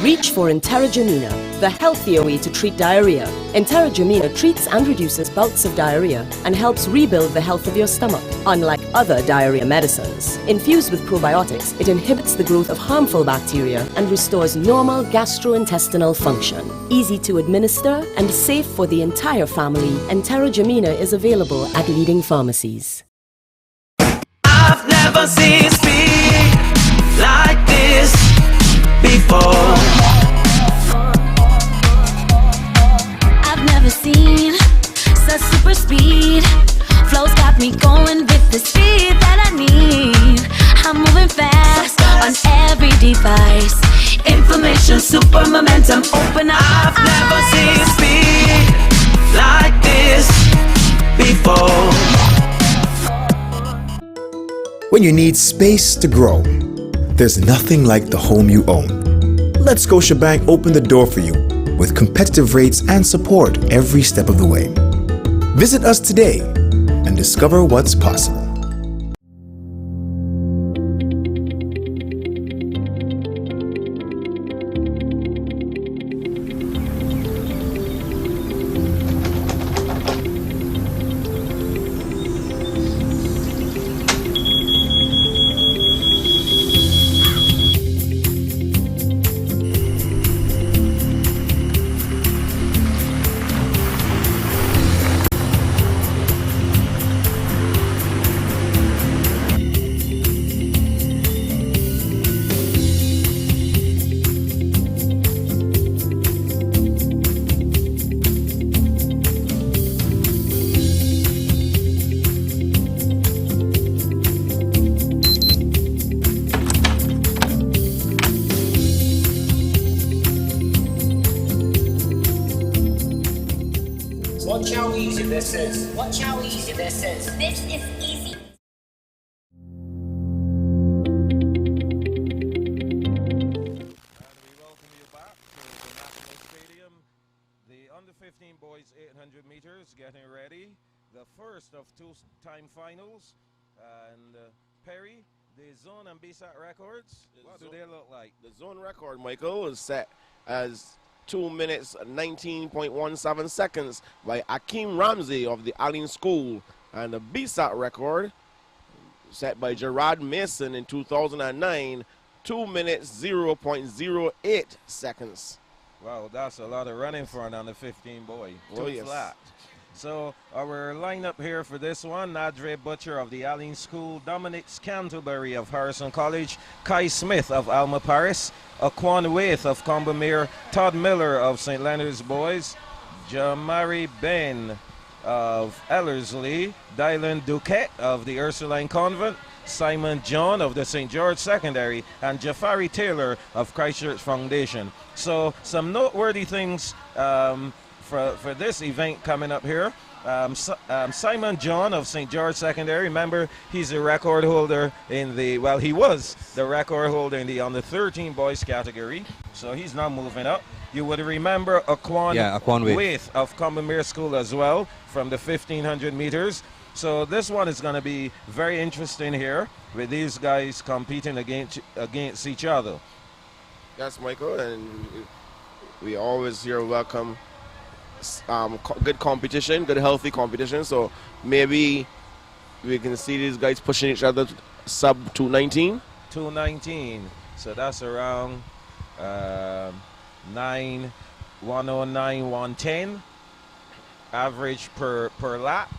reach for Interrimina, the healthier way to treat diarrhea. Interrimina treats and reduces bouts of diarrhea and helps rebuild the health of your stomach. Unlike other diarrhea medicines, infused with probiotics, it inhibits the growth of harmful bacteria and restores normal gastrointestinal function. Easy to administer and safe for the entire family, Interrimina is available at leading pharmacies. I've never seen speed like this before. I've never seen such super speed. Flow's got me going with the speed that I need. I'm moving fast on every device. Information, super momentum, open up. I've never seen speed like this before. When you need space to grow, there's nothing like the home you own. Let Scotiabank open the door for you with competitive rates and support every step of the way. Visit us today and discover what's possible. Watch how easy this is. Watch how easy this is. This is easy. Under-15 boys 800 meters getting ready. The first of two-time finals. And Perry, the zone and Bssac records, what do they look like? The zone record, Michael, is set as 2 minutes 19.17 seconds by Akeem Ramsey of the Allen School. And the Bssac record set by Gerard Mason in 2009, 2 minutes 0.08 seconds. Wow, that's a lot of running for an under-15 boy. Oh, yes. Flat. So our lineup here for this one: Nadre Butcher of the Allen School, Dominic Scantlebury of Harrison College, Kai Smith of Alma Paris, Aquan Waith of Combermere, Todd Miller of St. Leonard's Boys, Jamari Ben of Ellerslie, Dylan Duquette of the Ursuline Convent, Simon John of the St. George Secondary, and Jafari Taylor of Christchurch Foundation. So some noteworthy things for this event coming up here. Simon John of St. George Secondary, remember he's a record holder in the, well, he was the record holder in the under 13 boys category, so he's now moving up. You would remember Aquan Waith of Combermere School as well from the 1500 meters. So this one is going to be very interesting here with these guys competing against each other. Yes, Michael, and we always here welcome good competition, good healthy competition. So maybe we can see these guys pushing each other sub 219. 219. So that's around 109, 110 average per lap.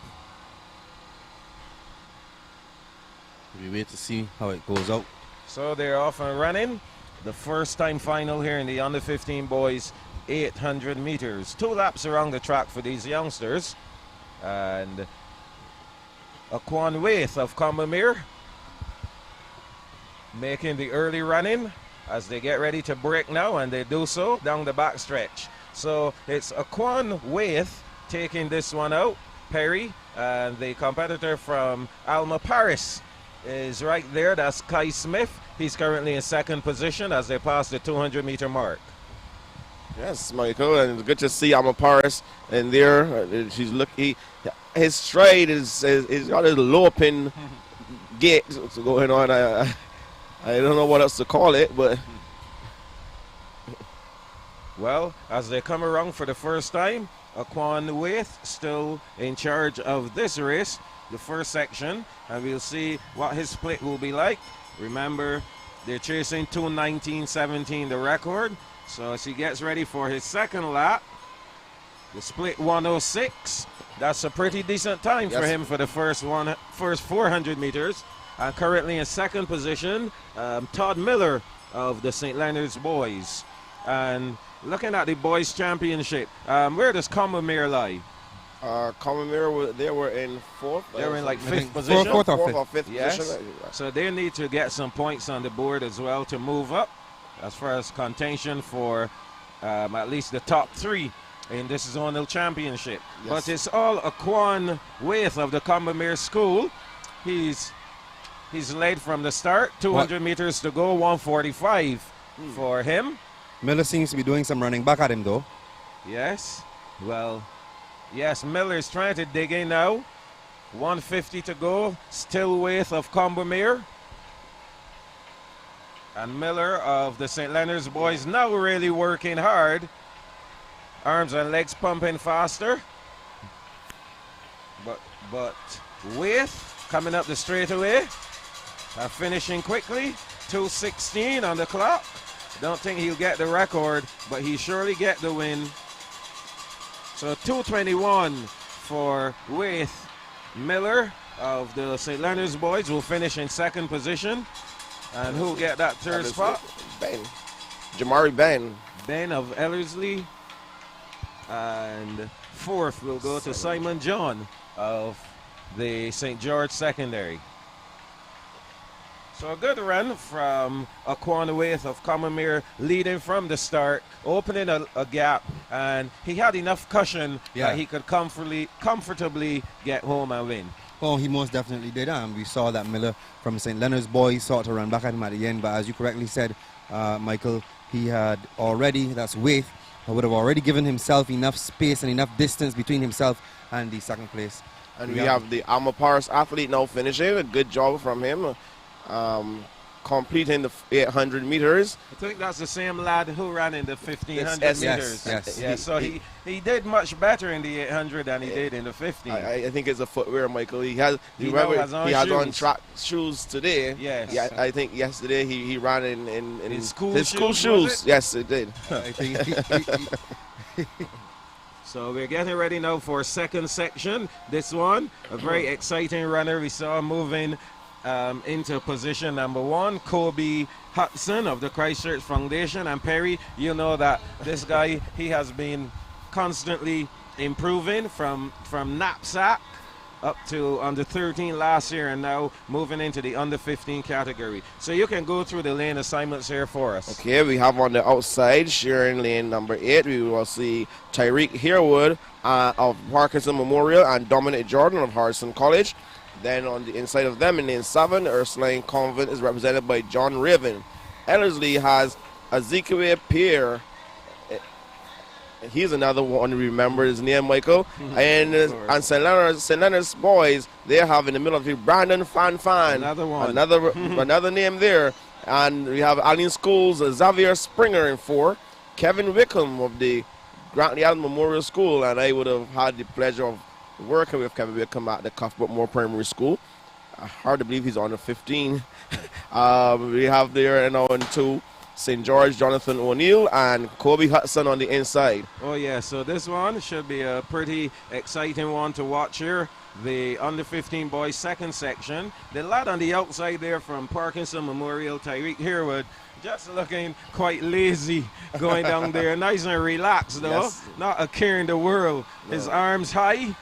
We wait to see how it goes out. So they're off and running. The first time final here in the under 15 boys 800 meters. 2 laps around the track for these youngsters. And Aquan Waith of Combermere making the early running as they get ready to break now, and they do so down the back stretch. So it's Aquan Waith taking this one out. Perry, and the competitor from Alma Paris is right there. That's Kai Smith. He's currently in second position as they pass the 200-meter mark. Yes, Michael, and it's good to see Alma Paris in there. She's his stride is got a low pin gait going on. I don't know what else to call it, but well, as they come around for the first time, Aquan Waith still in charge of this race, the first section, and we'll see what his split will be like. Remember, they're chasing 2:19.17, the record. So as he gets ready for his second lap, the split 1:06. That's a pretty decent time for him for the first 400 meters. And currently in second position, Todd Miller of the St. Leonard's Boys. And looking at the boys championship, where does Combermere lie? Combermere, they were in fourth. They were in like fifth position. Fourth or fifth yes. position. So they need to get some points on the board as well to move up as far as contention for at least the top three in this zonal championship. Yes. But it's all Aquan Waith of the Combermere School. He's led from the start, 200 meters to go, 1:45 for him. Miller seems to be doing some running back at him though. Yes, well, yes, Miller's trying to dig in now. 1:50 to go, still Waith of Combermere. And Miller of the St. Leonard's Boys now really working hard. Arms and legs pumping faster. But Waith coming up the straightaway. Finishing quickly. 2:16 on the clock. Don't think he'll get the record, but he surely get the win. So 2:21 for Waith. Miller of the St. Leonard's Boys will finish in second position. And who'll get that third spot? Ben. Jamari Ben. Ben of Ellerslie. And fourth will go to Simon John of the St. George Secondary. So a good run from Aquan Waith of Combermere, leading from the start, opening a gap, and he had enough cushion that he could comfortably get home and win. Oh, he most definitely did. We saw that Miller from St. Leonard's Boys sought to run back at him at the end, but as you correctly said, Michael, he had already, that's Waith, would have already given himself enough space and enough distance between himself and the second place. And we have the Alma Paris athlete now finishing. A good job from him. Completing the 800 meters. I think that's the same lad who ran in the 1500 meters. Yes. Yeah, so he did much better in the 800 than he did in the 15. I think it's a footwear, Michael. He has on track shoes today. Yes. Yeah, I think yesterday he ran in his school shoes. Yes, it did. I think So we're getting ready now for second section. This one, a very exciting runner. We saw moving into position number one, Kobe Hudson of the Christchurch Foundation. And Perry, you know that this guy, he has been constantly improving from knapsack up to under 13 last year, and now moving into the under 15 category. So you can go through the lane assignments here for us. Okay, we have on the outside, sharing lane number 8, we will see Tyreek Harewood of Parkinson Memorial and Dominic Jordan of Harrison College. Then on the inside of them in lane 7, Ursuline Convent is represented by John Raven. Ellerslie has Ezekiel Pierre. He's another one to remember his name, Michael. And St. Leonard's Boys, they have in the middle of it Brandon Fan. Another one. Another name there. And we have Allen Schools, Xavier Springer in 4. Kevin Wickham of the Grant Allen Memorial School. And I would have had the pleasure of working with Kevin Wickham at the Cuthbert Moore Primary School. Hard to believe he's on the 15. We have there now in 2. St. George, Jonathan O'Neill, and Kobe Hudson on the inside. Oh yeah, so this one should be a pretty exciting one to watch here. The under 15 boys second section. The lad on the outside there from Parkinson Memorial, Tyreek Harewood, just looking quite lazy going down there. Nice and relaxed though, not a care in the world. No. His arms high.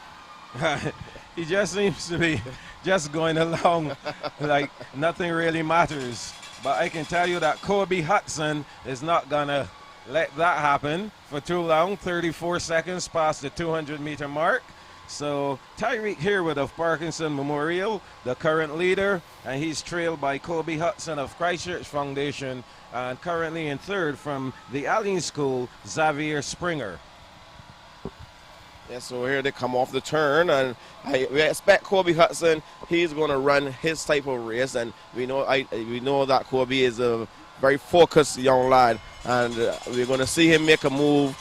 He just seems to be just going along like nothing really matters. But I can tell you that Kobe Hudson is not going to let that happen for too long. 34 seconds past the 200-meter mark. So Tyreek Herwood of Parkinson Memorial, the current leader, and he's trailed by Kobe Hudson of Christchurch Foundation, and currently in third from the Allen School, Xavier Springer. Yeah, so here they come off the turn, and we expect Kobe Hudson. He's going to run his type of race, and we know that Kobe is a very focused young lad, and we're going to see him make a move,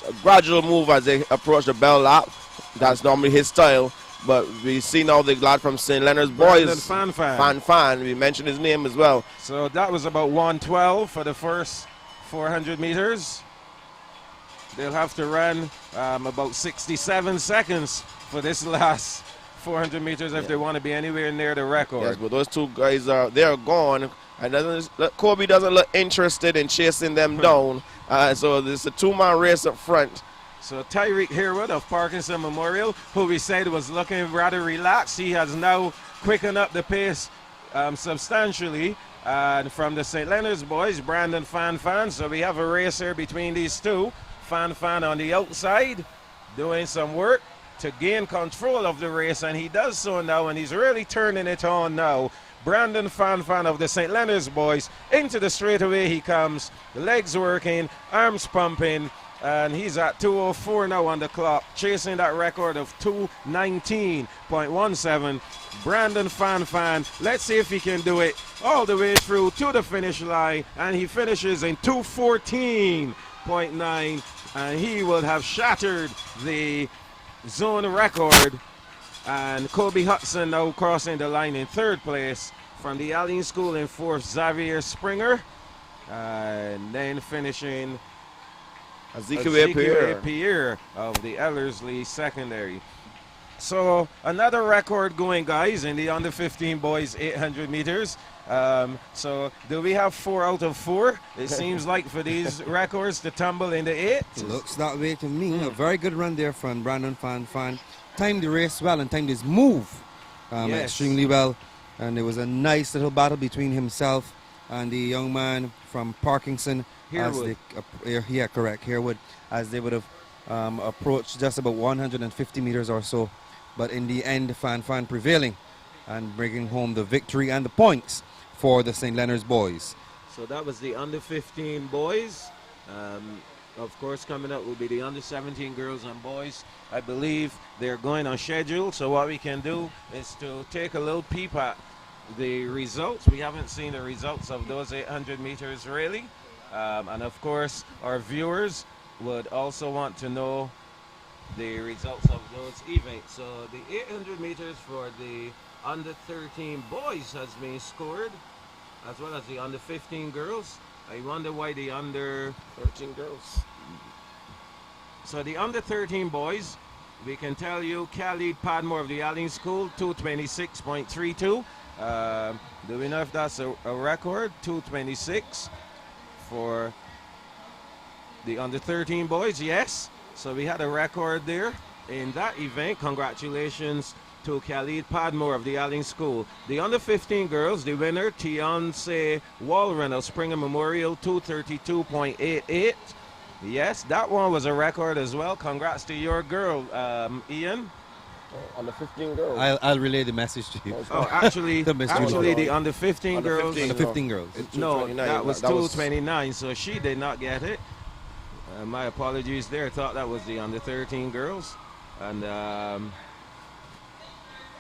a gradual move as they approach the bell lap. That's normally his style, but we see now the lad from St. Leonard's Boys, Fan. We mentioned his name as well. So that was about 1:12 for the first 400 meters. They'll have to run about 67 seconds for this last 400 meters if they want to be anywhere near the record. Yes, but those two guys they're gone, and Kobe doesn't look interested in chasing them down. So there's a two-man race up front. So Tyreek Herwood of Parkinson Memorial, who we said was looking rather relaxed, he has now quickened up the pace substantially. And from the St. Leonard's Boys, Brandon Fan. So we have a race here between these two. Fan on the outside doing some work to gain control of the race, and he does so now, and he's really turning it on now. Brandon Fan of the St. Leonard's Boys, into the straightaway he comes, the legs working, arms pumping, and he's at 2:04 now on the clock, chasing that record of 2:19.17. Brandon Fan, let's see if he can do it all the way through to the finish line, and he finishes in 2:14.9, and he will have shattered the zone record. And Kobe Hudson now crossing the line in third place. From the Allen School in fourth, Xavier Springer, and then finishing Ezekiel Pierre of the Ellerslie Secondary. So another record going, guys, in the under 15 boys 800 meters. So do we have 4 out of 4? It seems like for these records to tumble in the 8. It looks that way to me. A very good run there from Brandon Fan. Timed the race well and timed his move extremely well. And there was a nice little battle between himself and the young man from Parkinson. Herwood. Herwood, as they would have approached just about 150 meters or so. But in the end, Fan prevailing and bringing home the victory and the points for the St. Leonard's Boys. So that was the under 15 boys. Of course, coming up will be the under 17 girls and boys. I believe they're going on schedule. So what we can do is to take a little peep at the results. We haven't seen the results of those 800 meters really. And of course, our viewers would also want to know the results of those events. So the 800 meters for the under 13 boys has been scored, as well as the under 15 girls. I wonder why the under 13 girls. So the under 13 boys, we can tell you Khalid Padmore of the Allen School, 2:26.32. Do we know if that's a record? 2:26 for the under 13 boys, yes. So we had a record there in that event. Congratulations to Khalid Padmore of the Allen School. The under 15 girls, the winner, Tiance Walren of Springer Memorial, 2:32.88. Yes, that one was a record as well. Congrats to your girl, Ian. On the 15 girls. I'll relay the message to you. Oh, actually, the under 15 girls. Under 15 girls. No, that was 2:29, so she did not get it. My apologies there. I thought that was the under 13 girls. And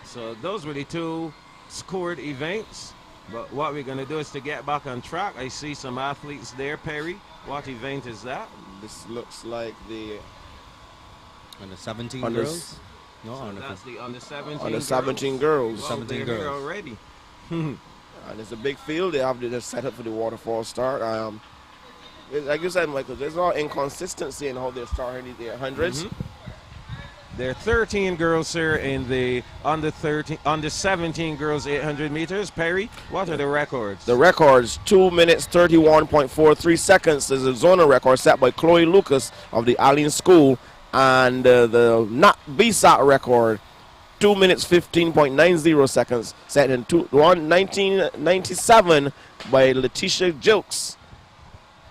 so those were the two scored events. But what we're going to do is to get back on track. I see some athletes there. Perry, what event is that? This looks like the under 17 girls. No, so that's the under 17 under 17 girls. Well, 17 they're girls here already. And it's a big field. They have to set up for the waterfall start. Like you said, Michael, there's no inconsistency in how they're starting the 800s. There are 13 girls here in the under 17 girls 800 meters. Perry, what are the records? The records, 2 minutes 31.43 seconds is a zonal record set by Chloe Lucas of the Allen School. And the Bssac record, 2 minutes 15.90 seconds, set in 1997 by Letitia Jilks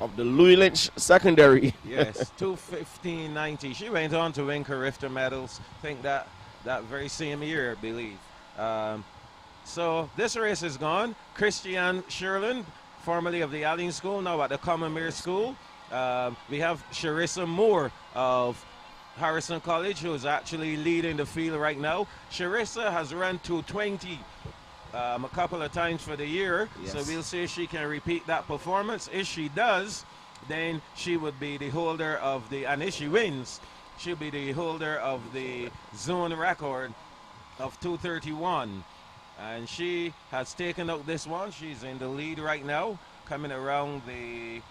of the Louis Lynch Secondary. Yes, 2:15.90. She went on to win Carifta medals. I think that very same year, I believe. So this race is gone. Christiane Sherland, formerly of the Allen School, now at the Commonmere School. We have Sharissa Moore of Harrison College, who is actually leading the field right now. Sharissa has run 2:20 a couple of times for the year, so we'll see if she can repeat that performance. If she does, then she would be the holder of the, and if she wins, she'll be the holder of the zone record of 2:31. And she has taken out this one. She's in the lead right now, coming around the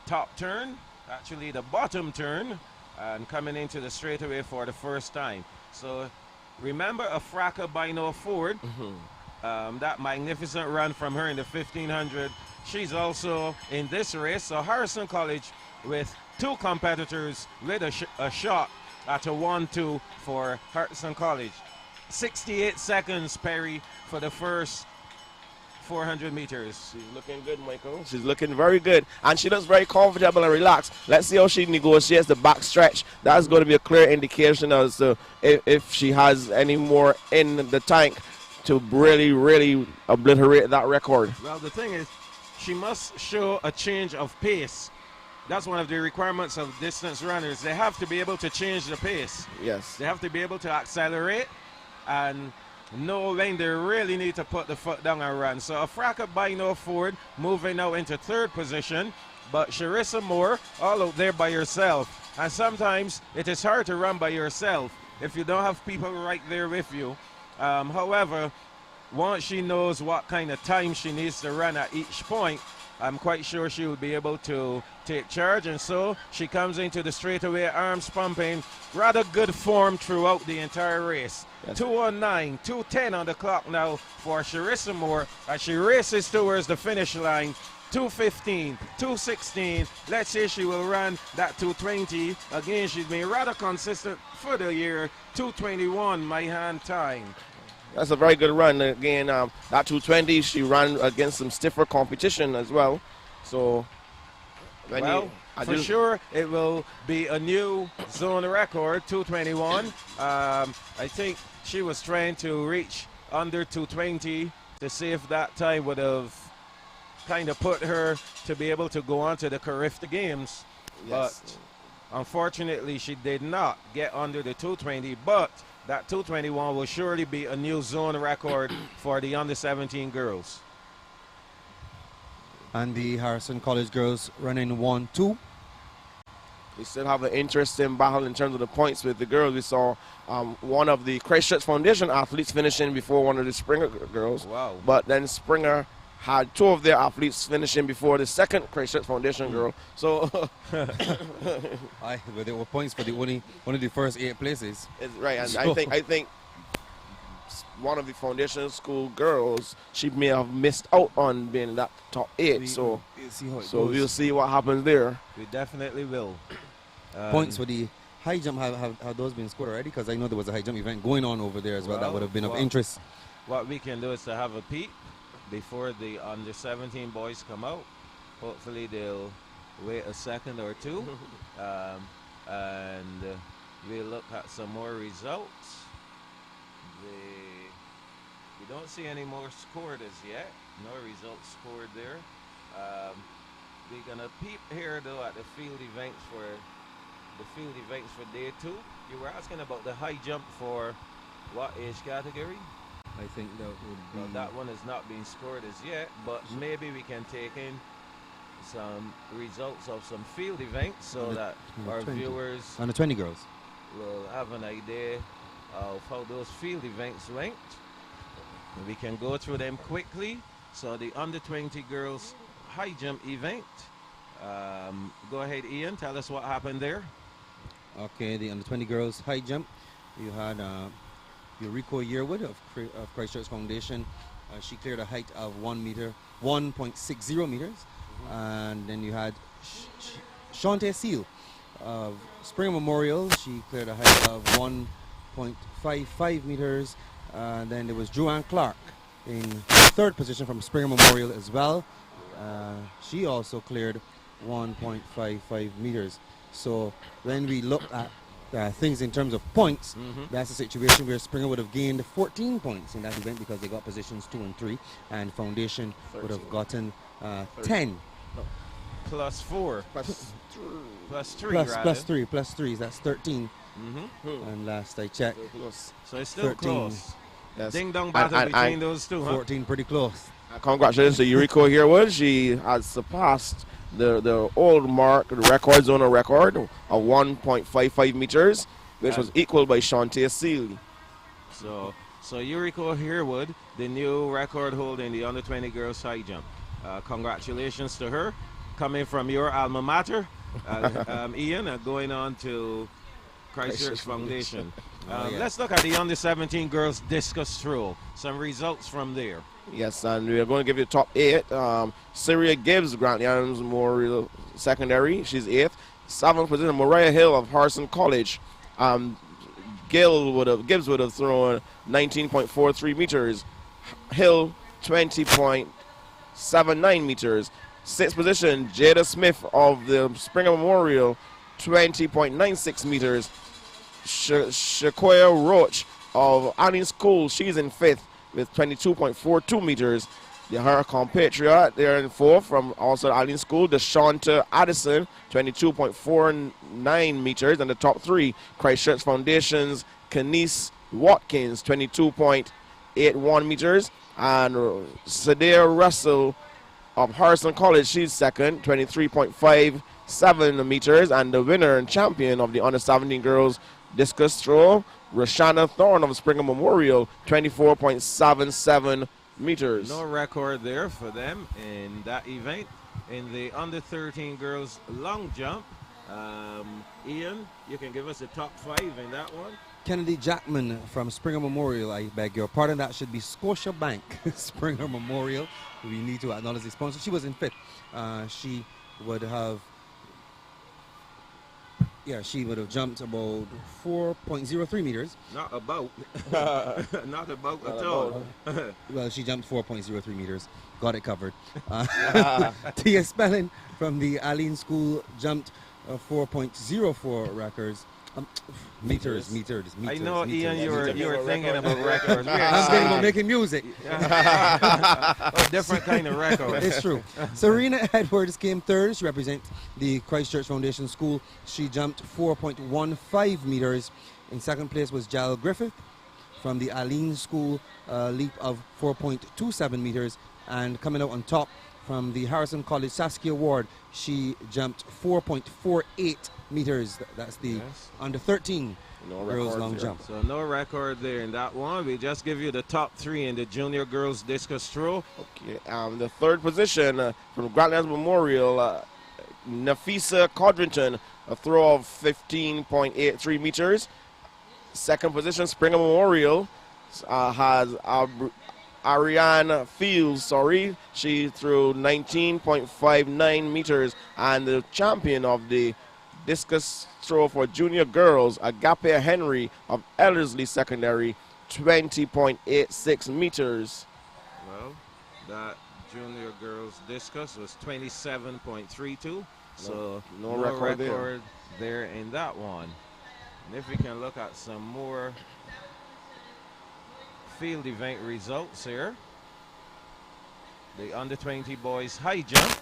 top turn, actually the bottom turn, and coming into the straightaway for the first time. So remember a Fracca Bino Ford, that magnificent run from her in the 1500. She's also in this race. So Harrison College with two competitors with a shot at a 1-2 for Harrison College. 68 seconds, Perry, for the first 400 meters. She's looking good, Michael. She's looking very good. And she looks very comfortable and relaxed. Let's see how she negotiates the back stretch. That's going to be a clear indication as to if she has any more in the tank to really, really obliterate that record. Well, the thing is, she must show a change of pace. That's one of the requirements of distance runners. They have to be able to change the pace. Yes. They have to be able to accelerate and know when they really need to put the foot down and run. So a Fracca Bino Ford moving now into third position, but Sharissa Moore all out there by herself. And sometimes it is hard to run by yourself if you don't have people right there with you. However, once she knows what kind of time she needs to run at each point, I'm quite sure she will be able to take charge. And so she comes into the straightaway, arms pumping, rather good form throughout the entire race. Yes. 2:09, 2:10 on the clock now for Sharissa Moore as she races towards the finish line. 2:15, 2:16. Let's see if she will run that 2:20. Again, she's been rather consistent for the year. 2:21, my hand time. That's a very good run. Again, that 2:20, she ran against some stiffer competition as well. So, for sure, it will be a new zone record, 2:21. I think she was trying to reach under 2:20 to see if that time would have kind of put her to be able to go on to the Carifta Games. Yes. But unfortunately, she did not get under the 2:20, but that 2:21 will surely be a new zone record for the under-17 girls. And the Harrison College girls running 1-2. We still have an interesting battle in terms of the points with the girls. We saw one of the Christchurch Foundation athletes finishing before one of the Springer girls. Wow. But then Springer had two of their athletes finishing before the second Christchurch Foundation girl. So but there were points for the one of the first 8 places. It's right, and so I think one of the foundation school girls, she may have missed out on being in that top 8. We'll see what happens there. We definitely will. Points for the high jump, have those been scored already? Because I know there was a high jump event going on over there as well. That would have been of interest. What we can do is to have a peek before the under-17 boys come out. Hopefully they'll wait a second or two, and we'll look at some more results. We don't see any more scored as yet. No results scored there. We're gonna peep here though at the field events for day 2. You were asking about the high jump for what age category? I think that would be... Well, that one is not being scored as yet, but maybe we can take in some results of some field events so that our viewers and the 20 girls will have an idea of how those field events went. And we can go through them quickly. So the under 20 girls high jump event. Go ahead, Ian, tell us what happened there. Okay, the under 20 girls high jump. You had Eureka Yearwood of Christchurch Foundation. She cleared a height of 1.60 meters. And then you had Shante Seal of Springer Memorial. She cleared a height of 1.55 meters. And then there was Joanne Clark in third position from Springer Memorial as well. She also cleared 1.55 meters. So when we look at things in terms of points, that's a situation where Springer would have gained 14 points in that event because they got positions 2 and 3, and Foundation 13. Would have gotten 10. Plus 4. Plus 3, plus 3, that's 13. And last I checked, so it's still 13. Close. Yes. Ding dong battle between those two, 14, pretty close. Congratulations to Yuriko Herwood. She has surpassed the old mark, the record, zone record of 1.55 meters, which was equal by Shantae Seeley. So Yuriko Herwood, the new record holder in the under 20 girls high jump. Congratulations to her, coming from your alma mater, Ian, going on to Christchurch Foundation. Let's look at the under 17 girls discus throw. Some results from there. Yes, and we're going to give you the top 8. Syria Gibbs, Grant Adams Memorial Secondary, she's 8th. 7th position, Mariah Hill of Harrison College. Gibbs would have thrown 19.43 meters. Hill 20.79 meters. 6th position, Jada Smith of the Springer Memorial, 20.96 meters. Shakoya Roach of Allen School, she's in 5th with 22.42 meters. Her compatriot, they're in 4th from also Allen School, Deshonta Addison, 22.49 meters. And the top 3, Christchurch Foundation's Kenise Watkins, 22.81 meters. And Sadea Russell of Harrison College, she's 2nd, 23.57 meters. And the winner and champion of the under 17 girls discus throw, Rashana Thorne of Springer Memorial, 24.77 meters. No record there for them in that event. In the under 13 girls long jump, Ian, you can give us the top 5 in that one. Kennedy Jackman from Springer Memorial, I beg your pardon, that should be Scotia Bank Springer Memorial. We need to acknowledge the sponsor. She was in 5th. She would have jumped about 4.03 meters. Not about at all. Well, she jumped 4.03 meters. Got it covered. Tia Spelling from the Allen School jumped 4.04 records. Meters. I know, Ian, you were thinking about records. I'm thinking about making music. A different kind of record. It's true. Serena Edwards came 3rd. She represents the Christchurch Foundation School. She jumped 4.15 meters. In 2nd place was Jal Griffith from the Allen School, leap of 4.27 meters. And coming out on top from the Harrison College Saskia Ward, she jumped 4.48 meters. That's the under 13 girls long jump. So no record there in that one. We just give you the top 3 in the junior girls discus throw. Okay, the 3rd position from Grantlands Memorial, Nafisa Codrington, a throw of 15.83 meters. 2nd position, Springer Memorial, has Ariane Fields, she threw 19.59 meters. And the champion of the discus throw for junior girls, Agape Henry of Ellerslie Secondary, 20.86 meters. Well, that junior girls discus was 27.32. So no record there in that one. And if we can look at some more field event results here. The under 20 boys high jump,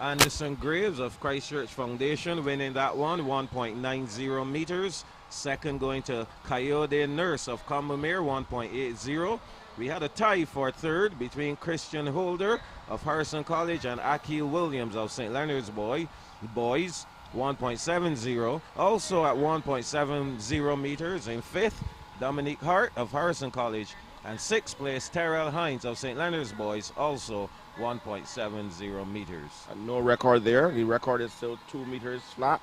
Anderson Graves of Christchurch Foundation winning that one, 1.90 meters. 2nd going to Coyote Nurse of Combermere, 1.80. We had a tie for 3rd between Christian Holder of Harrison College and Akil Williams of St. Leonard's Boys, 1.70. Also at 1.70 meters in 5th, Dominique Hart of Harrison College. And 6th place, Terrell Hines of St. Leonard's Boys, also 1.70 meters. No record there. The record is still 2 meters flat.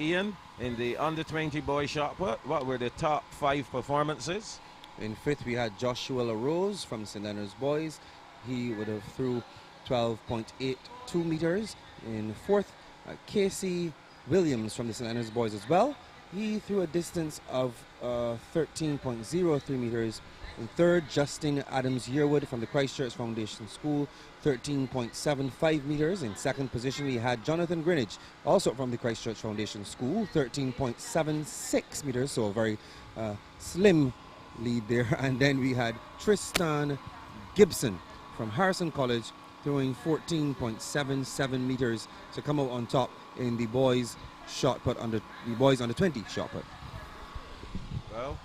Ian, in the under 20 boy shot put, what were the top 5 performances? In 5th, we had Joshua LaRose from St. Leonard's Boys. He would have threw 12.82 meters. In 4th, Casey Williams from the St. Leonard's Boys as well. He threw a distance of 13.03 meters. In third, Justin Adams Yearwood from the Christchurch Foundation School, 13.75 meters. In second position, we had Jonathan Greenwich, also from the Christchurch Foundation School, 13.76 meters, so a very slim lead there. And then we had Tristan Gibson from Harrison College, throwing 14.77 meters to come out on top in the boys shot put under 20 shot put. Well,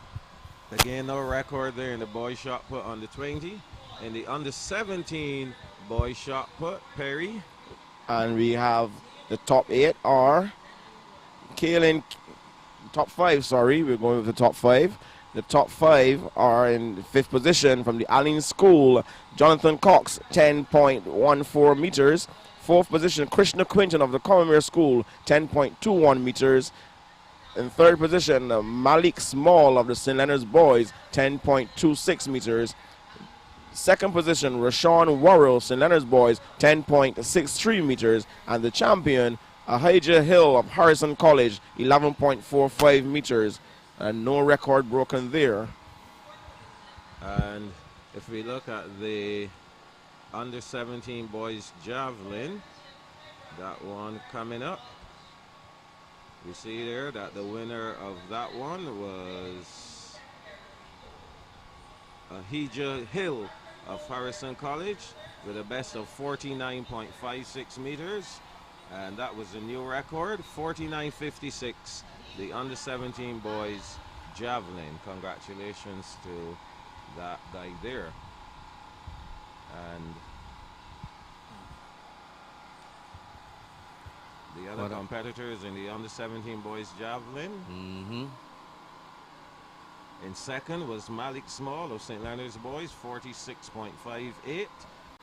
again, no record there in the boys shot put under 20. In the under 17 boys shot put, Perry. And we have the top 8 are Kaylin, top 5, sorry, we're going with the top 5. The top 5 are in 5th position from the Allen School, Jonathan Cox, 10.14 meters. 4th position, Krishna Quinton of the Commonwealth School, 10.21 meters. In 3rd position, Malik Small of the St. Leonard's Boys, 10.26 meters. 2nd position, Rashawn Worrell, St. Leonard's Boys, 10.63 meters. And the champion, Ahijah Hill of Harrison College, 11.45 meters. And no record broken there. And if we look at the under 17 boys javelin, that one coming up, we see there that the winner of that one was Ahijah Hill of Harrison College with a best of 49.56 meters, and that was a new record, 49.56. The under 17 boys javelin. Congratulations to that guy there. And the other competitors in the under 17 boys javelin. In second was Malik Small of St. Leonard's Boys, 46.58.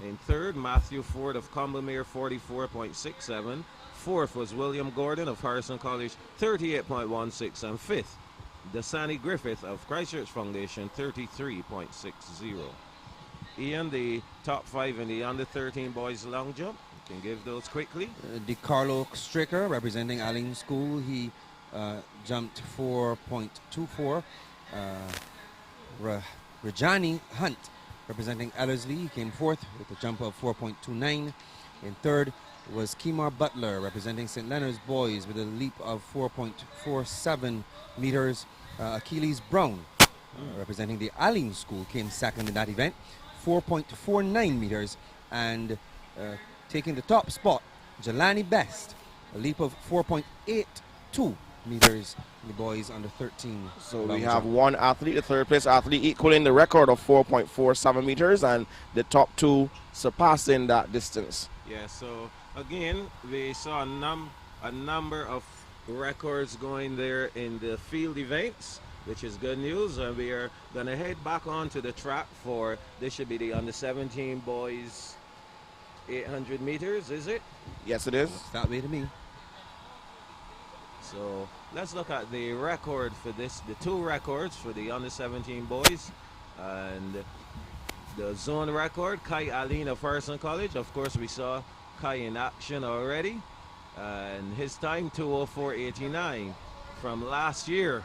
In third, Matthew Ford of Combermere, 44.67. Fourth was William Gordon of Harrison College, 38.16. And fifth, Dasani Griffith of Christchurch Foundation, 33.60. Ian, the top 5 in the under 13 boys long jump. You can give those quickly. DeCarlo Stricker, representing Allen School, he jumped 4.24. Rajani Hunt, representing Ellerslie, he came fourth with a jump of 4.29. In third was Kemar Butler, representing St. Leonard's Boys, with a leap of 4.47 meters. Achilles Brown, representing the Allen School, came second in that event, 4.49 meters. And taking the top spot, Jelani Best, a leap of 4.82 meters in the boys under 13. So we have one athlete, the third place athlete, equaling the record of 4.47 meters, and the top 2 surpassing that distance. Yeah, so again, we saw a number of records going there in the field events, which is good news, and we are going to head back onto the track for, this should be the under 17 boys 800 meters, is it? Yes, it is. Looks that way to me. So let's look at the record for this, the 2 records for the under 17 boys. And the zone record, Kai Aline of Harrison College. Of course, we saw Kai in action already. And his time, 2:04.89 from last year.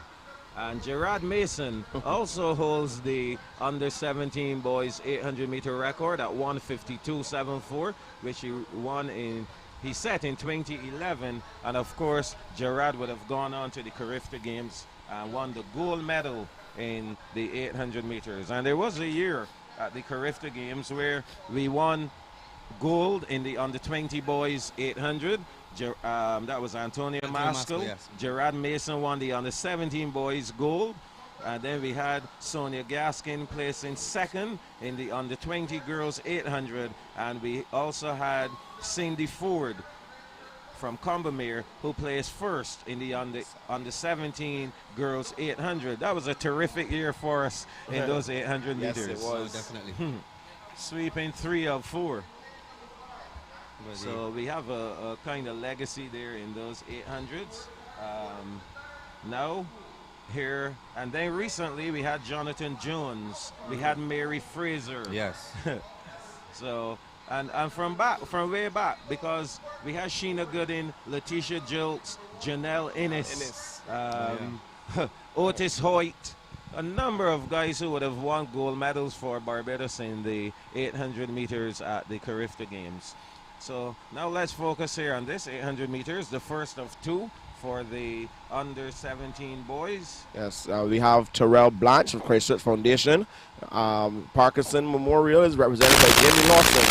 And Gerard Mason also holds the under 17 boys 800 meter record at 1:52.74, which he set in 2011. And of course, Gerard would have gone on to the Carifta Games and won the gold medal in the 800 meters. And there was a year at the Carifta Games where we won gold in the under 20 boys 800. That was Antonio Maskell. Yes. Gerard Mason won the under 17 boys gold. And then we had Sonia Gaskin placing second in the under 20 girls 800. And we also had Cindy Ford from Combermere, who placed first in the under 17 girls 800. That was a terrific year for us in those 800 meters. Yes, it was. Definitely. Sweeping 3 of 4. So we have a kind of legacy there in those 800s. Now, here, and then recently we had Jonathan Jones. We had Mary Fraser. Yes. So And from way back, because we had Sheena Gooding, Letitia Jilts, Janelle Innes. Otis Hoyt, a number of guys who would have won gold medals for Barbados in the 800 meters at the Carifta Games. So now let's focus here on this 800 meters, the first of two for the under 17 boys. Yes, we have Terrell Blanche of Christchurch Foundation. Parkinson Memorial is represented by Jamie Lawson.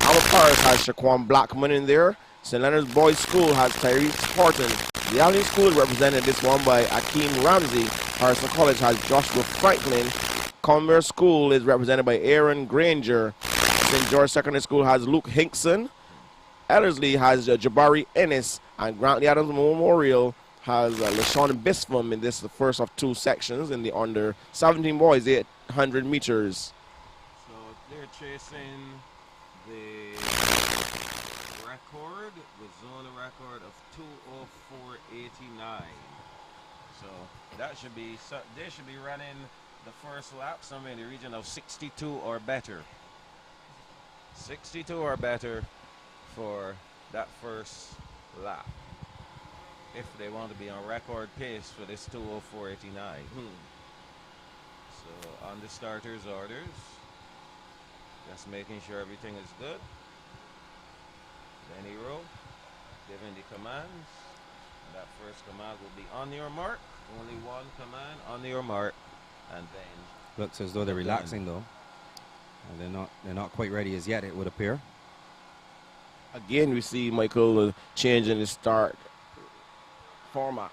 Our Paris has Shaquan Blackman in there. St. Leonard's Boys School has Tyrese Horton. The Allen School is represented this one by Akeem Ramsey. Harrison College has Joshua Franklin. Converse School is represented by Aaron Granger. St. George Secondary School has Luke Hinkson. Ellerslie has Jabari Ennis. And Grantley Adams Memorial has LaShawn Bispham in this, the first of two sections in the under 17 boys, 800 meters. So they're chasing the record, the zone record of 2:04.89. So that should be, they should be running the first lap somewhere in the region of 62 or better. 62 or better for that first lap, if they want to be on record pace for this 2:04.89. So on the starters' orders, just making sure everything is good. Benny Rowe giving the commands. That first command will be on your mark. Only one command, on your mark, and then looks as though they're relaxing though. And they're not quite ready as yet, it would appear. Again, we see Michael changing his start format.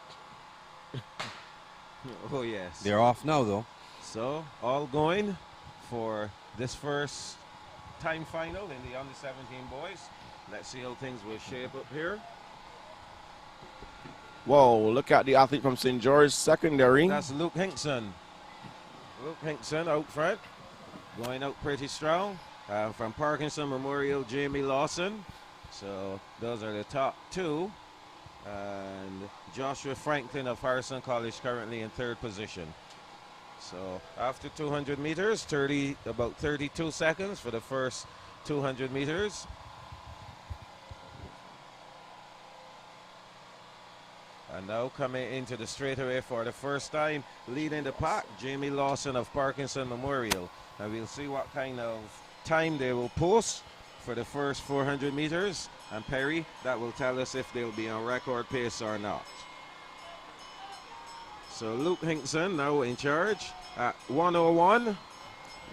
Oh yes. They're off now though. So all going for this first time final in the under 17 boys. Let's see how things will shape up here. Whoa, look at the athlete from St. George Secondary. That's Luke Hinkson. Luke Hinkson out front, going out pretty strong. From Parkinson Memorial, Jamie Lawson. So those are the top two. And Joshua Franklin of Harrison College currently in third position. So after 200 meters, about 32 seconds for the first 200 meters. And now coming into the straightaway for the first time, leading the pack, Jamie Lawson of Parkinson Memorial. And we'll see what kind of time they will post for the first 400 meters. And Perry, that will tell us if they'll be on record pace or not. So Luke Hinkson now in charge at 1:01.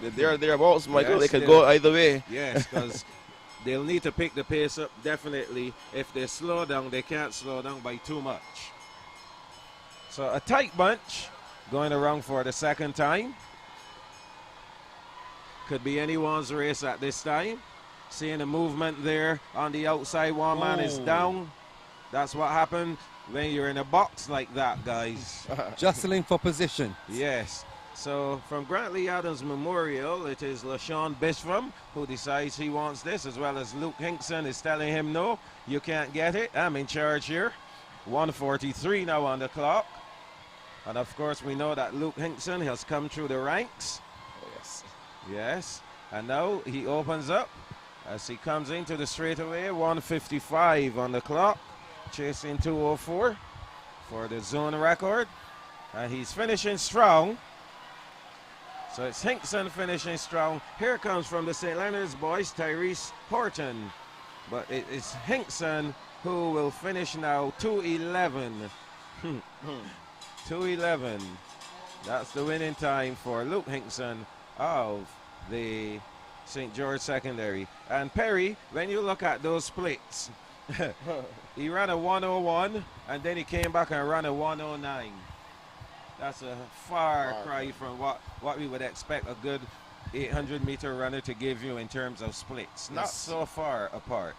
They're thereabouts, Michael. Yes, they could go either way. Yes, because they'll need to pick the pace up definitely. If they slow down, they can't slow down by too much. So a tight bunch going around for the second time. Could be anyone's race at this time. Seeing the movement there on the outside, one man is down. That's what happened when you're in a box like that, guys. Jostling for position. Yes. So from Grantley Adams Memorial, it is LaShawn Bispham who decides he wants this, as well as Luke Hinkson is telling him, no, you can't get it. I'm in charge here. 1:43 now on the clock. And of course, we know that Luke Hinkson has come through the ranks. Yes. Yes. And now he opens up as he comes into the straightaway. 1:55 on the clock. Chasing 2:04 for the zone record. And he's finishing strong. So it's Hinkson finishing strong. Here comes from the St. Leonard's boys, Tyrese Horton. But it is Hinkson who will finish now 2:11. 2:11. That's the winning time for Luke Hinkson of the St. George Secondary. And Perry, when you look at those splits, he ran a 1:01 and then he came back and ran a 1:09. That's a far cry from what we would expect a good 800-meter runner to give you in terms of splits. Not so far apart.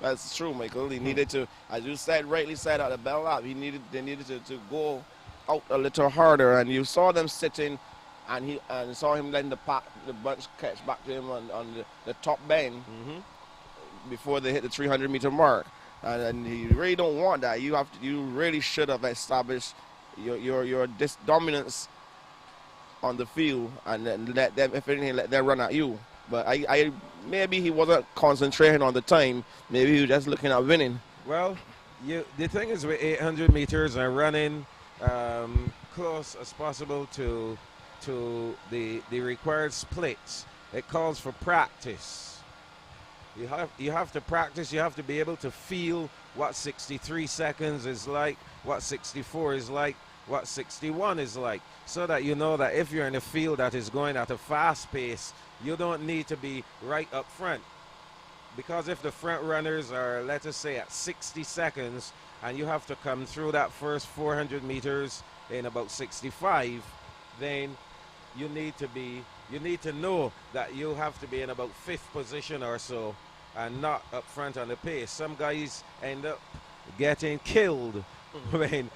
That's true, Michael. He needed to, as you said, rightly said at the bell lap, they needed to go out a little harder. And you saw them sitting, and saw him letting the bunch catch back to him on the top bend before they hit the 300-meter mark. And you really don't want that. You really should have established your dominance on the field, and then let them, if anything, let them run at you. But I maybe he wasn't concentrating on the time. Maybe he was just looking at winning. Well, the thing is with 800 meters and running close as possible to the required splits, it calls for practice. You have to practice. You have to be able to feel what 63 seconds is like, what 64 is like, what 61 is like, so that you know that if you're in a field that is going at a fast pace, you don't need to be right up front. Because if the front runners are, let us say, at 60 seconds, and you have to come through that first 400 meters in about 65, then you need to know that you have to be in about 5th position or so, and not up front on the pace. Some guys end up getting killed when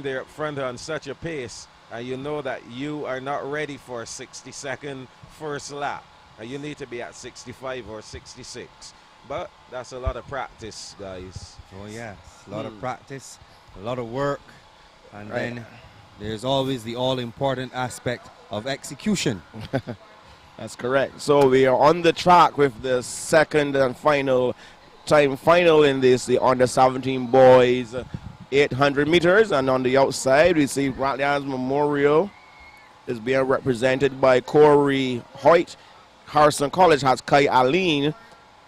they're up front on such a pace, and you know that you are not ready for a 60-second first lap, and you need to be at 65 or 66. But that's a lot of practice, guys. Oh yes, a lot of practice, a lot of work, and then there's always the all-important aspect of execution. That's correct. So we are on the track with the second and final in this, the under 17 boys 800 meters, and on the outside we see Grantlands Memorial is being represented by Corey Hoyt. Harrison College has Kai Aline.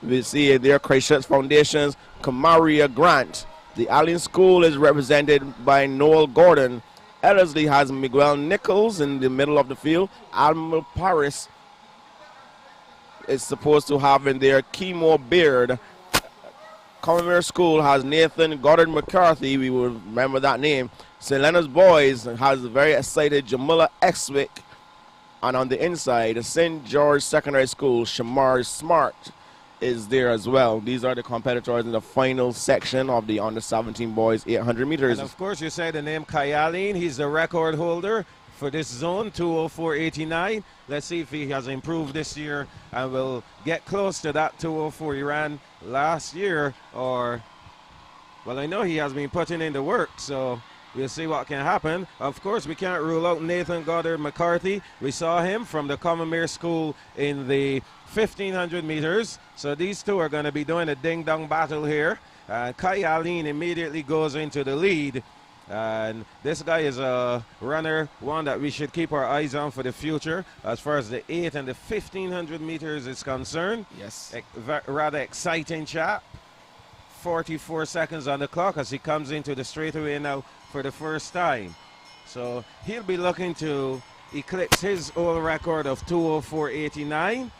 We see there Christchurch Foundation's Kamaria Grant. The Allen School is represented by Noel Gordon. Ellerslie has Miguel Nichols in the middle of the field. Admiral Paris is supposed to have in there Kimo Beard. Commonwealth School has Nathan Goddard McCarthy. We will remember that name. St. Leonard's Boys has very excited Jamila Exwick. And on the inside, St. George Secondary School, Shamar Smart is there as well. These are the competitors in the final section of the under 17 boys 800 meters. And of course, you say the name Kayalin. He's the record holder for this zone, 2:04.89. Let's see if he has improved this year and will get close to that 2:04 he ran last year. Or, well, I know he has been putting in the work, so we'll see what can happen. Of course, we can't rule out Nathan Goddard McCarthy. We saw him from the Commonwealth School in the 1500 meters. So these two are going to be doing a ding-dong battle here. Kai Aline immediately goes into the lead. And this guy is a runner, one that we should keep our eyes on for the future as far as the 8 and the 1500 meters is concerned. Yes. Rather exciting chap. 44 seconds on the clock as he comes into the straightaway now for the first time. So he'll be looking to eclipse his old record of 2:04.89.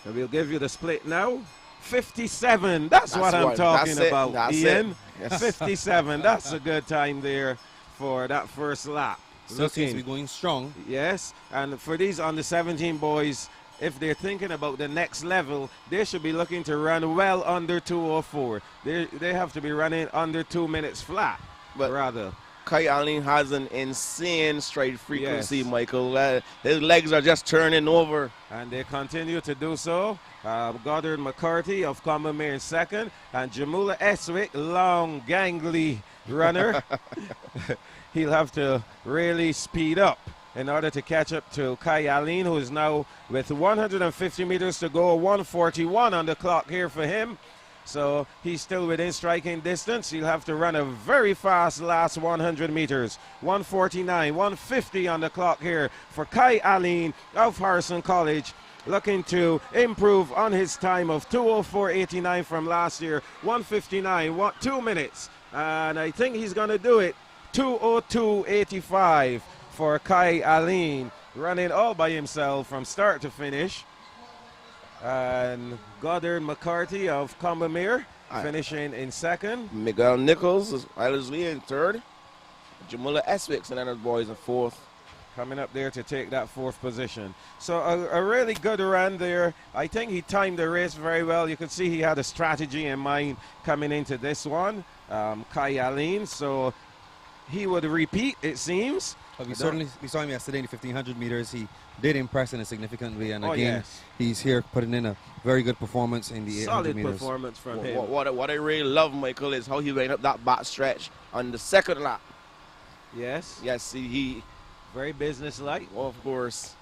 So we'll give you the split now. 57, that's what I'm talking about, Ian. Yes. 57, that's a good time there for that first lap. Still seems to be going strong. Yes, and for these under 17 boys, if they're thinking about the next level, they should be looking to run well under 2:04. They have to be running under 2 minutes flat, but rather. Kai Allen has an insane stride frequency, yes. Michael. His legs are just turning over. And they continue to do so. Goddard McCarthy of Commonwealth in second, and Jamula Eswick, long, gangly runner. He'll have to really speed up in order to catch up to Kai Allen, who is now with 150 meters to go, 1:41 on the clock here for him. So he's still within striking distance. He'll have to run a very fast last 100 meters. 1:49, 1:50 on the clock here for Kai Allen of Harrison College, looking to improve on his time of 2:04.89 from last year. 1:59, 2 minutes. And I think he's going to do it. 2:02.85 for Kai Allen, running all by himself from start to finish. And Goddard McCarthy of Combermere finishing in second. Miguel Nichols, Ellerslie in third. Jamula Eswick and Leonard Boys in fourth. Coming up there to take that fourth position. So a really good run there. I think he timed the race very well. You can see he had a strategy in mind coming into this one, Kai Allen. So he would repeat, it seems. But we saw him yesterday in the 1500 meters. He did impress in a significant way, and again, he's here putting in a very good performance in the 800 meters. Solid performance from him. What I really love, Michael, is how he went up that back stretch on the second lap. Yes. Yes, he very businesslike. Of course.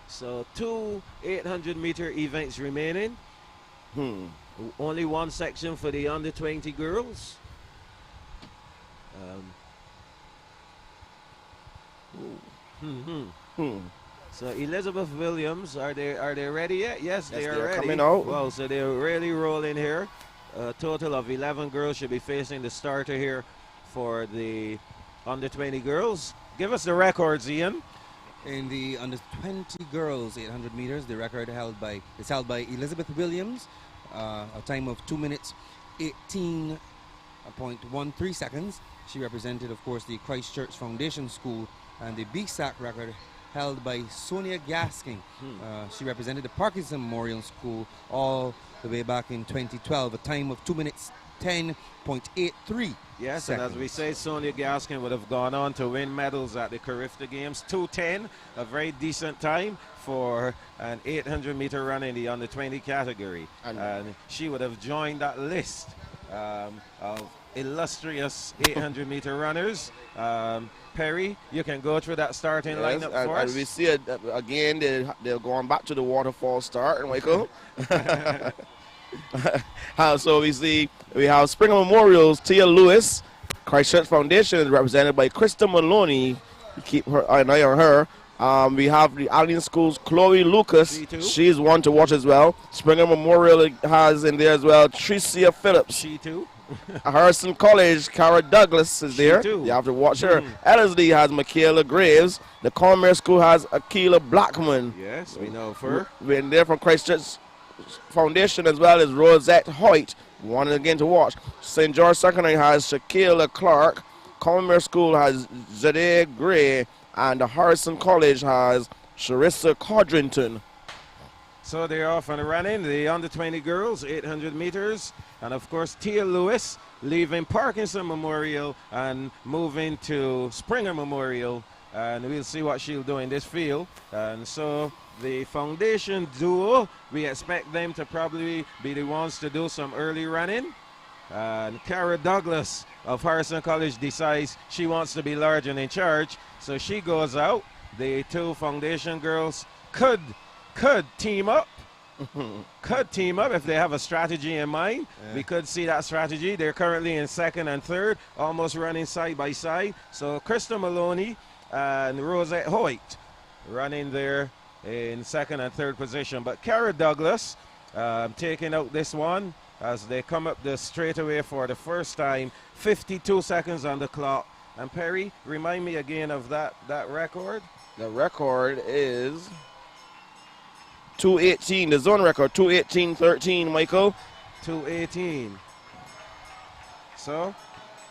So 2 800-meter events remaining. Only one section for the under 20 girls. So Elizabeth Williams, are they ready yet? Yes, they are ready. Coming out. Well, so they're really rolling here. A total of 11 girls should be facing the starter here for the under 20 girls. Give us the records, Ian. In the under 20 girls 800 meters, the record held by Elizabeth Williams, a time of 2 minutes 18.13 seconds. She represented, of course, the Christchurch Foundation School, and the Bssac record held by Sonia Gaskin. She represented the Parkinson Memorial School all the way back in 2012, a time of 2 minutes 10.83. Yes, seconds. and as we say, Sonia Gaskin would have gone on to win medals at the Carifta Games. 2:10, a very decent time for an 800-meter run in the under 20 category. And she would have joined that list of illustrious 800-meter runners. Perry, you can go through that starting lineup for us. And we see it again, they're going back to the waterfall start, Michael. So we have Springer Memorial's Tia Lewis. Christchurch Foundation is represented by Krista Maloney. Keep an eye on her. We have the Allen School's Chloe Lucas. She's one to watch as well. Springer Memorial has in there as well Tricia Phillips. She too. Harrison College, Cara Douglas is there. You have to watch her. Ellerslie has Michaela Graves. The Commerce School has Akila Blackman. Yes, we know of her. We're in there from Christchurch Foundation as well as Rosette Hoyt. One again to watch. St. George Secondary has Shaquilla Clark. Commerce School has Zade Gray. And the Harrison College has Sharissa Codrington. So they're off and running. The under 20 girls, 800 meters. And of course, Tia Lewis leaving Parkinson Memorial and moving to Springer Memorial. And we'll see what she'll do in this field. And so the foundation duo, we expect them to probably be the ones to do some early running. And Cara Douglas of Harrison College decides she wants to be large and in charge. So she goes out. The two foundation girls could team up. Could team up if they have a strategy in mind. We could see that strategy. They're currently in second and third, almost running side by side. So Krista Maloney and Rosette Hoyt running there in second and third position. But Cara Douglas taking out this one as they come up the straightaway for the first time. 52 seconds on the clock. And Perry, remind me again of that record. The record is 2:18, the zone record, 2:18.13, Michael. 2:18. So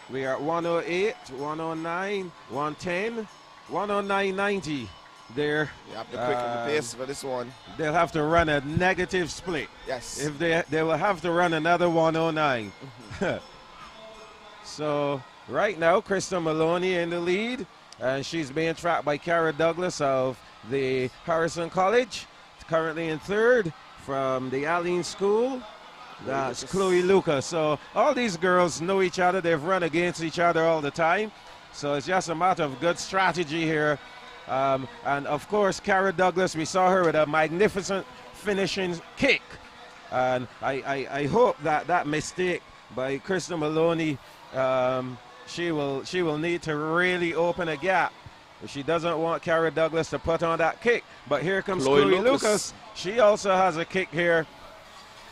we are at 108, 109, 110, 109.90. There. You have to quicken the pace for this one. They'll have to run a negative split. Yes. If they will have to run another 109. So right now, Krista Maloney in the lead, and she's being tracked by Cara Douglas of the Harrison College. Currently in third from the Allen School. That's Chloe Lucas. So all these girls know each other. They've run against each other all the time. So it's just a matter of good strategy here. And of course, Cara Douglas, we saw her with a magnificent finishing kick. And I hope that mistake by Krista Maloney, she will need to really open a gap. She doesn't want Cara Douglas to put on that kick. But here comes Chloe Lucas. She also has a kick here.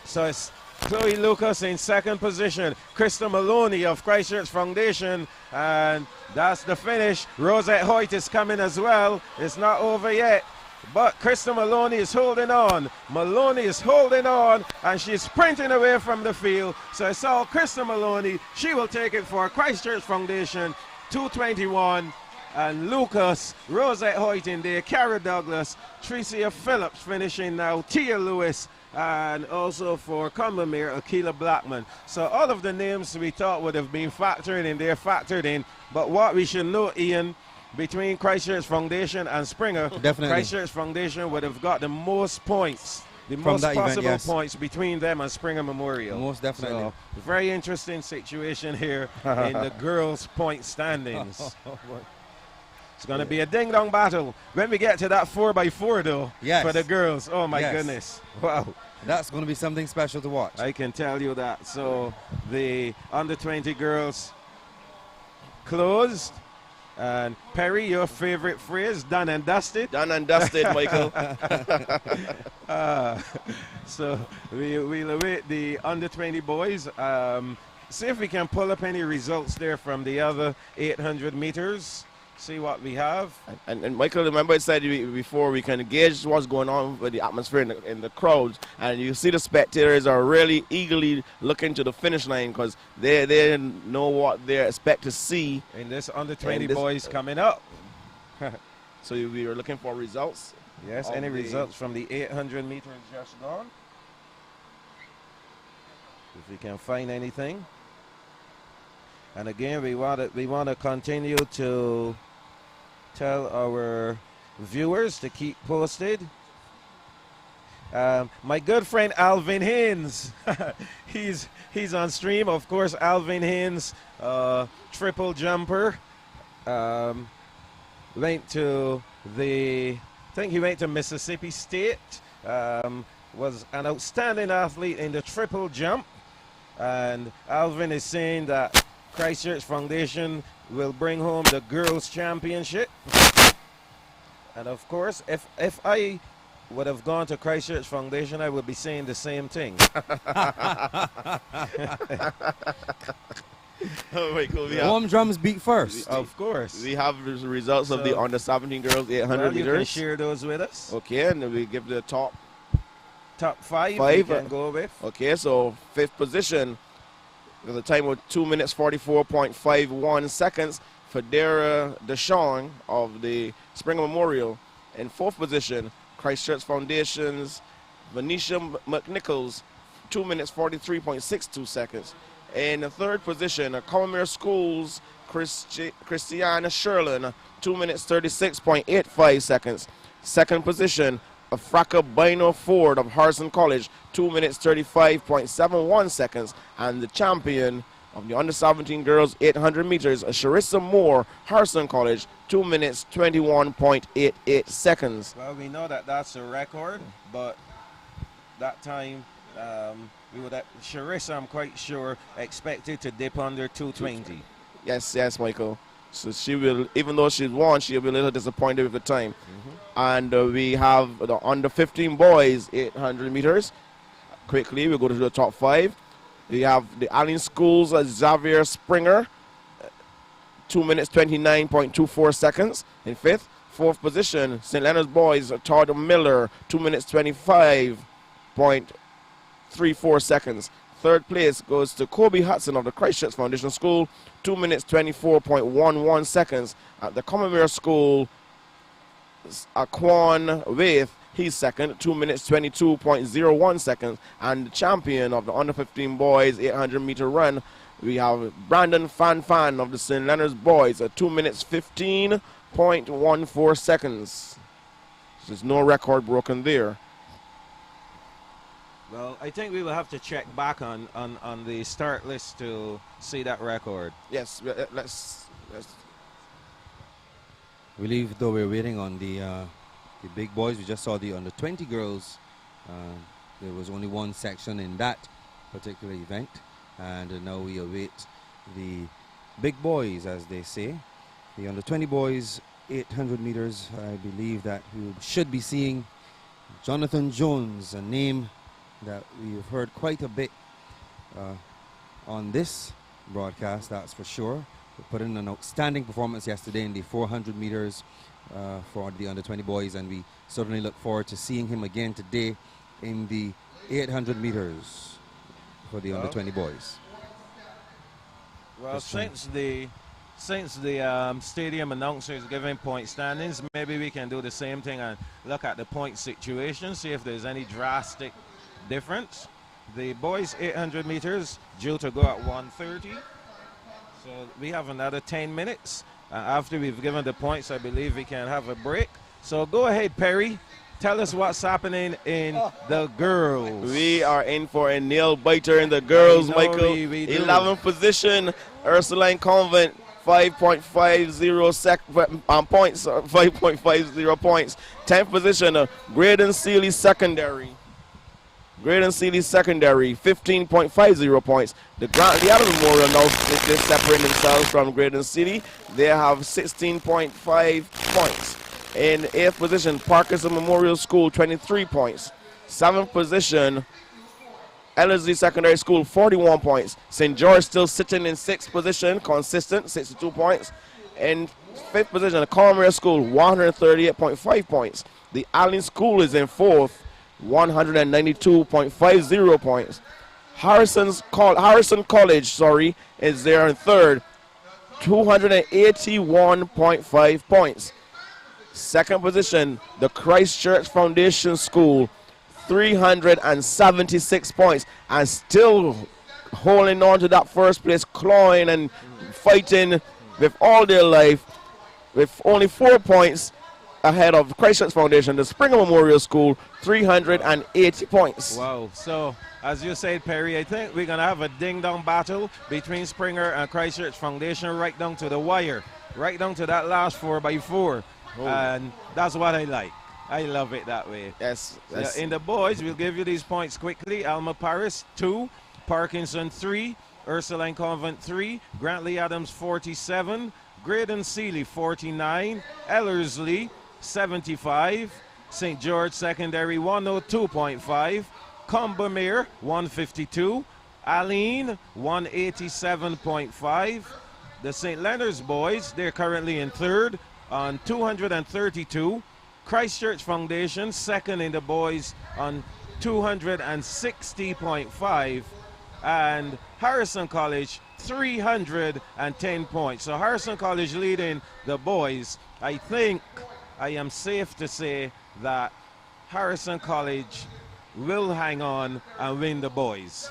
So it's Chloe Lucas in second position. Krista Maloney of Christchurch Foundation. And that's the finish. Rosette Hoyt is coming as well. It's not over yet. But Krista Maloney is holding on. Maloney is holding on. And she's sprinting away from the field. So it's all Krista Maloney. She will take it for Christchurch Foundation. 2:21. And Lucas, Rosette Hoyt in there, Cara Douglas, Tricia Phillips finishing now, Tia Lewis, and also for Combermere, Akila Blackman. So all of the names we thought would have been factored in, they're factored in. But what we should know, Ian, between Christchurch Foundation and Springer, Christchurch Foundation would have got the most points, the most possible points between them and Springer Memorial. Most definitely. So, very interesting situation here in the girls' point standings. It's going to be a ding-dong battle. When we get to that 4x4, though, Yes. for the girls, oh my Yes. goodness. Wow. That's going to be something special to watch. I can tell you that. So the under-20 girls closed. And Perry, your favorite phrase, done and dusted? Done and dusted, Michael. So we'll await the under-20 boys. See if we can pull up any results there from the other 800 meters. See what we have. And Michael, remember I said before, we can gauge what's going on with the atmosphere in the crowds, and you see the spectators are really eagerly looking to the finish line because they know what they expect to see. And this under-20 boys coming up. So we were looking for results. Yes, any results from the 800 meters just gone? If we can find anything. And again, we want to continue to tell our viewers to keep posted. My good friend Alvin Haynes, he's on stream. Of course, Alvin Haynes, triple jumper, went to I think he went to Mississippi State. Was an outstanding athlete in the triple jump, and Alvin is saying that Christchurch Foundation will bring home the girls' championship. And of course, if I would have gone to Christchurch Foundation, I would be saying the same thing. Home drums beat first. Of course. We have the results of the under 17 girls 800 meters. You can share those with us. Okay, and we give the top five. We can go with. Okay, so 5th position. With a time of 2 minutes 44.51 seconds, Federa Deshawn of the Springer Memorial. In 4th position, Christchurch Foundation's Venetia McNichols, 2 minutes 43.62 seconds. In the 3rd position, Commonwealth Schools Christiana Sherlin, 2 minutes 36.85 seconds. 2nd position, Fracka Bino Ford of Harrison College, 2 minutes 35.71 seconds. And the champion of the under 17 girls 800 meters, Sharissa Moore, Harrison College, 2 minutes 21.88 seconds. Well, we know that that's a record, but that time we would have, Sharissa, I'm quite sure, expected to dip under 220. Yes, Michael. So she will, even though she's won, she'll be a little disappointed with the time. And we have the under 15 boys 800 meters. Quickly, we'll go to the top 5. We have the Allen Schools Xavier Springer, 2 minutes 29.24 seconds in 5th. 4th position, St. Leonard's boys Todd Miller, 2 minutes 25.34 seconds. 3rd place goes to Kobe Hudson of the Christchurch Foundation School, 2 minutes 24.11 seconds. At the Commonwealth School, Aquan Waith, he's 2nd, 2 minutes 22.01 seconds. And the champion of the under 15 boys 800 meter run, we have Brandon Fan of the St. Leonard's boys at 2 minutes 15.14 seconds. There's no record broken there. Well, I think we will have to check back on the start list to see that record. Yes, let's. We leave, though we're waiting on the big boys. We just saw the under 20 girls. There was only one section in that particular event, and now we await the big boys, as they say. The under 20 boys 800 meters. I believe that we should be seeing Jonathan Jones, a name that we've heard quite a bit on this broadcast, that's for sure. We put in an outstanding performance yesterday in the 400 meters for the under 20 boys, and we certainly look forward to seeing him again today in the 800 meters for the under 20 boys. Well, since the stadium announcer is giving point standings, maybe we can do the same thing and look at the point situation, see if there's any drastic difference. The boys 800 meters due to go at 1:30, so we have another 10 minutes. After we've given the points, I believe we can have a break. So go ahead, Perry, tell us what's happening in the girls. We are in for a nail biter in the girls, Michael. 11th 11th position, Ursuline Convent, 5.50 points. 5.50 points. 10th position, Graydon Sealy Secondary. Graydon Sealy Secondary, 15.50 points. The Grant Leon Memorial now is separating themselves from Graydon Sealy. They have 16.5 points. In 8th position, Parkinson Memorial School, 23 points. 7th position, Ellerslie Secondary School, 41 points. St. George still sitting in 6th position, consistent, 62 points. In 5th position, Cormier School, 138.5 points. The Allen School is in 4th, 192.50 points. Harrison College, is there in 3rd, 281.5 points. 2nd position, the Christchurch Foundation School, 376 points, and still holding on to that first place, clawing and fighting with all their life, with only 4 points ahead of Christchurch Foundation. The Springer Memorial School, 380 points. Wow. So, as you said, Perry, I think we're going to have a ding-dong battle between Springer and Christchurch Foundation right down to the wire, right down to that last 4x4. Oh. And that's what I like. I love it that way. Yes. In the boys, we'll give you these points quickly. Alma Paris, 2. Parkinson, 3. Ursuline Convent, 3. Grantley Adams, 47. Graydon Sealy, 49. Ellerslie, 75. St. George Secondary, 102.5. Combermere, 152. Aline, 187.5. The St. Leonard's boys, they're currently in 3rd on 232. Christchurch Foundation, 2nd in the boys on 260.5. And Harrison College, 310 points. So Harrison College leading the boys. I think I am safe to say that Harrison College will hang on and win the boys.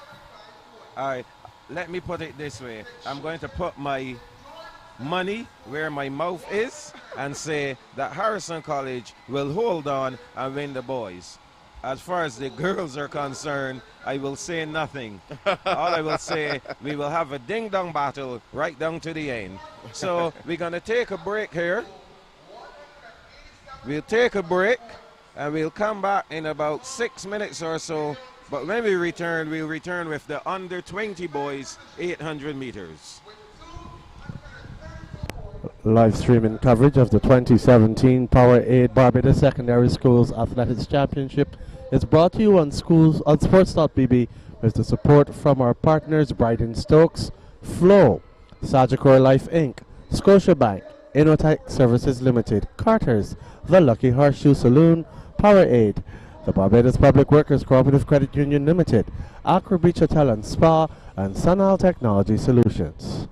All right, let me put it this way. I'm going to put my money where my mouth is and say that Harrison College will hold on and win the boys. As far as the girls are concerned, I will say nothing. All I will say, we will have a ding-dong battle right down to the end. So we're going to take a break here. We'll take a break and we'll come back in about 6 minutes or so. But when we return, we'll return with the under 20 boys, 800 meters. Live streaming coverage of the 2017 Powerade Barbados Secondary Schools Athletics Championship is brought to you on Sports.bb with the support from our partners Brighton Stokes, Flow, Sagicor Life Inc., Scotiabank, Innotech Services Limited, Carter's, The Lucky Horseshoe Saloon, Powerade, the Barbados Public Workers Cooperative Credit Union Limited, Accra Beach Hotel and Spa, and Sunal Technology Solutions.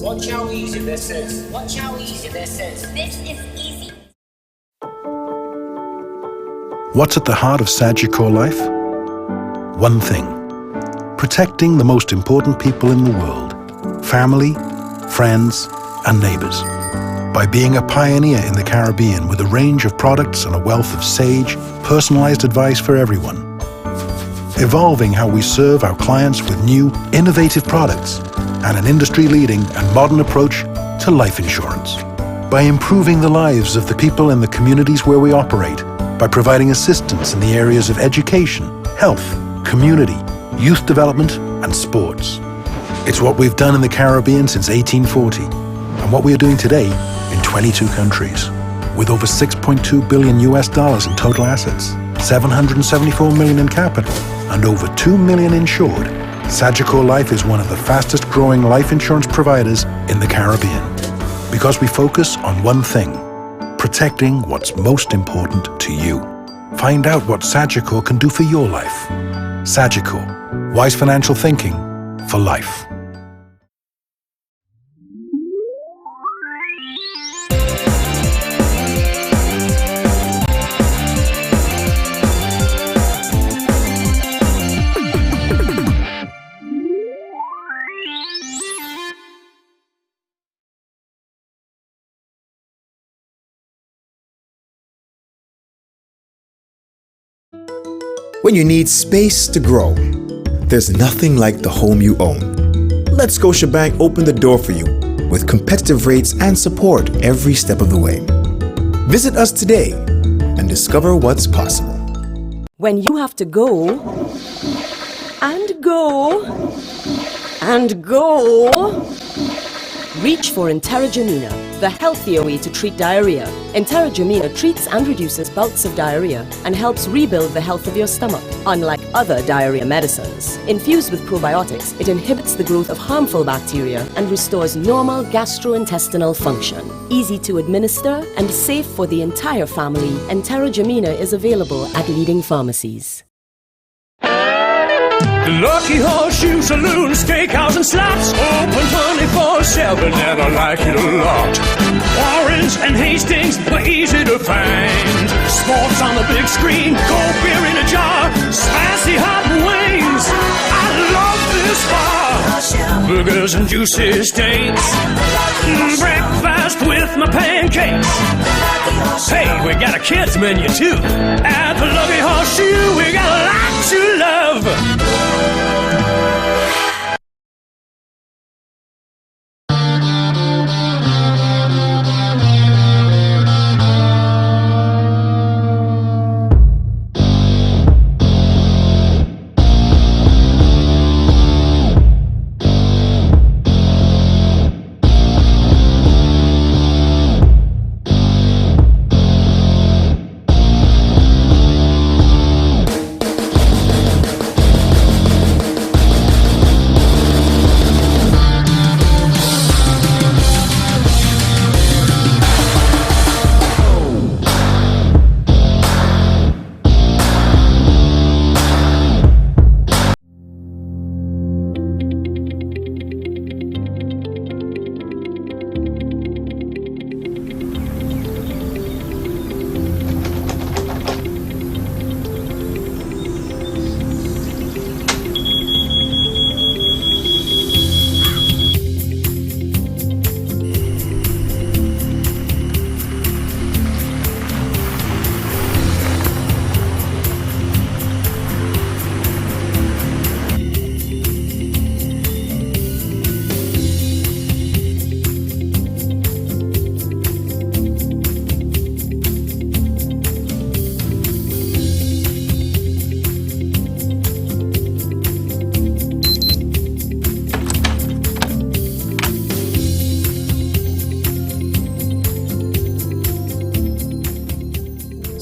Watch how easy this is. Watch how easy this is. This is easy. What's at the heart of Sagicor life? One thing: protecting the most important people in the world, family, friends, and neighbors. By being a pioneer in the Caribbean with a range of products and a wealth of sage, personalized advice for everyone. Evolving how we serve our clients with new, innovative products and an industry-leading and modern approach to life insurance. By improving the lives of the people in the communities where we operate, by providing assistance in the areas of education, health, community, youth development, and sports. It's what we've done in the Caribbean since 1840, and what we are doing today in 22 countries. With over $6.2 billion in total assets, 774 million in capital, and over 2 million insured, Sagicor Life is one of the fastest growing life insurance providers in the Caribbean. Because we focus on one thing: protecting what's most important to you. Find out what Sagicor can do for your life. Sagicor, wise financial thinking for life. When you need space to grow, there's nothing like the home you own. Let Scotiabank open the door for you with competitive rates and support every step of the way. Visit us today and discover what's possible. When you have to go, and go, and go, reach for Intermission, the healthier way to treat diarrhea. Intermission treats and reduces bouts of diarrhea and helps rebuild the health of your stomach. Unlike other diarrhea medicines, infused with probiotics, it inhibits the growth of harmful bacteria and restores normal gastrointestinal function. Easy to administer and safe for the entire family, Intermission is available at leading pharmacies. Lucky Horseshoe Saloon, Steakhouse and Slots, open 24/7 and I like it a lot. Warrens and Hastings were easy to find. Sports on the big screen, cold beer in a jar, spicy hot wings. I love this bar. Burgers and juicy steaks, breakfast with my pancakes. Hey, we got a kids menu too. At the Lucky Horseshoe, we got a lot to love.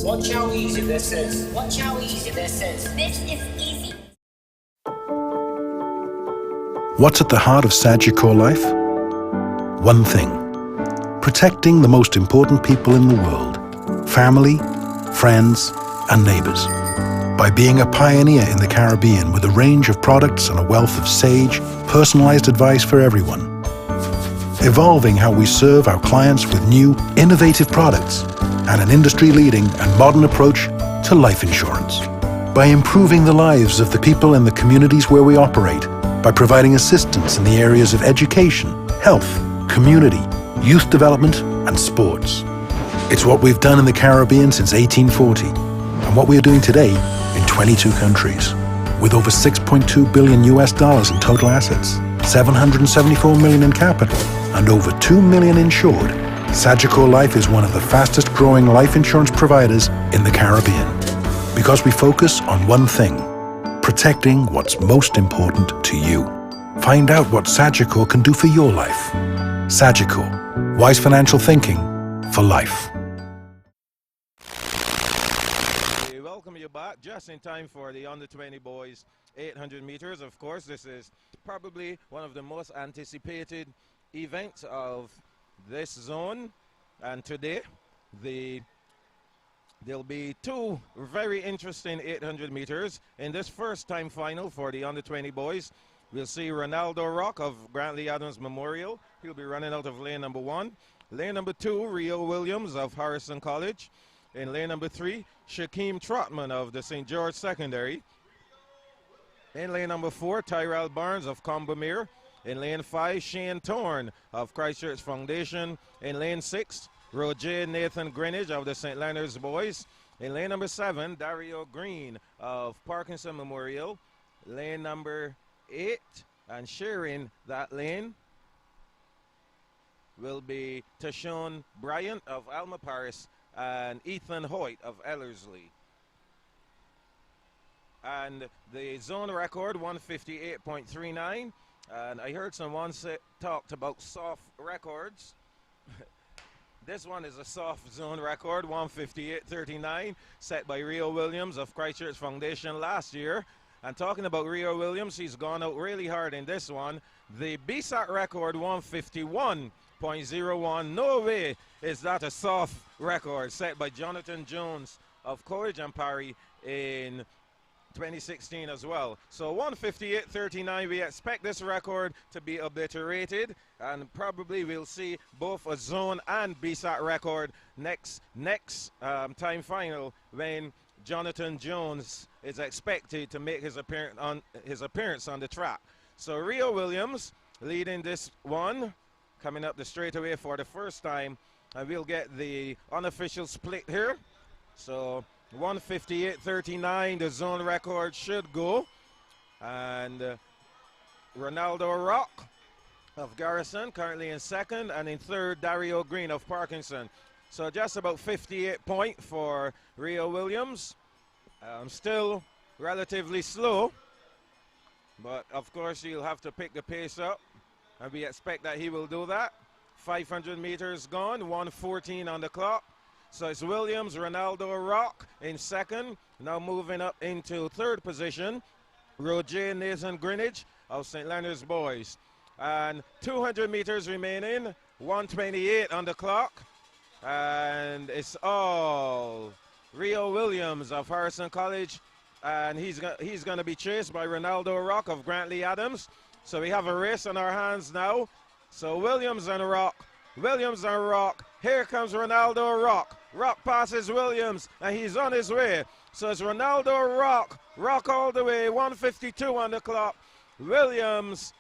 Watch how easy this is. Watch how easy this is. This is easy. What's at the heart of Sagicor life? One thing: protecting the most important people in the world, family, friends, and neighbors. By being a pioneer in the Caribbean with a range of products and a wealth of sage, personalized advice for everyone. Evolving how we serve our clients with new, innovative products and an industry-leading and modern approach to life insurance. By improving the lives of the people in the communities where we operate, by providing assistance in the areas of education, health, community, youth development, and sports. It's what we've done in the Caribbean since 1840, and what we are doing today in 22 countries. With over $6.2 billion in total assets, 774 million in capital, and over 2 million insured, Sagicor Life is one of the fastest growing life insurance providers in the Caribbean. Because we focus on one thing, protecting what's most important to you. Find out what Sagicor can do for your life. Sagicor, wise financial thinking for life. We welcome you back just in time for the under-20 boys 800 meters. Of course, this is probably one of the most anticipated events of this zone, and today there'll be two very interesting 800 meters in this first time final for the under-20 boys. We'll see Ronaldo Rock of Grantley Adams Memorial. He'll be running out of lane number 1. Lane number 2, Rio Williams of Harrison College. In lane number 3, Shaquem Trotman of the St. George Secondary. In lane number 4, Tyrell Barnes of Combermere. In lane 5, Shane Thorne of Christchurch Foundation. In lane 6, Roger Nathan Greenwich of the St. Leonard's Boys. In lane number 7, Dario Green of Parkinson Memorial. Lane number 8, and sharing that lane will be Tashon Bryant of Alma Paris and Ethan Hoyt of Ellerslie. And the zone record, 158.39. And I heard someone talked about soft records. This one is a soft zone record, 158.39, set by Rio Williams of Christchurch Foundation last year. And talking about Rio Williams, he's gone out really hard in this one. The Bssac record, 151.01. No way is that a soft record set by Jonathan Jones of Courage and Parry in 2016 as well. So 158.39, we expect this record to be obliterated, and probably we'll see both a zone and Bssac record next time final when Jonathan Jones is expected to make his appearance on the track. So Rio Williams leading this one, coming up the straightaway for the first time, and we'll get the unofficial split here. So 158.39, the zone record should go. And Ronaldo Rock of Garrison currently in second, and in third, Dario Green of Parkinson. So just about 58 points for Rio Williams. Still relatively slow, but of course he'll have to pick the pace up, and we expect that he will do that. 500 meters gone, 1:14 on the clock. So it's Williams, Ronaldo Rock in second. Now moving up into third position, Roger Nathan Greenwich of St. Leonard's Boys. And 200 meters remaining, 1:28 on the clock. And it's all Rio Williams of Harrison College. And he's going to be chased by Ronaldo Rock of Grantley Adams. So we have a race on our hands now. So Williams and Rock. Here comes Ronaldo Rock. Rock passes Williams, and he's on his way. So it's Ronaldo Rock. Rock all the way, 1:52 on the clock. Williams,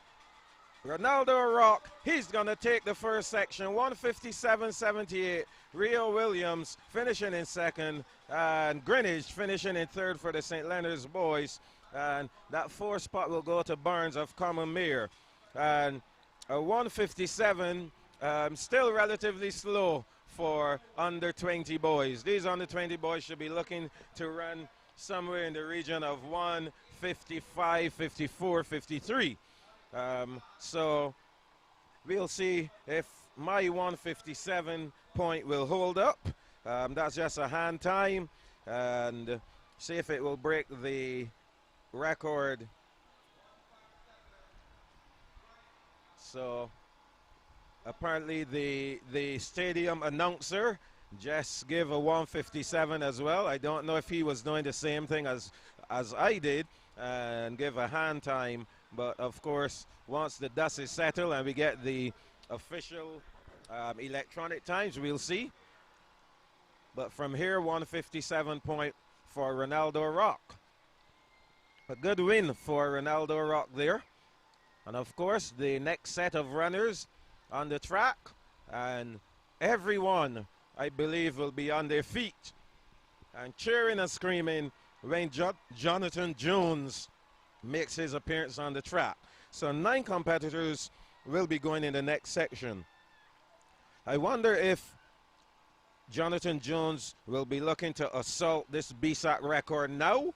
Ronaldo Rock, he's going to take the first section, 1:57.78. Rio Williams finishing in second, and Greenwich finishing in third for the St. Leonard's Boys. And that fourth spot will go to Barnes of Combermere. And a 1:57, still relatively slow for under 20 boys. These under 20 boys should be looking to run somewhere in the region of 1:55, 54, 53. So we'll see if my 1:57 point will hold up. That's just a hand time, and see if it will break the record. So apparently the stadium announcer just gave a 1:57 as well. I don't know if he was doing the same thing as I did and give a hand time, but of course once the dust is settled and we get the official electronic times, we'll see. But from here, 1:57.4 for Ronaldo Rock. A good win for Ronaldo Rock there. And of course, the next set of runners on the track, and everyone, I believe, will be on their feet and cheering and screaming when Jonathan Jones makes his appearance on the track. So 9 competitors will be going in the next section. I wonder if Jonathan Jones will be looking to assault this Bssac record now,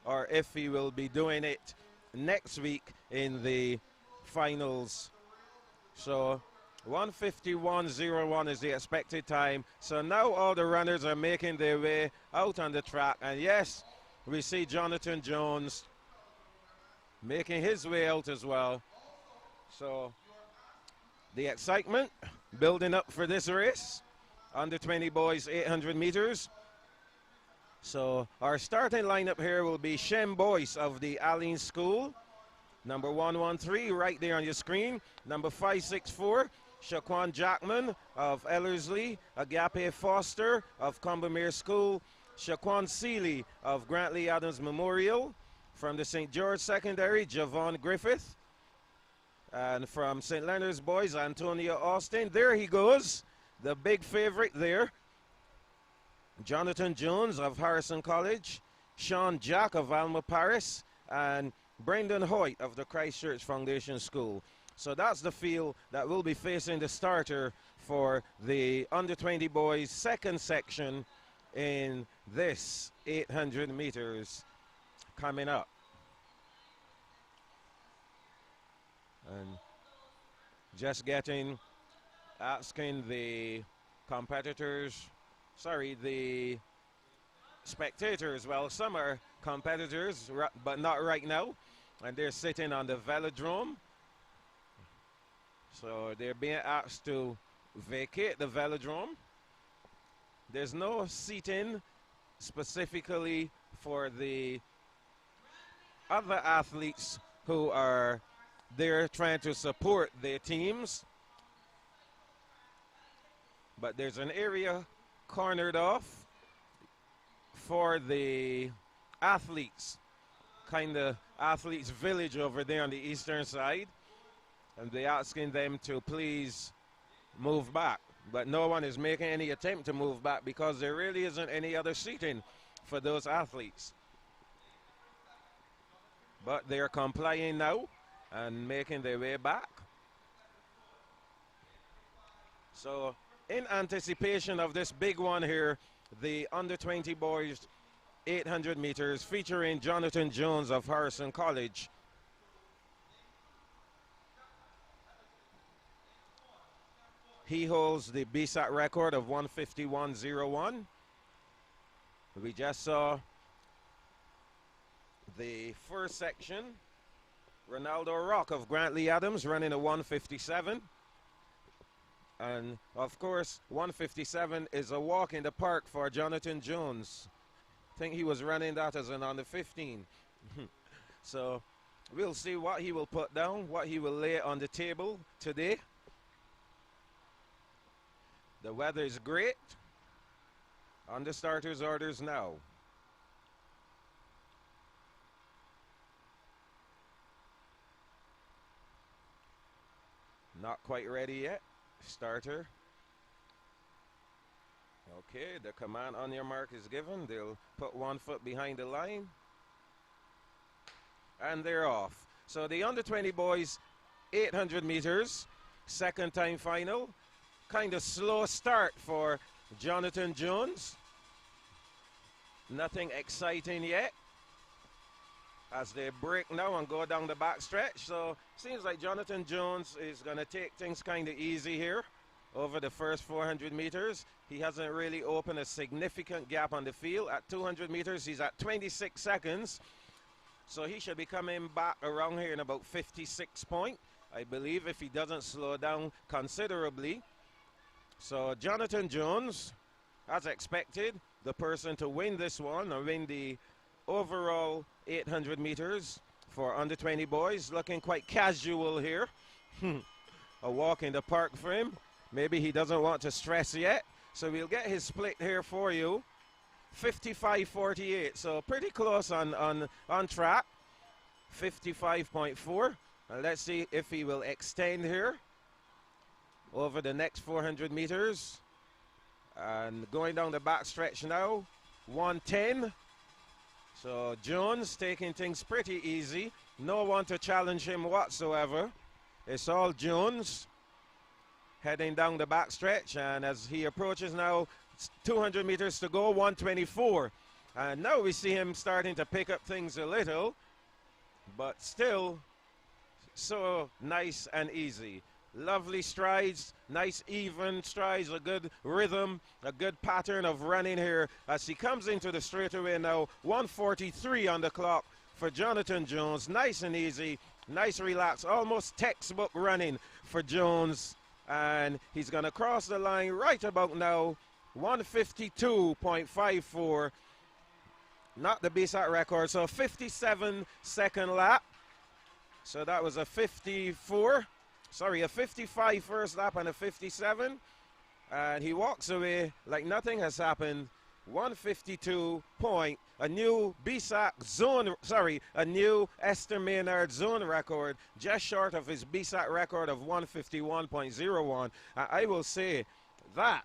or if he will be doing it next week in the finals. So 1:51.01 is the expected time. So now all the runners are making their way out on the track. And yes, we see Jonathan Jones making his way out as well. So the excitement building up for this race. Under 20 boys 800 meters. So our starting lineup here will be Shem Boyce of the Aline School. Number 113 right there on your screen. Number 564, Shaquan Jackman of Ellerslie. Agape Foster of Combermere School. Shaquan Seeley of Grantley Adams Memorial. From the St. George Secondary, Javon Griffith. And from St. Leonard's Boys, Antonio Austin. There he goes, the big favorite there. Jonathan Jones of Harrison College. Sean Jack of Alma Paris. And Brendan Hoyt of the Christchurch Foundation School. So that's the field that will be facing the starter for the under 20 boys second section in this 800 meters coming up. And just asking the competitors, the spectators, well, some are competitors, but not right now. And they're sitting on the velodrome. So they're being asked to vacate the velodrome. There's no seating specifically for the other athletes who are there trying to support their teams. But there's an area cornered off for the athletes, kind of athletes village over there on the eastern side, and they're asking them to please move back, but no one is making any attempt to move back because there really isn't any other seating for those athletes. But they're complying now and making their way back. So in anticipation of this big one here, the under 20 boys 800 meters featuring Jonathan Jones of Harrison College. He holds the Bssac record of 1:51.01. We just saw the first section, Ronaldo Rock of Grantley Adams running a 1:57. And of course, 1:57 is a walk in the park for Jonathan Jones. I think he was running that as an under 15. So we'll see what he will put down, what he will lay on the table today. The weather is great. On the starter's orders now. Not quite ready yet. Starter. Okay, the command on your mark is given. They'll put 1 foot behind the line. And they're off. So the under 20 boys, 800 meters, second time final. Kind of slow start for Jonathan Jones. Nothing exciting yet as they break now and go down the back stretch. So seems like Jonathan Jones is going to take things kind of easy here over the first 400 meters. He hasn't really opened a significant gap on the field. At 200 meters, he's at 26 seconds. So he should be coming back around here in about 56 point, I believe, if he doesn't slow down considerably. So Jonathan Jones, as expected, the person to win this one and win the overall 800 meters for under 20 boys. Looking quite casual here. A walk in the park for him. Maybe he doesn't want to stress yet. So we'll get his split here for you. 55.48, so pretty close on track. 55.4. Let's see if he will extend here over the next 400 meters. And going down the back stretch now, 110. So Jones taking things pretty easy. No one to challenge him whatsoever. It's all Jones heading down the back stretch, and as he approaches now, 200 meters to go, 124. And now we see him starting to pick up things a little, but still so nice and easy. Lovely strides, nice even strides, a good rhythm, a good pattern of running here as he comes into the straightaway now. 143 on the clock for Jonathan Jones. Nice and easy, nice relax, almost textbook running for Jones. And he's going to cross the line right about now. 152.54, not the Bssac record, so 57-second lap. So that was a 55 first lap and a 57. And he walks away like nothing has happened. 152 point, a new Bssac zone, a new Esther Maynard zone record, just short of his Bssac record of 151.01. I will say that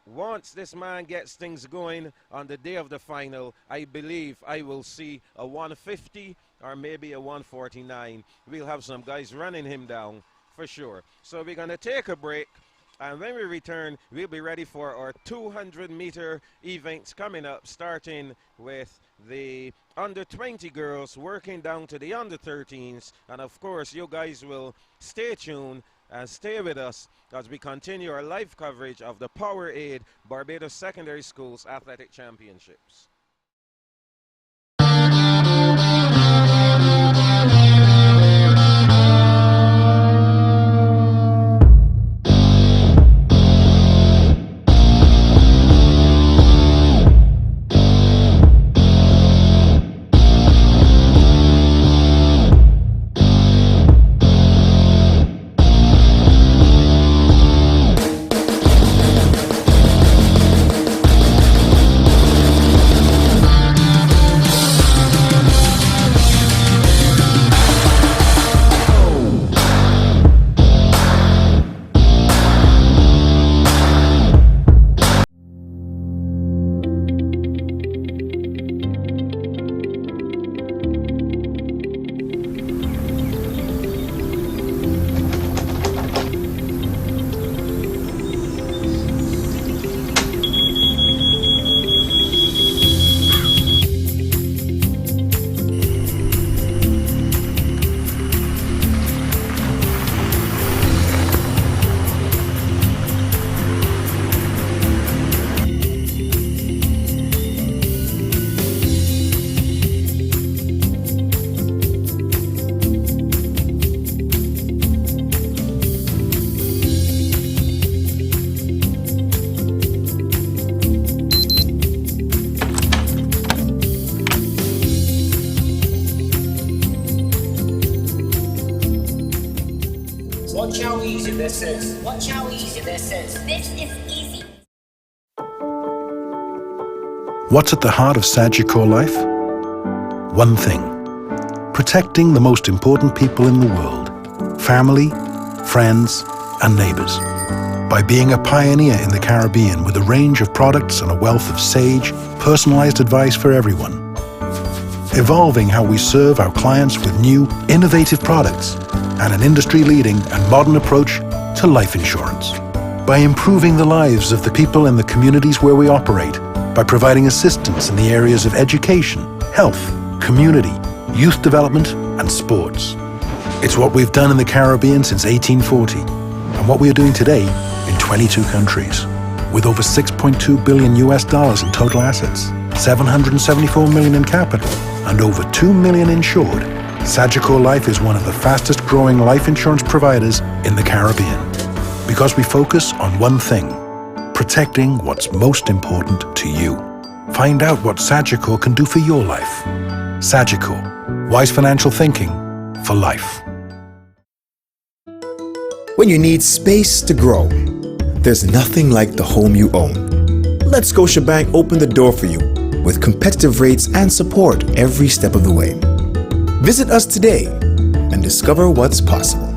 once this man gets things going on the day of the final, I believe I will see a 150 or maybe a 149. We'll have some guys running him down for sure. So we're going to take a break. And when we return, we'll be ready for our 200-meter events coming up, starting with the under-20 girls, working down to the under-13s. And, of course, you guys will stay tuned and stay with us as we continue our live coverage of the Powerade Barbados Secondary Schools Athletic Championships. Watch how easy this is. Watch how easy this is. This is easy. What's at the heart of Sagicor life? One thing. Protecting the most important people in the world. Family, friends, and neighbors. By being a pioneer in the Caribbean with a range of products and a wealth of sage, personalized advice for everyone. Evolving how we serve our clients with new, innovative products and an industry-leading and modern approach to life insurance. By improving the lives of the people in the communities where we operate, by providing assistance in the areas of education, health, community, youth development, and sports. It's what we've done in the Caribbean since 1840, and what we are doing today in 22 countries. With over $6.2 billion in total assets, $774 million in capital, and over 2 million insured, Sagicor Life is one of the fastest growing life insurance providers in the Caribbean. Because we focus on one thing, protecting what's most important to you. Find out what Sagicor can do for your life. Sagicor, wise financial thinking for life. When you need space to grow, there's nothing like the home you own. Let Scotiabank open the door for you with competitive rates and support every step of the way. Visit us today and discover what's possible.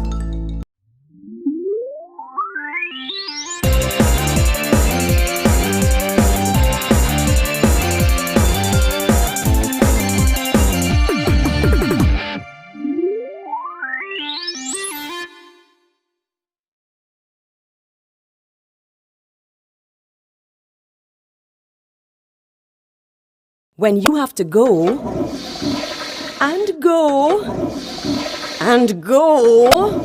When you have to go, and go, and go,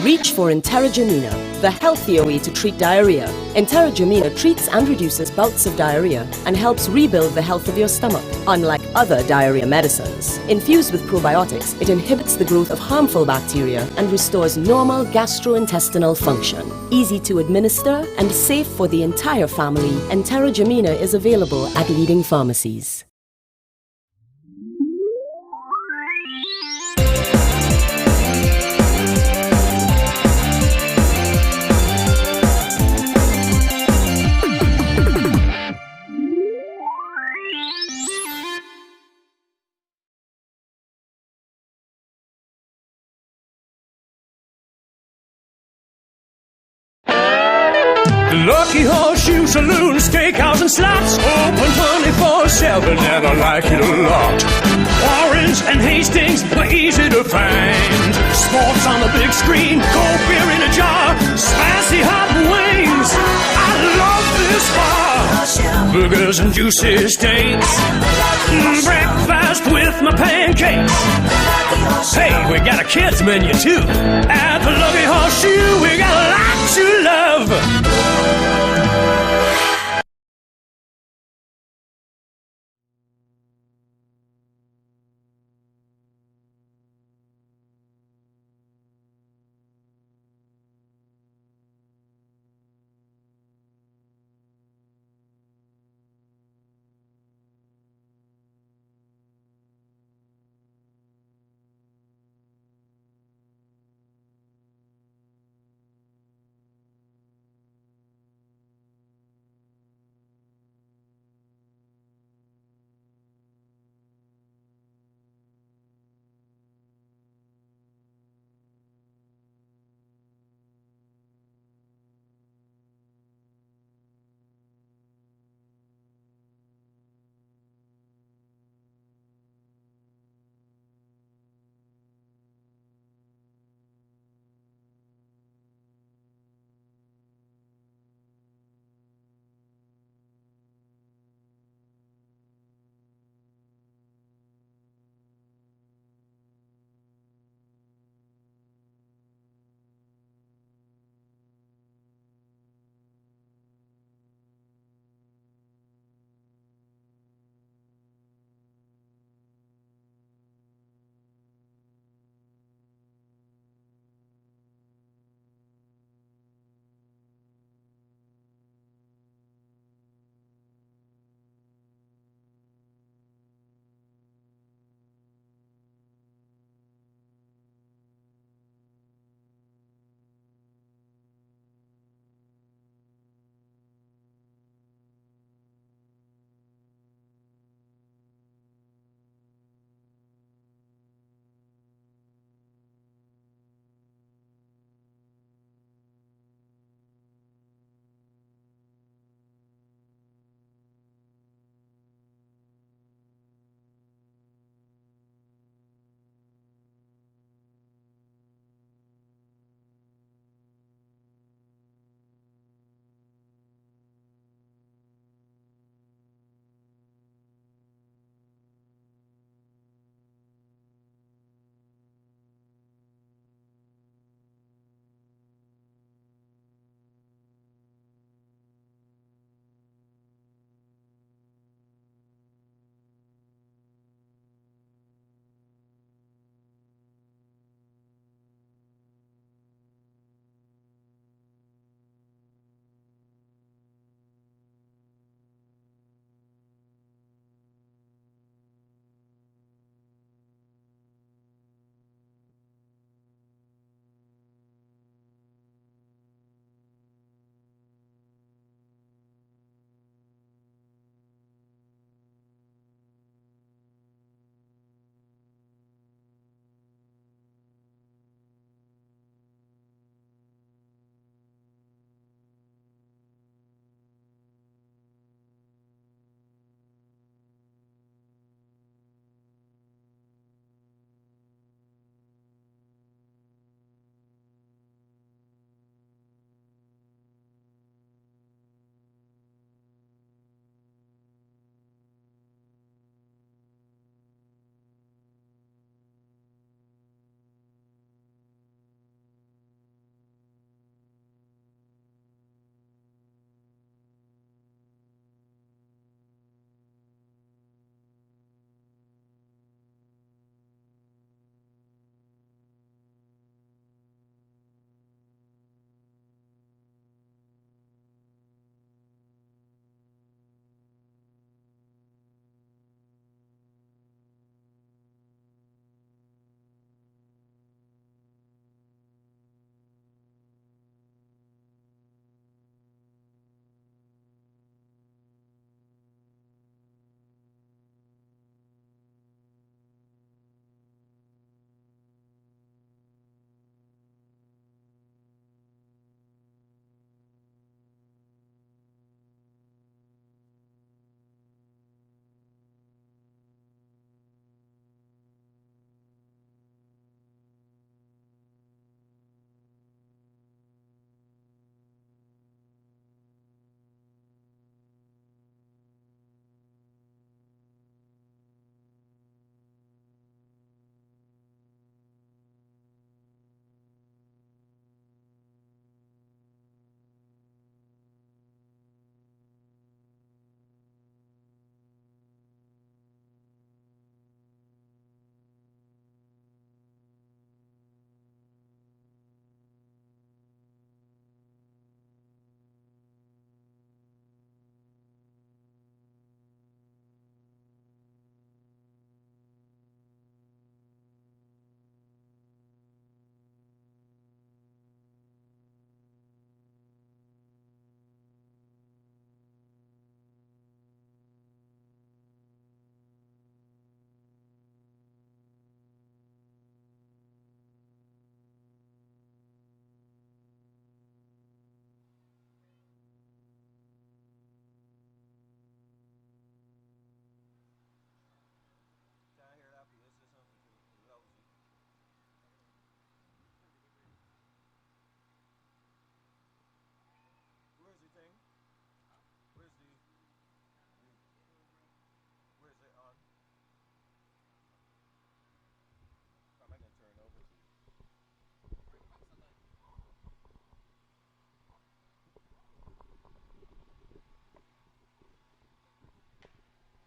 reach for Interrimina, the healthier way to treat diarrhea. Interrimina treats and reduces bouts of diarrhea and helps rebuild the health of your stomach. Unlike other diarrhea medicines, infused with probiotics, it inhibits the growth of harmful bacteria and restores normal gastrointestinal function. Easy to administer and safe for the entire family, Interrimina is available at leading pharmacies. Lucky Horseshoe Saloon, Steakhouse and Slots, open 24/7 and I like it a lot. Warrens and Hastings were easy to find. Sports on the big screen, cold beer in a jar, spicy hot wings. I love this bar. Burgers and juicy steaks, breakfast with my pancakes. Hey, we got a kids menu too. At the Lucky Horseshoe, we got a lot to love.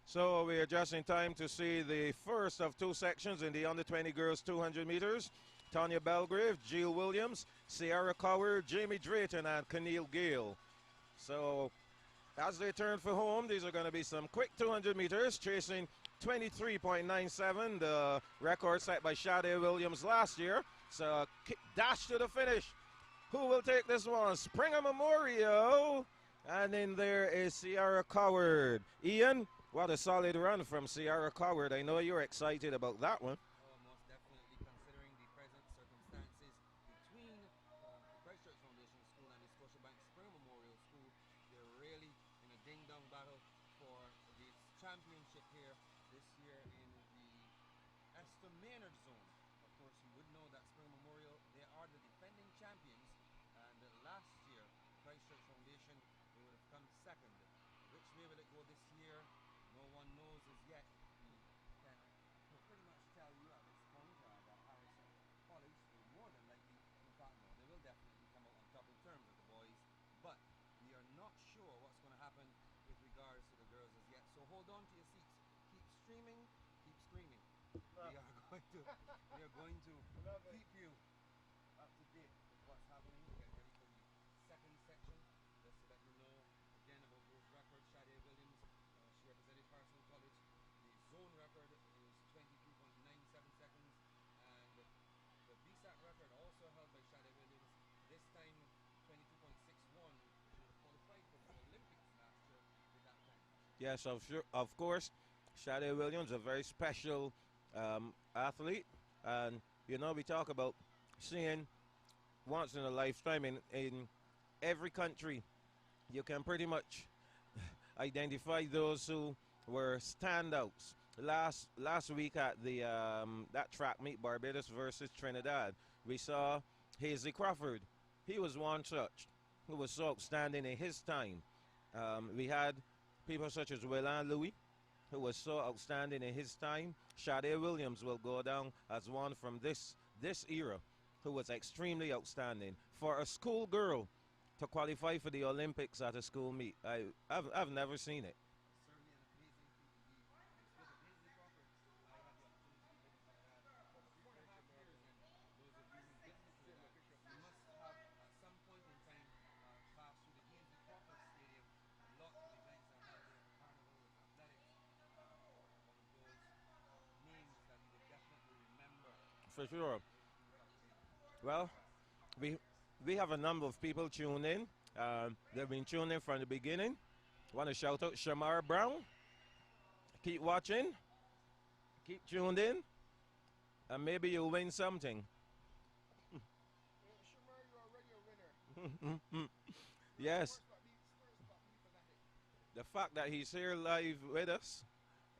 So we are just in time to see the first of two sections in the under-20 girls 200 meters. Tanya Belgrave, Jill Williams, Sierra Coward, Jamie Drayton, and Keneal Gale. So as they turn for home, these are going to be some quick 200 meters, chasing 23.97, the record set by Sade Williams last year. So dash to the finish. Who will take this one? Springer Memorial. And in there is Sierra Coward. Ian, what a solid run from Sierra Coward. I know you're excited about that one. Oh, most definitely, considering the present circumstances between the Christchurch Foundation School and the Scotiabank Springer Memorial School. They're really in a ding-dong battle for this championship here this year in the Esther Maynard zone. Of course, you would know that Springer Memorial, they are the defending champions, and last year, Christchurch Foundation, they would have come second. Which way will it go this year? No one knows as yet. We can pretty much tell you at this point that Harrison College will more than likely, in fact, no, they will definitely come out on top in terms of the boys, but we are not sure what's going to happen with regards to the girls as yet. So hold on to your seats. Keep streaming, keep screaming. We are going to keep you up to date with what's happening. Get ready for the second section. Just to let you know again about those records. Sade Williams, she represented Harrison College. The zone record is 22.97 seconds, and the Bssac record also held by Sade Williams. This time 22.61. She would have qualified for the Olympics last year with that time. Yes, of course. Sade Williams, a very special athlete, and you know, we talk about seeing once in a lifetime in every country. You can pretty much identify those who were standouts. Last week at the that track meet, Barbados versus Trinidad, we saw Hazy Crawford. He was one such who was so outstanding in his time. We had people such as Willan Louis, who was so outstanding in his time. Sade Williams will go down as one from this era who was extremely outstanding. For a school girl to qualify for the Olympics at a school meet, I've never seen it. For sure. Well, we have a number of people tuned in. They've been tuned in from the beginning. Want to shout out Shamar Brown. Keep watching. Keep tuned in. And maybe you'll win something. Yes. The fact that he's here live with us,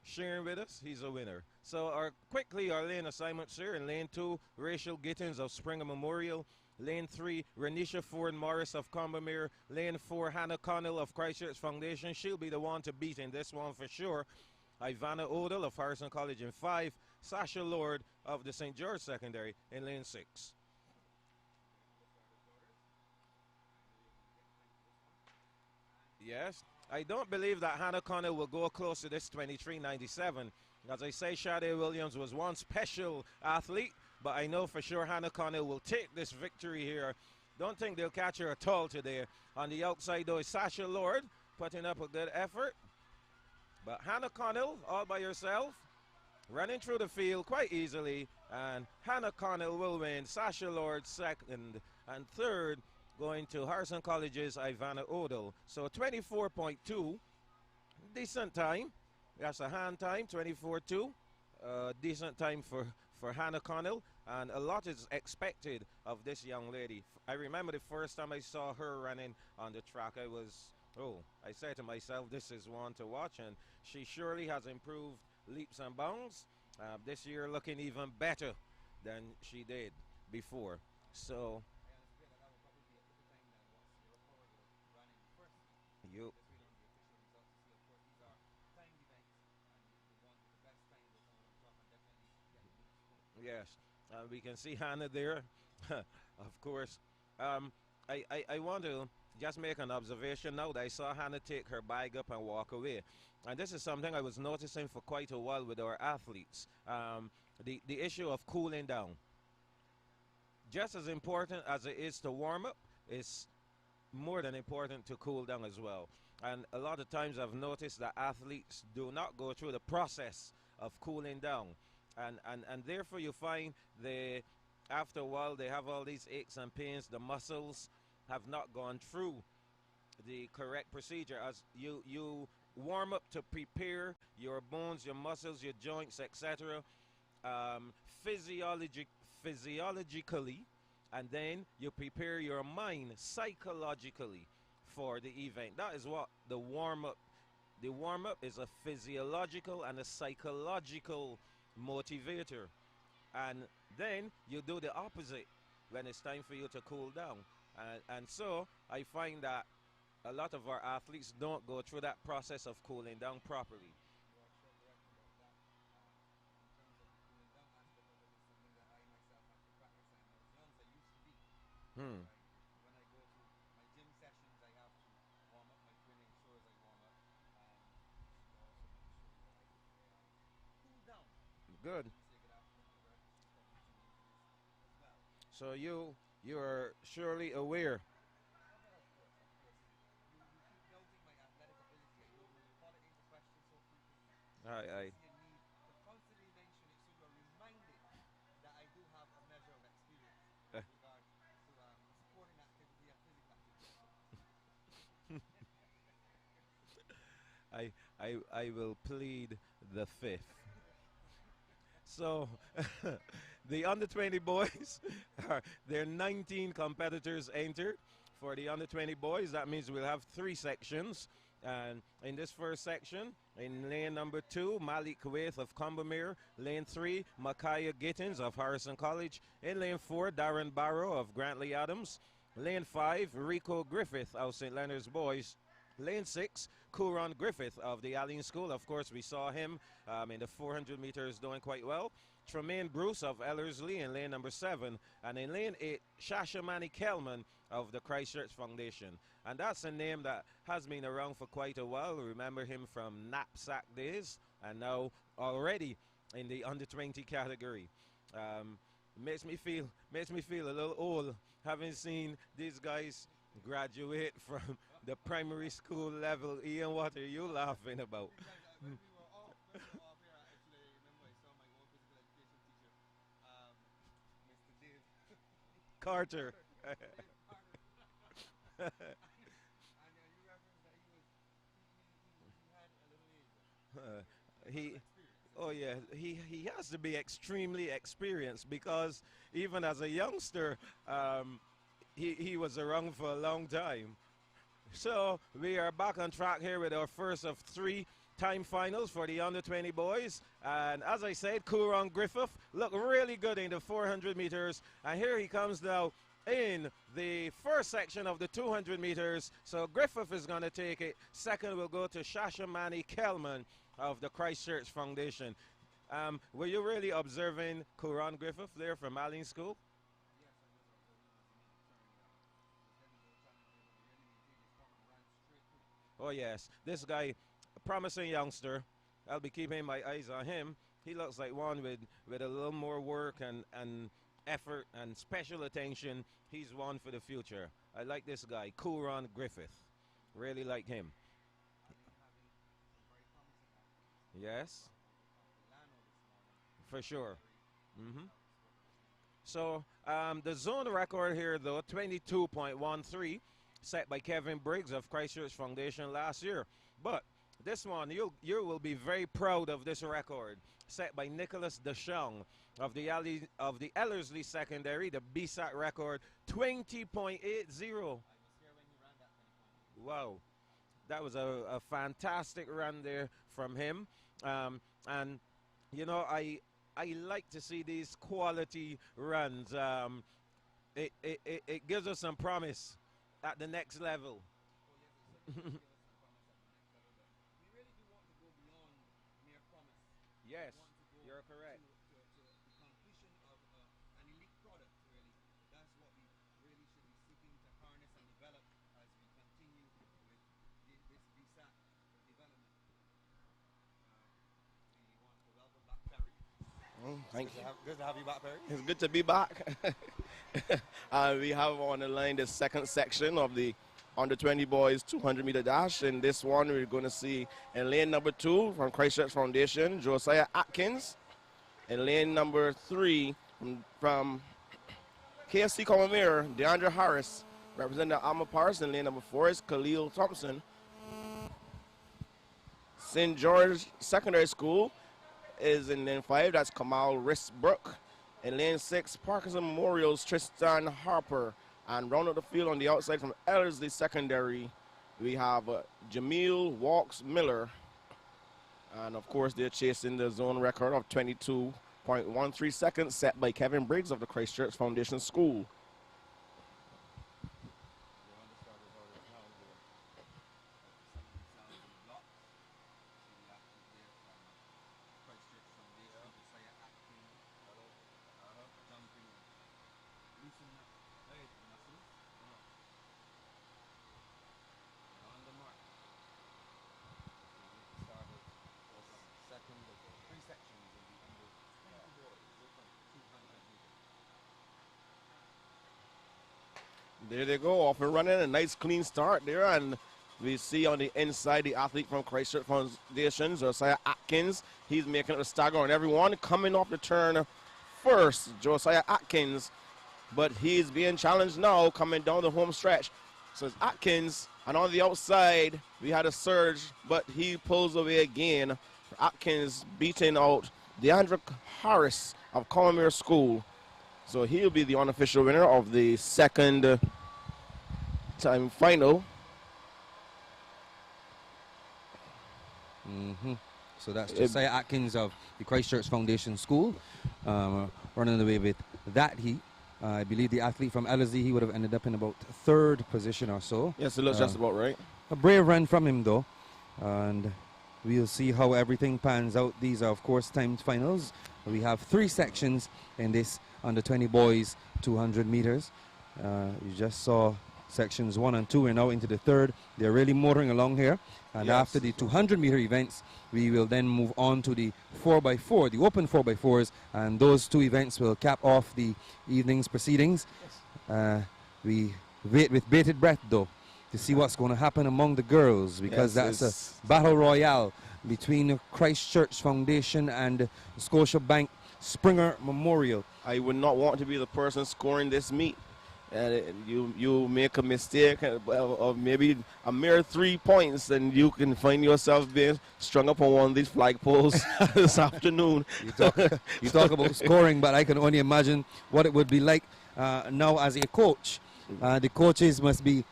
sharing with us, he's a winner. So quickly our lane assignments here. In lane 2, Rachel Gittins of Springer Memorial. Lane 3, Renisha Ford Morris of Combermere. Lane 4, Hannah Connell of Christchurch Foundation. She'll be the one to beat in this one for sure. Ivana Odell of Harrison College in 5. Sasha Lord of the St. George Secondary in lane 6. Yes. I don't believe that Hannah Connell will go close to this 23.97. As I say, Sade Williams was one special athlete, but I know for sure Hannah Connell will take this victory here. Don't think they'll catch her at all today. On the outside, though, is Sasha Lord putting up a good effort. But Hannah Connell, all by herself, running through the field quite easily. And Hannah Connell will win. Sasha Lord second, and third going to Harrison College's Ivana Odell. So 24.2, decent time. That's a hand time, 24.2. Decent time for Hannah Connell, and a lot is expected of this young lady. I remember the first time I saw her running on the track, I said to myself, this is one to watch, and she surely has improved leaps and bounds. This year looking even better than she did before. So yes, we can see Hannah there, of course. I want to just make an observation now that I saw Hannah take her bag up and walk away. And this is something I was noticing for quite a while with our athletes. The issue of cooling down. Just as important as it is to warm up, it's more than important to cool down as well. And a lot of times I've noticed that athletes do not go through the process of cooling down. And therefore you find after a while they have all these aches and pains. The muscles have not gone through the correct procedure. As you warm up to prepare your bones, your muscles, your joints, etc. Physiologically, and then you prepare your mind psychologically for the event. That is what the warm-up is, a physiological and a psychological motivator. And then you do the opposite when it's time for you to cool down. And so I find that a lot of our athletes don't go through that process of cooling down properly. When I go to my gym sessions, I have to warm up. My training shows I warm up, and also make sure that I cool down. Good. So you are surely aware. Aye. Constantly mention it so you're reminded that I do have a measure of experience with regard to sporting activity and physical activity. I will plead the fifth. So the under-20 boys, there are 19 competitors entered for the under-20 boys. That means we'll have 3 sections. And in this first section, in lane number 2, Malik Kuwaith of Combermere. Lane 3, Micaiah Gittins of Harrison College. In lane 4, Darren Barrow of Grantley Adams. Lane 5, Rico Griffith of St. Leonard's Boys. Lane 6, Kuron Griffith of the Allen School. Of course, we saw him in the 400 meters doing quite well. Tremaine Bruce of Ellerslie in lane number 7. And in lane 8, Shashamani Kelman of the Christchurch Foundation. And that's a name that has been around for quite a while. Remember him from Bssac days, and now already in the under-20 category. Makes me feel a little old having seen these guys graduate from the primary school level. Ian, what are you laughing about? Carter. He has to be extremely experienced, because even as a youngster, he was around for a long time. So we are back on track here with our first of 3 time finals for the under-20 boys. And as I said, Kuron Griffith looked really good in the 400 meters. And here he comes now in the first section of the 200 meters. So Griffith is going to take it. Second will go to Shashamani Kelman of the Christchurch Foundation. Were you really observing Kuron Griffith there from Allen School? Oh yes, this guy, a promising youngster. I'll be keeping my eyes on him. He looks like one with a little more work and effort and special attention. He's one for the future. I like this guy, Kuron Griffith. Really like him. Yes, for sure. So the zone record here, though, 22.13. set by Kevin Briggs of Christchurch Foundation last year. But this one, you will be very proud of this record, set by Nicholas Deschamps of the Ellerslie Secondary, the Bssac record, 20.80. Wow, that was a fantastic run there from him. And, you know, I like to see these quality runs. It gives us some promise at the next level. Yes, you're correct. To the completion of an elite product, really. That's what we really should be seeking to harness and develop as we Thank you. Good to have you back, Perry. It's good to be back. We have on the line the second section of the under 20 boys 200-meter dash. In this one, we're going to see in lane number 2 from Christchurch Foundation, Josiah Atkins. In lane number 3 from KFC Comamere, DeAndre Harris. Representing the Alma Paris. In lane number 4 is Khalil Thompson. St. George Secondary School is in lane 5. That's Kamal Risbrook. In lane 6, Parkinson Memorial's Tristan Harper. And round up the field on the outside from Ellerslie Secondary, we have Jamil Walks Miller. And of course, they're chasing the zone record of 22.13 seconds set by Kevin Briggs of the Christchurch Foundation School. There they go, off and running, a nice clean start there, and we see on the inside the athlete from Christchurch Foundation, Josiah Atkins. He's making it a stagger on everyone. Coming off the turn first, Josiah Atkins, but he's being challenged now coming down the home stretch. So it's Atkins, and on the outside, we had a surge, but he pulls away again. Atkins beating out DeAndre Harris of Comamere School. So he'll be the unofficial winner of the second time final. So that's Josiah Atkins of the Christchurch Foundation School running away with that heat. I believe the athlete from Ellerslie, he would have ended up in about 3rd position or so. Yes, it looks just about right. A brave run from him though, and we'll see how everything pans out. These are of course timed finals. We have 3 sections in this under 20 boys 200 meters. You just saw sections 1 and 2. We're now into the 3rd. They're really motoring along here, and yes. After the 200 meter events, we will then move on to the 4x4, the open 4x4s, and those 2 events will cap off the evening's proceedings. We wait with bated breath though to see what's going to happen among the girls, because that's a battle royale between Christchurch Foundation and Scotiabank Springer Memorial. I would not want to be the person scoring this meet. And you make a mistake of maybe a mere 3 points, and you can find yourself being strung up on one of these flagpoles this afternoon. You talk about scoring, but I can only imagine what it would be like now as a coach. The coaches must be,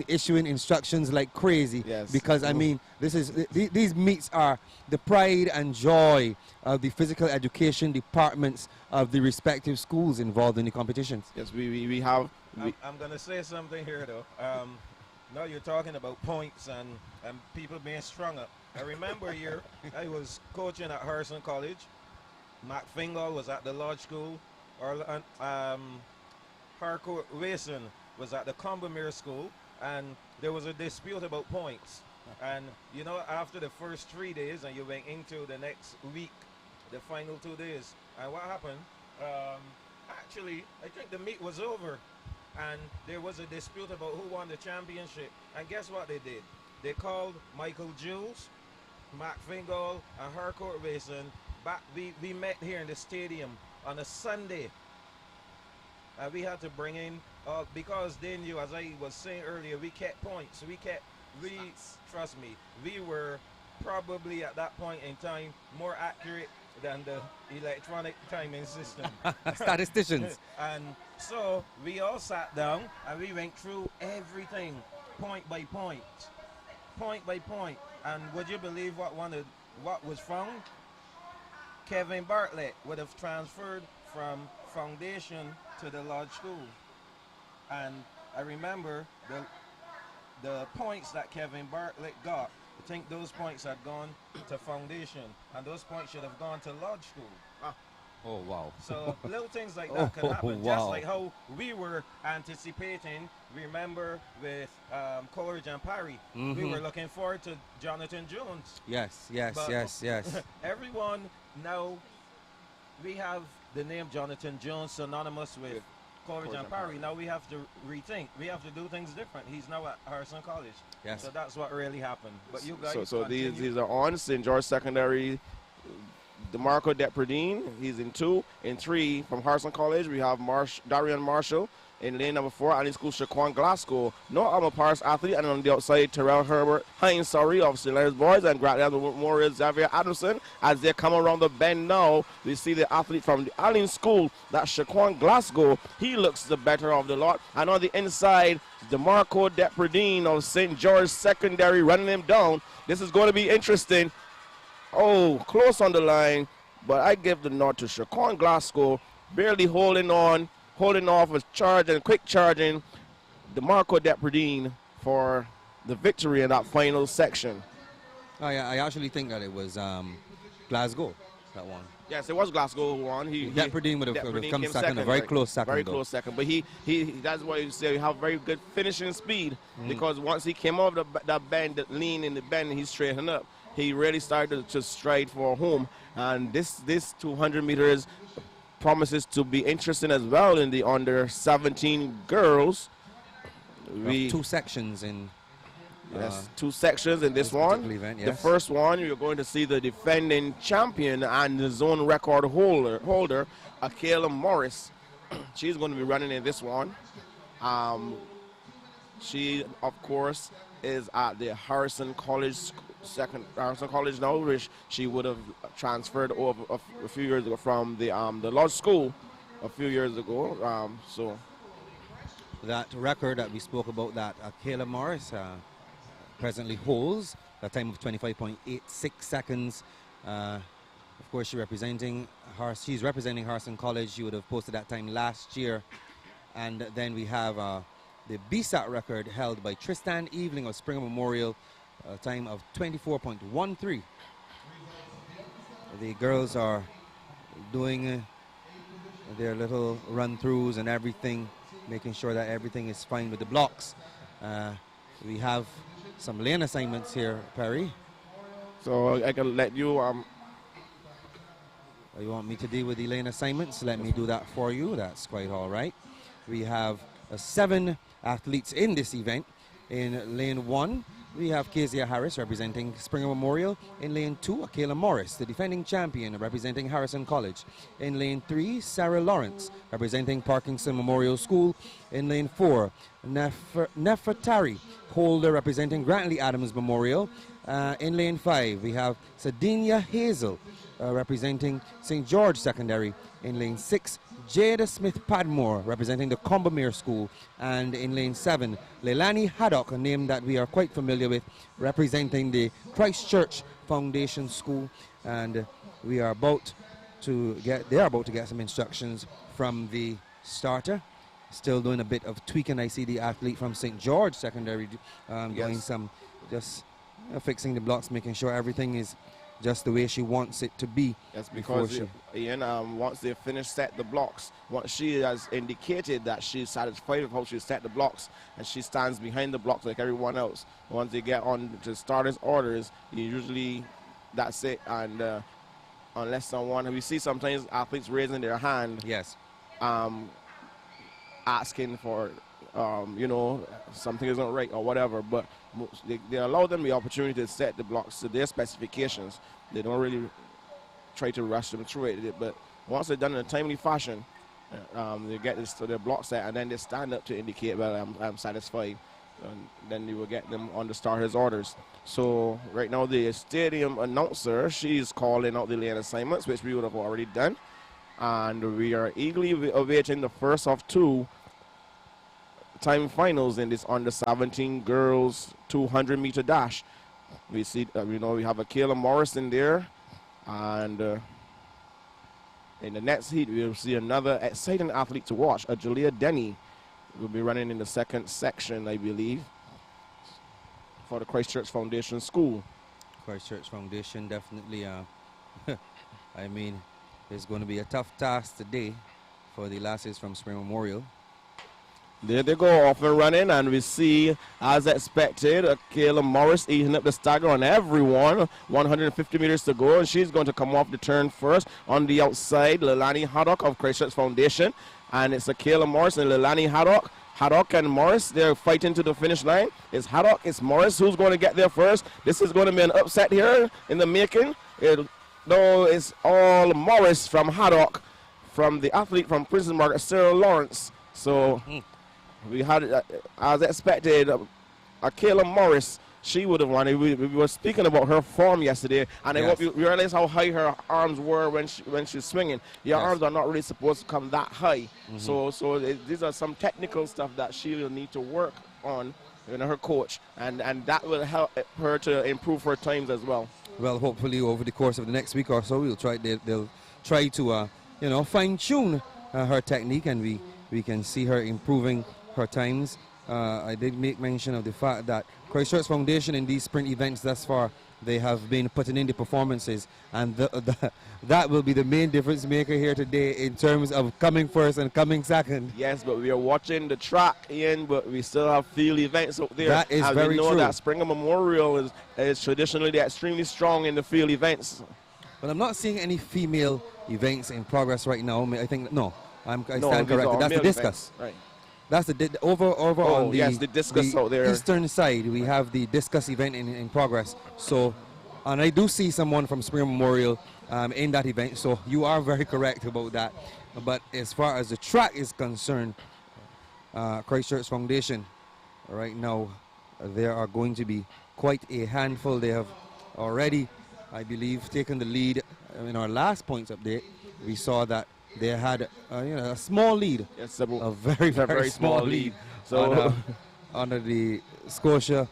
issuing instructions like crazy. Yes. Because, these meets are the pride and joy of the physical education departments of the respective schools involved in the competitions. Yes, we have. I'm going to say something here, though. Now you're talking about points and people being strung up. I remember a year I was coaching at Harrison College. Mac Fingal was at the Lodge School. Harcourt Racing was at the Combermere School, and there was a dispute about points. And after the first 3 days, and you went into the next week, the final 2 days, and what happened? Actually, I think the meet was over, and there was a dispute about who won the championship. And guess what they did? They called Michael Jules, Mac Fingal, and Harcourt Racing back. We met here in the stadium on a Sunday. We had to bring in, because they knew, as I was saying earlier, we kept points. Trust me, we were probably at that point in time more accurate than the electronic timing system. Statisticians. And so we all sat down and we went through everything, point by point. And would you believe what was found? Kevin Bartlett would have transferred from Foundation to the Lodge School. And I remember the points that Kevin Bartlett got. I think those points had gone to Foundation, and those points should have gone to Lodge School. Oh, wow. So little things like that could happen, just like how we were anticipating. Remember with Coleridge and Parry, we were looking forward to Jonathan Jones. Yes. Everyone now we have the name Jonathan Jones synonymous with Coleridge and Parry. Now we have to rethink. We have to do things different. He's now at Harrison College. Yes. So that's what really happened. But you guys So these are on St. George Secondary. DeMarco Depredine, he's in 2. In 3, from Harrison College, we have Darian Marshall. In lane number 4, Allen School, Shaquan Glasgow. No Alma Paris athlete. And on the outside, Terrell Hines, of St. Leonard's Boys and Grand Island Memorial, Xavier Adamson. As they come around the bend now, we see the athlete from the Allen School, that's Shaquan Glasgow. He looks the better of the lot. And on the inside, DeMarco Depredine of St. George Secondary running him down. This is going to be interesting. Oh, close on the line, but I give the nod to Shaquan Glasgow, barely holding off a charge and quick charging DeMarco Depredine for the victory in that final section. I actually think that it was Glasgow that won. Yes, it was Glasgow who won. Depredine would have come second, a very close second. Very close second, but he that's why you say you have very good finishing speed, because once he came off that bend, that lean in the bend, he's straightened up. He really started to stride for home, and this 200 meters promises to be interesting as well in the under 17 girls. We 2 sections in. Yes, 2 sections in this one. Event, yes. The first one, you're going to see the defending champion and the zone record holder, Akela Morris. She's going to be running in this one. She, of course, is at the Harrison College now, which she would have transferred over a few years ago from the Lodge School a few years ago. So that record that we spoke about, that Kayla Morris presently holds, a time of 25.86 seconds. Of course, she's representing Harrison College. She would have posted that time last year. And then we have the Bssac record held by Tristan Eveling of Springer Memorial, a time of 24.13. The girls are doing their little run-throughs and everything, making sure that everything is fine with the blocks. We have some lane assignments here, Perry. So I can let you... You want me to deal with the lane assignments? Let me do that for you. That's quite all right. We have 7 athletes in this event. In lane 1, we have Kezia Harris representing Springer Memorial. In lane 2, Akela Morris, the defending champion representing Harrison College. In lane 3, Sarah Lawrence representing Parkinson Memorial School. In lane 4, Nefertari Holder representing Grantley Adams Memorial. In lane 5, we have Sardinia Hazel representing St. George Secondary. In lane 6, Jada Smith Padmore representing the Combermere School. And in lane 7, Leilani Haddock, a name that we are quite familiar with, representing the Christchurch Foundation School. And they are about to get some instructions from the starter. Still doing a bit of tweaking. I see the athlete from St. George Secondary doing some, just fixing the blocks, making sure everything is just the way she wants it to be. That's because, Ian, once they finish set the blocks, once she has indicated that she's satisfied with how she set the blocks, and she stands behind the blocks like everyone else. Once they get on to starters' orders, usually that's it. And unless someone, we see sometimes athletes raising their hand. Yes. Asking for, something isn't right or whatever, but they allow them the opportunity to set the blocks to their specifications. They don't really try to rush them through it, but once they're done in a timely fashion, they get their block set, and then they stand up to indicate, well, I'm satisfied, and then you will get them on the starters' orders. So right now the stadium announcer, she's calling out the lane assignments, which we would have already done, and we are eagerly awaiting the first of 2 time finals in this under 17 girls 200-meter dash. We see, we have Akela Morris in there, and in the next heat we'll see another exciting athlete to watch. Julia Denny will be running in the 2nd section, I believe, for the Christchurch Foundation School. Christchurch Foundation definitely, I mean, it's going to be a tough task today for the lasses from Spring Memorial. There they go, off and running, and we see, as expected, Kayla Morris eating up the stagger on everyone. 150 meters to go, and she's going to come off the turn first. On the outside, Leilani Haddock of Christchurch Foundation, and it's Kayla Morris and Leilani Haddock. Haddock and Morris, they're fighting to the finish line. It's Haddock, it's Morris who's going to get there first. This is going to be an upset here in the making. No, it's all Morris from Haddock, from the athlete from Princess Margaret, Sarah Lawrence. So we had, as expected, Kayla Morris. She would have won. We were speaking about her form yesterday, and I hope you realize how high her arms were when she's swinging. Your arms are not really supposed to come that high. So these are some technical stuff that she will need to work on, her coach, and that will help her to improve her times as well. Well, hopefully over the course of the next week or so, they'll try to fine tune her technique, and we can see her improving her times. I did make mention of the fact that Christchurch Foundation in these sprint events thus far, they have been putting in the performances, and that will be the main difference maker here today in terms of coming first and coming second. Yes, but we are watching the track, Ian, but we still have field events out there. That is very true. We know that Springer Memorial is traditionally extremely strong in the field events. But I'm not seeing any female events in progress right now. I think, no, I stand corrected. That's the discus. Right. That's over on the discus out there. Eastern side. We have the discus event in progress. So, and I do see someone from Springer Memorial in that event. So you are very correct about that. But as far as the track is concerned, Christchurch Foundation right now, there are going to be quite a handful. They have already, I believe, taken the lead in our last points update. We saw that they had a small lead, yes, a very, very small lead. So under the Scotia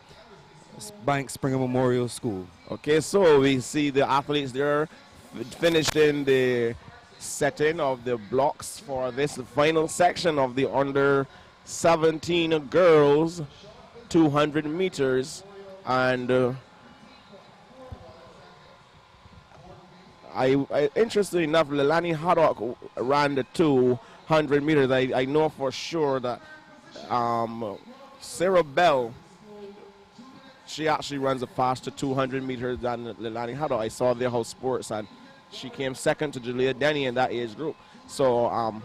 Bank Springer Memorial School. Okay, so we see the athletes there finished in the setting of the blocks for this final section of the under 17 girls 200 meters, and interestingly enough, Leilani Haddock ran the 200 meters. I know for sure that Sarah Bell, she actually runs a faster 200 meters than Leilani Haddock. I saw their house sports, and she came second to Julia Denny in that age group. So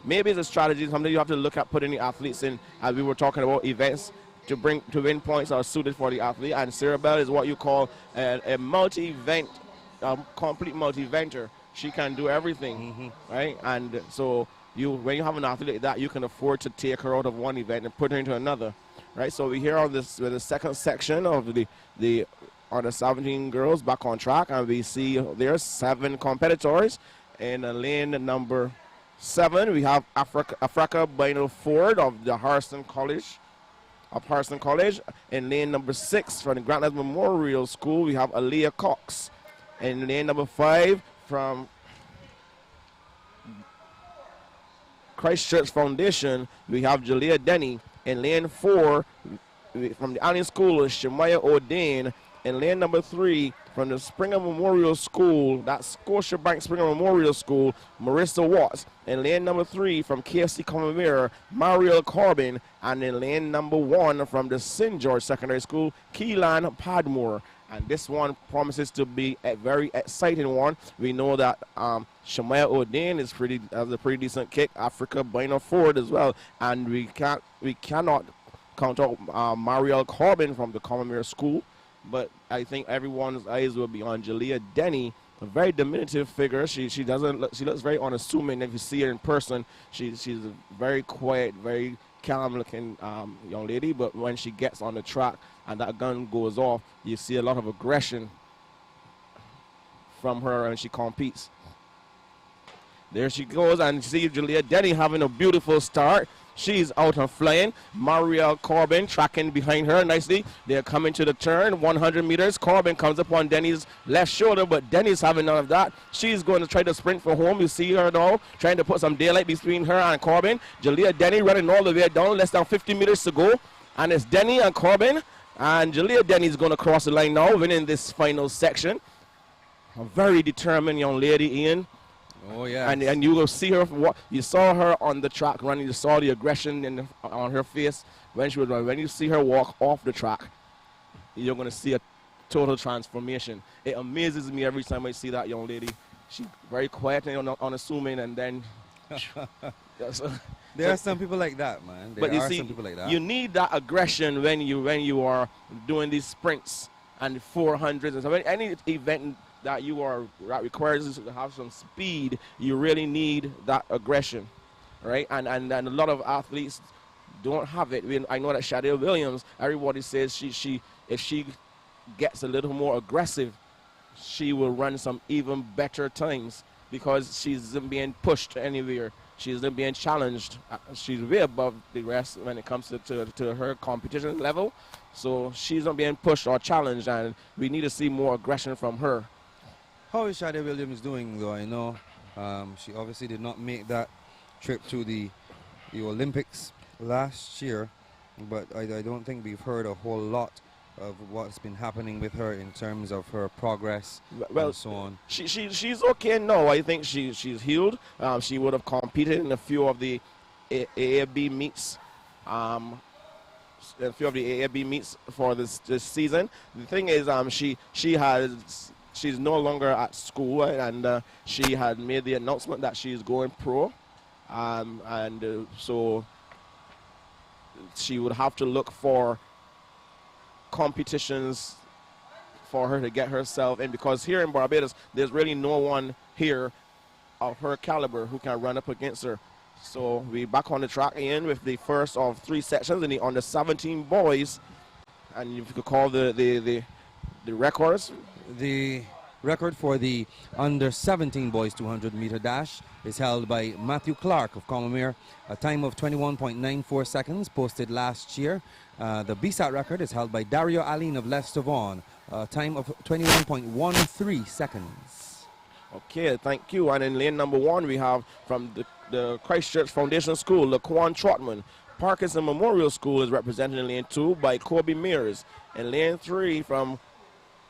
maybe it's a strategy, something you have to look at putting the athletes in, as we were talking about events to win points that are suited for the athlete. And Sarah Bell is what you call a multi-event, complete multi-eventer. She can do everything, right? And so when you have an athlete like that, you can afford to take her out of one event and put her into another, right? So we're here on this with the second section of the under 17 girls back on track, and we see there's 7 competitors. In lane number 7, we have Africa Bynel Ford of the Harrison College. In lane number 6 from the Grantlands Memorial School, we have Aaliyah Cox. In lane number 5 from Christchurch Foundation, we have Julia Denny. In lane 4 from the Allen School, Shemaya O'Dane. In lane number 3 from the Springer Memorial School, that's Scotiabank Springer Memorial School, Marissa Watts. In lane number 3 from KFC Commonwealth, Mariel Corbin. And in lane number 1 from the St. George Secondary School, Keelan Padmore. And this one promises to be a very exciting one. We know that Shemaya O'Dane has a pretty decent kick. Africa Bynel Ford as well. And we cannot count out Mariel Corbin from the Commonwealth School. But I think everyone's eyes will be on Julia Denny, a very diminutive figure. She looks very unassuming. If you see her in person, she's a very quiet, very calm-looking young lady. But when she gets on the track and that gun goes off, you see a lot of aggression from her when she competes. There she goes, and you see Julia Denny having a beautiful start. She's out and flying. Mariel Corbin tracking behind her nicely. They're coming to the turn, 100 meters. Corbin comes up on Denny's left shoulder, but Denny's having none of that. She's going to try to sprint for home. You see her now trying to put some daylight between her and Corbin. Julia Denny running all the way down, less than 50 meters to go. And it's Denny and Corbin. And Julia Denny is going to cross the line now, winning this final section. A very determined young lady, Ian. Oh, yeah. And you will see her. You saw her on the track running. You saw the aggression on her face when she was running. When you see her walk off the track, you're going to see a total transformation. It amazes me every time I see that young lady. She's very quiet and unassuming, and then. There are some people like that, man. But you see, some people like that. you need that aggression when you are doing these sprints and 400s and so any event that that requires you to have some speed. You really need that aggression, right? And a lot of athletes don't have it. I know that Shadea Williams, everybody says if she gets a little more aggressive, she will run some even better times because she's being pushed anywhere. She's being challenged. She's way above the rest when it comes to her competition level. So she's not being pushed or challenged, and we need to see more aggression from her. How is Shadea Williams doing, though? I know she obviously did not make that trip to the Olympics last year, but I don't think we've heard a whole lot of what's been happening with her in terms of her progress and so on. She's okay now. I think she's healed. She would have competed in a few of the AAB meets. A few of the AAB meets for this season. The thing is, she's no longer at school, and she had made the announcement that she's going pro, so she would have to look for competitions for her to get herself in, because here in Barbados there's really no one here of her caliber who can run up against her. So we're back on the track again with the first of 3 sections in the under 17 boys, and if you could call the records. The record for the under 17 boys 200 meter dash is held by Matthew Clark of Commermere, a time of 21.94 seconds posted last year. The Bssac record is held by Dario Aline of Leicester Vaughan, a time of 21.13 seconds. Okay, thank you. And in lane number 1 we have from the Christchurch Foundation School, Laquan Trotman. Parkinson Memorial School is represented in lane 2 by Kobe Mears. In lane 3 from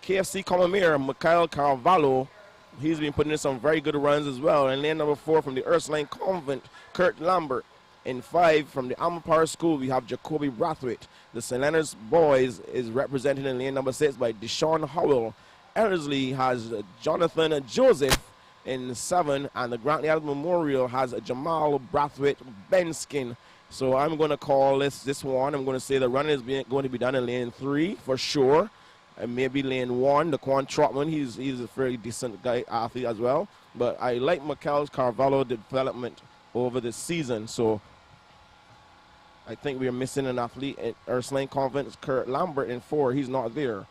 KFC Commermere, Mikhail Carvalho. He's been putting in some very good runs as well. In lane number 4 from the Ursuline Convent, Kurt Lambert. In 5 from the Alma School, we have Jacoby Brathwaite. The St. Leonard's boys is represented in lane number 6 by Deshaun Howell. Ellerslie has Jonathan Joseph in 7, and the Grantley Adams Memorial has Jamal Brathwaite Benskin. So I'm going to call this one. I'm going to say the running is going to be done in lane 3 for sure. And maybe lane 1, the Quan Trotman, he's a very decent athlete as well. But I like Mikhail Carvalho development over the season, so I think we're missing an athlete at Ursuline Convent. Kurt Lambert in 4, he's not there.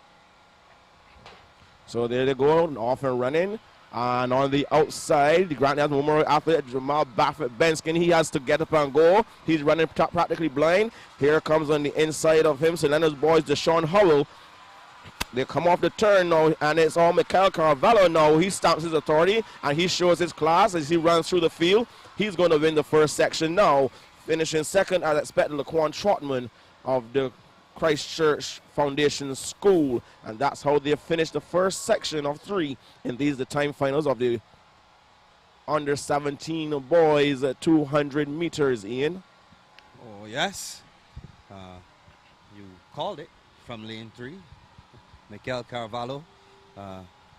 So there they go, off and running. And on the outside, the Grand National Memorial athlete Jamal Baffett Benskin, he has to get up and go. He's running practically blind. Here comes on the inside of him, St. Leonard's boys, Deshaun Howell. They come off the turn now, and it's all Mikhail Carvalho now. He stamps his authority, and he shows his class as he runs through the field. He's going to win the first section now. Finishing second, as expected, Laquan Trotman of the Christchurch Foundation School. And that's how they finished the first section of 3 in the time finals of the under 17 boys at 200 meters, Ian. Oh, yes. You called it from lane 3. Mikhail Carvalho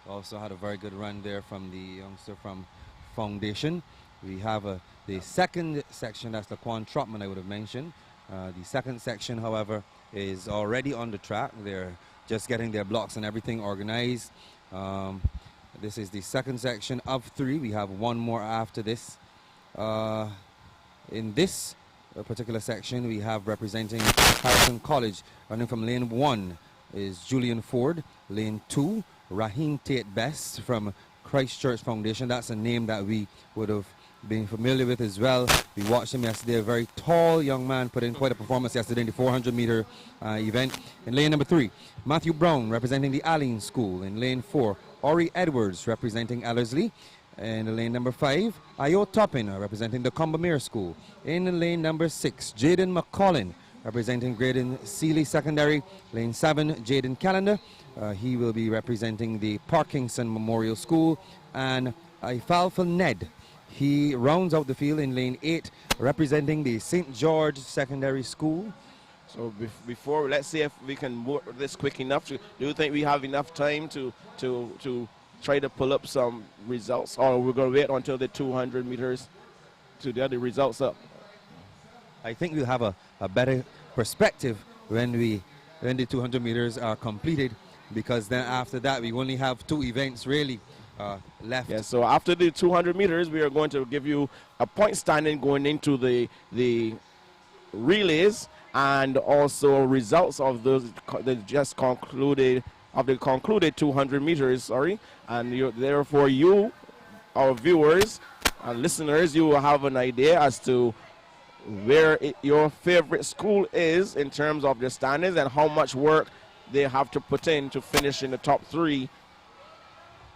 also had a very good run there from the youngster from Foundation. We have the second section, that's the Quan Trotman I would have mentioned. The second section, however, is already on the track. They're just getting their blocks and everything organized. This is the second section of 3. We have one more after this. In this particular section, we have representing Harrison College, running from lane 1 is Julian Ford. Lane 2, Raheem Tate Best from Christchurch Foundation. That's a name that we would have been familiar with as well. We watched him yesterday. A very tall young man, put in quite a performance yesterday in the 400-meter event. In lane number 3, Matthew Brown representing the Aline School. In lane 4, Ori Edwards representing Ellerslie. In lane number 5, Ayo Toppin representing the Combermere School. In lane number 6, Jaden McCollin representing Graydon Sealy Secondary. Lane 7, Jaden Callender. He will be representing the Parkinson Memorial School. And Ifalfa Ned He rounds out the field in lane 8, representing the St. George Secondary School. So before, let's see if we can work this quick enough. Do you think we have enough time to try to pull up some results, or we're going to wait until the 200 meters to get the results up? I think we'll have a better perspective when the 200 meters are completed, because then after that we only have 2 events really left. Yeah, so after the 200 meters, we are going to give you a point standing going into the relays, and also results of those that just concluded, of the concluded 200 meters, sorry. And therefore you, our viewers and listeners, you will have an idea as to where your favorite school is in terms of their standings and how much work they have to put in to finish in the top 3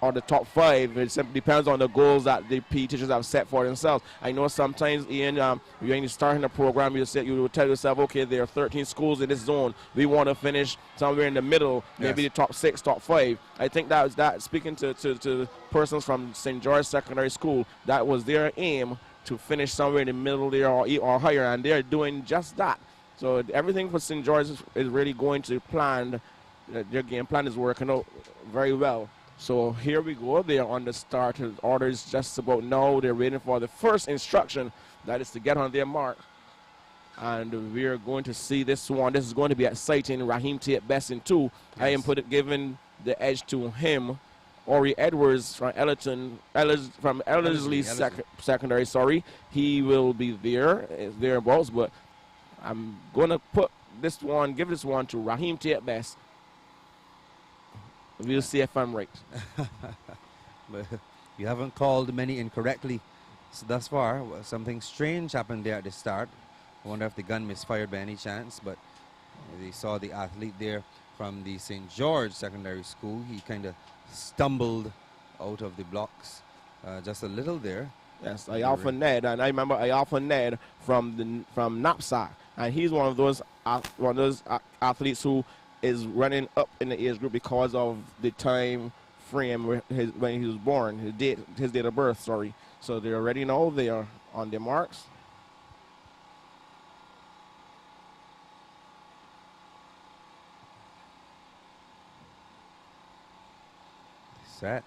or the top 5. It simply depends on the goals that the PE teachers have set for themselves. I know sometimes, Ian, when you start in the program, you will tell yourself, okay, there are 13 schools in this zone. We want to finish somewhere in the middle, maybe the top 6, top 5. I think that speaking to persons from St. George Secondary School, that was their aim, to finish somewhere in the middle there or higher, and they're doing just that. So everything for St. George is really going to plan. Their game plan is working out very well. So here we go. They are on the start. Orders just about now. They're waiting for the first instruction, that is to get on their mark. And we are going to see this one. This is going to be exciting. Raheem Tate Best in 2. Yes. I am giving the edge to him. Ori Edwards from Ellerslie Secondary, sorry. He will be thereabouts, but I'm going to give this one to Raheem Tate Best. We'll see if I'm right. But you haven't called many incorrectly thus far. Something strange happened there at the start. I wonder if the gun misfired by any chance, but they saw the athlete there from the St. George Secondary School. He kind of stumbled out of the blocks just a little there. Yes, Ayalpha Ned, and I remember Ayalpha Ned from Bssac, and he's one of those athletes who is running up in the age group because of the time frame when he was born, his date of birth, sorry. So they're ready now. They are on their marks. Set.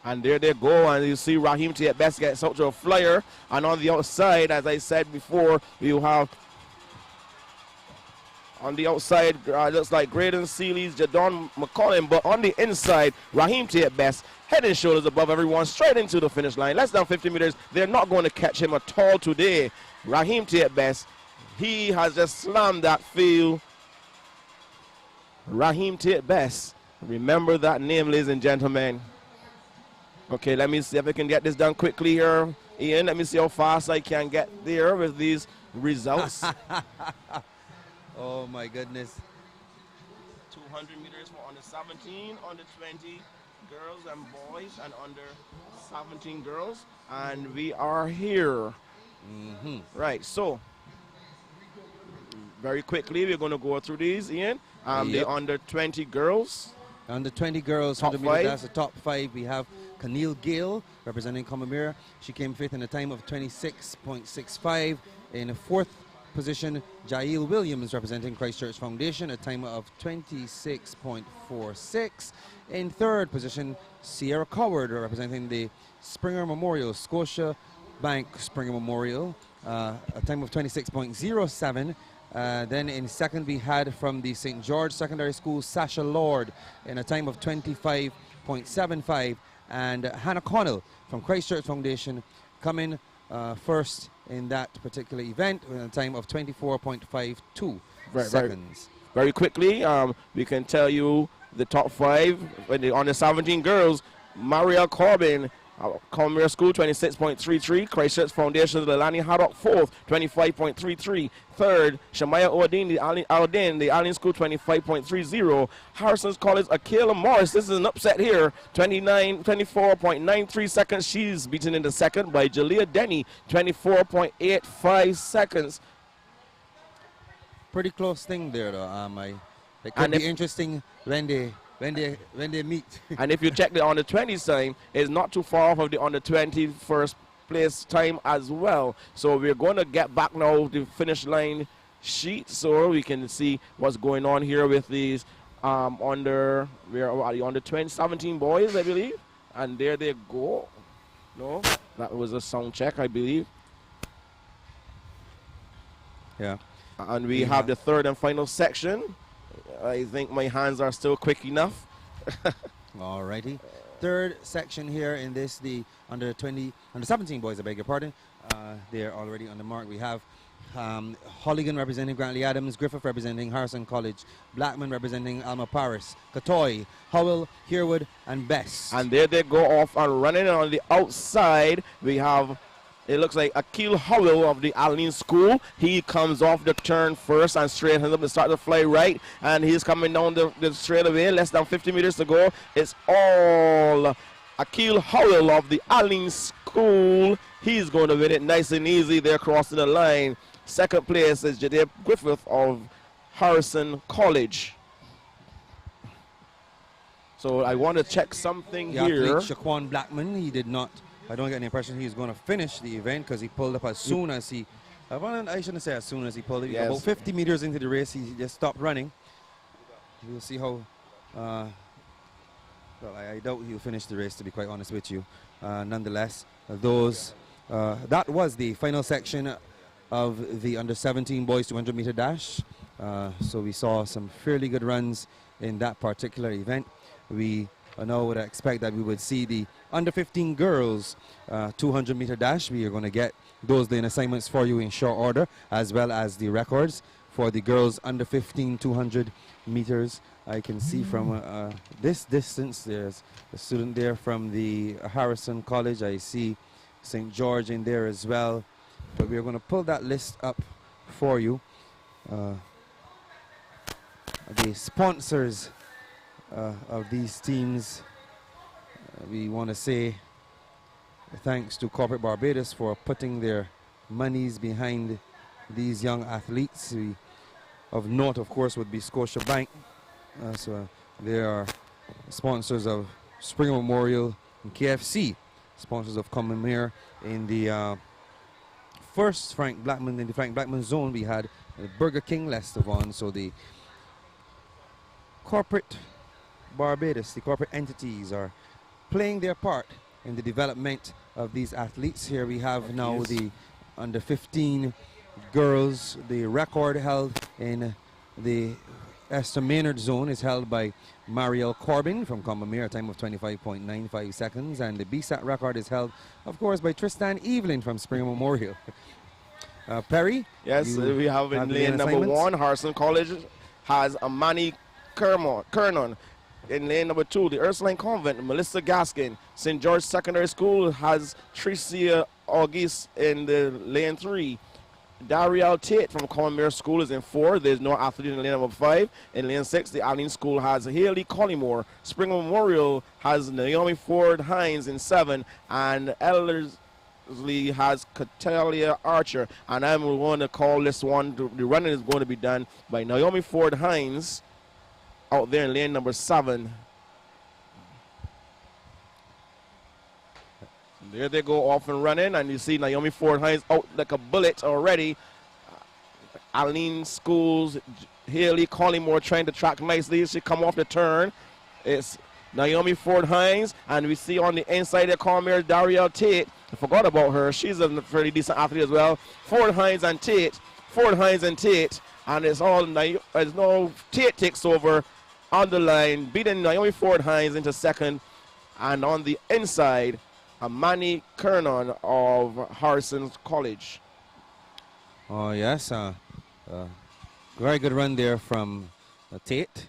And there they go, and you see Raheem Tate Best gets out to a flyer, and on the outside, as I said before, you have on the outside, looks like Graydon Seeley's Jadon McCollum, but on the inside, Raheem Tate Best, head and shoulders above everyone, straight into the finish line. Less than 50 meters. They're not going to catch him at all today. Raheem Tate Best, he has just slammed that field. Raheem Tate Best. Remember that name, ladies and gentlemen. Okay, let me see if I can get this done quickly here. Ian, let me see how fast I can get there with these results. Oh my goodness. 200 meters for under 17, under 20 girls and boys, and under 17 girls. And we are here. Right, so very quickly we're going to go through these, Ian. The under 20 girls. Under 20 girls, 100 meters, that's the top 5. We have Camille Gale representing Comamira. She came 5th in a time of 26.65. In 4th position, Jail Williams representing Christchurch Foundation, a time of 26.46. In 3rd position, Sierra Coward representing the Springer Memorial, Scotia Bank Springer Memorial, a time of 26.07. Then in 2nd we had from the St. George Secondary School, Sasha Lord in a time of 25.75, and Hannah Connell from Christchurch Foundation coming 1st in that particular event with a time of 24.52 seconds. Very quickly, we can tell you the top 5 on the 17 girls. Maria Corbin, Commonwealth School, 26.33. Christchurch Foundation, Lelani Haddock, 4th, 25.33. 3rd, Shamaya Odin, the Allen School, 25.30. Harrison's College, Akela Morris, this is an upset here, 24.93 seconds. She's beaten in the 2nd by Jalea Denny, 24.85 seconds. Pretty close thing there, though. It could be interesting when they meet. And if you check the under 20 sign, it's not too far off of the under 20 first place time as well. So we're going to get back now to the finish line sheet so we can see what's going on here with these under 2017 boys, I believe. And there they go. No, that was a sound check, I believe. Yeah. And we have the third and final section. I think my hands are still quick enough. Alrighty. Third section here in this, the under 17 boys, I beg your pardon. They're already on the mark. We have Holligan representing Grantley Adams, Griffith representing Harrison College, Blackman representing Alma Paris, Katoy, Howell, Herwood, and Bess. And there they go off and running on the outside. We have, it looks like Akil Howell of the Allen School. He comes off the turn first and straightens up and start to fly right. And he's coming down the straightaway, less than 50 meters to go. It's all Akil Howell of the Allen School. He's going to win it nice and easy. They're crossing the line. Second place is Jadair Griffith of Harrison College. So I want to check something the here. Athlete Shaquan Blackman, he did not, I don't get any impression he's going to finish the event because he pulled up as soon as he, I shouldn't say as soon as he pulled it. Yes. About 50 meters into the race, he just stopped running. We'll see how, well, I doubt he'll finish the race, to be quite honest with you. Nonetheless, that was the final section of the under 17 boys 200 meter dash. So we saw some fairly good runs in that particular event. We now would expect that we would see the under 15 girls 200 meter dash. We are going to get those lane assignments for you in short order, as well as the records for the girls under 15 200 meters. I can see from this distance, there's a student there from the Harrison College. I see St. George in there as well. But we're going to pull that list up for you. The sponsors of these teams, we want to say thanks to Corporate Barbados for putting their monies behind these young athletes. Of note, of course, would be Scotiabank. So they are sponsors of Spring Memorial and KFC, sponsors of Commonwealth in the first Frank Blackman zone. We had Burger King Lestavon. So the corporate Barbados, the corporate entities are playing their part in the development of these athletes. Here we have now the under 15 girls. The record held in the Esther Maynard zone is held by Marielle Corbin from Combermere, a time of 25.95 seconds. And the Bssac record is held, of course, by Tristan Evelyn from Springer Memorial. Perry? Yes, we have in lane number 1, Harrison College has Amani Kernon. In lane number 2, the Ursuline Convent, Melissa Gaskin. St. George Secondary School has Tricia Auguste in the lane 3. Dariel Tate from Commonwealth School is in 4. There's no athlete in lane number 5. In lane 6, the Allen School has Haley Collymore. Spring Memorial has Naomi Ford Hines in 7. And Ellerslie has Catalia Archer. And I'm going to call this one, the running is going to be done by Naomi Ford Hines out there in lane number 7. There they go off and running, and you see Naomi Ford Hines out like a bullet already. Allen Schools, Haley Collymore trying to track nicely. She come off the turn. It's Naomi Ford Hines, and we see on the inside there, Cormier's Dariel Tate. I forgot about her. She's a pretty decent athlete as well. Ford Hines and Tate. Ford Hines and Tate. And it's all, it's no, Tate takes over on the line, beating Naomi Ford Hines into second. And on the inside, Amani Kernon of Harrison College. Oh, yes. Very good run there from Tate.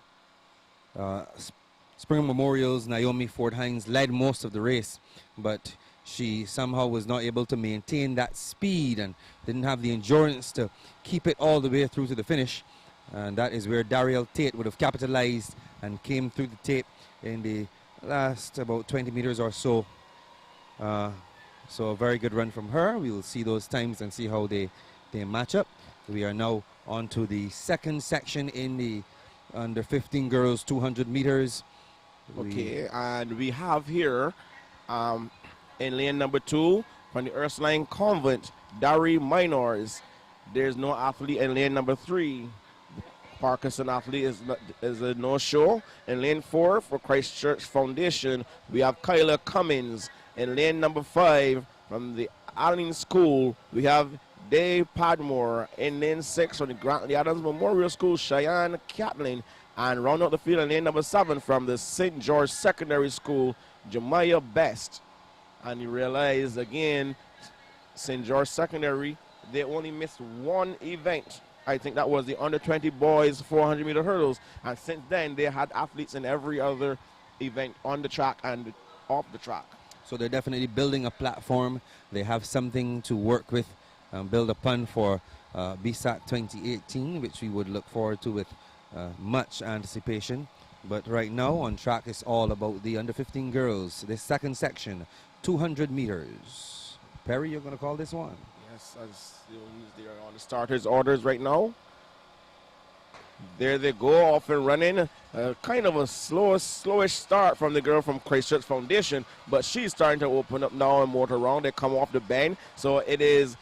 Spring Memorial's Naomi Ford Hines led most of the race, but she somehow was not able to maintain that speed and didn't have the endurance to keep it all the way through to the finish. And that is where Dariel Tate would have capitalized and came through the tape in the last about 20 meters or so. So a very good run from her. We will see those times and see how they match up. We are now on to the second section in the under 15 girls 200 meters. Okay, and we have here in lane number 2, from the Ursuline Convent, Dari Minors. There's no athlete in lane number 3. Parkinson athlete is a no-show. In lane 4 for Christchurch Foundation, we have Kyla Cummins. In lane number 5 from the Allen School, we have Dave Padmore. In lane 6 from the Grantley Adams Memorial School, Cheyenne Catlin. And round out the field in lane number 7 from the St. George Secondary School, Jemiah Best. And you realize again, St. George Secondary, they only missed one event. I think that was the under 20 boys 400-meter hurdles. And since then, they had athletes in every other event on the track and off the track. So they're definitely building a platform. They have something to work with, build upon for Bssac 2018, which we would look forward to with much anticipation. But right now on track, it's all about the under 15 girls. The second section, 200 meters. Perry, you're going to call this one? Yes, as they're on the starters' orders right now. There they go, off and running. Kind of a slowish start from the girl from Christchurch Foundation, but she's starting to open up now and motor around. They come off the bend. So it is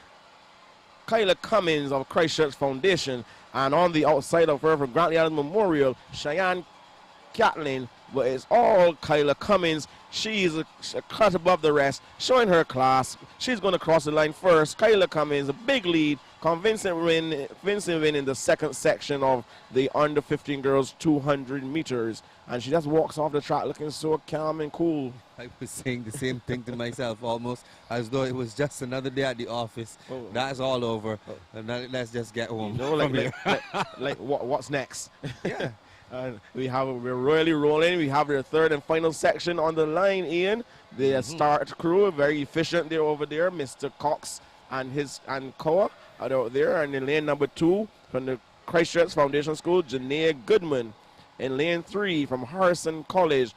Kyla Cummins of Christchurch Foundation, and on the outside of her from Grantley Adams Memorial, Cheyenne Catlin, but it's all Kyla Cummins. She's a cut above the rest, showing her class. She's going to cross the line first. Kyla Cummins, a big lead, convincing win in the second section of the under 15 girls 200 meters. And she just walks off the track looking so calm and cool. I was saying the same thing to myself, almost as though it was just another day at the office. Oh. That's all over. And now let's just get home. You know, like what's next? Yeah. We're really rolling. We have their third and final section on the line, Ian. The start crew are very efficient. They're over there. Mr. Cox and Koa are out there. And in lane number 2 from the Christchurch Foundation School, Janae Goodman. In lane 3 from Harrison College,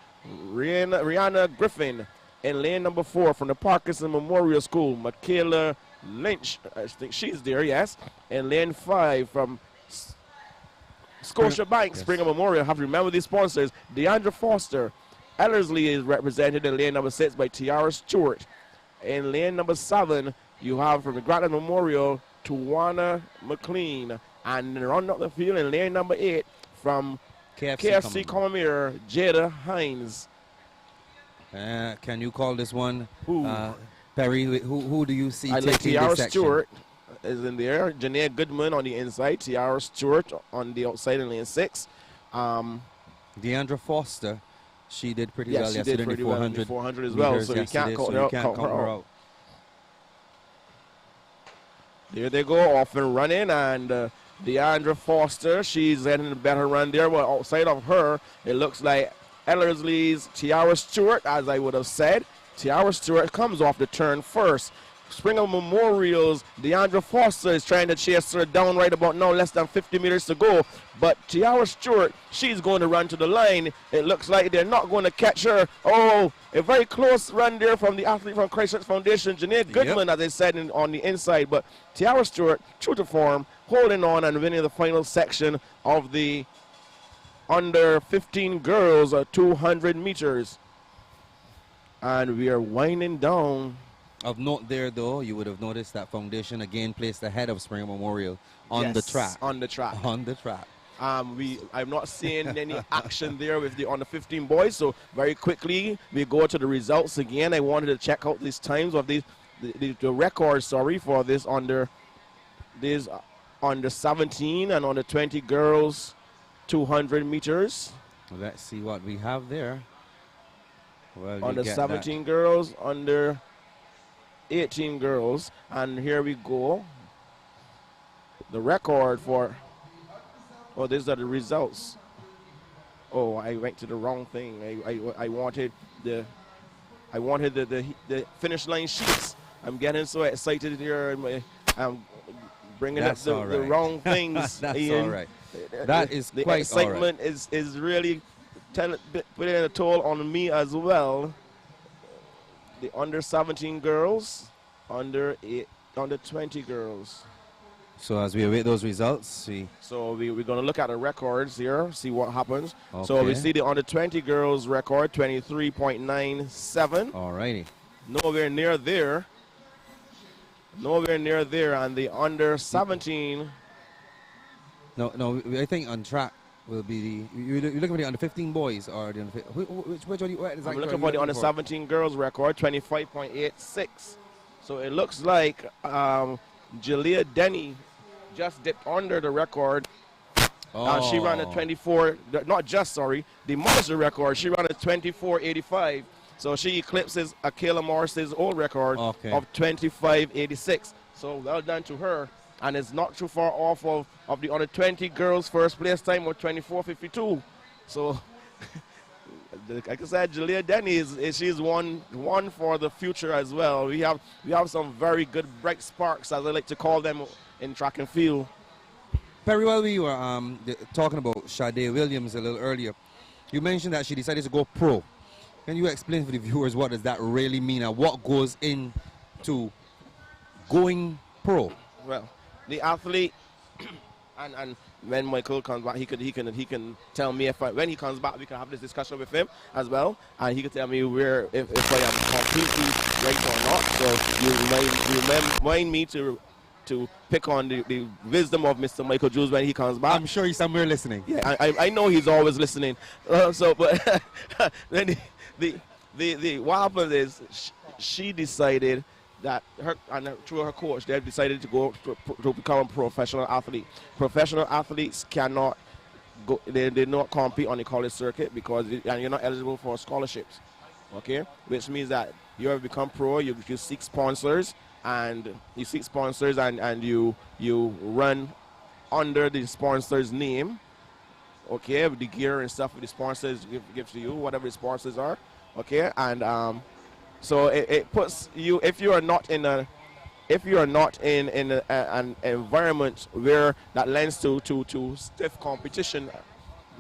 Rihanna Griffin. In lane number 4 from the Parkinson Memorial School, Michaela Lynch. I think she's there, yes. In lane 5 from Scotiabank Springer Memorial. Have to remember these sponsors. Deandra Foster. Ellerslie is represented in lane number 6 by Tiara Stewart. In lane number 7, you have from the Grantley Memorial, Tawana McLean. And round up the field in lane number 8 from KFC Comamere, Jada Hines. Can you call this one? Perry, who do you see I taking like Tiara this section? Stewart is in there. Janae Goodman on the inside. Tiara Stewart on the outside in lane 6. Deandra Foster, she did pretty well yesterday. She did pretty well in the 400 as well, so you can't count her out. There they go, off and running, and Deandra Foster, she's getting a better run there, but outside of her, it looks like Ellerslie's Tiara Stewart, as I would have said. Tiara Stewart comes off the turn first. Springer Memorial's Deandra Foster is trying to chase her down right about now, less than 50 meters to go. But Tiara Stewart, she's going to run to the line. It looks like they're not going to catch her. Oh, a very close run there from the athlete from Christchurch Foundation, Janae Goodman, as I said, on the inside. But Tiara Stewart, true to form, holding on and winning the final section of the under 15 girls 200 meters. And we are winding down. Of note there, though, you would have noticed that Foundation again placed ahead of Springer Memorial on the track. On the track. On the track. I'm not seeing any action there with the under 15 boys. So very quickly we go to the results again. I wanted to check out these times of the records. Sorry, for this under 17 and under 20 girls 200 meters. Let's see what we have there. Well, under 17 girls, under 18 girls, and here we go. The record for, these are the results. Oh, I went to the wrong thing. I wanted the finish line sheets. I'm getting so excited here, and I'm bringing up the wrong things. That's Ian. all right. That is the quite excitement all right. is really putting a toll on me as well. The under 17 girls, under 20 girls. So as we await those results, we're going to look at the records here, see what happens. Okay. So we see the under 20 girls record, 23.97. Alrighty. Nowhere near there nowhere near there. And the under 17. No, I think on track will be you're looking for the under 15 boys or the under, which one you exactly? I'm looking for the under 17 girls record, 25.86. So it looks like Jalea Denny just dipped under the record. She ran a 24, the Morrison record. She ran a 24.85. So she eclipses Akela Morris's old record of 25.86. So well done to her. And it's not too far off of the under 20 girls' first place time of 24.52. So, like I said, Jalea Denny she's one for the future as well. We have some very good bright sparks, as I like to call them, in track and field. Very well, we were talking about Sade Williams a little earlier. You mentioned that she decided to go pro. Can you explain for the viewers what does that really mean and what goes into going pro? Well, the athlete, and when Michael comes back, he can tell me when he comes back, we can have this discussion with him as well, and he can tell me if I am completely right or not. So you mind me to pick on the wisdom of Mr. Michael Jules when he comes back. I'm sure he's somewhere listening. Yeah, I know he's always listening. But then what happens is she decided that through her coach, they have decided to go to become a professional athlete. Professional athletes cannot go; they not compete on the college circuit because you're not eligible for scholarships. Okay, which means that you have become pro. You seek sponsors, and you run under the sponsor's name. Okay, with the gear and stuff the sponsors give to you, whatever the sponsors are. Okay, and so it puts you, if you are not in an environment where that lends to stiff competition,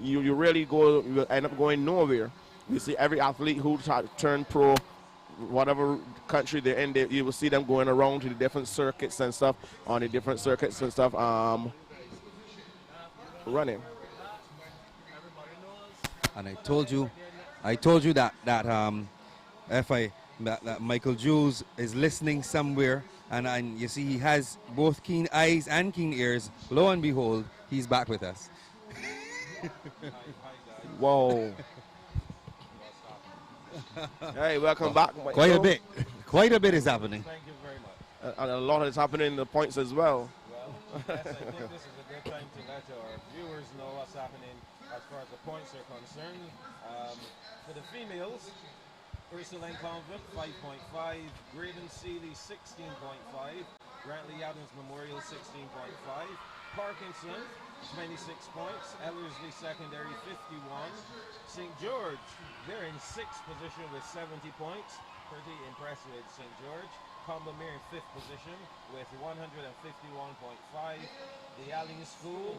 you really you end up going nowhere. You see every athlete who turn pro, whatever country they're in, you will see them going around to the different circuits and stuff, running. And I told you that that Michael Jules is listening somewhere, and you see he has both keen eyes and keen ears. Lo and behold, he's back with us. Whoa. Hey, welcome back. Quite a bit is happening. Thank you very much. And a lot is happening in the points as well. Well, yes, I think this is a good time to let our viewers know what's happening as far as the points are concerned. For the females, Ursuline Convent 5.5, Graydon Seeley 16.5, Grantley Adams Memorial 16.5, Parkinson 26 points, Ellerslie Secondary 51, St. George, they're in 6th position with 70 points, pretty impressive with St. George. Combermere in 5th position with 151.5, the Allen School,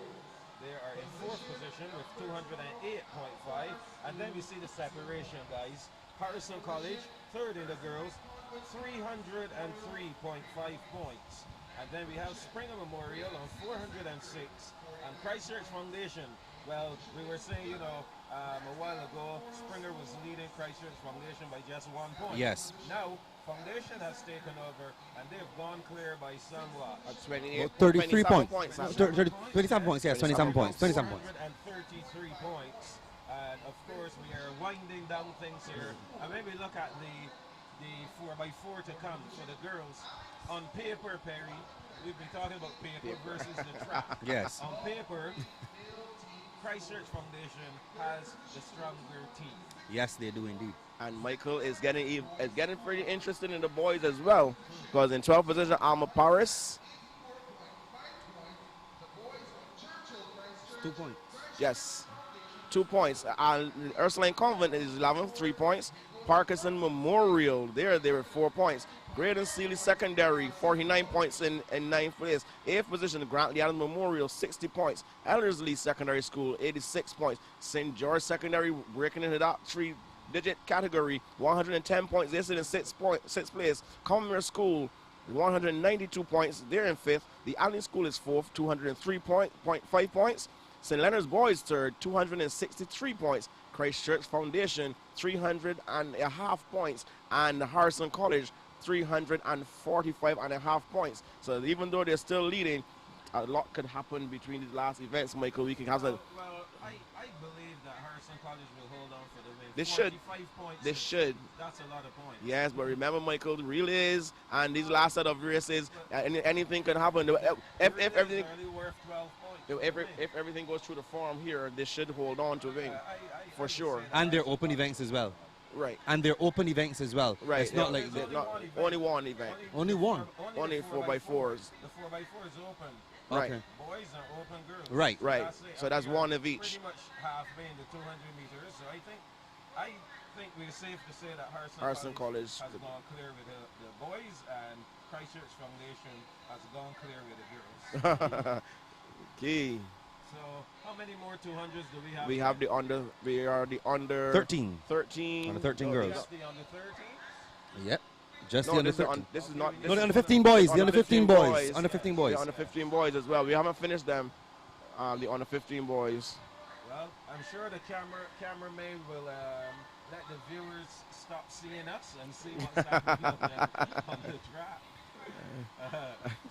they are in 4th position with 208.5, and then we see the separation, guys. Harrison College, 3rd in the girls, 303.5 points. And then we have Springer Memorial on 406. And Christchurch Foundation, well, we were saying, a while ago, Springer was leading Christchurch Foundation by just 1 point. Yes. Now, Foundation has taken over, and they've gone clear by somewhat. 33 points. 27 points, yes, 27 points. 27 points. 133 points. And of course, we are winding down things here. And when we look at the 4x4 to come for the girls, on paper, Perry, we've been talking about paper versus the track. Yes. On paper, Christchurch Foundation has the stronger team. Yes, they do indeed. And Michael is getting pretty interested in the boys as well, because in 12th position, Alma Paris. 2 points. Yes, 2 points. Ursuline Convent is 11th, 3 points. Parkinson Memorial, they were 4 points. Graydon Seeley Secondary, 49 points in 9th place. 8th position, Grantley Adams Memorial, 60 points. Ellerslie Secondary School, 86 points. St. George Secondary breaking into that 3-digit category, 110 points. They're in 6th place. Commonwealth School, 192 points. They're in 5th. The Allen School is 4th, 203.5 points. St. Leonard's Boys 3rd, 263 points. Christchurch Foundation, 300.5 points. And Harrison College, 345.5 points. So even though they're still leading, a lot could happen between these last events, Michael. We can have some. Well, I believe that Harrison College will hold on for the win. They should. 45 points. They should. That's a lot of points. Yes, but remember, Michael, the real is, and these last set of races, anything can happen. If everything, only worth 12 points. if everything goes through the farm here, they should hold on to win for sure. And they're open events as well. Right. And they're open events as well. Right. It's not like only one event. Only one. Only 4x4s. The 4x4 is open. Right. Okay. Boys and open girls. Right. Right. So that's one of each. Pretty much halfway in the 200 meters. So I think we're safe to say that Harrison College has gone clear with the boys, and Christchurch Foundation has gone clear with the girls. Okay. So how many more 200s do we have? We have the under. We are the under 13. 13. Under 13 girls. Just the under 13. Yep. Just No, the under this is 13. this is not. No, the under 15 boys. The under 15 boys. Under 15 boys. The under 15 boys as well. We haven't finished them. The under 15 boys. Well, I'm sure the cameraman will let the viewers stop seeing us and see what's happening on the track.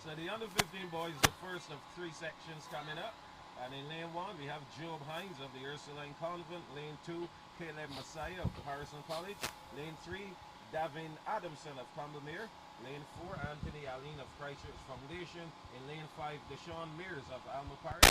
So the under 15 boys is the first of 3 sections coming up. And in lane 1, we have Job Hines of the Ursuline Convent. Lane 2, Caleb Messiah of Harrison College. Lane 3, Davin Adamson of Combermere. Lane 4, Anthony Aline of Christchurch Foundation. In lane 5, Deshaun Mears of Alma Parish.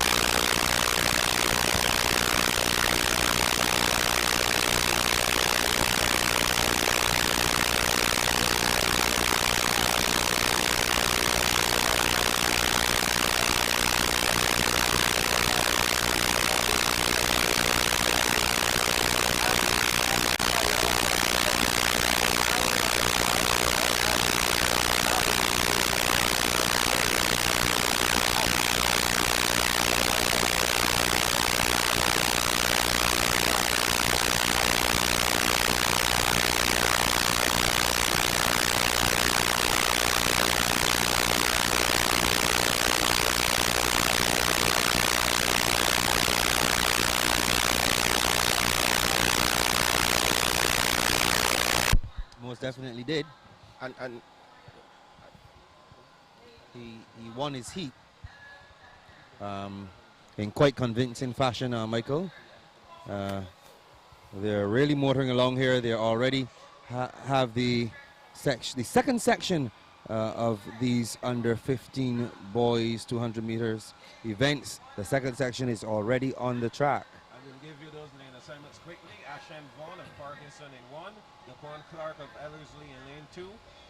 Definitely did. And he won his heat in quite convincing fashion, Michael. They're really motoring along here. They already have the second section of these under 15 boys 200 meters events. The second section is already on the track. I will give you those lane assignments quickly. Ashen Vaughn of Parkinson in 1. Daquan Clark of Ellerslie in lane 2.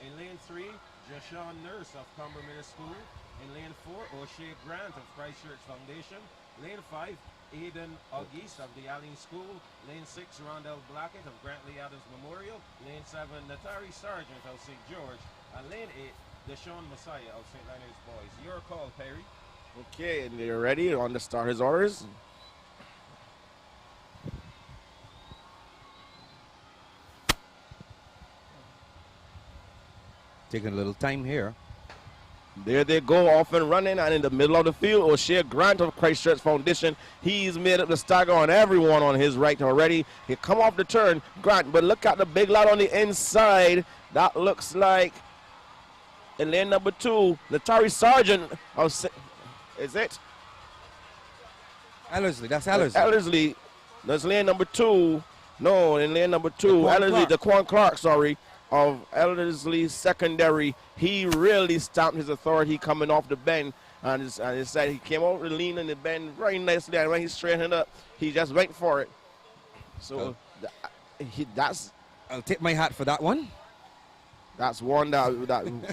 In lane 3, Jashawn Nurse of Combermere School. In lane 4, O'Shea Grant of Christchurch Foundation. Lane 5, Aidan Auguste of the Allen School. Lane 6, Rondell Blackett of Grantley Adams Memorial. Lane 7, Natari Sargent of St. George. And lane 8, Deshaun Messiah of St. Leonard's Boys. Your call, Perry. okay, and they're ready on the starters' orders. Taking a little time here. There they go, off and running, and in the middle of the field, O'Shea Grant of Christchurch Foundation. He's made up the stagger on everyone on his right already. He come off the turn, Grant, but look at the big lad on the inside. That looks like in lane number 2, Natari Sargent. Is it? Ellerslie, that's Ellerslie. Ellerslie, that's lane number 2. No, in lane number 2, Ellerslie, Daquan Clark, sorry, of Ellerslie Secondary. He really stamped his authority coming off the bend, and he said he came over the lean and the bend very nicely, and when he straightened up, he just went for it. So that's. I'll tip my hat for that one. That's one that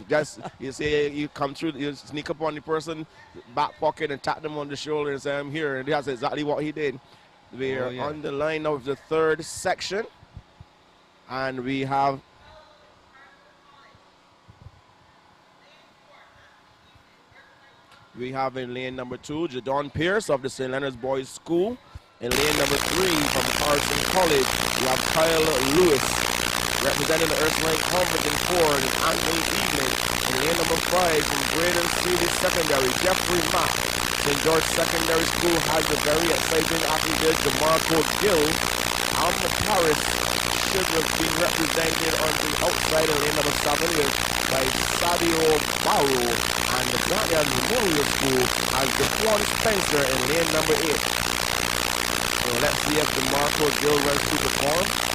just, you say you come through, you sneak up on the person, back pocket and tap them on the shoulder and say, I'm here. And that's exactly what he did. We're on the line of the 3rd section. And we have in lane number 2, Jadon Pierce of the St. Leonard's Boys School. In lane number 3 from Harrison College, we have Kyle Lewis representing the Ursuline Convent in 4, and Anthony Evening. In lane number 5 from Graydon Seeley Secondary, Jeffrey Mack. St. George Secondary School has a very exciting athlete, DeMarco Gill. Alma Paris, Ashes was being represented on the outside of lane number 7 is by Sadio Barrow, and the Grantland Memorial School has DeQuan Spencer in lane number 8. So let's see if the Marco Gill runs through the form.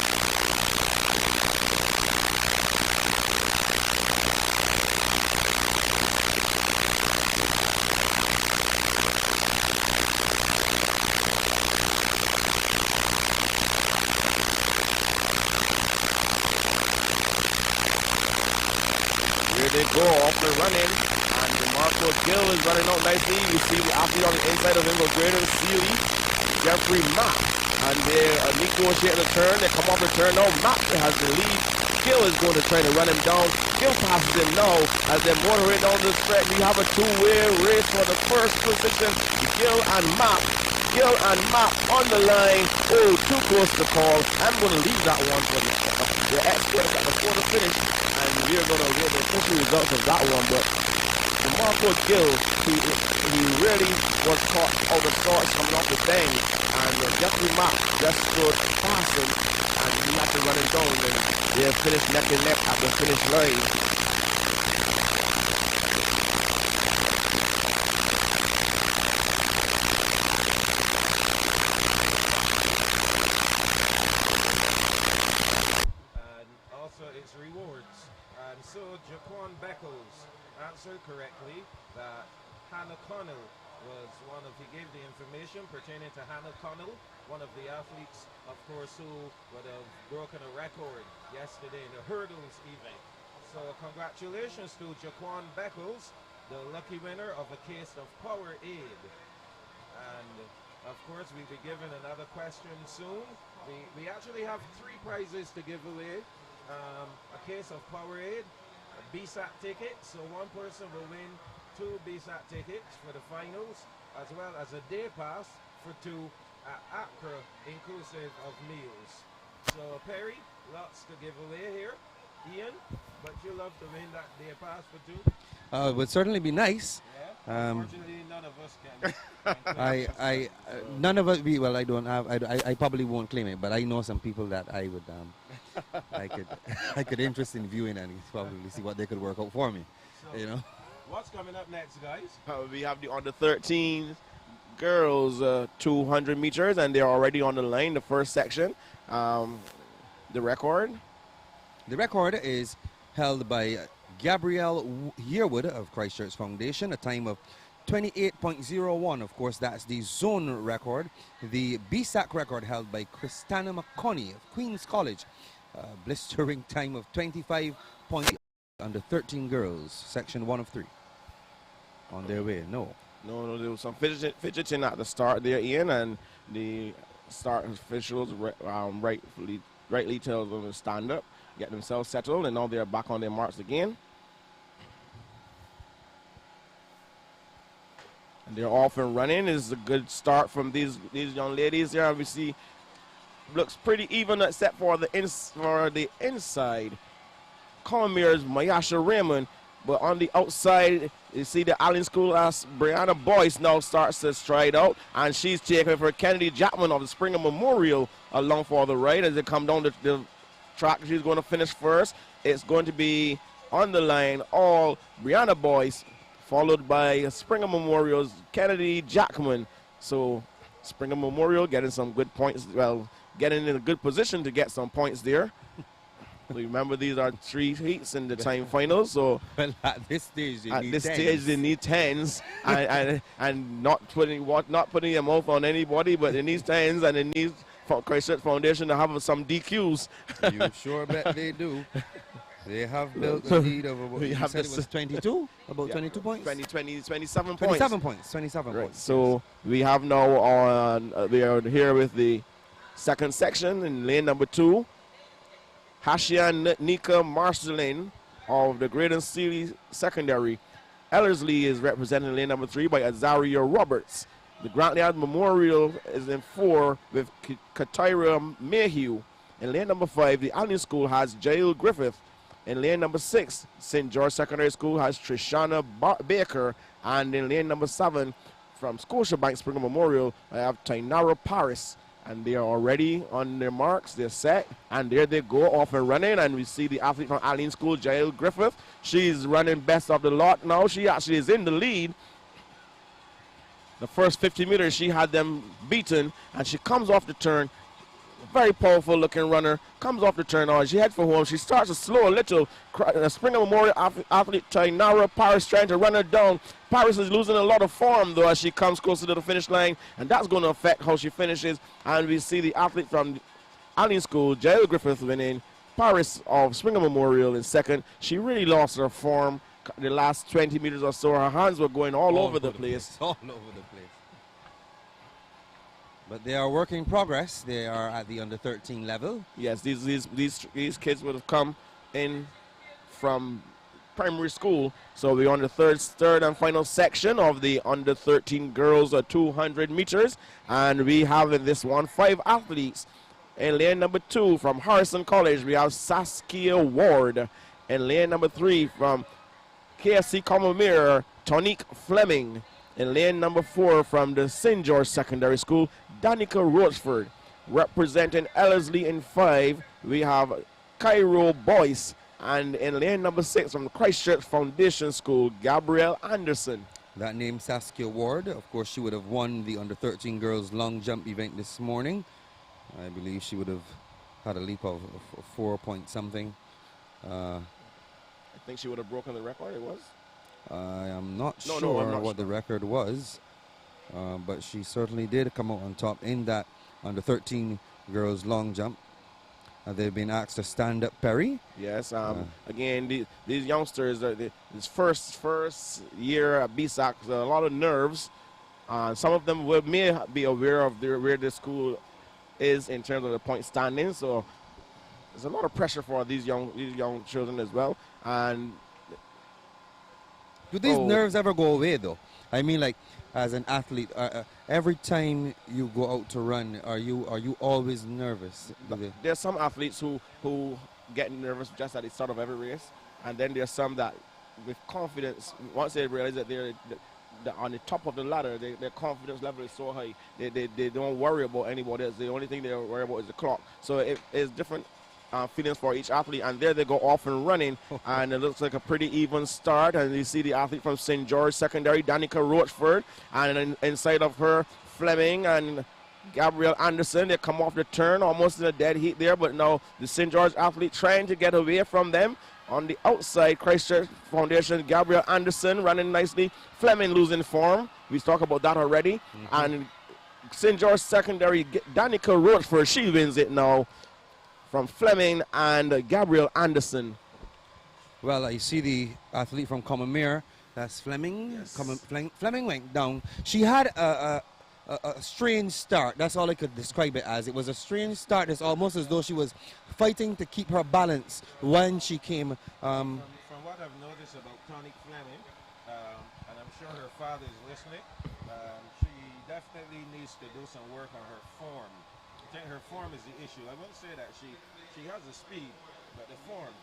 They go off and running, and DeMarco Gill is running out nicely. You see the athlete on the inside of him go greater Sealy, Jeffrey Mack, and they negotiate the turn. They come off the turn now. Mack has the lead. Gill is going to try to run him down. Gill passes him now as they motor down the stretch. We have a two-way race for the first position. Gill and Mack on the line. Oh, too close to call. I'm going to leave that one for the experts at the quarter finish. And we're going to get the official results of that one, but DeMarco Gill, he really was caught out of sorts coming off the thing, and Jeffrey Mack just stood faster, and he had to run it down, and they finished neck and neck at the finish line. So Jaquan Beckles answered correctly that Hannah Connell was one of, he gave the information pertaining to Hannah Connell, one of the athletes, of course, who would have broken a record yesterday in the hurdles event. So congratulations to Jaquan Beckles, the lucky winner of a case of Powerade. And of course, we'll be given another question soon. We actually have 3 prizes to give away. A case of Powerade, a Bssac ticket, so one person will win 2 Bssac tickets for the finals, as well as a day pass for 2 at Accra, inclusive of meals. So Perry, lots to give away here. Ian, but you love to win that day pass for 2? It would certainly be nice. Yeah? Unfortunately, none of us can. None of us. Well, I don't have. I probably won't claim it, but I know some people that I would. I could interest in viewing and probably see what they could work out for me. So, you know. What's coming up next, guys? We have the under 13 girls 200 meters, and they're already on the line. The first section. The record. The record is held by Gabrielle Yearwood of Christchurch Foundation, a time of 28.01. Of course, that's the zone record. The Bssac record held by Christina McConney of Queen's College, a blistering time of 25.8 under 13 girls, section 1 of 3. On their way, no, there was some fidgeting at the start there, Ian, and the start officials rightly tell them to stand up, get themselves settled, and now they're back on their marks again. And they're off and running. This is a good start from these young ladies here. We see looks pretty even except for the inside. Colomir's Mayasha Raymond, but on the outside you see the Allen School as Brianna Boyce now starts to stride out, and she's taking for Kennedy Jackman of the Springer Memorial along for the right as they come down the track. She's going to finish first. It's going to be on the line all Brianna Boyce, followed by Springer Memorial's Kennedy Jackman. So Springer Memorial getting some good points, well, getting in a good position to get some points there. Remember, these are 3 heats in the time finals, so well, at this stage they need 10s, and not putting their mouth on anybody, but they need 10s, and they need Christchurch Foundation to have some DQs. You sure bet they do. They have built a lead of about, you said it was 22? About 22 points? 27 points. 27 points. 27 right. points. So we have now on, we are here with the second section in lane number 2. Hashian Nika Marcelin of the Graydon Sealy Secondary. Ellerslie is representing lane number 3 by Azaria Roberts. The Grantland Memorial is in 4 with Katira Mayhew. In lane number 5, the Allen School has Jael Griffith. In lane number 6, St. George Secondary School has Trishana Baker. And in lane number 7, from Scotiabank Springer Memorial, I have Tainara Paris. And they are already on their marks. They're set. And there they go off and running. And we see the athlete from Allen School, Jael Griffith. She's running best of the lot now. She actually is in the lead. The first 50 meters, she had them beaten. And she comes off the turn. Very powerful looking runner. Comes off the turn on. She heads for home. She starts to slow a little. Springer Memorial athlete Tainara Paris trying to run her down. Paris is losing a lot of form though as she comes closer to the finish line, and that's going to affect how she finishes. And we see the athlete from Allen School, Jael Griffith, winning. Paris of Springer Memorial in second. She really lost her form the last 20 meters or so. Her hands were going all over the place. All over the place. But they are work in progress. They are at the under 13 level. Yes, these kids would have come in from primary school. So we're on the third and final section of the under 13 girls 200 meters. And we have in this one 5 athletes. In lane number 2 from Harrison College, we have Saskia Ward. In lane number 3 from KSC Commermere, Tonique Fleming. In lane number 4 from the St. George Secondary School, Danica Rochford. Representing Ellerslie in 5, we have Cairo Boyce. And in lane number 6 from the Christchurch Foundation School, Gabrielle Anderson. That name Saskia Ward. Of course, she would have won the under 13 girls long jump event this morning. I believe she would have had a leap of 4 point something. I think she would have broken the record, it was? I am not I'm sure not what the record was, but she certainly did come out on top in that under 13 girls long jump. They've been asked to stand up Perry. Yes, again, these youngsters, this first year at Bssac, a lot of nerves. Some of them may be aware of where the school is in terms of the point standing, so there's a lot of pressure for these young children as well. And do these nerves ever go away though? I mean, like as an athlete, every time you go out to run, are you always nervous? There's some athletes who get nervous just at the start of every race, and then there's some that with confidence, once they realize that they're on the top of the ladder, their confidence level is so high, they don't worry about anybody else. The only thing they worry about is the clock. So it is different feelings for each athlete, and there they go off and running, and it looks like a pretty even start. And you see the athlete from St. George Secondary, Danica Rochford, and inside of her, Fleming and Gabrielle Anderson. They come off the turn almost in a dead heat there, but now the St. George athlete trying to get away from them. On the outside, Christchurch Foundation, Gabrielle Anderson running nicely. Fleming losing form. We talked about that already. And St. George Secondary, Danica Rochford, she wins it now from Fleming and Gabrielle Anderson. Well, you see the athlete from Commermere, that's Fleming. Yes. Fleming went down. She had a strange start. That's all I could describe it as. It was a strange start. It's almost as though she was fighting to keep her balance when she came. From what I've noticed about Tonique Fleming, and I'm sure her father is listening, she definitely needs to do some work on her form. I think her form is the issue. I won't say that she has the speed, but the form,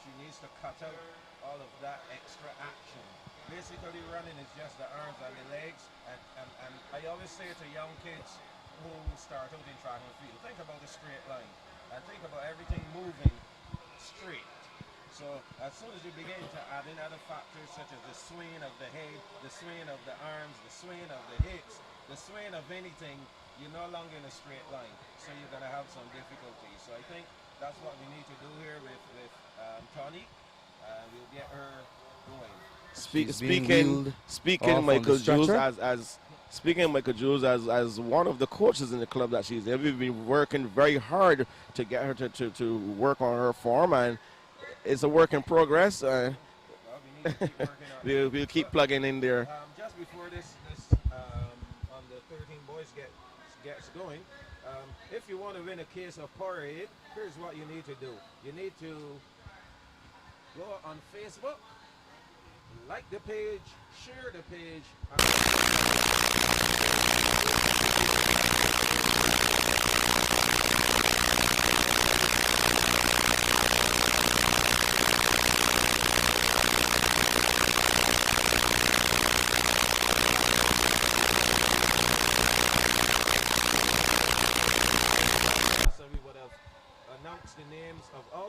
she needs to cut out all of that extra action. Basically, running is just the arms and the legs, and I always say to young kids who start out in track and field, think about the straight line, and think about everything moving straight. So as soon as you begin to add in other factors such as the swing of the head, the swing of the arms, the swing of the hips, the swing of anything, you're no longer in a straight line, so you're going to have some difficulty. So I think that's what we need to do here with Tonique. We'll get her going. Speaking Michael Jules as one of the coaches in the club that she's in, we've been working very hard to get her to work on her form, and it's a work in progress. We'll keep plugging in there. Just before this on the 13 boys gets going, if you want to win a case of Powerade, here's what you need to do. You need to go on Facebook, like the page, share the page,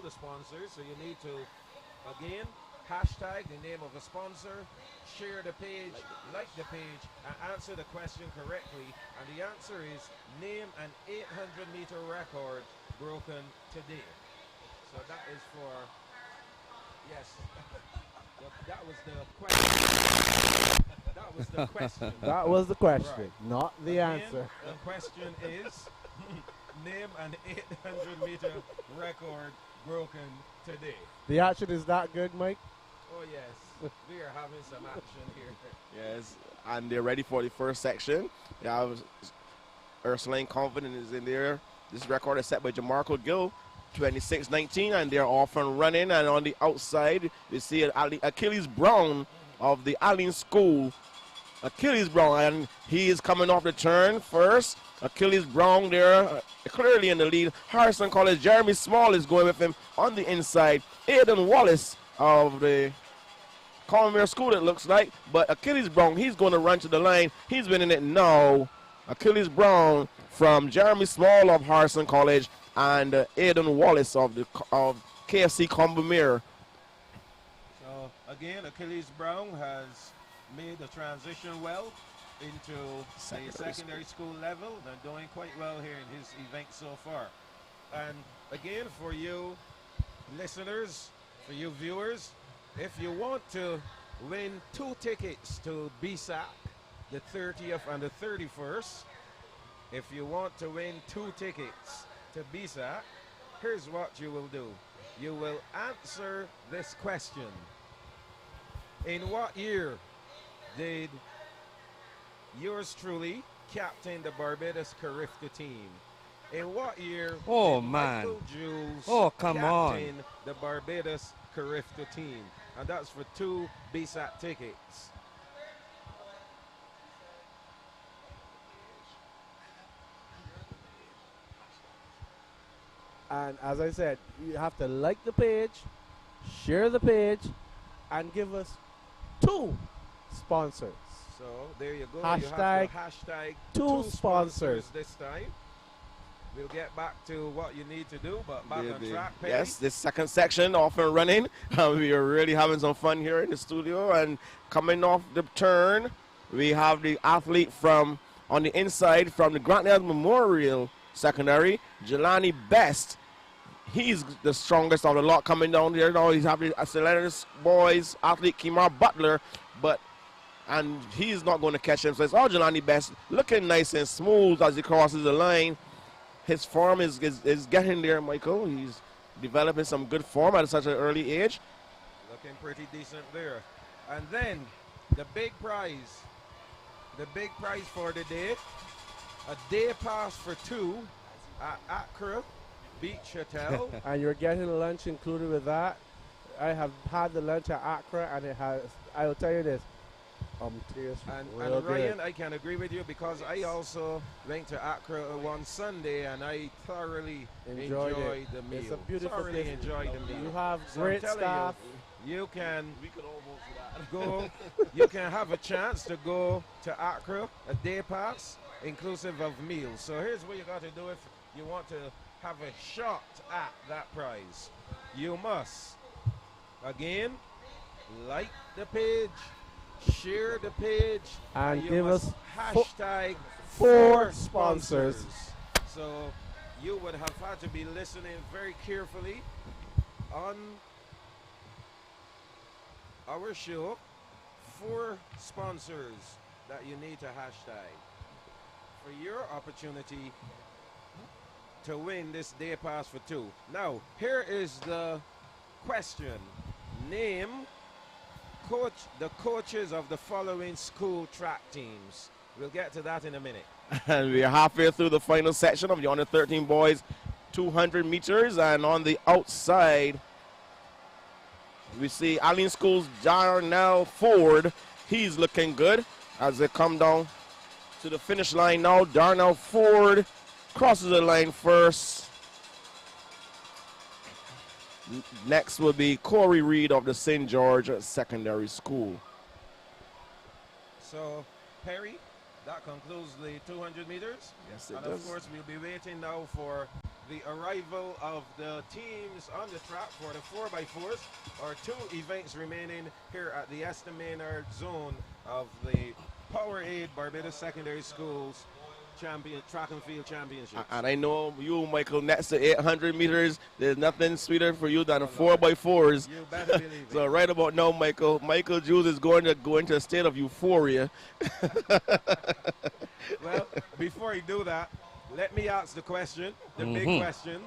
the sponsors, so you need to, again, hashtag the name of the sponsor, share the page, like the page, and answer the question correctly. And the answer is name an 800-meter record broken today. So that is for, yes, that was the question. That was the question. That was the question, Right. not the Again, answer. The question is, name an 800-meter record broken today. The action is that good, Mike? Oh yes, we are having some action here. Yes, and they're ready for the first section. You have Ursuline Confident is in there. This record is set by Jamarco Gill, 26-19, and they're off and running. And on the outside, we see Achilles Brown of the Allen School. Achilles Brown, and he is coming off the turn first. Achilles Brown there, clearly in the lead. Harrison College, Jeremy Small is going with him on the inside. Aiden Wallace of the Conmere School, it looks like. But Achilles Brown, he's going to run to the line. He's winning it now. Achilles Brown from Jeremy Small of Harrison College and Aiden Wallace of KFC Conmere. So again, Achilles Brown has made the transition well into the secondary school level. They're doing quite well here in his event so far. And again, for you listeners, for you viewers, if you want to win 2 tickets to Bssac, the 30th and the 31st, if you want to win 2 tickets to Bssac, here's what you will do. You will answer this question. In what year did yours truly captain the Barbados Carifka team? In what year Oh, did man. Michael Jules Oh, come on. captain the Barbados Carifka team? And that's for 2 Bssac tickets. And as I said, you have to like the page, share the page, and give us 2 sponsors. So there you go. Hashtag you have to hashtag 2 sponsors. this time. We'll get back to what you need to do, but back on track, Perry. Yes, this second section off and running. We are really having some fun here in the studio. And coming off the turn, we have the athlete from on the inside from the Grant Memorial Secondary, Jelani Best. He's the strongest of the lot coming down here. Now he's having a Athletics boys athlete Kimar Butler, and he's not going to catch him. So it's all Jelani Best looking nice and smooth as he crosses the line. His form is getting there, Michael. He's developing some good form at such an early age. Looking pretty decent there. And then the big prize for the day, a day pass for 2 at Accra Beach Hotel. And you're getting lunch included with that. I have had the lunch at Accra, and it has, I will tell you this, tastes real And Ryan, good. I can agree with you because I also went to Accra one Sunday and I thoroughly enjoyed the meal. It's a beautiful thoroughly place. enjoyed the meal. You have So great I'm telling staff. You can We could almost go. You can have a chance to go to Accra, a day pass, inclusive of meals. So here's what you got to do if you want to have a shot at that prize. You must, again, like the page, share the page, And you give must us hashtag 4 sponsors. So you would have had to be listening very carefully on our show. 4 sponsors that you need to hashtag for your opportunity to win this day pass for 2. Now, here is the question. Name the coaches of the following school track teams. We'll get to that in a minute. And we are halfway through the final section of the under 13 boys 200 meters. And on the outside, we see Allen School's Darnell Ford. He's looking good as they come down to the finish line now. Darnell Ford crosses the line first. Next will be Corey Reed of the St. George Secondary School. So, Perry, that concludes the 200 meters. Yes, it and does. of course, we'll be waiting now for the arrival of the teams on the track for the 4x4s are 2 events remaining here at the Esther Maynard zone of the Powerade Barbados Secondary Schools Track and Field Championship. And I know you, Michael, next to 800 meters, there's nothing sweeter for you than 4x4s. You better believe it. So right about now, Michael Jules is going to go into a state of euphoria. Well, before you do that, let me ask the question, the big question.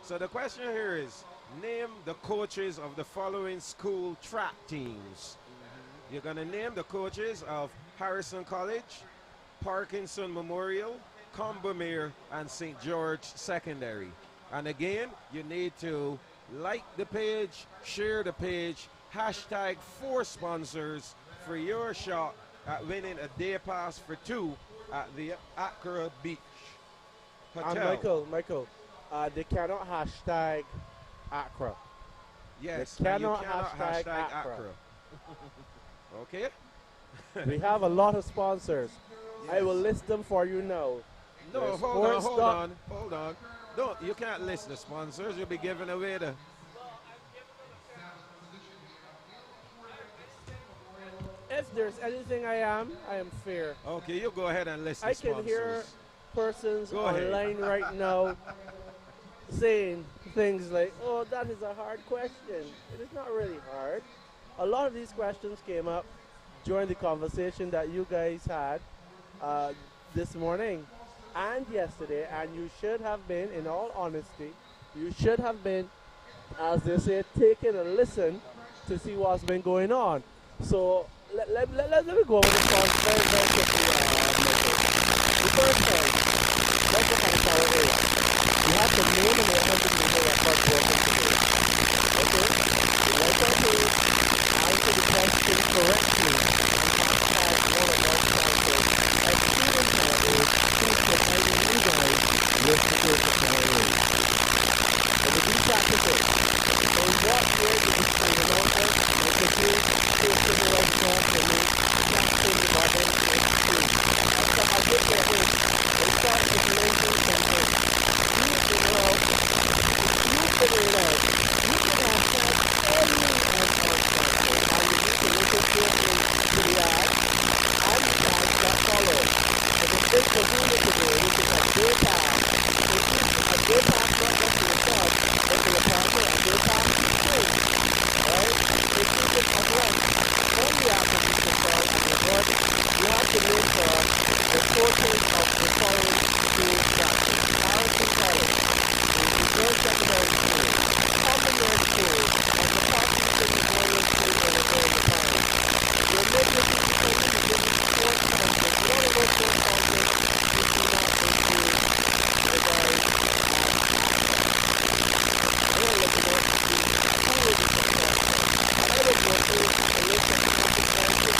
So the question here is, name the coaches of the following school track teams. You're going to name the coaches of Harrison College, Parkinson Memorial, Combermere, and St. George Secondary. And again, you need to like the page, share the page, hashtag 4 sponsors for your shot at winning a day pass for 2 at the Accra Beach Hotel. Michael, they cannot hashtag Accra. Yes, they cannot you cannot hashtag Accra. Okay. We have a lot of sponsors. I will list them for you now. No, There's hold on. Don't, you can't list the sponsors. You'll be giving away the... If there's anything I am fair. Okay, you go ahead and list the I sponsors. can hear persons Go online ahead. right now saying things like, oh, that is a hard question. It is not really hard. A lot of these questions came up during the conversation that you guys had this morning and yesterday, and you should have been, in all honesty, you should have been, as they say, taking a listen to see what's been going on. So let me go over this one very, very quickly. The first thing, let's look at the power area. You have to name and 800 meter record broken today. Okay? The right one to answer the question correctly. Has one of our sponsors. And students nowadays who's providing you guys with the perfect power area. And the new practices. So what year did you see the number? With the new civil rights law for me, practicing the Barbados Institute. So I did their own. They start with the lazy campaign. You figure out, you can have any answer, and you need to listen carefully to the ad and the ads that follow. And the thing for doing it today, which is a day pass. A day pass not just to yourself, but to your partner, a day pass to you. Alright? If you can address on the application call and the board, you have to look for the coaches of the following school classes. Harrison College, the First Secondary School, Commonwealth School, and the Parkinson Memorial School in the Town. Your major teachers will be giving sports sponsors. You want to go sports sponsors if you not into the guys. I want to let you know who will be successful. I would go through a list of sports sponsors.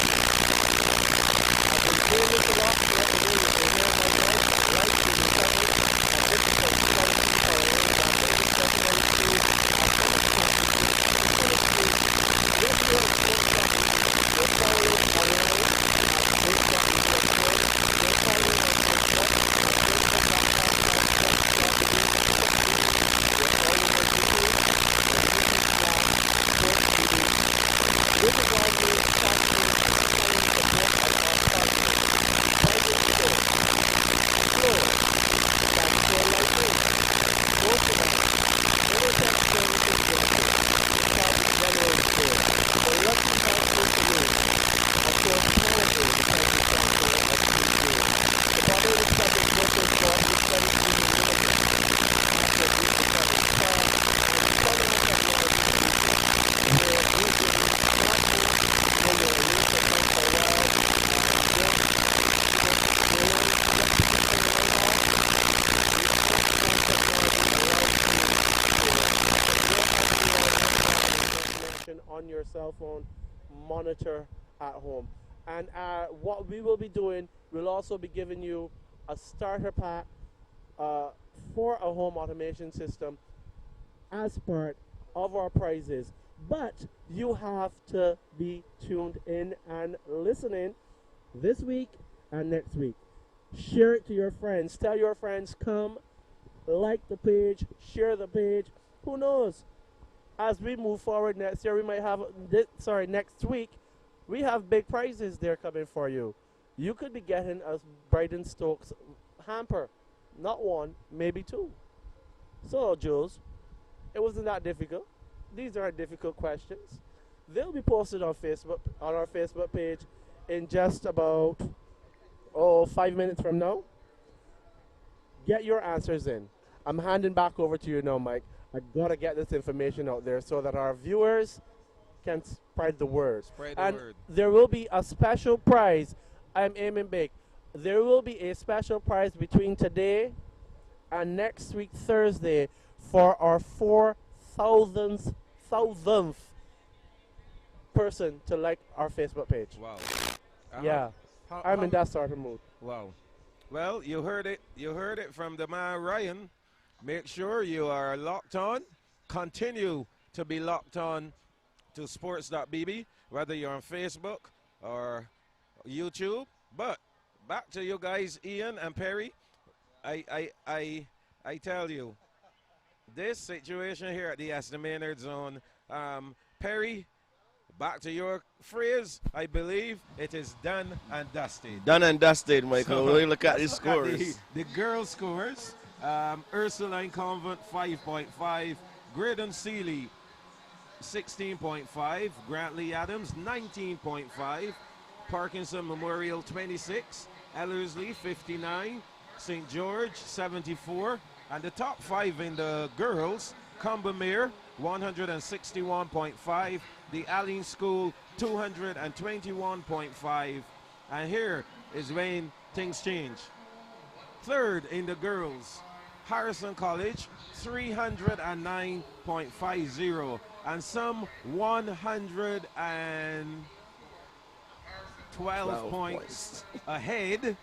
I've been doing this a lot throughout the years. They know my life to the covered. And this is a study for a little bit. Maybe secondary school. Yes, you're a sports sponsor. You're following online. You're following on Facebook. You're following on This is why we're sponsoring support of our partners. Private school, Flora, that's for like this. Most of us, Middlesex Services District, Chicago General School, the Lucky Council Saloon, of course, Canada, the country sponsor of the school. The Barbados Public Workers Board is studying in the Middlesex. After this is public car, and following up on the other on your cell phone monitor at home. And what we will be doing, we'll also be giving you a starter pack for a home automation system as part of our prizes. But you have to be tuned in and listening this week and next week. Share it to your friends. Tell your friends, come like the page, share the page. Who knows? As we move forward next year, we might have, next week, we have big prizes there coming for you. You could be getting a Brighton Stokes hamper. Not one, maybe two. So, Jules, it wasn't that difficult. These aren't difficult questions. They'll be posted on Facebook, on our Facebook page, in just about 5 minutes from now. Get your answers in. I'm handing back over to you now, Mike. I gotta get this information out there so that our viewers can spread the word. And there will be a special prize. I'm aiming big. There will be a special prize between today and next week Thursday for our 4,000th person to like our Facebook page. Wow. Yeah. I'm in that sort of mood. Wow. Well, you heard it. You heard it from the man Ryan. Make sure you are locked on. Continue to be locked on to Sports.bb, whether you're on Facebook or YouTube. But back to you guys, Ian and Perry. I tell you, this situation here at the Esther Maynard zone, Perry, back to your phrase, I believe it is done and dusted. Done and dusted, Michael. So, We look at the let's look at scores. the girls' scores. Ursuline Convent 5.5, Graydon Sealy 16.5, Grantley Adams 19.5, Parkinson Memorial 26, Ellerslie 59, St. George 74, and the top 5 in the girls, Combermere 161.5, the Allen School 221.5, and here is when things change. Third in the girls, Harrison College 309.50, and some 112 points ahead.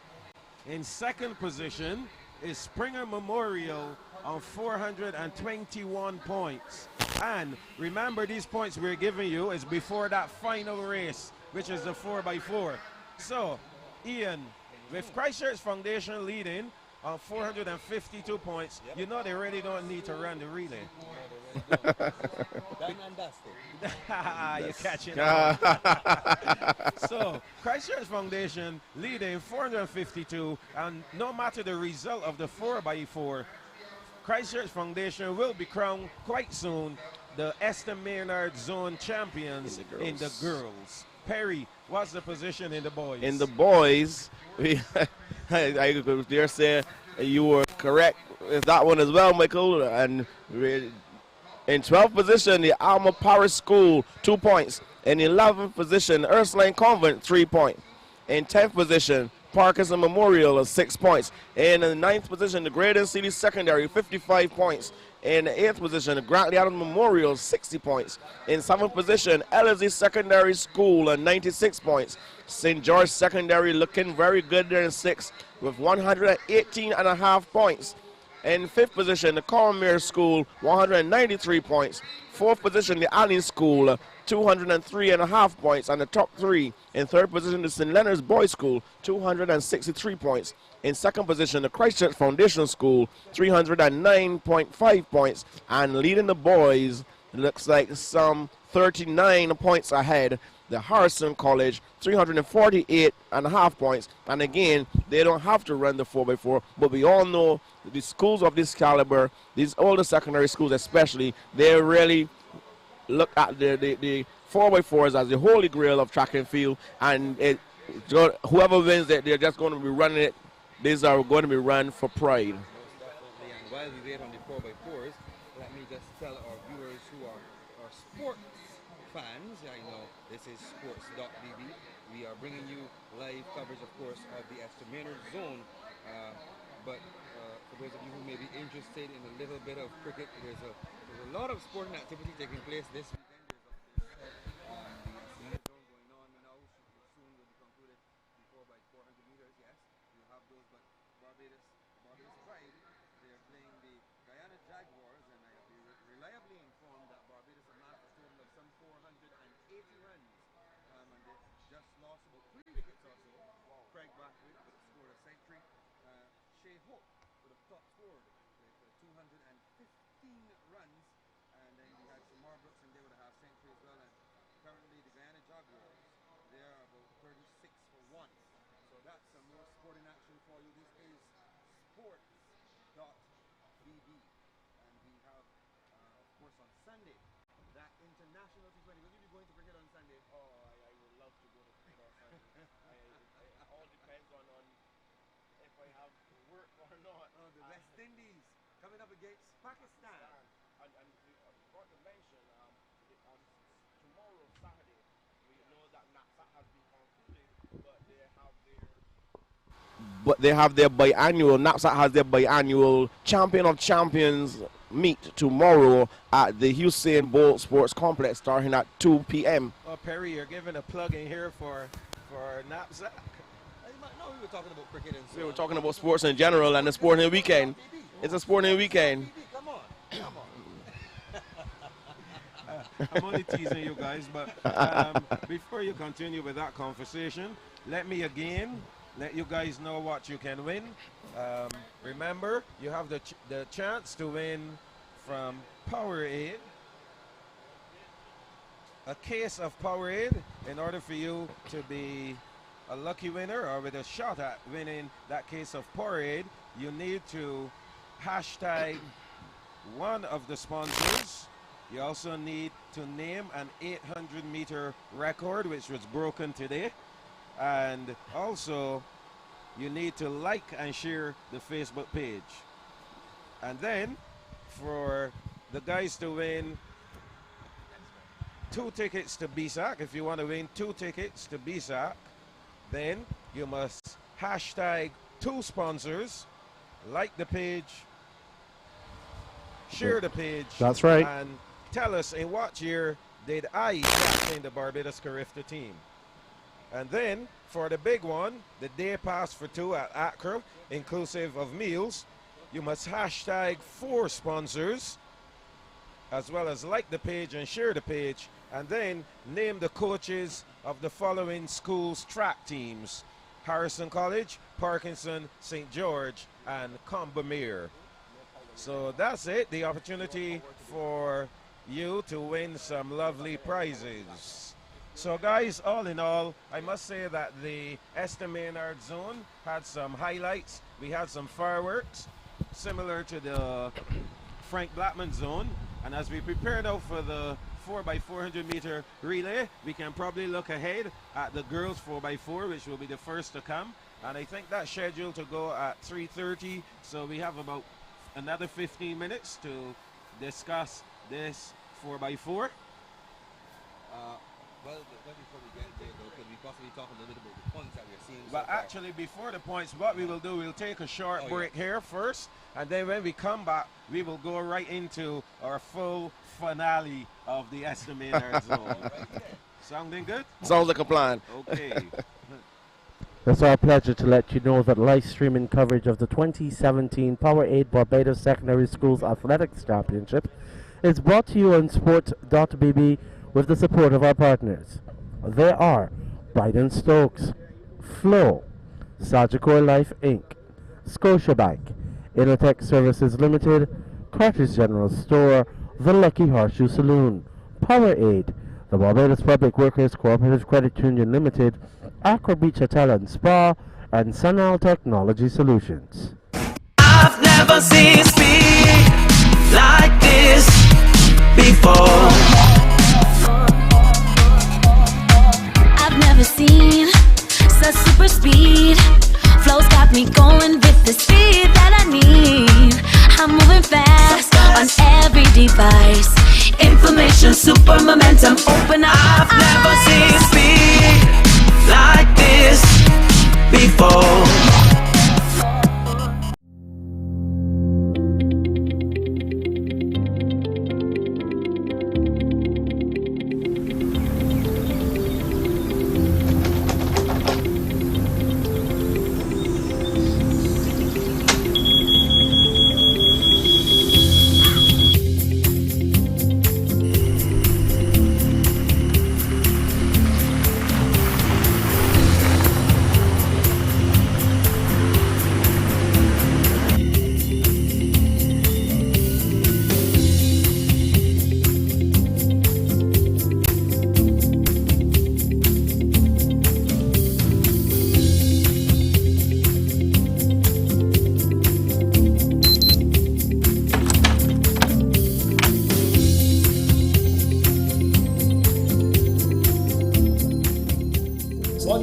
In second position is Springer Memorial on 421 points. And remember, these points we're giving you is before that final race, which is the 4x4. So, Ian, with Christchurch Foundation leading on 452 points, you know they really don't need to run the relay. Done and dusted. You're catching on. So, Christchurch Foundation leading 452, and no matter the result of the 4x4, Christchurch Foundation will be crowned quite soon the Esther Maynard Zone champions in the girls. Perry, what's the position in the boys? In the boys, I dare say you were correct with that one as well, Michael. And in 12th position, the Alma Parish School, 2 points. In 11th position, Ursuline Convent, 3 points. In 10th position, Parkinson Memorial, 6 points. In the 9th position, the Graydon City Secondary, 55 points. In the 8th position, the Grantley Adams Memorial, 60 points. In 7th position, Ellerslie Secondary School, 96 points. St. George Secondary looking very good there in 6th with 118.5 points. In 5th position, the Combermere School, 193 points. 4th position, the Allen School, 203.5 points. And the top 3, in 3rd position, the St. Leonard's Boys School, 263 points. In 2nd position, the Christchurch Foundation School, 309.5 points. And leading the boys, looks like some 39 points ahead. The Harrison College, 348.5 points. And again, they don't have to run the 4x4, but we all know the schools of this caliber, these older secondary schools especially, they really look at the 4x4s as the holy grail of track and field. And whoever wins it, they're just going to be running it. These are going to be run for pride. Most definitely. And while we wait on the 4x4s, let me just tell our viewers who are sports fans, I know this is Sports.bb. We are bringing you live coverage, of course, of the Esther Maynard zone. But for those of you who may be interested in a little bit of cricket, there's a lot of sporting activity taking place this weekend. There's, of course, the Esther Maynard zone going on now. Soon will be concluded before by 400 meters. Yes, you have those, but Barbados Pride, they're playing the Guyana Jaguars, and I have been reliably informed that Barbados amassed a total of some 480 runs, and they just lost about 3 wickets or so. Craig Backwood scored a century. Shea Hope would have top scored with runs, and then we had some more Brooks and they would have century as well. And currently the Guyana Jaguars, they are about 36 for 1. So that's some more sporting action for you. This is Sports.bb, and we have, of course, on Sunday that international T20. Will you be going to cricket on Sunday? Oh, I would love to go to cricket on Sunday. It all depends on if I have work or not. Oh, the West Indies coming up against Pakistan. And I forgot to mention, on tomorrow, Saturday, we know that NAPSAC has been concluded, but they have their biannual, NAPSAC has their biannual Champion of Champions meet tomorrow at the Usain Bolt Sports Complex starting at 2 p.m. Oh, Perry, you're giving a plug in here for NAPSAC. No, we were talking about cricket and We were talking about sports in general and the sporting weekend. It's a sporting weekend. Come on. I'm only teasing you guys, but before you continue with that conversation, let me again let you guys know what you can win. Remember, you have the chance to win from Powerade, a case of Powerade. In order for you to be a lucky winner or with a shot at winning that case of Powerade, you need to hashtag one of the sponsors. You also need to name an 800-meter record, which was broken today. And also, you need to like and share the Facebook page. And then, for the guys to win 2 tickets to Bssac, if you want to win 2 tickets to Bssac, then you must hashtag 2 sponsors, like the page, share the page. That's right. And tell us in what year did I captain the Barbados Carifta team. And then, for the big one, the day pass for 2 at Accra, inclusive of meals, you must hashtag 4 sponsors, as well as like the page and share the page, and then name the coaches of the following schools' track teams: Harrison College, Parkinson, St. George, and Combermere. So that's it, the opportunity for you to win some lovely prizes. So guys, all in all, I must say that the Esther Maynard zone had some highlights. We had some fireworks, similar to the Frank Blackman zone. And as we prepare now for the 4x400 meter relay, we can probably look ahead at the girls 4x4, which will be the first to come. And I think that's scheduled to go at 3:30. So we have about another 15 minutes to discuss this 4x4. Well, before we get there, though, could we possibly talk a little bit about the points that we're seeing? But actually, before the points, what we will do, we'll take a short break here first, and then when we come back, we will go right into our full finale of the Esther Maynard zone. Sounding good? Sounds like a plan. Okay. It's our pleasure to let you know that live streaming coverage of the 2017 Powerade Barbados Secondary Schools Athletics Championship is brought to you on Sports.bb with the support of our partners. They are Bryden Stokes, Flow, Sagicor Life Inc., Scotiabank, Inotech Services Limited, Carter's General Store, The Lucky Horseshoe Saloon, Powerade, the Barbados Public Workers Cooperative Credit Union Limited, Accra Beach Hotel and Spa, and Sunal Technology Solutions. I've never seen speed like this before. I've never seen such super speed. Flow's got me going with the speed that I need. I'm moving fast on every device. Information, super momentum, open up. I've never seen speed like this before.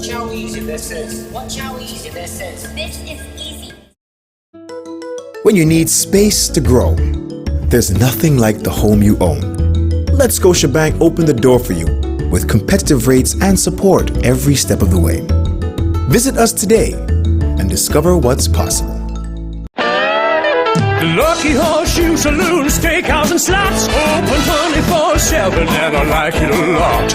Watch how easy this is. Watch how easy this is. This is easy. When you need space to grow, there's nothing like the home you own. Let Scotiabank open the door for you with competitive rates and support every step of the way. Visit us today and discover what's possible. Lucky Horseshoe Saloon, Steakhouse and Slots, open 24/7 and I like it a lot.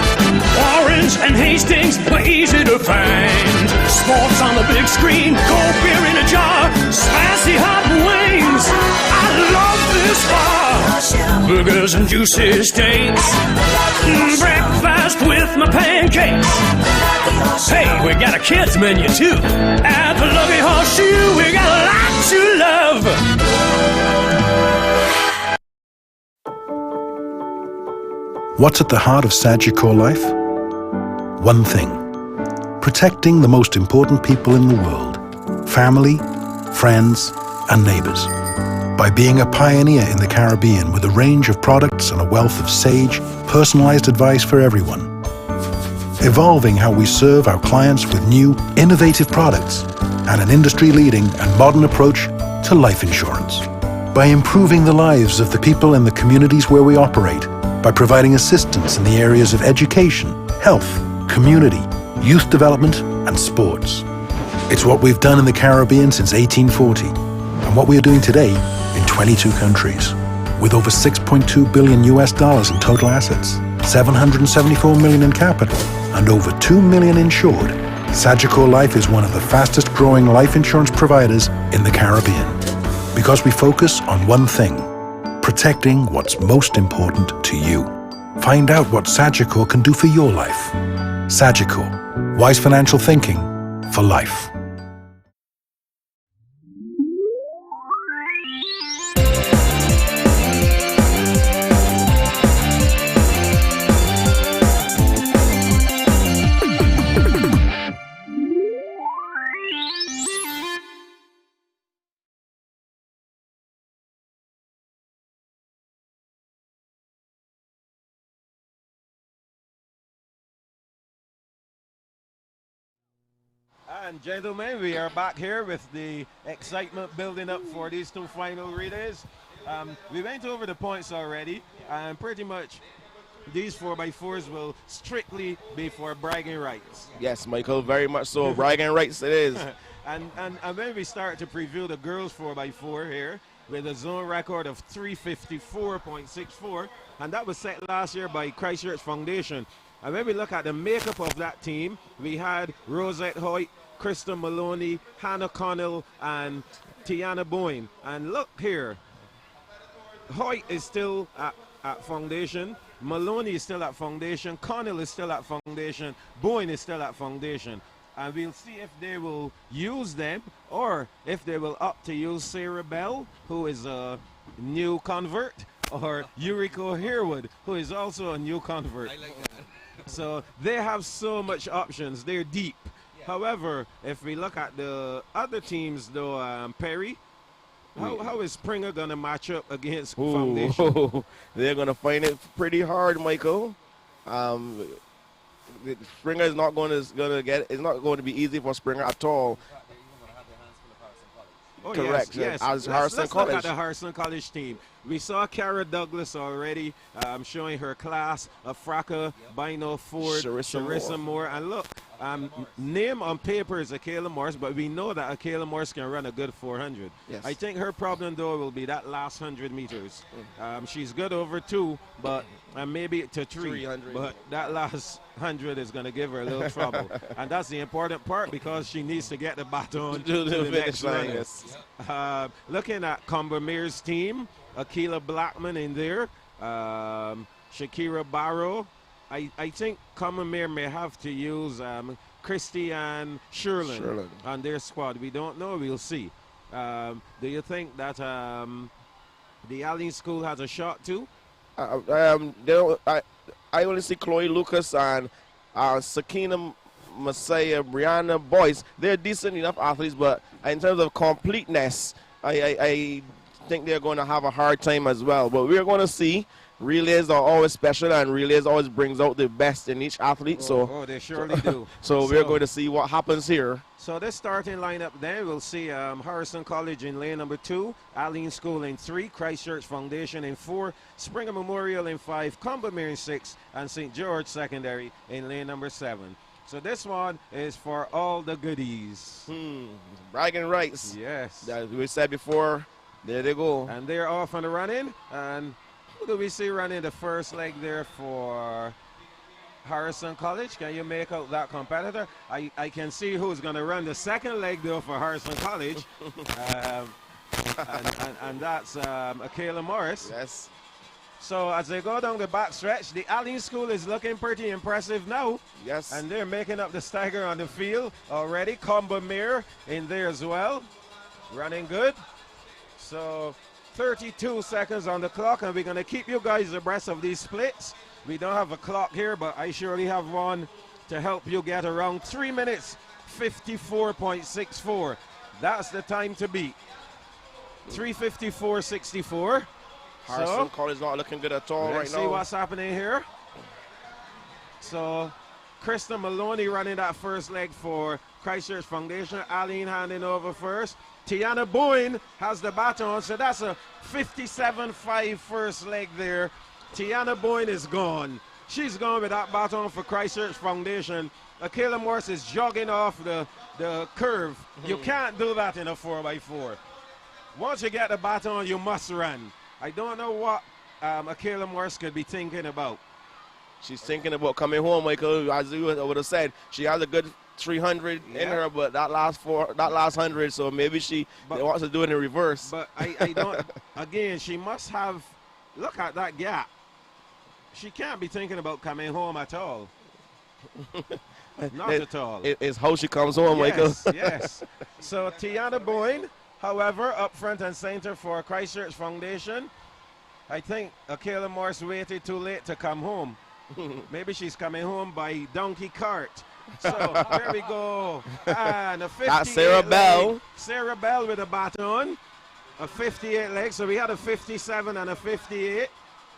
Warrens and Hastings were easy to find. Sports on the big screen, cold beer in a jar, spicy hot wings. I love this bar. Burgers and juicy steaks, breakfast with my pancakes. Hey, we got a kids menu too. At the Lucky Horseshoe, we got a lot to love. What's at the heart of Sagicor life? One thing: protecting the most important people in the world, family, friends, and neighbors. By being a pioneer in the Caribbean with a range of products and a wealth of sage, personalized advice for everyone. Evolving how we serve our clients with new, innovative products and an industry-leading and modern approach to life insurance. By improving the lives of the people in the communities where we operate, by providing assistance in the areas of education, health, community, youth development, and sports. It's what we've done in the Caribbean since 1840, and what we are doing today in 22 countries. With over $6.2 billion in total assets, 774 million in capital, and over 2 million insured, Sagicor Life is one of the fastest growing life insurance providers in the Caribbean. Because we focus on one thing: protecting what's most important to you. Find out what Sagicor can do for your life. Sagicor, wise financial thinking for life. And gentlemen, we are back here with the excitement building up for these two final relays. We went over the points already, and pretty much these 4x4s will strictly be for bragging rights. Yes, Michael, very much so. Bragging rights it is. And when we start to preview the girls 4x4 here, with a zone record of 354.64, and that was set last year by Christchurch Foundation. And when we look at the makeup of that team, we had Rosette Hoyt, Krista Maloney, Hannah Connell, and Tiana Boyne. And look here, Hoyt is still at Foundation, Maloney is still at Foundation, Connell is still at Foundation, Boyne is still at Foundation. And we'll see if they will use them or if they will opt to use Sarah Bell, who is a new convert, or Yuriko Harewood, who is also a new convert. I like that. So they have so much options. They're deep. Yeah. However, if we look at the other teams, though, Perry, how is Springer going to match up against Foundation? They're going to find it pretty hard, Michael. Springer is not going to get. It's not going to be easy for Springer at all. Oh, correct. Yes. As Let's Harrison look at the Harrison College team. We saw Cara Douglas already showing her class of Fracka, Bino Ford, Charissa Moore. And look, name on paper is Akela Morris, but we know that Akela Morris can run a good 400. Yes. I think her problem, though, will be that last 100 meters. She's good over 2, but maybe to 300. But that last 100 is going to give her a little trouble. And that's the important part, because she needs to get the baton to the next line. Yes. Looking at Combermere's team, Akila Blackman in there, Shakira Barrow. I think Combermere may have to use Christiane Sherlin on their squad. We don't know. We'll see. Do you think that the Allen School has a shot too? I only see Chloe Lucas and Sakina Messiah, Brianna Boyce. They're decent enough athletes, but in terms of completeness, I think they're going to have a hard time as well. But we're going to see. Relays are always special, and relays always brings out the best in each athlete. They surely do. So we're going to see what happens here. So this starting lineup then, we'll see Harrison College in lane number 2, Allen School in 3, Christchurch Foundation in 4, Springer Memorial in 5, Combermere in 6, and St. George Secondary in lane number 7. So this one is for all the goodies. Bragging rights. Yes. As we said before, there they go. And they're off on the running. And who do we see running the first leg there for Harrison College? Can you make out that competitor? I can see who's going to run the second leg though for Harrison College. and that's Akela Morris. Yes. So as they go down the back stretch, the Allen School is looking pretty impressive now. Yes. And they're making up the stagger on the field already. Combermere in there as well. Running good. So 32 seconds on the clock, and we're going to keep you guys abreast of these splits. We don't have a clock here, but I surely have one to help you get around 3 minutes 54.64. That's the time to beat. 3:54.64. Harrison College not looking good at all right now. Let's see what's happening here. So Krista Maloney running that first leg for Christchurch Foundation. Aline handing over first. Tiana Boyne has the baton, so that's a 57-5 first leg there. Tiana Boyne is gone. She's gone with that baton for Christchurch Foundation. Akela Morris is jogging off the curve. You can't do that in a 4x4. Once you get the baton, you must run. I don't know what Akela Morris could be thinking about. She's thinking about coming home, Michael. As you would have said, she has a good 300 in her, but that last 100, so maybe she wants to do it in reverse. But I don't. Again, she must have. Look at that gap. She can't be thinking about coming home at all. Not at all. It's how she comes home, Michael. Yes. So Tiana Boyne, however, up front and center for Christchurch Foundation. I think Akela Morris waited too late to come home. Maybe she's coming home by donkey cart. So there we go. And a 58 That's Sarah Bell. Sarah Bell with a baton. A 58 leg. So we had a 57 and a 58.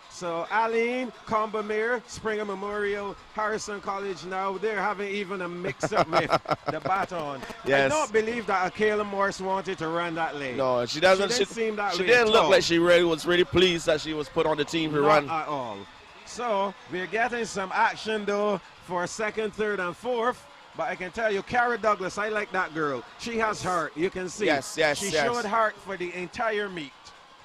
So Aline, Combermere, Springer Memorial, Harrison College now, they're having even a mix-up with the baton. Yes. I don't believe that Akela Morris wanted to run that leg. No, she doesn't. She didn't seem that she way didn't at look all. like she really was really pleased that she was put on the team to run. Not at all. So we're getting some action though for second, third, and fourth. But I can tell you, Cara Douglas, I like that girl. She has heart. You can see. Yes. She showed heart for the entire meet.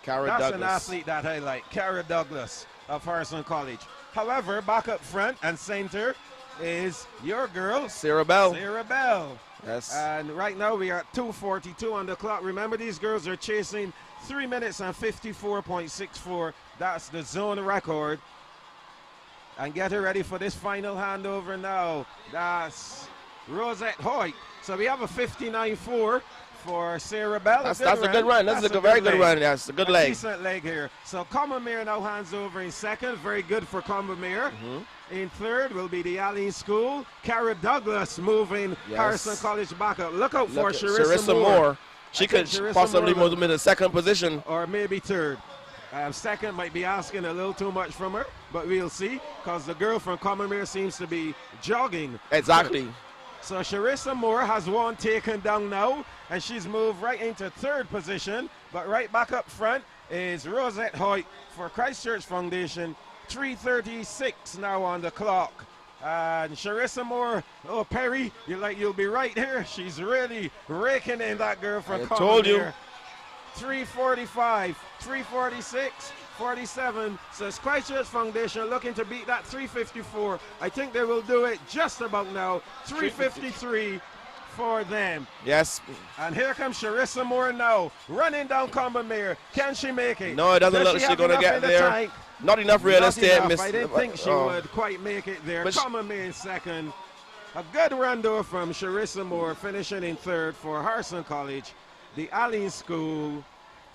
Cara That's Douglas. an athlete that I like. Cara Douglas of Harrison College. However, back up front and center is your girl, Sarah Bell. Sarah Bell. Yes. And right now we are at 2:42 on the clock. Remember, these girls are chasing 3 minutes and 54.64. That's the zone record. And get her ready for this final handover now. That's Rosette Hoyt. So we have a 59.4 for Sarah Bell. That's a good run. That's a very good run. That's a good leg. Decent leg here. So Combermere now hands over in second. Very good for Combermere. In third will be the Allen School. Cara Douglas moving Harrison College back up. Look out for Sharissa Moore. She could possibly move them in the second position. Or maybe third. Second might be asking a little too much from her, but we'll see, because the girl from Combermere seems to be jogging. Exactly. So Sharissa Moore has one taken down now, and she's moved right into third position. But right back up front is Rosette Hoyt for Christchurch Foundation. 3:36 now on the clock. And Sharissa Moore, oh Perry, you'll be right here. She's really raking in that girl from Combermere. Told you. 3:45, 3:46, 47. So it's Christchurch Foundation looking to beat that 3:54. I think they will do it just about now. 3:53 for them. Yes. And here comes Sharissa Moore now, running down Combermere. Can she make it? No, it doesn't look like she's going to get there. Not enough real estate. I didn't think she would quite make it there. Combermere in second. A good run though from Sharissa Moore, finishing in third for Harrison College. The Allen School,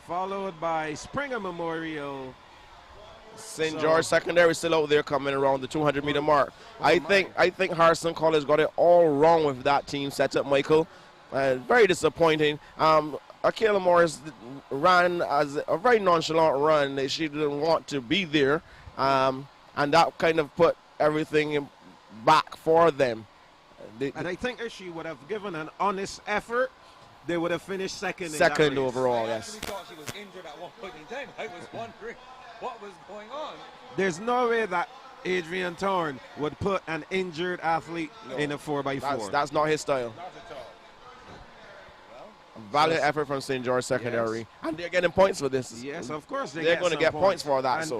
followed by Springer Memorial. St. George Secondary still out there coming around the 200-meter mark. I think Harrison College got it all wrong with that team setup, Michael. Very disappointing. Akela Morris ran as a very nonchalant run. She didn't want to be there, and that kind of put everything back for them. And I think if she would have given an honest effort, they would have finished second. Second overall, yes. I actually thought she was injured at one point in time. I was wondering what was going on. There's no way that Adrian Thorne would put an injured athlete in a 4x4. That's not his style. Not at all. Valiant effort from St. George Secondary, yes. And they're getting points for this. Yes, of course they're going to get points for that.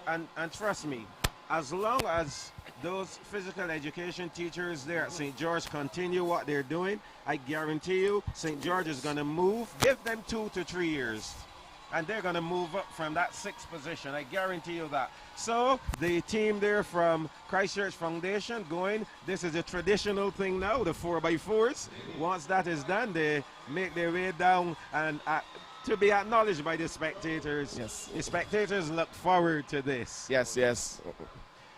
And trust me, as long as those physical education teachers there at St. George continue what they're doing, I guarantee you St. George is going to move. Give them 2 to 3 years, and they're going to move up from that 6th position. I guarantee you that. So the team there from Christchurch Foundation going, this is a traditional thing now, the 4x4s. Once that is done, they make their way down and to be acknowledged by the spectators. Yes. The spectators look forward to this. Yes, yes.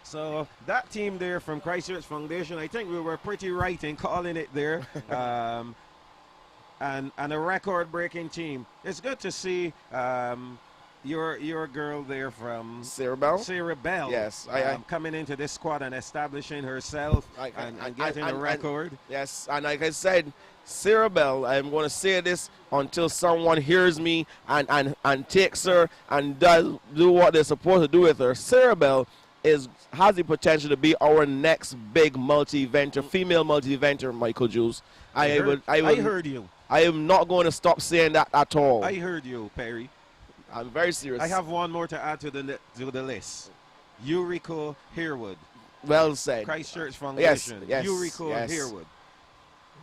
So that team there from Christchurch Foundation, I think we were pretty right in calling it there. And a record-breaking team. It's good to see your girl there from Sarah Bell. Sarah Bell. Yes, coming into this squad and establishing herself and getting a record. Yes, and like I said, Sarah Bell, I'm going to say this until someone hears me and takes her and does do what they're supposed to do with her. Sarah Bell has the potential to be our next big multi-eventer, female multi-eventer, Michael Jules. I heard you. I am not going to stop saying that at all. I heard you, Perry. I'm very serious. I have one more to add to the list. Yuriko Harewood. Well said. Christchurch Foundation. Yes, Yuriko yes. Harewood.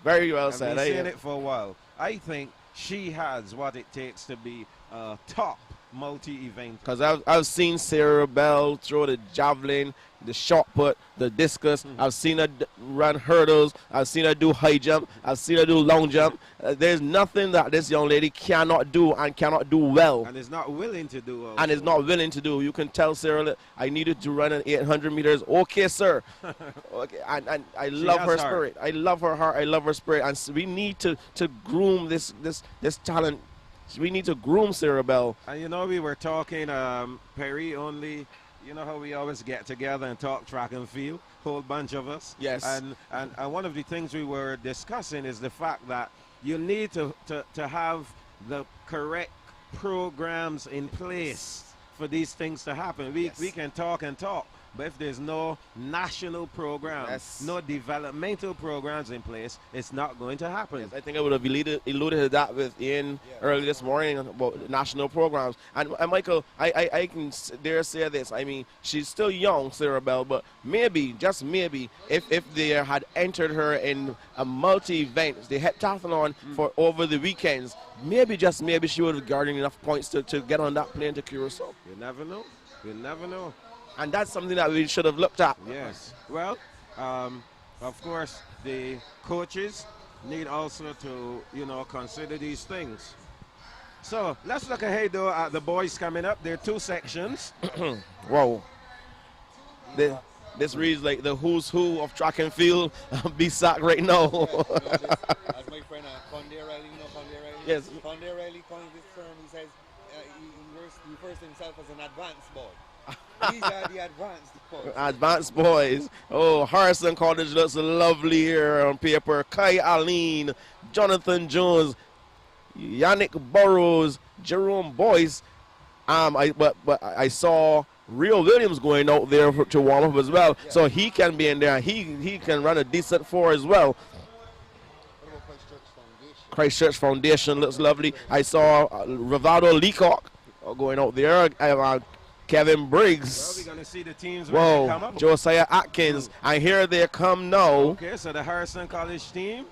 Very well said. I've been saying it for a while. I think she has what it takes to be a top multi-event. Because I've seen Sarah Bell throw the javelin, the shot put, the discus. I've seen her run hurdles. I've seen her do high jump. I've seen her do long jump. There's nothing that this young lady cannot do and cannot do well. And is not willing to do. Also. And is not willing to do. You can tell Sarah that I needed to run an 800 meters. Okay, sir. Okay, and I love her spirit. I love her heart. I love her spirit. And we need to groom this talent. We need to groom Sarah Bell. And you know, we were talking, Perry, only, you know how we always get together and talk track and field, whole bunch of us. Yes. And one of the things we were discussing is the fact that you need to have the correct programs in place for these things to happen. We can talk and talk, but if there's no national programs, no developmental programs in place, it's not going to happen. Yes, I think I would have alluded to that with Ian early this morning about national programs. And Michael, I can dare say this. I mean, she's still young, Sarah Bell, but maybe, just maybe, if they had entered her in a multi-event, the heptathlon for over the weekends, maybe, just maybe, she would have garnered enough points to get on that plane to Curacao. You never know. You never know. And that's something that we should have looked at. Yes. Well, of course, the coaches need also to, consider these things. So let's look ahead, though, at the boys coming up. There are 2 sections. Whoa. This reads like the who's who of track and field, Bssac right now. As my friend Conde Riley, Conde Riley? Yes. Conde Riley coins this term. He says he refers to himself as an advanced boy. These are the advanced boys. Advanced boys. Oh, Harrison College looks lovely here on paper. Kai Aline, Jonathan Jones, Yannick Burrows, Jerome Boyce. But I saw Rio Williams going out there to warm up as well. Yeah. So he can be in there. He can run a decent 4 as well. Christchurch Foundation looks lovely. I saw Rivaldo Leacock going out there. Kevin Briggs. Well, we're going to see the teams Whoa, come up. Josiah Atkins. And here they come now. Okay, so the Harrison College team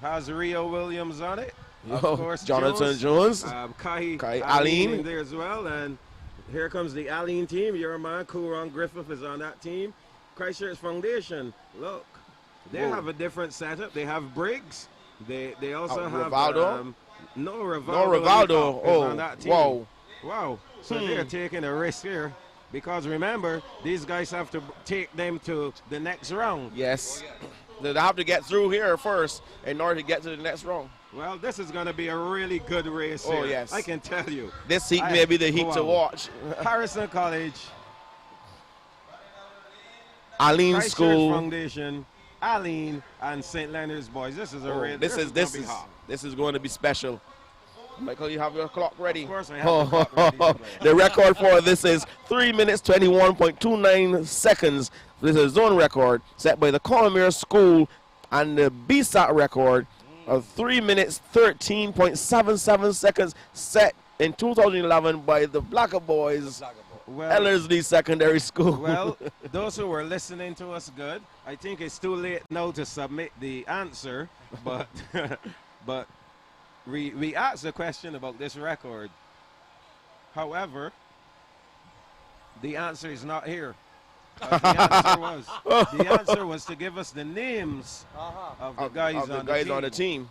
has Rio Williams on it. Of course, Jonathan Jones. Kai Aline there as well. And here comes the Aline team. Your man, Kuron Griffith, is on that team. Christchurch Foundation, look. They have a different setup. They have Briggs. They also have Rivaldo. Rivaldo. Oh, on that team. Wow. So they're taking a risk here, because remember, these guys have to take them to the next round. Yes. They have to get through here first in order to get to the next round. Well, this is going to be a really good race Oh, here. yes. I can tell you. This heat may be the heat to watch. Harrison College. Aline Christchurch School. Foundation, Aline, and St. Leonard's boys. This is a Oh, race. this is going to be special. Michael, you have your clock ready? Of course I have the clock ready. The record for this is 3 minutes 21.29 seconds. This is a zone record set by the Colomere School, and the Bssac record of 3 minutes 13.77 seconds set in 2011 by the Blacker Boys, Ellerslie Secondary School. Well, those who were listening to us good, I think it's too late now to submit the answer, but but we asked a question about this record. However, the answer is not here. The answer was to give us the names of the guys, on the team.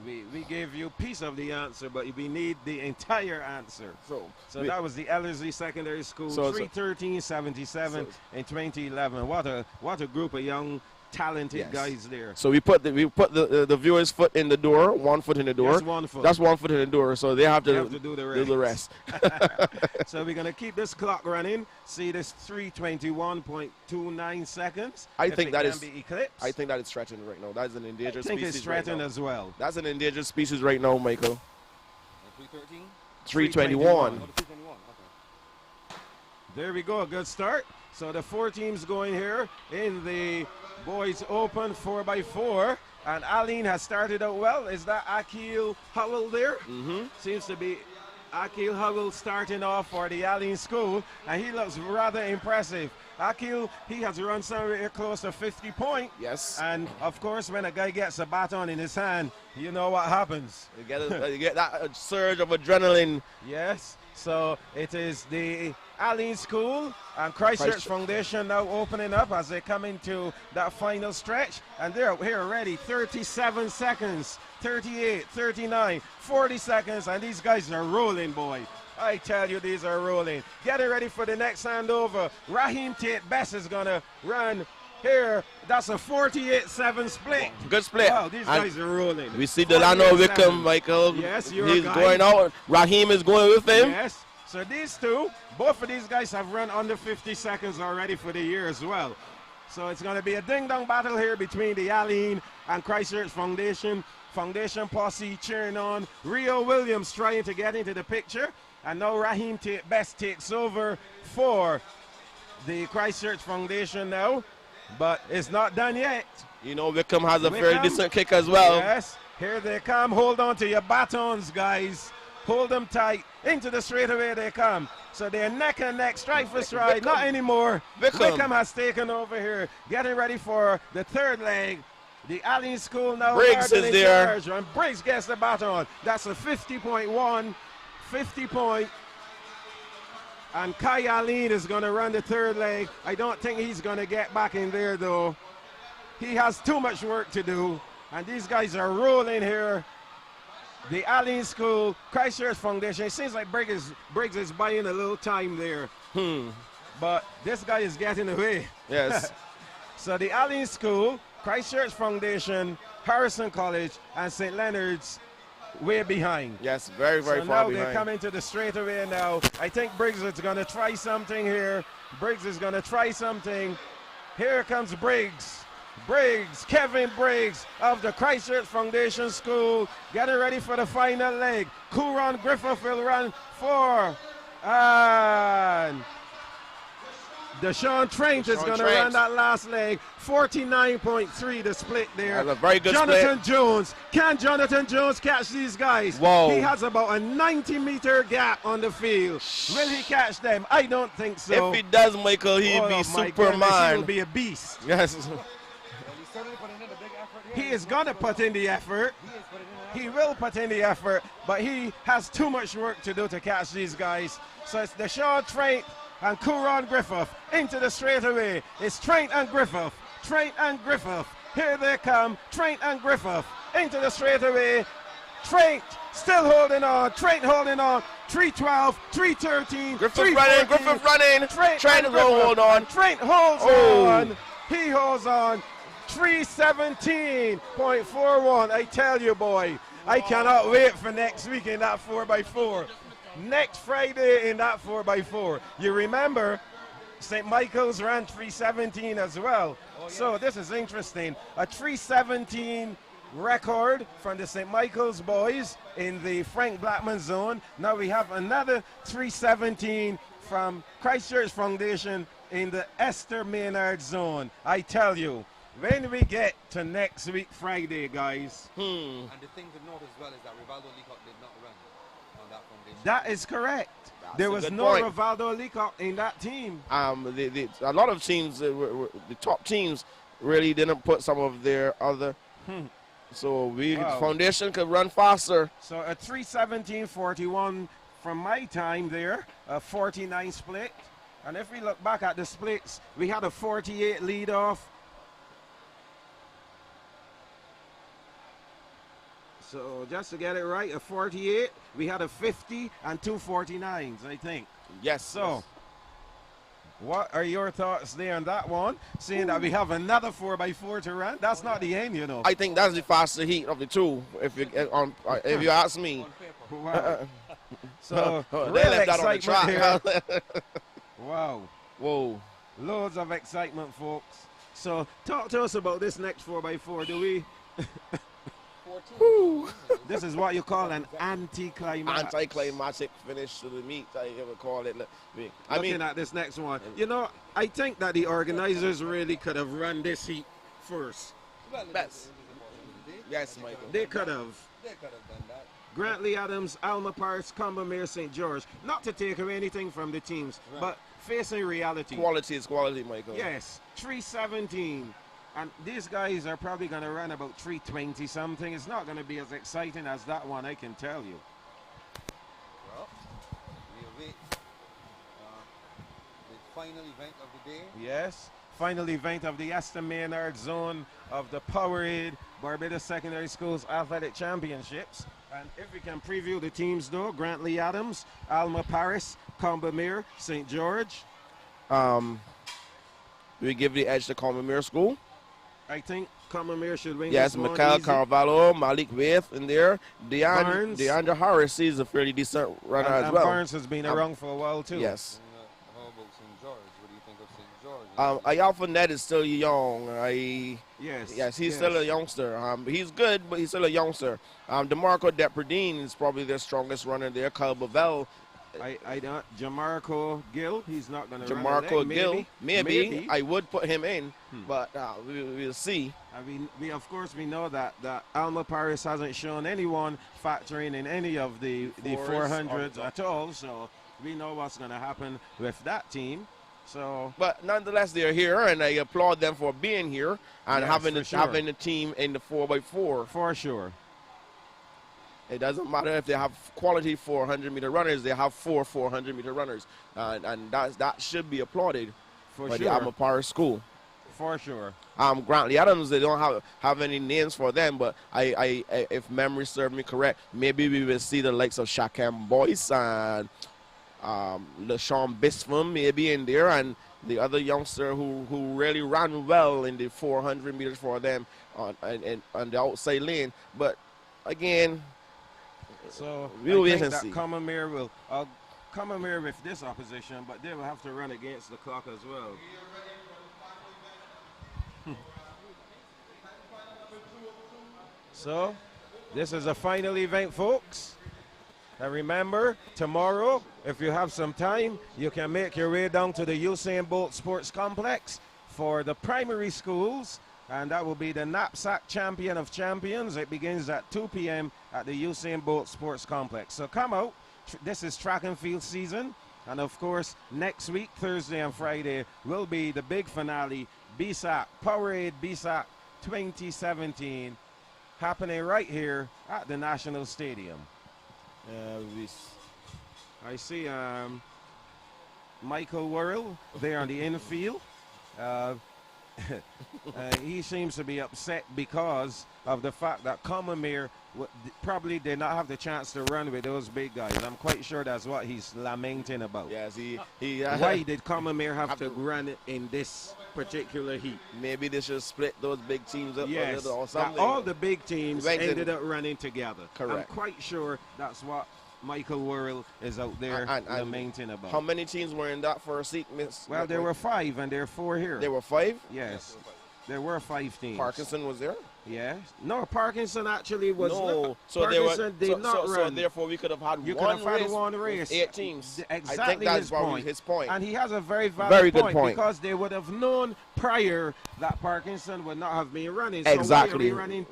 We gave you a piece of the answer, but we need the entire answer. So that was the Ellerslie Secondary School, 313-77 in 2011. What a group of young, talented guys there. So we put the viewer's foot in the door, 1 foot in the door. Just 1 foot. That's 1 foot in the door, so they have to do the rest. So we're going to keep this clock running. See this 321.29 seconds. I think that is be eclipsed. I think that is threatened right now. That is an endangered I think species. it's threatened right now. as well. That's an endangered species right now, Michael. 313? 321. There we go, a good start. So the 4 teams going here in the boys open 4x4, and Aline has started out well. Is that Akil Howell there? Seems to be Akil Howell starting off for the Aline School, and he looks rather impressive. Akil, he has run somewhere close to 50 points. Yes. And of course, when a guy gets a baton in his hand, you know what happens. You get that surge of adrenaline. Yes. So it is the Aline School and Christchurch Foundation now opening up as they come into that final stretch. And they're here already, 37 seconds, 38, 39, 40 seconds, and these guys are rolling, boy. I tell you, these are rolling. Getting ready for the next handover. Raheem Tate Best is going to run here. That's a 48-7 split. Good split. Wow, these guys are rolling. We see Delano Wickham, Michael. Yes, he's going out. Raheem is going with him. Yes. So these two, both of these guys have run under 50 seconds already for the year as well. So it's going to be a ding-dong battle here between the Aline and Christchurch Foundation posse cheering on. Rio Williams trying to get into the picture. And now Raheem Tate Best takes over for the Christchurch Foundation now. But it's not done yet. You know, Wickham has a very decent kick as well. Yes, here they come. Hold on to your batons, guys. Hold them tight. Into the straightaway they come. So they're neck and neck, stride for stride. Not anymore. Wickham has taken over here. Getting ready for the third leg. The Aline School now. Briggs is there. And Briggs gets the baton. That's a 50.1. 50 point. And Kai Aline is going to run the third leg. I don't think he's going to get back in there, though. He has too much work to do. And these guys are rolling here. The Aline School, Christchurch Foundation. It seems like Briggs is buying a little time there. But this guy is getting away. Yes. So the Aline School, Christchurch Foundation, Harrison College, and St. Leonard's way behind. Yes, very, very so far now behind. They're coming to the straightaway now. I think Briggs is going to try something here. Briggs is going to try something. Here comes Briggs. Kevin Briggs of the Christchurch Foundation School, getting ready for the final leg. Kuron Griffith will run for, and Deshaun Trent is going to run that last leg. 49.3 the split there. That's a very good Jonathan split. Jones. Can Jonathan Jones catch these guys? Whoa. He has about a 90-meter gap on the field. Will he catch them? I don't think so. If he does, Michael, he'd be Superman. He'll be a beast. Yes. He is going to put in the effort. He will put in the effort, but he has too much work to do to catch these guys. So it's Deshaun Trent and Kuron Griffith into the straightaway. It's Trent and Griffith. Here they come. Trent and Griffith into the straightaway. Trent still holding on. 312, 313. Griffith running. Trent will hold on. Trent holds on. He holds on. 317.41. I tell you, boy. I cannot wait for next week in that 4x4. Next Friday in that 4x4. You remember St. Michael's ran 3:17 as well. So this is interesting. A 3:17 record from the St. Michael's boys in the Frank Blackman zone. Now we have another 3:17 from Christchurch Foundation in the Esther Maynard zone. I tell you, when we get to next week Friday, guys. And the thing to note as well is that Rivaldo Leacock did not run on that foundation. That is correct. There was no point. Rivaldo Leacock in that team. A lot of teams, the top teams, really didn't put some of their other. So the foundation could run faster. So a 3:17.41 from my time there, a 49 split. And if we look back at the splits, we had a 48 lead off. So just to get it right, a 48, we had a 50 and two 49s, I think. Yes. So what are your thoughts there on that one? Seeing that we have another 4x4 to run, that's not the end, you know. I think that's the faster heat of the two, if you ask me. Wow. So they real left that on the excitement track. here. Wow. Whoa. Loads of excitement, folks. So talk to us about this next 4x4. Do we? This is what you call an anticlimax. Anticlimactic finish to the meet, I ever call it. Looking at this next one, you know, I think that the organizers really could have run this heat first. Yes, Michael. They could have. They could have done that. Grantley Adams, Alma Parks, Combermere, St. George. Not to take away anything from the teams, but facing reality. Quality is quality, Michael. Yes, 3:17. And these guys are probably going to run about 3:20 something. It's not going to be as exciting as that one, I can tell you. Well, we await the final event of the day. Yes, final event of the Esther Maynard zone of the Powerade Barbados Secondary Schools Athletic Championships. And if we can preview the teams though, Grantley Adams, Alma Paris, Combermere, St. George. We give the edge to Combermere School. I think Combermere should win. Yes, this one Mikhail easy. Carvalho, Malik Waith in there. Barnes. DeAndre Harris is a fairly decent runner as well. Barnes has been around for a while too. Yes. How about St. George? What do you think of St. George? Ayalfa Ned is still young. Yes, he's still a youngster. He's good, but he's still a youngster. DeMarco Depredine is probably their strongest runner there. Kyle Bavell. I don't. Jamarco Gill, he's not going to run. Jamarco Maybe. Gill, maybe. I would put him in, but we'll see. I mean, of course we know that Alma Paris hasn't shown anyone factoring in any of the 400s at all, so we know what's going to happen with that team. So, but nonetheless, they're here, and I applaud them for being here and having the team in the 4x4. For sure. It doesn't matter if they have quality 400-meter runners; they have 400-meter runners, and that should be applauded by the Alma Paris School. For sure. Grantley Adams, they don't have any names for them, but I if memory serves me correct, maybe we will see the likes of Shakem Boyce and LaShawn Bispham maybe in there, and the other youngster who really ran well in the 400 meters for them on the outside lane. But again, so we'll I wait think and that see. Combermere will Combermere with this opposition, but they will have to run against the clock as well. So this is a final event, folks. And remember, tomorrow, if you have some time, you can make your way down to the Usain Bolt Sports Complex for the primary schools, and that will be the Knapsack Champion of Champions. It begins at 2 p.m. at the Usain Bolt Sports Complex. So come out. This is track and field season. And of course, next week, Thursday and Friday, will be the big finale, Bssac, Powerade Bssac 2017, happening right here at the National Stadium. I see Michael Worrell there on the infield. he seems to be upset because of the fact that Commermere probably did not have the chance to run with those big guys. I'm quite sure that's what he's lamenting about. Yes, he Why did Commermere have to run in this particular heat? Maybe they should split those big teams up a Yes, little or that something. all the big teams Wellington- ended up running together. Correct. I'm quite sure that's what Michael Worrell is out there lamenting about. How many teams were in that first seat, Miss? Well, there were 5 and there are 4 here. There were 5? Yes. There were 5 teams. Parkinson was there? Yes. No, Parkinson actually was No. not. So they were, Parkinson did not so run. therefore we could have had You one could have race. had one race. 8 teams. Exactly I think that's his probably point. his point. And he has a very valid Very good point. because they would have known prior that Parkinson would not have been running. So Exactly. why are we running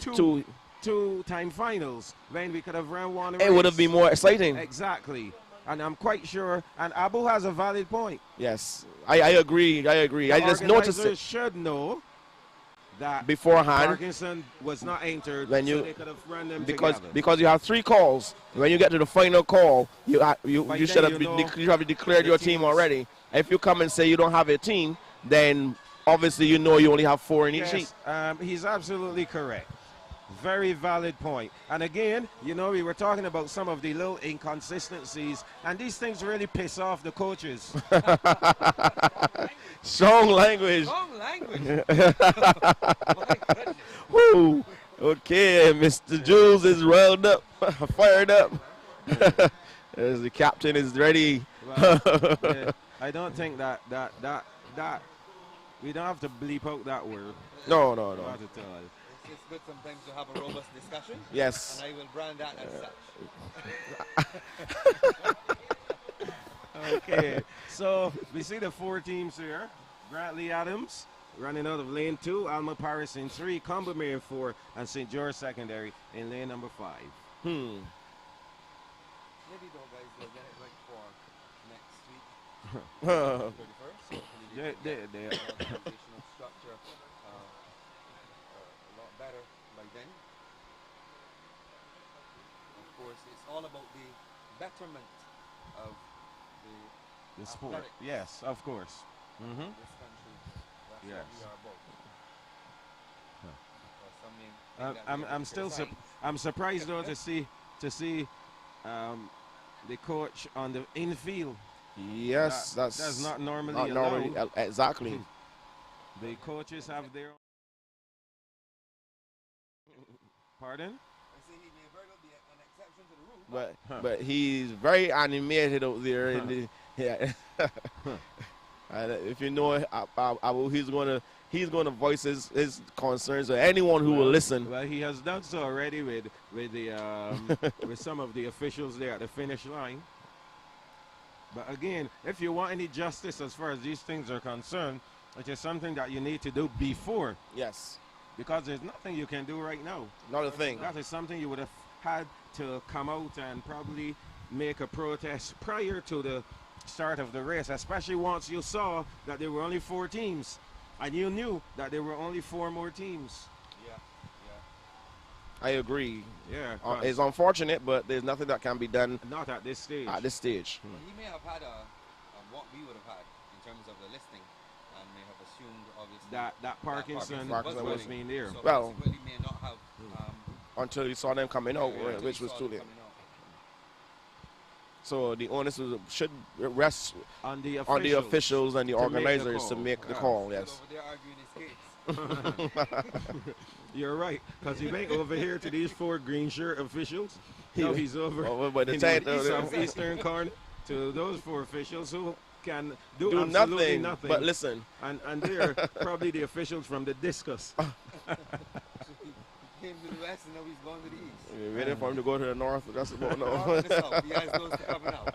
two-time finals when we could have run one race? It would have been more exciting. Exactly. And I'm quite sure, and Abu has a valid point. Yes, I agree. I just noticed Organizers it should know that beforehand. Parkinson was not entered, When you- so they could have run them because together. you have 3 calls. When you get to the final call, you By should then have you been know you have declared the your team teams. already. If you come and say you don't have a team, then obviously you know you only have 4 in each sheet. Yes, he's absolutely correct. Very valid point. And again, you know, we were talking about some of the little inconsistencies, and these things really piss off the coaches. Strong language. Strong language. Woo. Okay, Mr. Jules is riled up, fired up. As the captain is ready. Well, yeah, I don't think that we don't have to bleep out that word. No. Not at all. It's good sometimes to have a robust discussion. Yes. And I will brand that as such. Okay, so we see the 4 teams here. Grantley Adams running out of lane 2, Alma Paris in 3, Combermere in 4, and St. George Secondary in lane number 5. Maybe though, guys, they'll get it right for next week. 31st. They organizational structure a lot better by then. Of course, it's all about the betterment of the sport. athletics Yes, of course. of this country. That's Yes. what we are about. Some may think that we are I'm still precise. I'm surprised though to see the coach on the infield. Yes, that's not normally allowed. Exactly. The coaches have their own. Pardon? I say he may very well be an exception to the rule. But he's very animated out there in the yeah. And if you know he's gonna voice his concerns or anyone who will listen. Well, he has done so already with the with some of the officials there at the finish line. But again, if you want any justice as far as these things are concerned, it is something that you need to do before. Yes. Because there's nothing you can do right now. Not a thing. That is something you would have had to come out and probably make a protest prior to the start of the race, especially once you saw that there were only 4 teams and you knew that there were only 4 more teams. I agree. Yeah. It's unfortunate, but there's nothing that can be done. Not at this stage. At this stage. He may have had what we would have had in terms of the listing, and may have assumed obviously that Parkinson was being there. So well, consequently may not have until you saw them coming out, which was too late. So the onus should rest on the officials and the organizers to make the call. Yes. You're right, because he went over here to these 4 green shirt officials. Now he's over by the in tent, the southeastern corner to those 4 officials who can do nothing. nothing. But listen, and they're probably the officials from the discus. He came to the west and now he's going to the east. We're waiting for him to go to the north. That's about no. He has those coming out.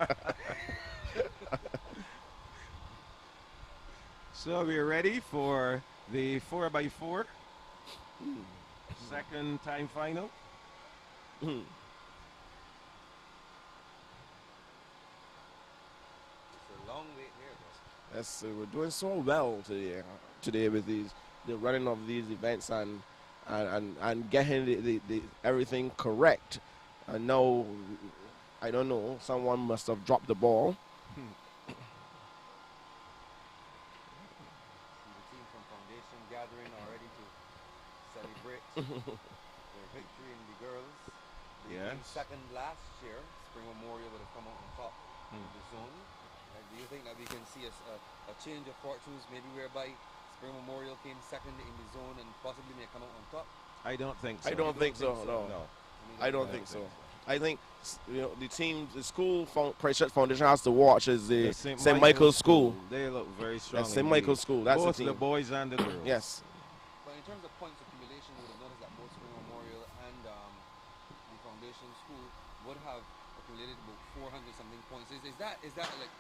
So we're ready for the 4x4 second time final. It's a long wait here, though. Yes, we're doing so well today with the running of these events and getting the everything correct. I know, I don't know, someone must have dropped the ball. gathering already to celebrate their victory in the girls. They came second last year. Spring Memorial would have come out on top of the zone. Do you think that we can see a change of fortunes, maybe whereby Spring Memorial came second in the zone and possibly may come out on top? I don't think so. I don't think so. No. I don't think so. I think the team, the school, Christ Church Foundation has to watch is the St. Michael's School. They look very strong. St. Michael's School. That's both the team. The boys and the girls. Yes. But in terms of points accumulation, you would have noticed that both Spring Memorial and the Foundation School would have accumulated about 400 something points. Is that like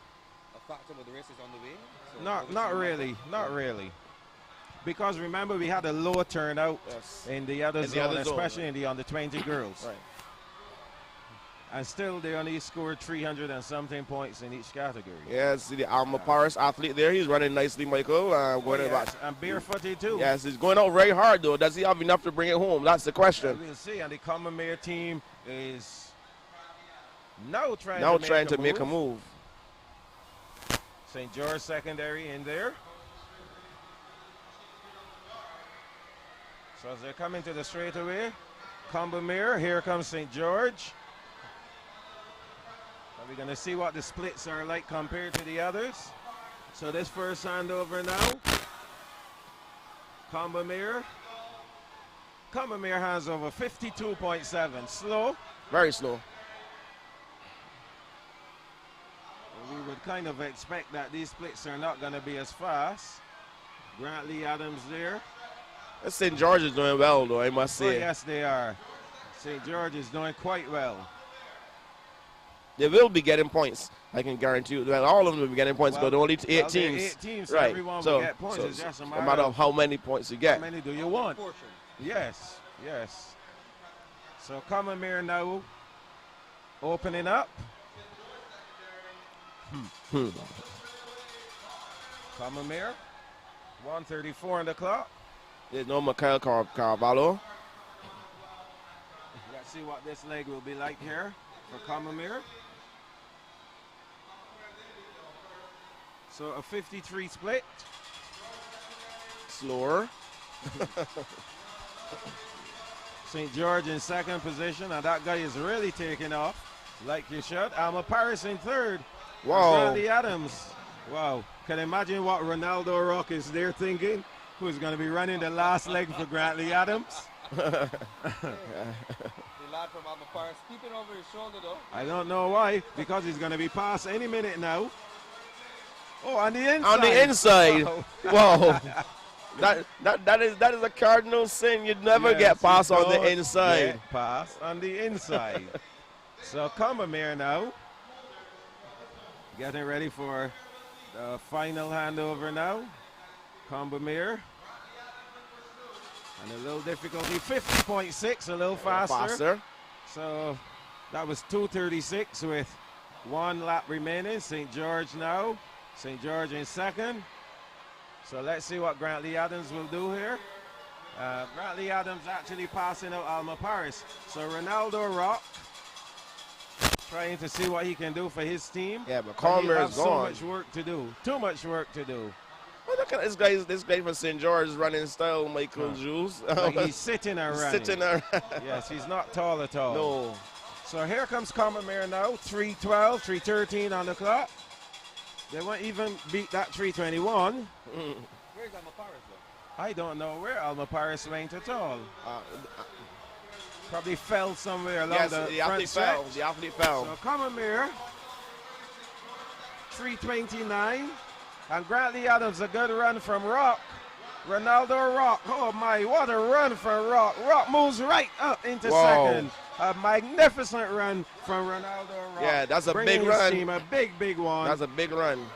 a factor where the race is on the way? So not really. Because remember, we had a low turnout in the other zone, especially in the under 20 girls. Right. And still, they only scored 300 and something points in each category. Yes, the Alma Paris athlete there. He's running nicely, Michael. And barefooted too. Yes, he's going out very hard though. Does he have enough to bring it home? That's the question. We'll see. And the Combermere team is now trying to make a move. St. George Secondary in there. So as they're coming to the straightaway, Combermere, here comes St. George. And we're going to see what the splits are like compared to the others. So this first handover now. Combermere. Combermere has over 52.7. Slow. Very slow. We would kind of expect that these splits are not going to be as fast. Grantley Adams there. St. George is doing well, though, I must say. Oh, yes, they are. St. George is doing quite well. They will be getting points. I can guarantee you. Well, all of them will be getting points, but only 8 teams. 8 teams, so right. everyone will get points. It's just no matter how many points you get. How many do you want? Yes, yes. So Combermere now opening up. Combermere, 1:34 on the clock. There's no Mikhail Carvalho. Let's see what this leg will be like here for Combermere. So a 53 split. Slower. St. George in second position, and that guy is really taking off like you should. Alma Paris in third. Wow. Grantley Adams. Wow. Can you imagine what Ronaldo Rock is there thinking? Who's going to be running the last leg for Grantley Adams? The lad from Alma Paris keeping over his shoulder though. I don't know why, because he's going to be past any minute now. Oh, on the inside. On the inside. Wow. That is a cardinal sin. You'd never get past on the inside. Pass on the inside. So Combermere now. Getting ready for the final handover now. Combermere. And a little difficulty. 50.6, a little faster. So that was 2:36 with 1 lap remaining. St. George now. St. George in second. So let's see what Grantley Adams will do here. Grantley Adams actually passing out Alma Paris. So Ronaldo Rock trying to see what he can do for his team. Yeah, but Combermere is gone. So much work to do. Too much work to do. Well, look at this guy from St. George is running style, Michael Jules. Like he's sitting and running. Sitting and Yes, he's not tall at all. No. So here comes Combermere now. 3:12, 3:13 on the clock. They won't even beat that 3:21. Where's Alma Paris though? I don't know where Alma Paris went at all. Probably fell somewhere along the front stretch. The athlete fell. So Combermere, 3:29. And Grantley Adams, a good run from Rock. Ronaldo Rock. Oh my, what a run from Rock. Rock moves right up into second. A magnificent run from Ronaldo Rock. Yeah, that's a big run. Team, a big one. That's a big run.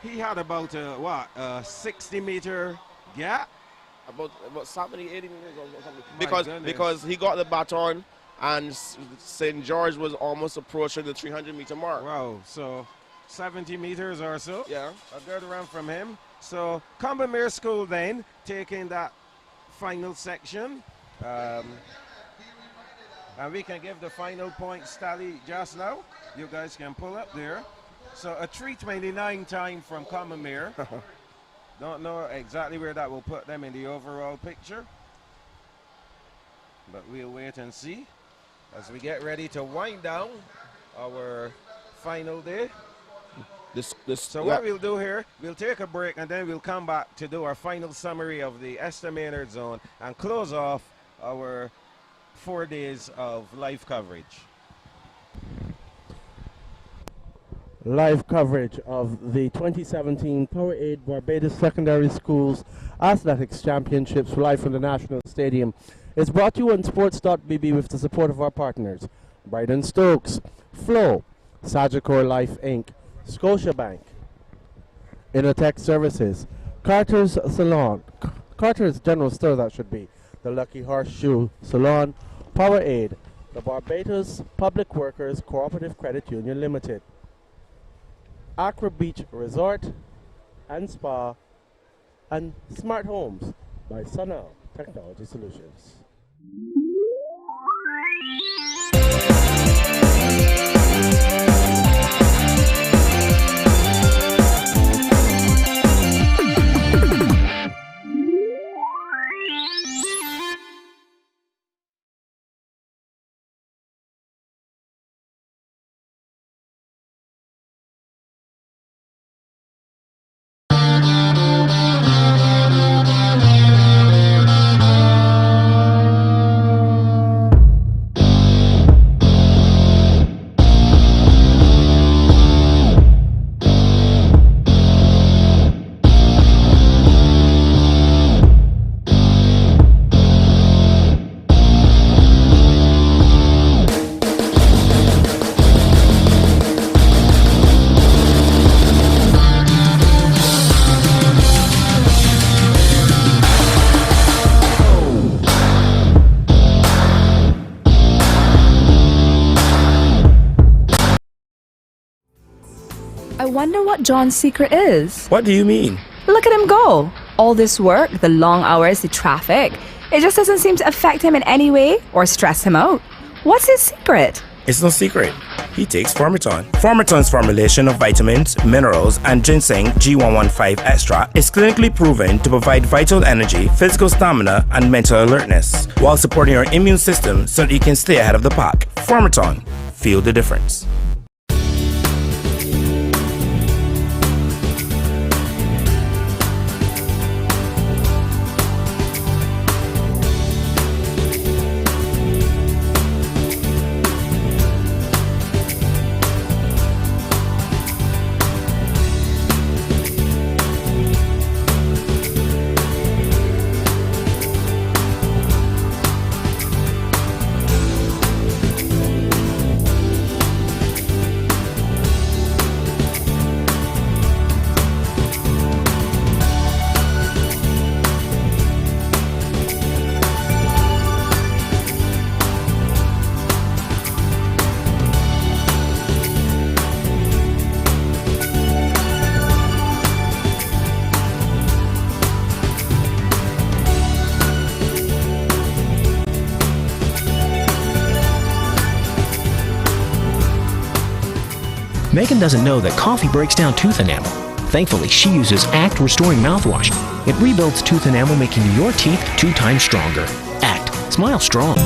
He had about a 60-meter gap. About 70, 80 meters or something. Because he got the baton and St. George was almost approaching the 300-meter mark. Wow, so 70 meters or so. Yeah. A good run from him. So Combermere School then taking that final section. And we can give the final points tally just now. You guys can pull up there. So a 3:29 time from Combermere. Don't know exactly where that will put them in the overall picture, but we'll wait and see as we get ready to wind down our final day. So what we'll do here, we'll take a break and then we'll come back to do our final summary of the Esther Maynard zone and close off our 4 days of live coverage. Live coverage of the 2017 Powerade Barbados Secondary Schools Athletics Championships live from the National Stadium is brought to you on Sports.bb with the support of our partners: Brighton Stokes, Flow, Sagicor Life Inc., Scotiabank, Innotech Services, Carter's Salon, Carter's General Store, that should be, the Lucky Horseshoe Salon, Powerade, the Barbados Public Workers Cooperative Credit Union Limited, Accra Beach Resort and Spa, and Smart Homes by Sunal Technology Solutions. I wonder what John's secret is. What do you mean? Look at him go. All this work, the long hours, the traffic, it just doesn't seem to affect him in any way or stress him out. What's his secret? It's no secret. He takes Formiton. Formiton's formulation of vitamins, minerals, and ginseng G115 extra is clinically proven to provide vital energy, physical stamina, and mental alertness, while supporting your immune system so that you can stay ahead of the pack. Formiton. Feel the difference. Megan doesn't know that coffee breaks down tooth enamel. Thankfully, she uses Act Restoring Mouthwash. It rebuilds tooth enamel, making your teeth 2 times stronger. Act. Smile strong.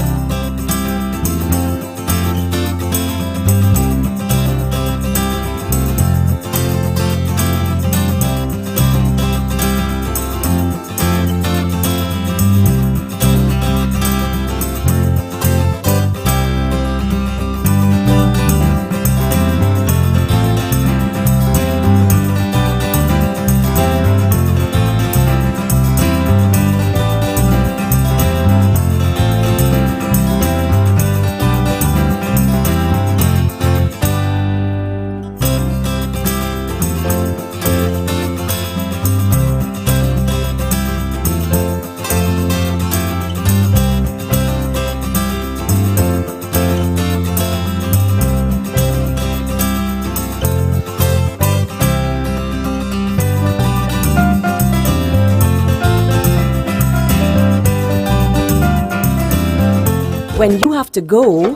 When you have to go,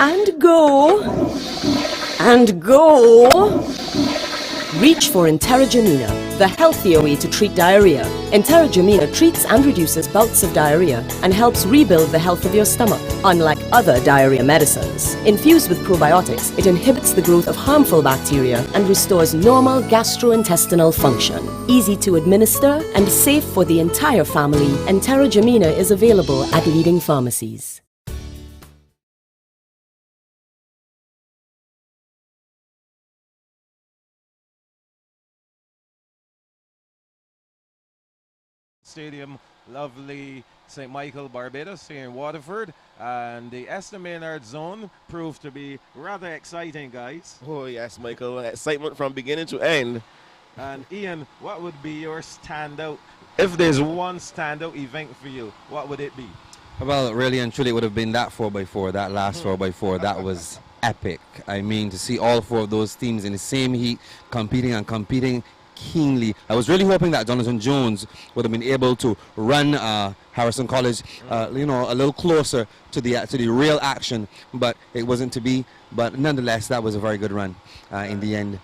and go, and go, reach for Intermission, the healthier way to treat diarrhea. Interringen treats and reduces bouts of diarrhea and helps rebuild the health of your stomach. Unlike other diarrhea medicines, infused with probiotics, it inhibits the growth of harmful bacteria and restores normal gastrointestinal function. Easy to administer and safe for the entire family, Interringen is available at leading pharmacies. Stadium, lovely St. Michael, Barbados here in Waterford, and the Esther Maynard zone proved to be rather exciting, guys. Oh yes, Michael, excitement from beginning to end. And Ian, what would be your standout, if there's one standout event for you, what would it be? Well, really and truly, it would have been that 4x4, that last 4x4. That was epic. I mean, to see all four of those teams in the same heat, competing keenly. I was really hoping that Jonathan Jones would have been able to run Harrison College, a little closer to the real action, but it wasn't to be. But nonetheless, that was a very good run in the end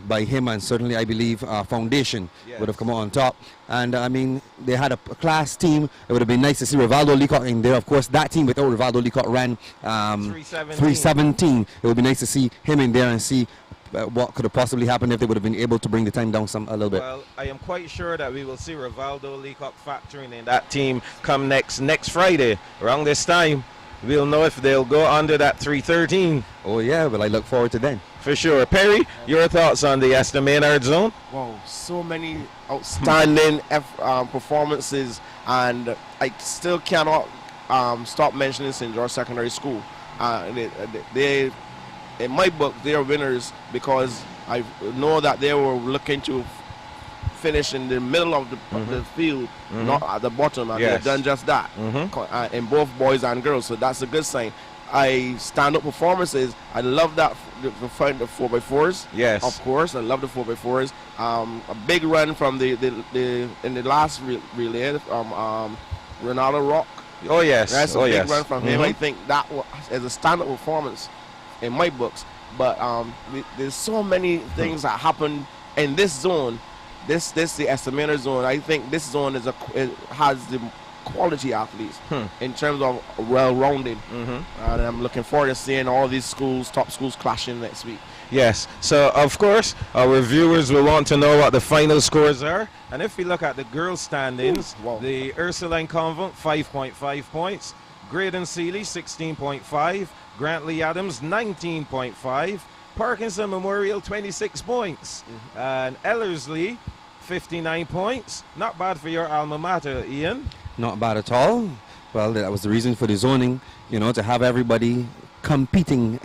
by him, and certainly I believe Foundation would have come out on top. And I mean, they had a class team. It would have been nice to see Rivaldo Leacock in there. Of course, that team without Rivaldo Leacock ran 3:17. It would be nice to see him in there and see what could have possibly happened if they would have been able to bring the time down a little bit. Well, I am quite sure that we will see Rivaldo Leacock factoring in that team come next Friday. Around this time, we'll know if they'll go under that 3:13. Oh yeah, well, I look forward to then. For sure. Perry, your thoughts on the Esther Maynard zone? Wow, so many outstanding performances, and I still cannot stop mentioning St. George Secondary School. They in my book, they are winners because I know that they were looking to finish in the middle of the field, not at the bottom, and they've done just that in both boys and girls. So that's a good sign. Stand-up performances. I love that the 4x4s. Yes, of course, I love the 4x4s. A big run from in the last relay, Ronaldo Rock. Oh yes, that's a big run from him. I think that is a stand-up performance in my books, but there's so many things that happen in this zone. This the Esther Maynard zone. I think this zone has the quality athletes in terms of well-rounded, and I'm looking forward to seeing all these top schools clashing next week. Yes, so of course our viewers will want to know what the final scores are, and if we look at the girls' standings, the Ursuline Convent 5.5 points, Graydon Sealy 16.5, Grantley Adams 19.5, Parkinson Memorial 26 points, and Ellerslie 59 points. Not bad for your alma mater, Ian. Not bad at all. Well, that was the reason for the zoning, to have everybody competing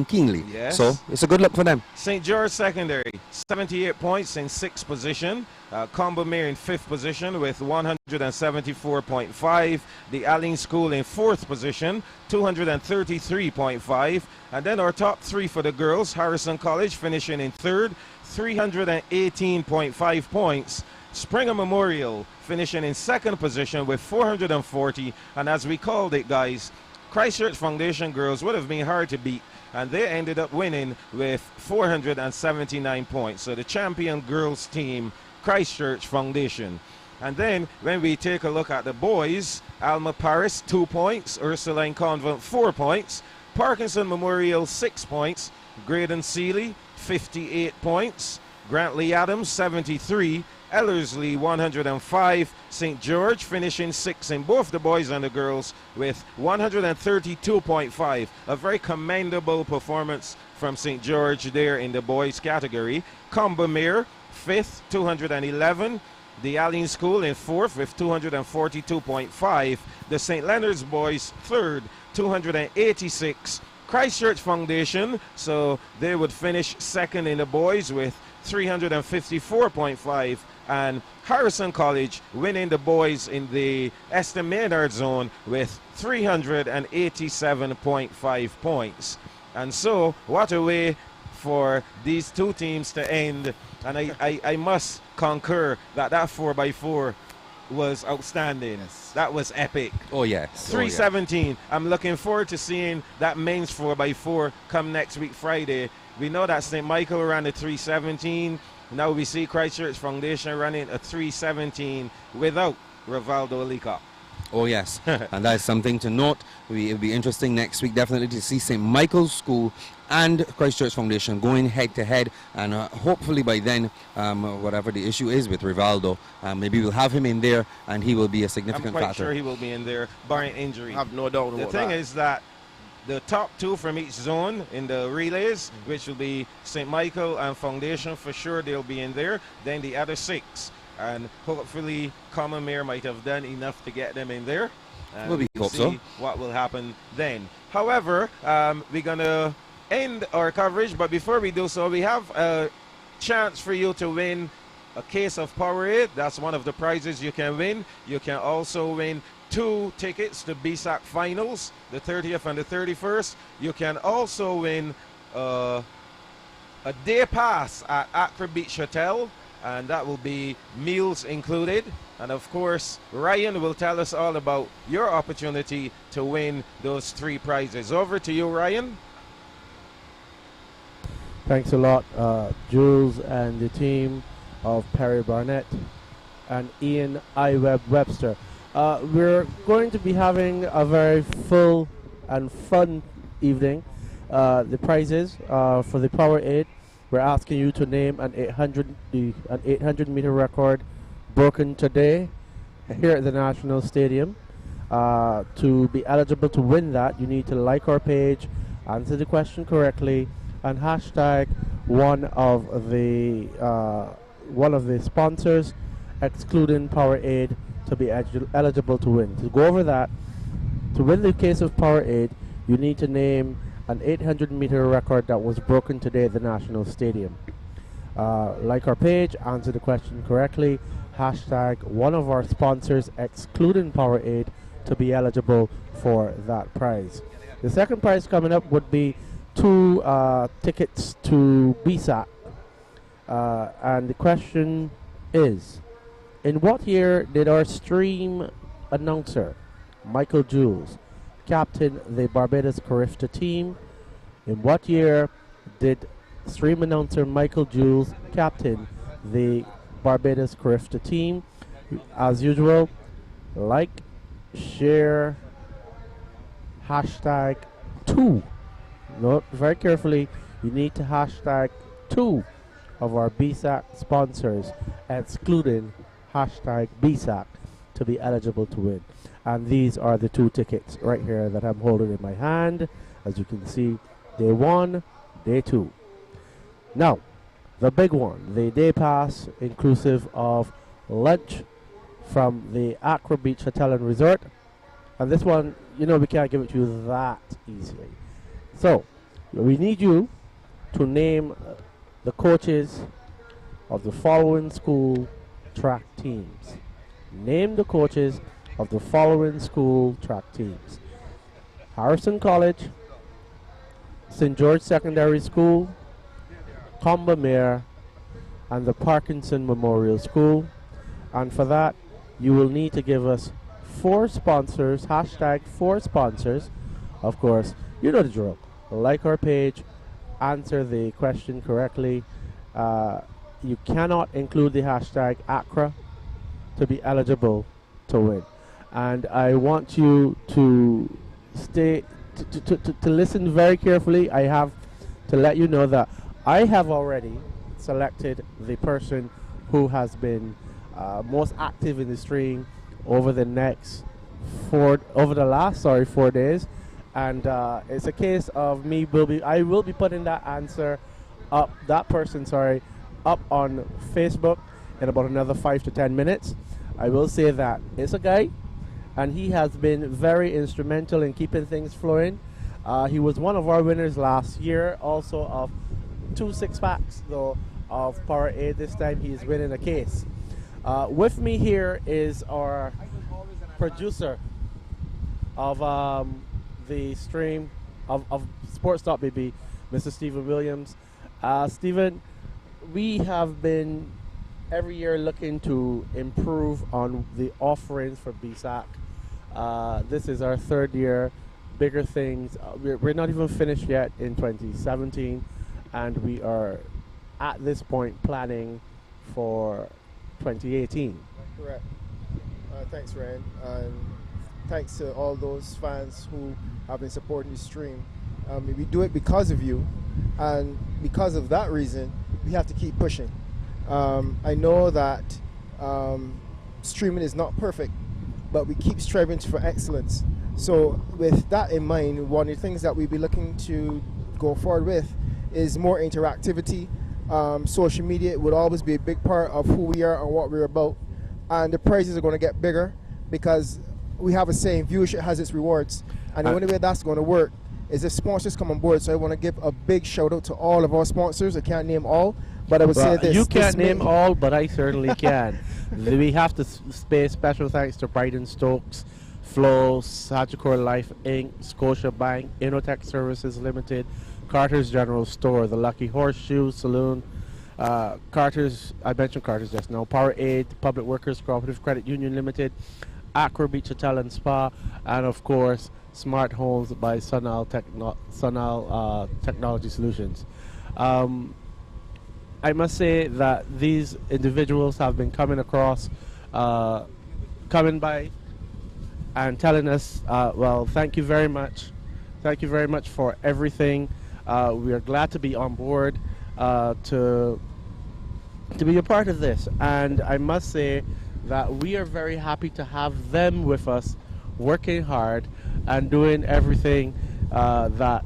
keenly. Yes. So it's a good look for them. St. George Secondary 78 points in 6th position. Combermere in 5th position with 174.5. The Allen School in 4th position, 233.5. And then our top 3 for the girls, Harrison College finishing in 3rd, 318.5 points. Springer Memorial finishing in 2nd position with 440. And as we called it, guys, Christchurch Foundation girls would have been hard to beat, and they ended up winning with 479 points. So the champion girls team, Christchurch Foundation. And then when we take a look at the boys, Alma Paris 2 points, Ursuline Convent 4 points, Parkinson Memorial 6 points, Graydon Sealy 58 points, Grantley Adams 73, Ellerslie 105, St. George finishing 6th in both the boys and the girls with 132.5. A very commendable performance from St. George there in the boys category. Combermere 5th, 211. The Allen School in 4th with 242.5. The St. Leonard's boys 3rd, 286. Christchurch Foundation, so they would finish 2nd in the boys with 354.5, and Harrison College winning the boys in the Esther Maynard zone with 387.5 points. And so what a way for these two teams to end, and I must concur that 4x4 was outstanding. Yes. That was epic. Oh yes. 317. I'm looking forward to seeing that men's 4x4 come next week Friday. We know that St. Michael ran the 317. now we see Christchurch Foundation running a 3:17 without Rivaldo Leacock. Oh yes, and that is something to note. It'll be interesting next week definitely to see St. Michael's School and Christchurch Foundation going head to head, and hopefully by then, whatever the issue is with Rivaldo, maybe we'll have him in there and he will be a significant I'm quite factor. sure he will be in there barring injury. I have no doubt The about thing that. is that the top two from each zone in the relays, which will be St. Michael and Foundation for sure, they'll be in there. Then the other 6. And hopefully Commonmere might have done enough to get them in there. And We'll hope see so. what will happen then. However, we're going to end our coverage, but before we do so, we have a chance for you to win a case of Powerade. That's one of the prizes you can win. You can also win 2 tickets to Bssac finals, the 30th and the 31st. You can also win a day pass at Accra Beach Hotel, and that will be meals included. And of course, Ryan will tell us all about your opportunity to win those 3 prizes. Over to you, Ryan. Thanks a lot, Jules and the team of Perry Barnett and Ian Webster. We're going to be having a very full and fun evening. The prizes for the Powerade, we're asking you to name an 800-meter record broken today here at the National Stadium. To be eligible to win that, you need to like our page, answer the question correctly, and hashtag one of the sponsors, excluding Powerade, to be eligible to win. To go over that, to win the case of Powerade, you need to name an 800-meter record that was broken today at the National Stadium. Like our page, answer the question correctly, hashtag one of our sponsors, excluding Powerade, to be eligible for that prize. The second prize coming up would be 2 tickets to Bssac. And the question is, in what year did our stream announcer, Michael Jules, captain the Barbados Carifta team? In what year did stream announcer Michael Jules captain the Barbados Carifta team? As usual, like, share, hashtag 2. Note very carefully, you need to hashtag 2 of our Bssac sponsors, excluding hashtag Bssac, to be eligible to win. And these are the 2 tickets right here that I'm holding in my hand. As you can see, day 1, day 2. Now, the big one, the day pass inclusive of lunch from the Accra Beach Hotel and Resort. And this one, you know, we can't give it to you that easily. So, we need you to name the coaches of the following school track teams. Name the coaches of the following school track teams: Harrison College, St. George Secondary School, Combermere, and the Parkinson Memorial School. And for that, you will need to give us 4 sponsors, hashtag 4 sponsors. Of course, you know the drill. Like our page, answer the question correctly. You cannot include the hashtag Accra to be eligible to win. And I want you to stay to listen very carefully. I have to let you know that I have already selected the person who has been most active in the stream over the last 4 days, and it's a case of me I will be putting that person up on Facebook in about another 5 to 10 minutes. I will say that it's a guy, and he has been very instrumental in keeping things flowing. He was one of our winners last year, also of 2 6-packs though of Powerade. This time he is winning a case. With me here is our producer of the stream of Sports.bb, Mr. Stephen Williams. Stephen, we have been every year looking to improve on the offerings for Bssac. This is our 3rd year. Bigger things. We're not even finished yet in 2017, and we are at this point planning for 2018. Correct. Thanks, Ryan. And thanks to all those fans who have been supporting the stream. We do it because of you, and because of that reason, we have to keep pushing. I know that streaming is not perfect, but we keep striving for excellence. So with that in mind, one of the things that we'll be looking to go forward with is more interactivity. Social media would always be a big part of who we are and what we're about. And the prizes are going to get bigger because we have a saying, viewership has its rewards. And the only way that's going to work is if sponsors come on board. So I want to give a big shout out to all of our sponsors. I can't name all, but I would say this. You can't name all, but I certainly can. We have to pay special thanks to Brighton Stokes, Flow, Sagicor Life Inc., Scotia Bank, Innotech Services Limited, Carter's General Store, the Lucky Horseshoe Saloon, Carter's, I mentioned Carter's just now, Power Aid, Public Workers Cooperative Credit Union Limited, Accra Beach Hotel and Spa, and of course, Smart Homes by Sunal Technology Solutions. I must say that these individuals have been coming by and telling us, well, thank you very much. Thank you very much for everything. We are glad to be on board to be a part of this. And I must say that we are very happy to have them with us, working hard and doing everything that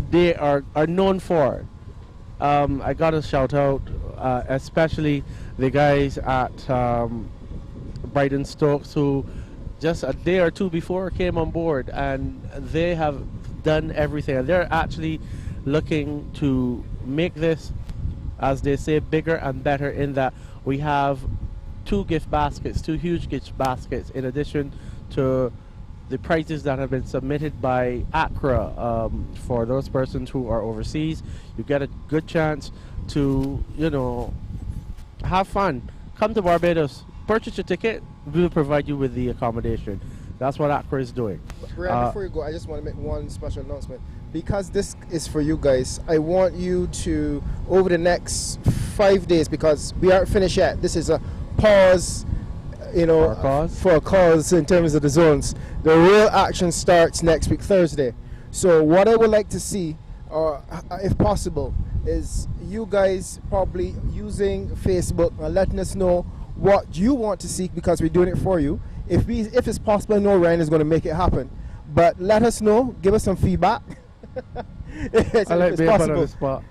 they are known for. I got to shout out especially the guys at Brighton Stokes, who just a day or two before came on board, and they have done everything. And they're actually looking to make this, as they say, bigger and better, in that we have two huge gift baskets, in addition to the prizes that have been submitted by Accra. For those persons who are overseas, you get a good chance to, have fun. Come to Barbados, purchase your ticket, we will provide you with the accommodation. That's what Accra is doing. Brian, before you go, I just want to make one special announcement. Because this is for you guys, I want you to, over the next 5 days, because we aren't finished yet, this is a pause, for a cause in terms of the zones. The real action starts next week, Thursday. So what I would like to see, or if possible, is you guys probably using Facebook and letting us know what you want to see, because we're doing it for you. If it's possible, I know Ryan is going to make it happen. But let us know, give us some feedback. if it's possible. All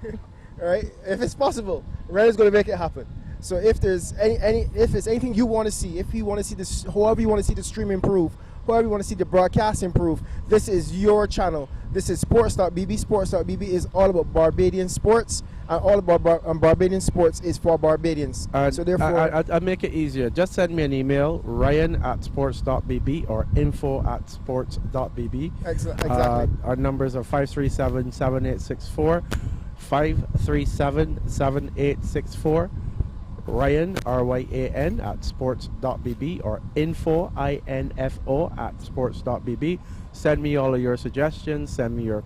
right, if it's possible, Ryan is going to make it happen. So if there's if there's anything you want to see, if you want to see this, however you want to see the stream improve, however you want to see the broadcast improve, this is your channel. This is Sports.bb. Sports.bb is all about Barbadian sports, and all about Barbadian sports is for Barbadians. So therefore, I'll make it easier. Just send me an email, ryan@sports.bb or info@sports.bb. Exactly. Our numbers are 537-7864, 537-7864. Ryan, R-Y-A-N, @sports.bb or info@sports.bb. Send me all of your suggestions. Send me your,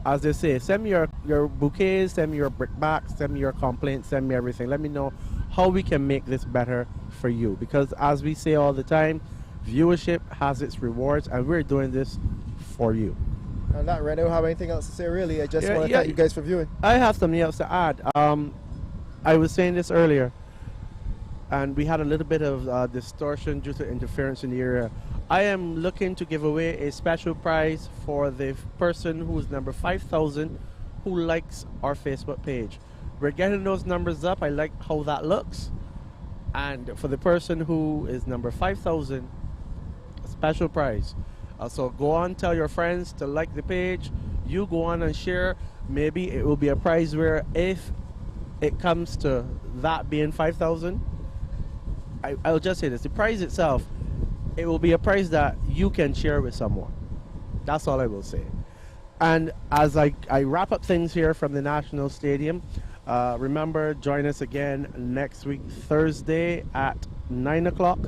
as they say, send me your bouquets, send me your brickbats, send me your complaints, send me everything. Let me know how we can make this better for you. Because as we say all the time, viewership has its rewards, and we're doing this for you. I'm not ready. I don't have anything else to say, really. I just want to thank you guys for viewing. I have something else to add. I was saying this earlier, and we had a little bit of distortion due to interference in the area. I am looking to give away a special prize for the person who's number 5,000 who likes our Facebook page. We're getting those numbers up. I like how that looks. And for the person who is number 5,000, a special prize. So go on, tell your friends to like the page. You go on and share. Maybe it will be a prize where if it comes to that being 5,000, I'll just say this, the prize itself, it will be a prize that you can share with someone. That's all I will say. And as I wrap up things here from the National Stadium, remember, join us again next week, Thursday at 9 o'clock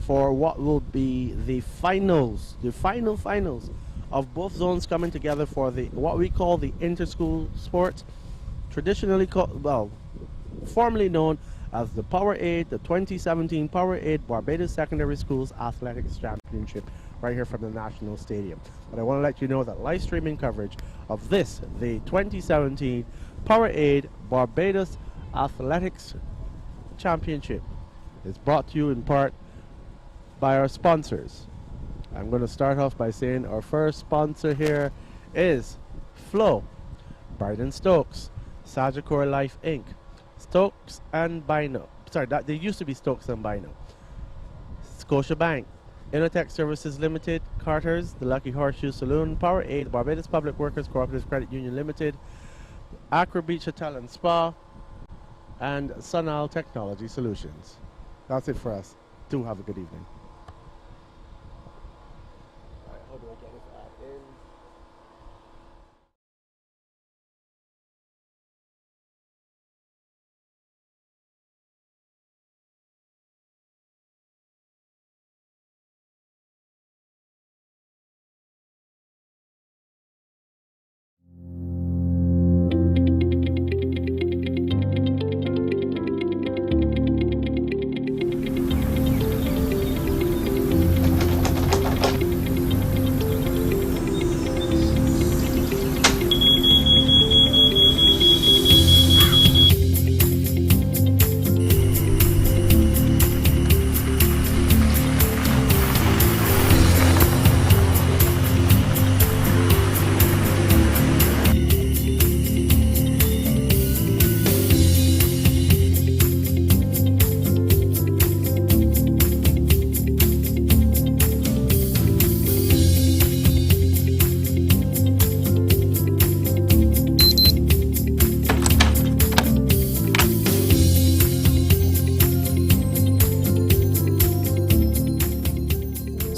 for what will be the finals of both zones coming together for the what we call the inter-school sports, traditionally called, well, formerly known as the Powerade, the 2017 Powerade Barbados Secondary Schools Athletics Championship, right here from the National Stadium. But I want to let you know that live streaming coverage of this, the 2017 Powerade Barbados Athletics Championship, is brought to you in part by our sponsors. I'm going to start off by saying our first sponsor here is Flo, Bryden Stokes, Sagicor Life Inc., Stokes and Bino. Sorry, they used to be Stokes and Bino. Scotiabank, Innotech Services Limited, Carter's, the Lucky Horseshoe Saloon, Powerade, Barbados Public Workers Cooperative Credit Union Limited, Accra Beach Hotel and Spa, and Sunal Technology Solutions. That's it for us. Do have a good evening. How do I get this ad in?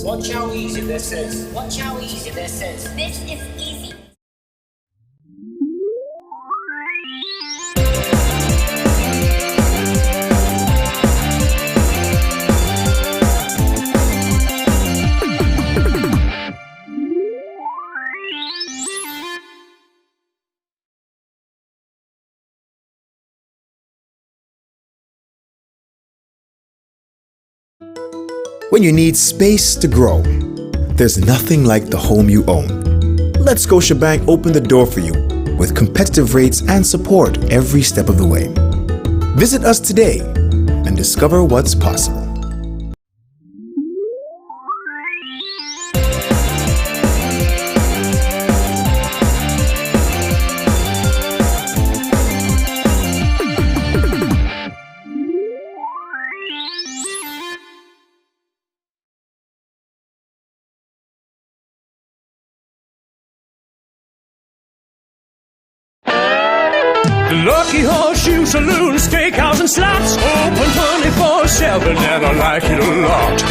Watch how easy this is. Watch how easy this is. This is easy. When you need space to grow, there's nothing like the home you own. Let Scotiabank open the door for you with competitive rates and support every step of the way. Visit us today and discover what's possible. Lucky Horseshoe Saloon, Steakhouse and Slots, open 24/7 and I like it a lot.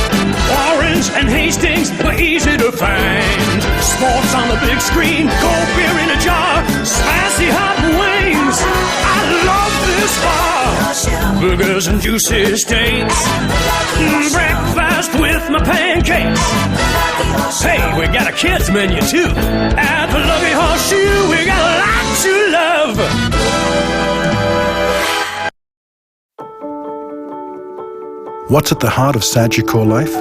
Warrens and Hastings were easy to find. Sports on the big screen, cold beer in a jar, spicy hot wings. I love this bar. Burgers and juicy steaks, breakfast with my pancakes. Hey, we got a kids menu too. At the Lucky Horseshoe, we got a lot to love. What's at the heart of Sagicor life?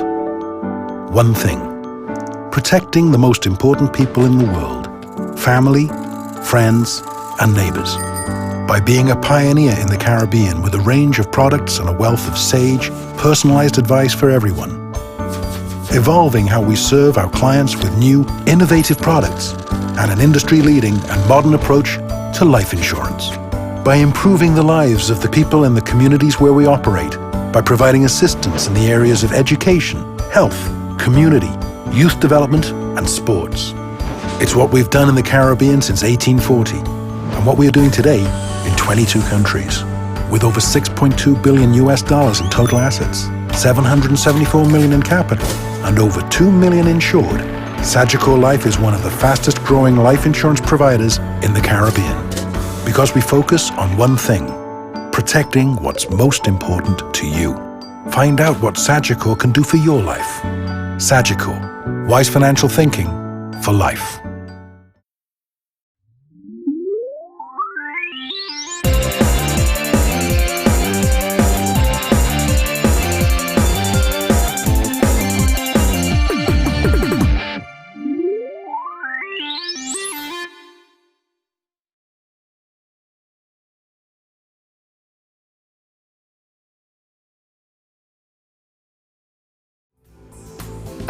One thing: protecting the most important people in the world, family, friends, and neighbors. By being a pioneer in the Caribbean with a range of products and a wealth of sage, personalized advice for everyone. Evolving how we serve our clients with new, innovative products and an industry-leading and modern approach to life insurance. By improving the lives of the people in the communities where we operate, by providing assistance in the areas of education, health, community, youth development, and sports. It's what we've done in the Caribbean since 1840, and what we are doing today in 22 countries. With over $6.2 billion in total assets, 774 million in capital, and over 2 million insured, Sagicor Life is one of the fastest growing life insurance providers in the Caribbean. Because we focus on one thing: protecting what's most important to you. Find out what Sagicor can do for your life. Sagicor, wise financial thinking for life.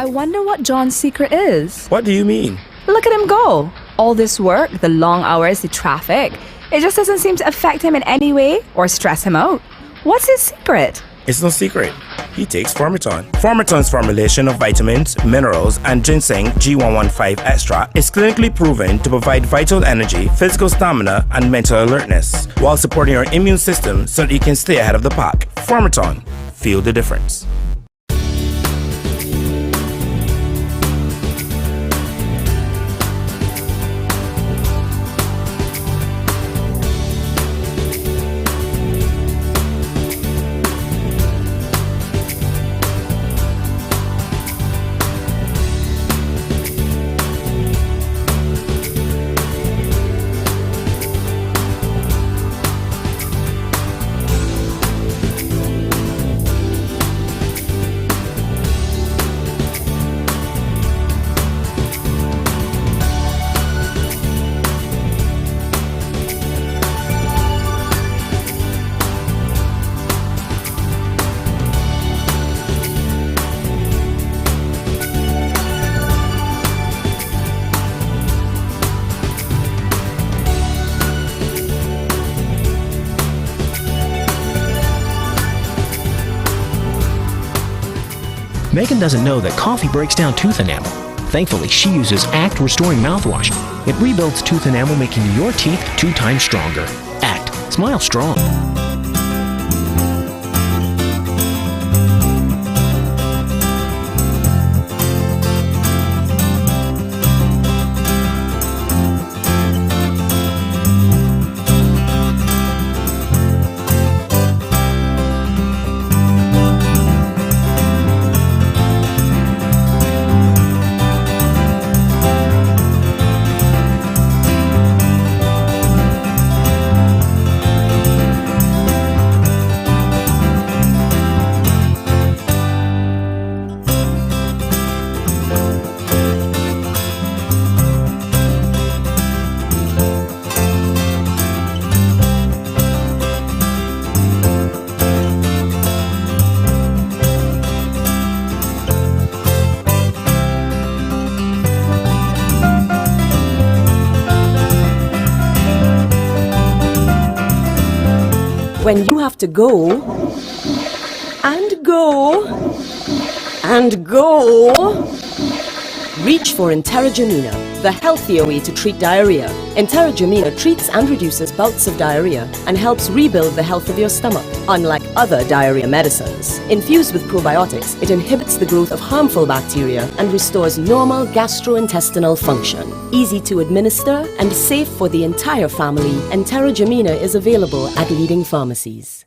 I wonder what John's secret is. What do you mean? Look at him go. All this work, the long hours, the traffic, it just doesn't seem to affect him in any way or stress him out. What's his secret? It's no secret. He takes Formiton. Formiton's formulation of vitamins, minerals, and ginseng G115 extra is clinically proven to provide vital energy, physical stamina, and mental alertness, while supporting your immune system so that you can stay ahead of the pack. Formiton. Feel the difference. Megan doesn't know that coffee breaks down tooth enamel. Thankfully, she uses Act Restoring Mouthwash. It rebuilds tooth enamel, making your teeth 2 times stronger. Act. Smile strong. When you have to go, and go, and go, reach for Interrimina, the healthier way to treat diarrhea. Interrimina treats and reduces bouts of diarrhea and helps rebuild the health of your stomach. Unlike other diarrhea medicines, infused with probiotics, it inhibits the growth of harmful bacteria and restores normal gastrointestinal function. Easy to administer and safe for the entire family, Interrimina is available at leading pharmacies.